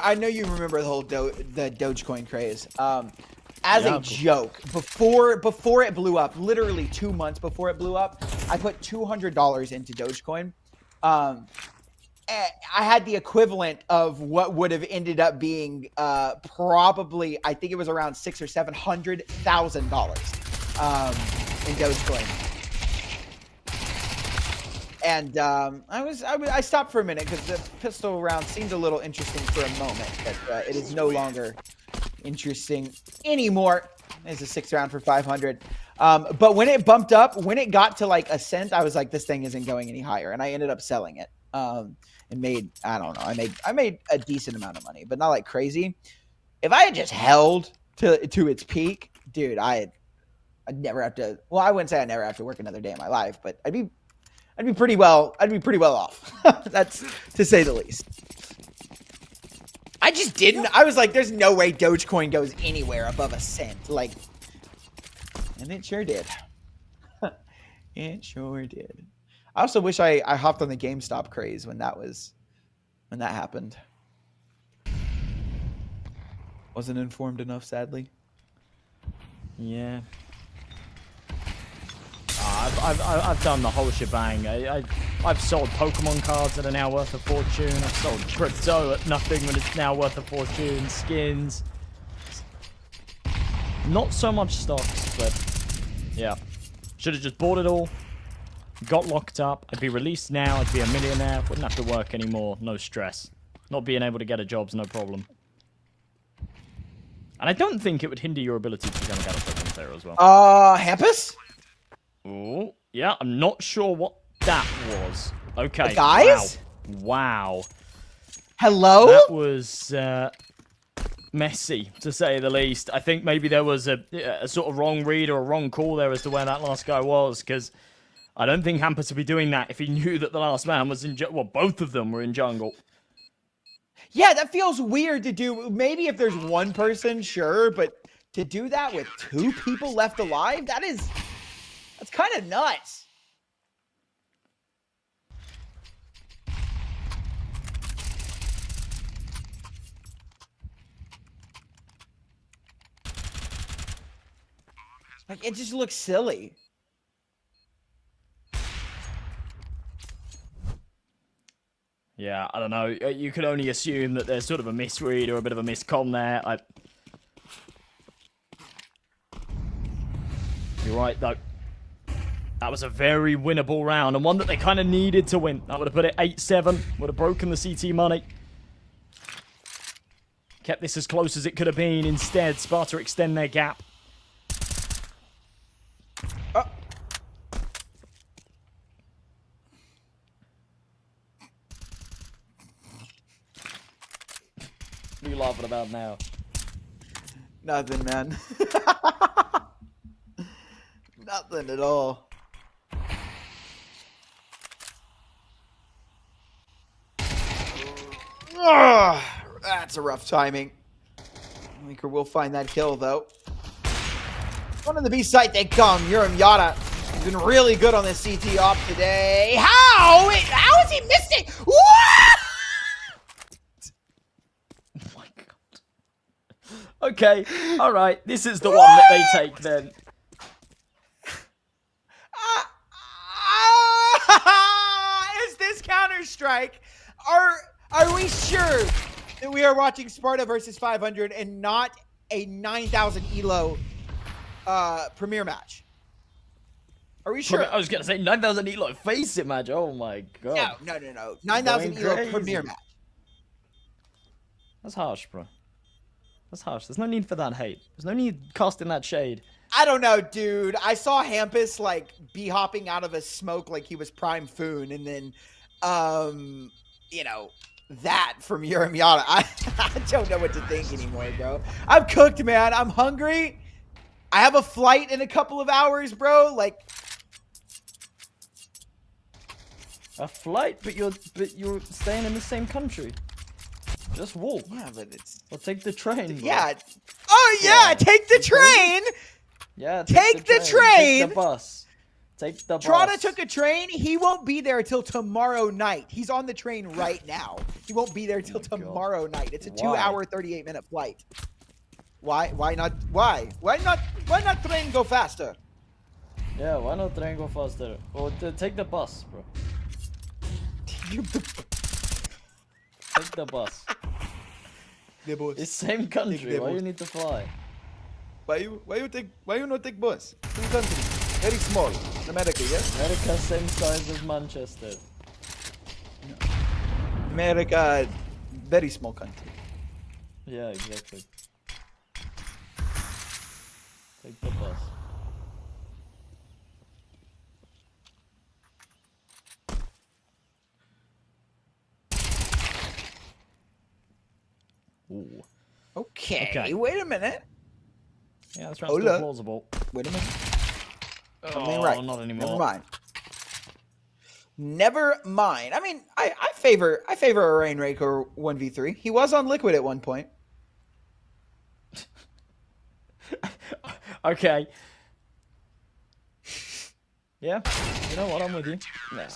I know you remember the whole the Dogecoin craze. As a joke, before it blew up, literally 2 months before it blew up, I put $200 into Dogecoin. I had the equivalent of what would have ended up being probably, I think it was around $600,000 or $700,000 in Dogecoin. And I stopped for a minute because the pistol round seemed a little interesting for a moment, but it is no longer interesting anymore. It's a 6th round for 500. But when it bumped up, when it got to like a cent, I was like, this thing isn't going any higher, and I ended up selling it. And made, I don't know, I made a decent amount of money, but not like crazy. If I had just held to its peak, dude, I'd never have to. Well, I wouldn't say I never have to work another day in my life, but I'd be pretty well off. That's to say the least. I just didn't. I was like, there's no way Dogecoin goes anywhere above a cent. Like, and it sure did. It sure did. I also wish I hopped on the GameStop craze when that happened. Wasn't informed enough, sadly. Yeah. I've done the whole shebang. I've sold Pokemon cards that are now worth a fortune. I've sold crypto at nothing when it's now worth a fortune. Skins. Not so much stocks, but yeah. Should have just bought it all. Got locked up. I'd be released now. I'd be a millionaire. Wouldn't have to work anymore. No stress. Not being able to get a job's no problem. And I don't think it would hinder your ability to become a Gallifreyan player as well. Hampus? Oh, yeah, I'm not sure what that was. Okay. Guys? Wow. Hello? That was messy, to say the least. I think maybe there was a sort of wrong read or a wrong call there as to where that last guy was, because I don't think Hampus would be doing that if he knew that the last man was in well, both of them were in jungle. Yeah, that feels weird to do. Maybe if there's one person, sure, but to do that with 2 people left alive, that's kind of nuts. Like, it just looks silly. Yeah, I don't know. You could only assume that there's sort of a misread or a bit of a miscom there. You're right, though. That was a very winnable round, and one that they kind of needed to win. That would have put it 8-7, would have broken the CT money. Kept this as close as it could have been. Instead, Sparta extend their gap. What are you laughing about now? Nothing, man. Nothing at all. That's a rough timing. Linker will find that kill, though. One of the B site they come. Yurim Yada has been really good on this CT op today. How is he missing? What? Oh my god. Okay, all right. This is the one that they take then. Is this Counter-Strike? Are we sure that we are watching Sparta versus 500 and not a 9,000 elo premiere match? Are we sure? I was gonna say 9,000 elo face it match. Oh my god. No. 9,000 elo Crazy. premier match. That's harsh, bro. That's harsh. There's no need for that hate. There's no need casting that shade. I don't know, dude. I saw Hampus like be hopping out of a smoke like he was Prime Foon, and then, you know, that from Uramiata. I don't know what to think anymore, bro. I'm cooked, man. I'm hungry. I have a flight in a couple of hours, bro. Like, A flight, but you're staying in the same country. Just walk. yeah, but it's Or take the train. Bro. yeah. Oh yeah, take the train. Yeah. Take the train. Take the bus. Take the bus. Trotta took a train. He won't be there till tomorrow night. He's on the train right now. He won't be there till tomorrow night. It's a 2-hour, 38-minute flight. Why? Why not? Why? Why not train go faster? Yeah, why not train go faster? Or take the bus, bro. Take the bus. It's same country. Why you need to fly? Why you not take bus? Same country. Very small. America, yes? America same size as Manchester. America, very small country. Yeah, exactly. Take the bus. Ooh. Okay, wait a minute. Yeah, that's still plausible. Wait a minute. Oh, right. not anymore. Never mind. Never mind. I mean, I favor a Rainraker 1v3. He was on Liquid at one point. Okay. Yeah. You know what? I'm with you. Nah.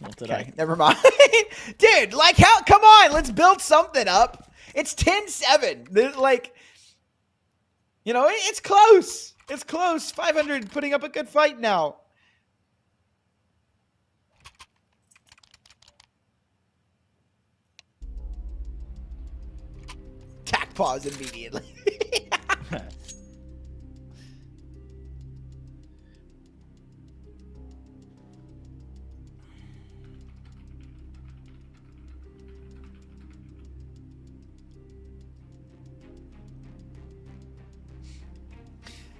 Not today. Okay, never mind. Dude, like how? Come on, let's build something up. It's 10-7. Like, you know, it's close. It's close. 500 putting up a good fight now. Tack pause immediately.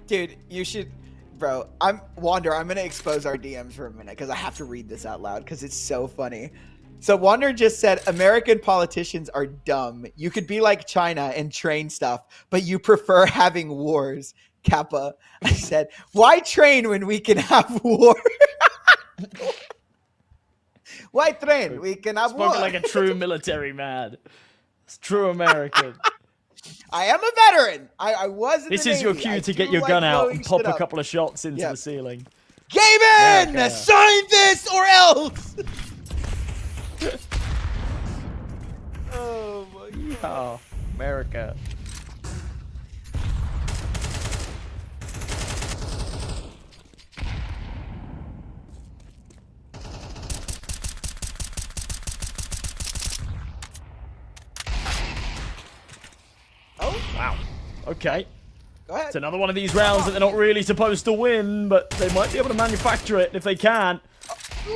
Dude, you should, bro. Wander. I'm gonna expose our DMs for a minute because I have to read this out loud because it's so funny. So Wander just said, American politicians are dumb. You could be like China and train stuff, but you prefer having wars. Kappa. I said, why train when we can have war? Why train? We can have war. Spoken like a true military man. It's true American. I am a veteran. I was in This the is your Navy. cue I to do get your like gun out blowing and pop shit a up. couple of shots into Yep. the ceiling. Game in! Okay. Sign this or else! Oh my god. Oh, America. Oh, Wow. Okay. go ahead. It's another one of these rounds that they're not really supposed to win, but they might be able to manufacture it. And if they can,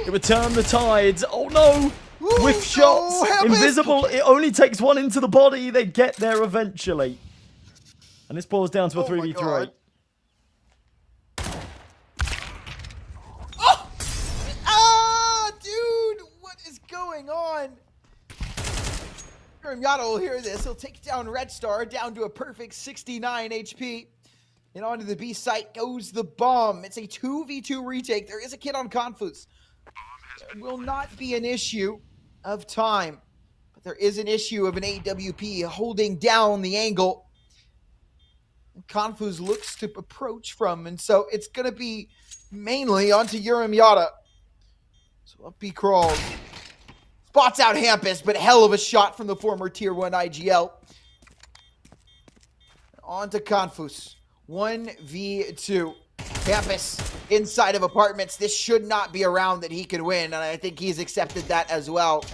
it would turn the tides. Oh no! Ooh, Whiff shots! no, Invisible! It only takes one into the body. They get there eventually. And this boils down to a Oh my 3v3. God. Oh! Ah, dude! What is going on? Yato will hear this. He'll take down Red Star down to a perfect 69 HP. And onto the B site goes the bomb. It's a 2v2 retake. There is a kid on Confus. There will not be an issue of time. But there is an issue of an AWP holding down the angle. Confus looks to approach from, and so it's going to be mainly onto Uramiata. So up he crawls. Spots out Hampus, but hell of a shot from the former Tier 1 IGL. On to Confus. 1v2. Hampus inside of apartments. This should not be a round that he can win, and I think he's accepted that as well.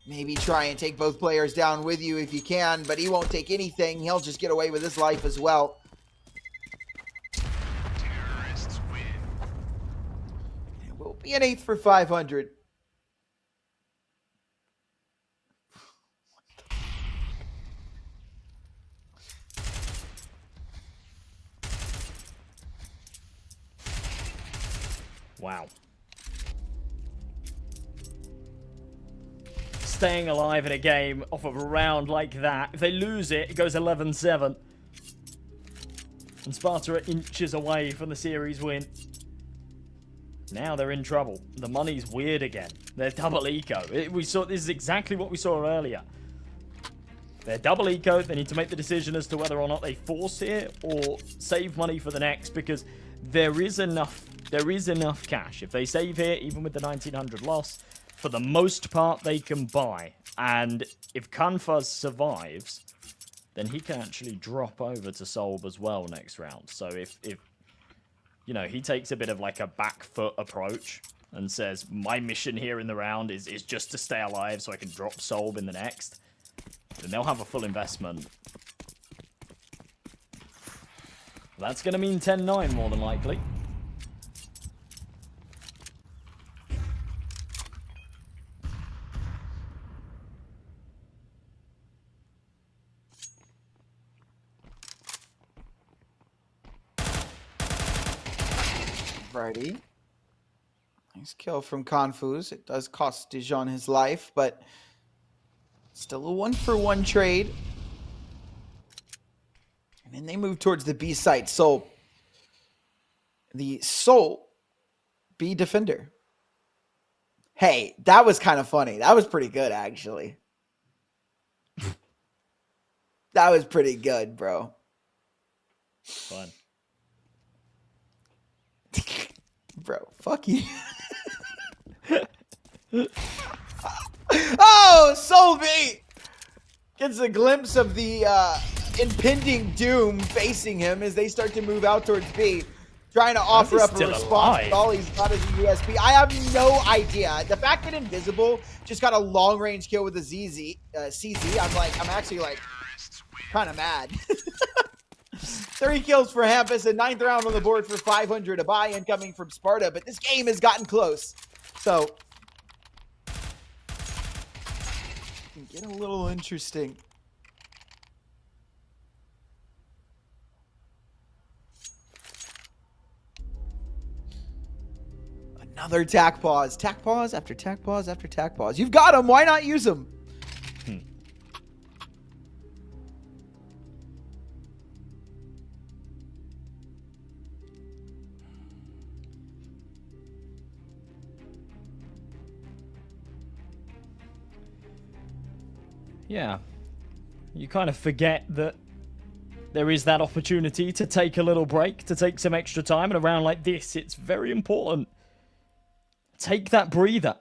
Maybe try and take both players down with you if you can, but he won't take anything. He'll just get away with his life as well. Be an 8th for 500. Wow. Staying alive in a game off of a round like that. If they lose it, it goes 11-7. And Sparta are inches away from the series win. Now they're in trouble. The money's weird again. They're double eco. This is exactly what we saw earlier. They're double eco. They need to make the decision as to whether or not they force here or save money for the next, because there is enough cash. If they save here, even with the 1900 loss, for the most part they can buy. And if Gun5 survives, then he can actually drop over to Solb as well next round. So if you know, he takes a bit of like a back foot approach and says, my mission here in the round is just to stay alive so I can drop Solb in the next, then they'll have a full investment. That's going to mean 10-9 more than likely. Righty. Nice kill from Confus. It does cost Dijon his life, but still a 1-for-1 trade. And then they move towards the B site. So the Soul B defender. Hey, that was kind of funny. That was pretty good, actually. That was pretty good, bro. Fun. Bro, fuck you. Oh, Soul B gets a glimpse of the impending doom facing him as they start to move out towards B, trying to offer up a response. All he's got is a USP. I have no idea. The fact that Invisible just got a long-range kill with a CZ, I'm actually like kind of mad. 3 kills for Hampus, a 9th round on the board for 500, a buy-in coming from Sparta, but this game has gotten close. So, it can get a little interesting. Another tack pause. Tack pause after tack pause after tack pause. You've got them. Why not use them? Yeah, you kind of forget that there is that opportunity to take a little break, to take some extra time, and around like this, it's very important. Take that breather.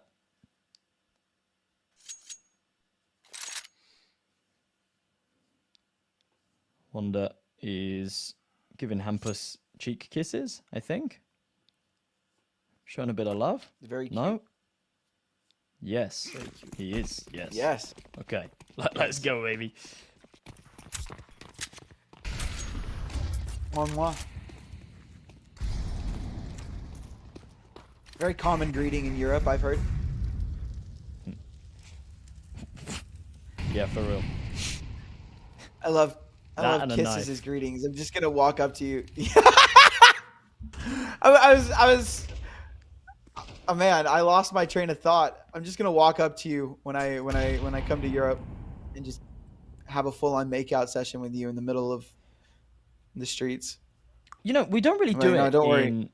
Wanda is giving Hampus cheek kisses, I think. Showing a bit of love. Very cute. No? Yes, he is. Yes. Yes. Okay, let's go, baby. Moi, moi. Very common greeting in Europe, I've heard. Yeah, for real. I love kisses knife. as greetings. I'm just gonna walk up to you. I was. Oh man, I lost my train of thought. I'm just gonna walk up to you when I come to Europe, and just have a full-on makeout session with you in the middle of the streets. You know, we don't really do it. No, don't worry.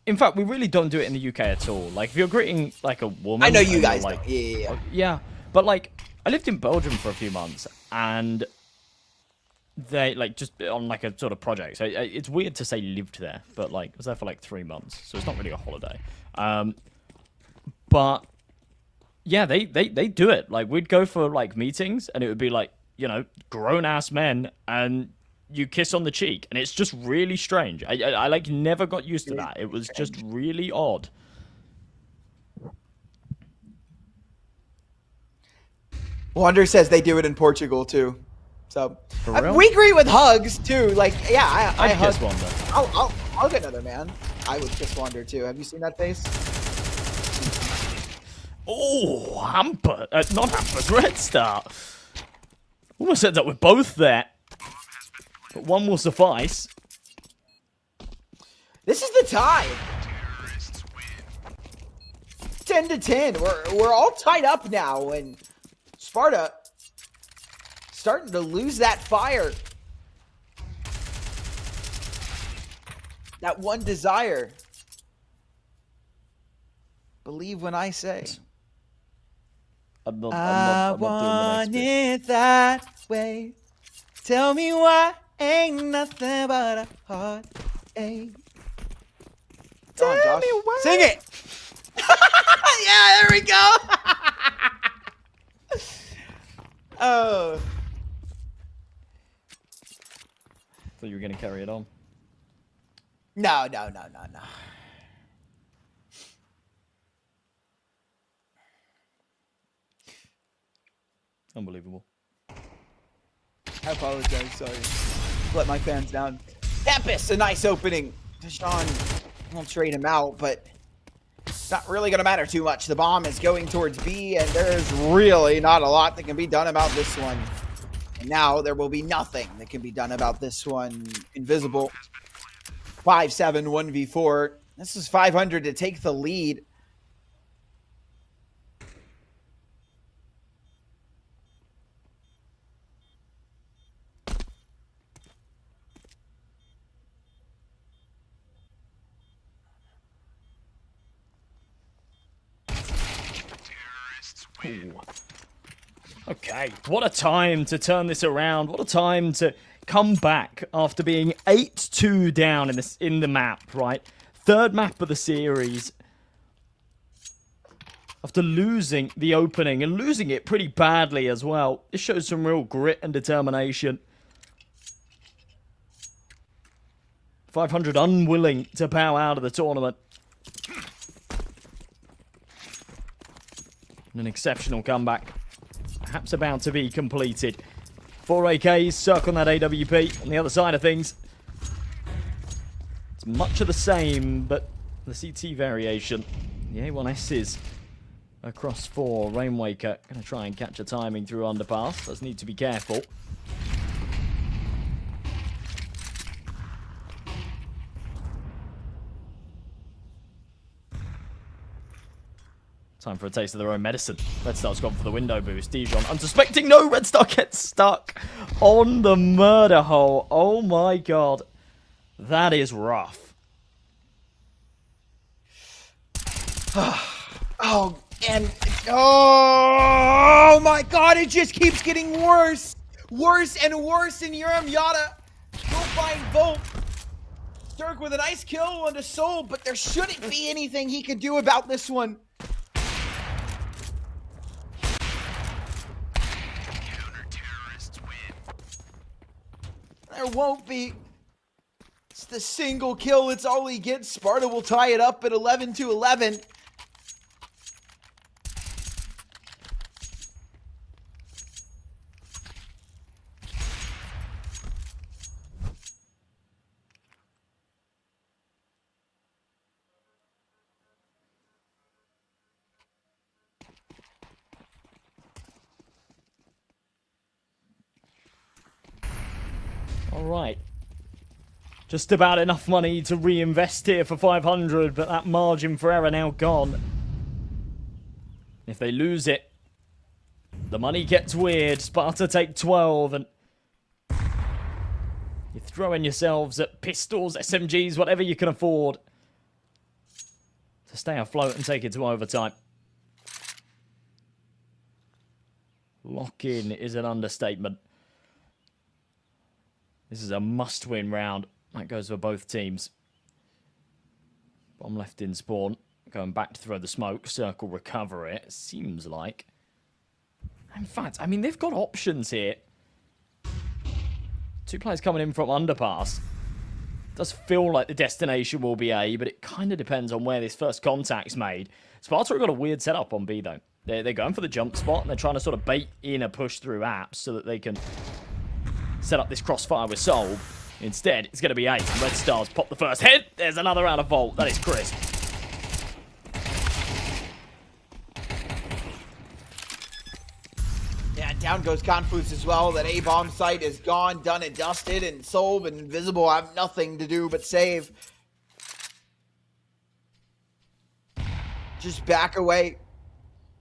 In fact, we really don't do it in the UK at all. Like, if you're greeting like a woman, I know you guys like, don't. Yeah. Yeah, but like, I lived in Belgium for a few months, and they like just on like a sort of project. So it's weird to say lived there, but like I was there for like 3 months, so it's not really a holiday. But yeah, they do it. Like, we'd go for like meetings, and it would be like, you know, grown ass men, and you kiss on the cheek, and it's just really strange. I like never got used to that. It was just really odd. Wander says they do it in Portugal too. So For real? we greet with hugs too. Like, yeah, I kiss hug. Wander. I'll get another man. I would kiss Wander too. Have you seen that face? Oh, Hamper. Not Hamper's Red Star. Almost ends up with both there. But one will suffice. This is the tie. 10-10. We're all tied up now, and Sparta starting to lose that fire. That one desire. Believe when I say. I'm not I doing the want next bit. it that way. Tell me why ain't nothing but a heartache. Come on, Josh. Sing it. Yeah, there we go. Oh. Thought you were going to carry it on. No. Unbelievable. I apologize. Sorry. Let my fans down. Tempest, a nice opening. Deshaun won't trade him out, but it's not really going to matter too much. The bomb is going towards B, and there's really not a lot that can be done about this one. And now there will be nothing that can be done about this one. Invisible. 5-7, 1v4. This is 500 to take the lead. Ooh. Okay, what a time to turn this around. What a time to come back after being 8-2 down in the map, right? Third map of the series. After losing the opening and losing it pretty badly as well. This shows some real grit and determination. 500 unwilling to bow out of the tournament. An exceptional comeback. Perhaps about to be completed. 4 AKs circling that AWP. On the other side of things, it's much of the same, but the CT variation. The A1S's across 4. Rainwaker going to try and catch a timing through underpass. Does need to be careful. Time for a taste of their own medicine. Red Star's gone for the window boost. Dijon unsuspecting. No, Red Star gets stuck on the murder hole. Oh my god. That is rough. Oh, and oh my god, it just keeps getting worse. Worse and worse in Urim Yada. Go find Volt. Dirk with a nice kill on the soul, but there shouldn't be anything he can do about this one. There won't be. It's the single kill. It's all he gets. Sparta will tie it up at 11-11. Alright. Just about enough money to reinvest here for 500, but that margin for error now gone. If they lose it, the money gets weird. Sparta take 12, and you're throwing yourselves at pistols, SMGs, whatever you can afford to stay afloat and take it to overtime. Lock-in is an understatement. This is a must-win round. That goes for both teams. Bomb left in spawn. Going back to throw the smoke. Circle recover it. Seems like. In fact, I mean, they've got options here. 2 players coming in from underpass. Does feel like the destination will be A, but it kind of depends on where this first contact's made. Sparta have got a weird setup on B, though. They're going for the jump spot, and they're trying to sort of bait in a push through apps so that they can set up this crossfire with Soul. Instead, it's going to be 8. Red Stars pop the first hit. There's another out of Vault. That is crisp. Down goes Confluence as well. That A-bomb site is gone, done and dusted, and Solb and Invisible have nothing to do but save. Just back away.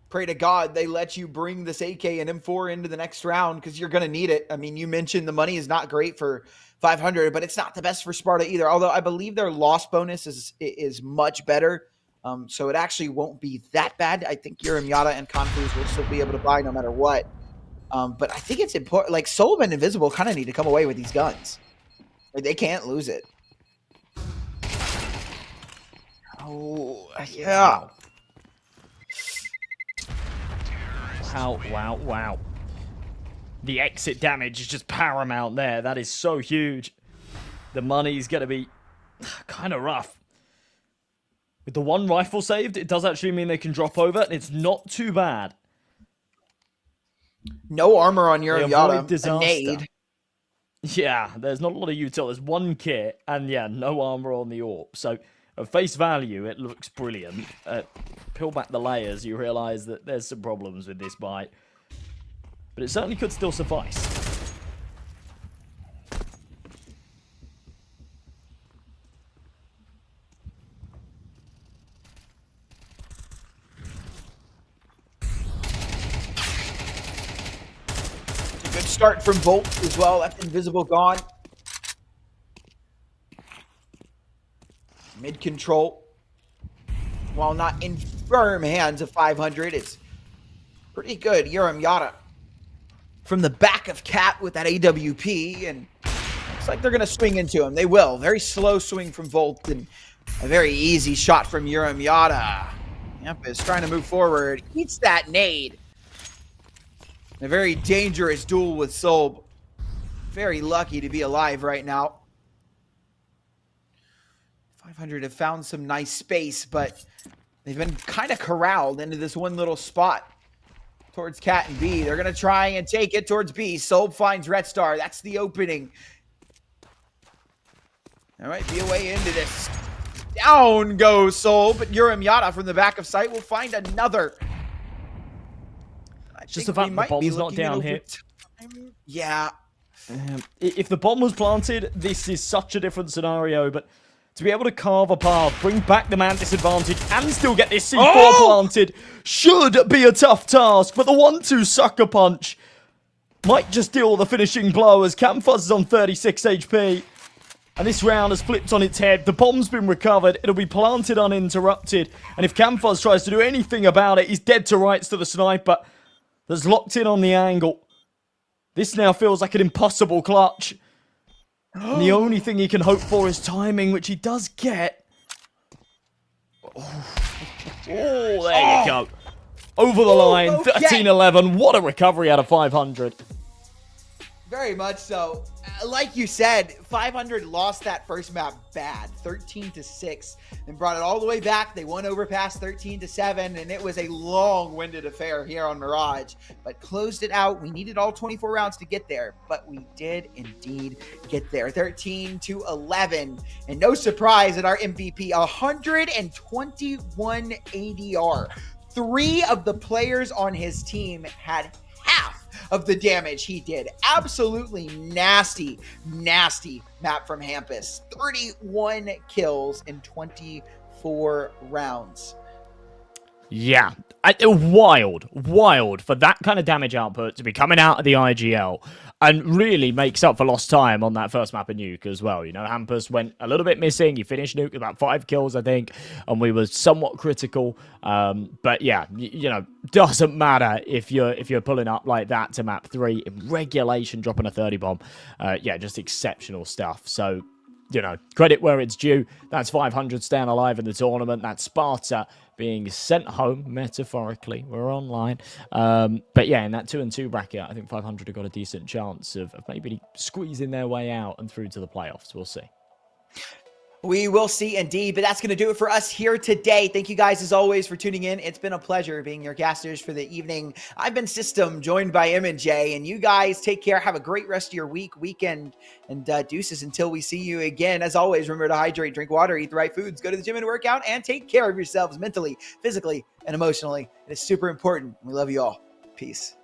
Pray to God they let you bring this AK and M4 into the next round because you're going to need it. I mean, you mentioned the money is not great for 500, but it's not the best for Sparta either. Although I believe their loss bonus is much better. So it actually won't be that bad. I think Urim Yata and Confluence will still be able to buy no matter what. But I think it's important. Like, Solb and Invisible kind of need to come away with these guns. Like, they can't lose it. Oh, yeah. Wow, wow, wow. The exit damage is just paramount there. That is so huge. The money's going to be kind of rough. With the one rifle saved, it does actually mean they can drop over, and it's not too bad. No armor on Urim Yata. A nade. Yeah, there's not a lot of util. There's one kit, and yeah, no armor on the AWP. So, at face value, it looks brilliant. Peel back the layers, you realise that there's some problems with this bite. But it certainly could still suffice. Good start from Volt as well. That's Invisible gone. Mid control. While not in firm hands of 500, it's pretty good. Urim Yata from the back of Cat with that AWP, and looks like they're going to swing into him. They will. Very slow swing from Volt and a very easy shot from Urim Yata. Yep, is trying to move forward. Eats that nade. A very dangerous duel with Solb. Very lucky to be alive right now. 500 have found some nice space, but they've been kind of corralled into this one little spot towards Cat and B. They're going to try and take it towards B. Solb finds Red Star. That's the opening. There might be a way into this. Down goes Solb, but Urim Yata from the back of sight will find another. Just the fact the bomb's not down here. Yeah. If the bomb was planted, this is such a different scenario, but to be able to carve a path, bring back the man disadvantage, and still get this C4 planted should be a tough task, but the 1-2 sucker punch might just deal the finishing blow as Gun5 is on 36 HP. And this round has flipped on its head. The bomb's been recovered. It'll be planted uninterrupted. And if Gun5 tries to do anything about it, he's dead to rights to the sniper that's locked in on the angle. This now feels like an impossible clutch. And the only thing he can hope for is timing, which he does get. Oh, there you go. Over the line, 13-11. What a recovery out of 500. Very much so. Like you said, 500 lost that first map bad, 13-6, and brought it all the way back. They won overpass 13-7, and it was a long-winded affair here on Mirage, but closed it out. We needed all 24 rounds to get there, but we did indeed get there. 13-11, and no surprise at our MVP, 121 ADR. 3 of the players on his team had half of the damage he did. Absolutely nasty, nasty map from Hampus. 31 kills in 24 rounds. Yeah, wild for that kind of damage output to be coming out of the IGL, and really makes up for lost time on that first map of Nuke as well. You know, Hampus went a little bit missing. He finished Nuke with about 5 kills, I think, and we were somewhat critical. But yeah, you know, doesn't matter if you're pulling up like that to map 3 in regulation, dropping a 30 bomb. Yeah, just exceptional stuff. So, you know, credit where it's due. That's 500 staying alive in the tournament. That's Sparta being sent home, metaphorically. We're online. But yeah, in that 2-2 bracket, I think 500 have got a decent chance of maybe squeezing their way out and through to the playoffs. We'll see. We will see indeed, but that's going to do it for us here today. Thank you guys as always for tuning in. It's been a pleasure being your casters for the evening. I've been System, joined by M and J, and you guys take care. Have a great rest of your weekend, and deuces until we see you again. As always, remember to hydrate, drink water, eat the right foods, go to the gym and work out, and take care of yourselves mentally, physically, and emotionally. It is super important. We love you all. Peace.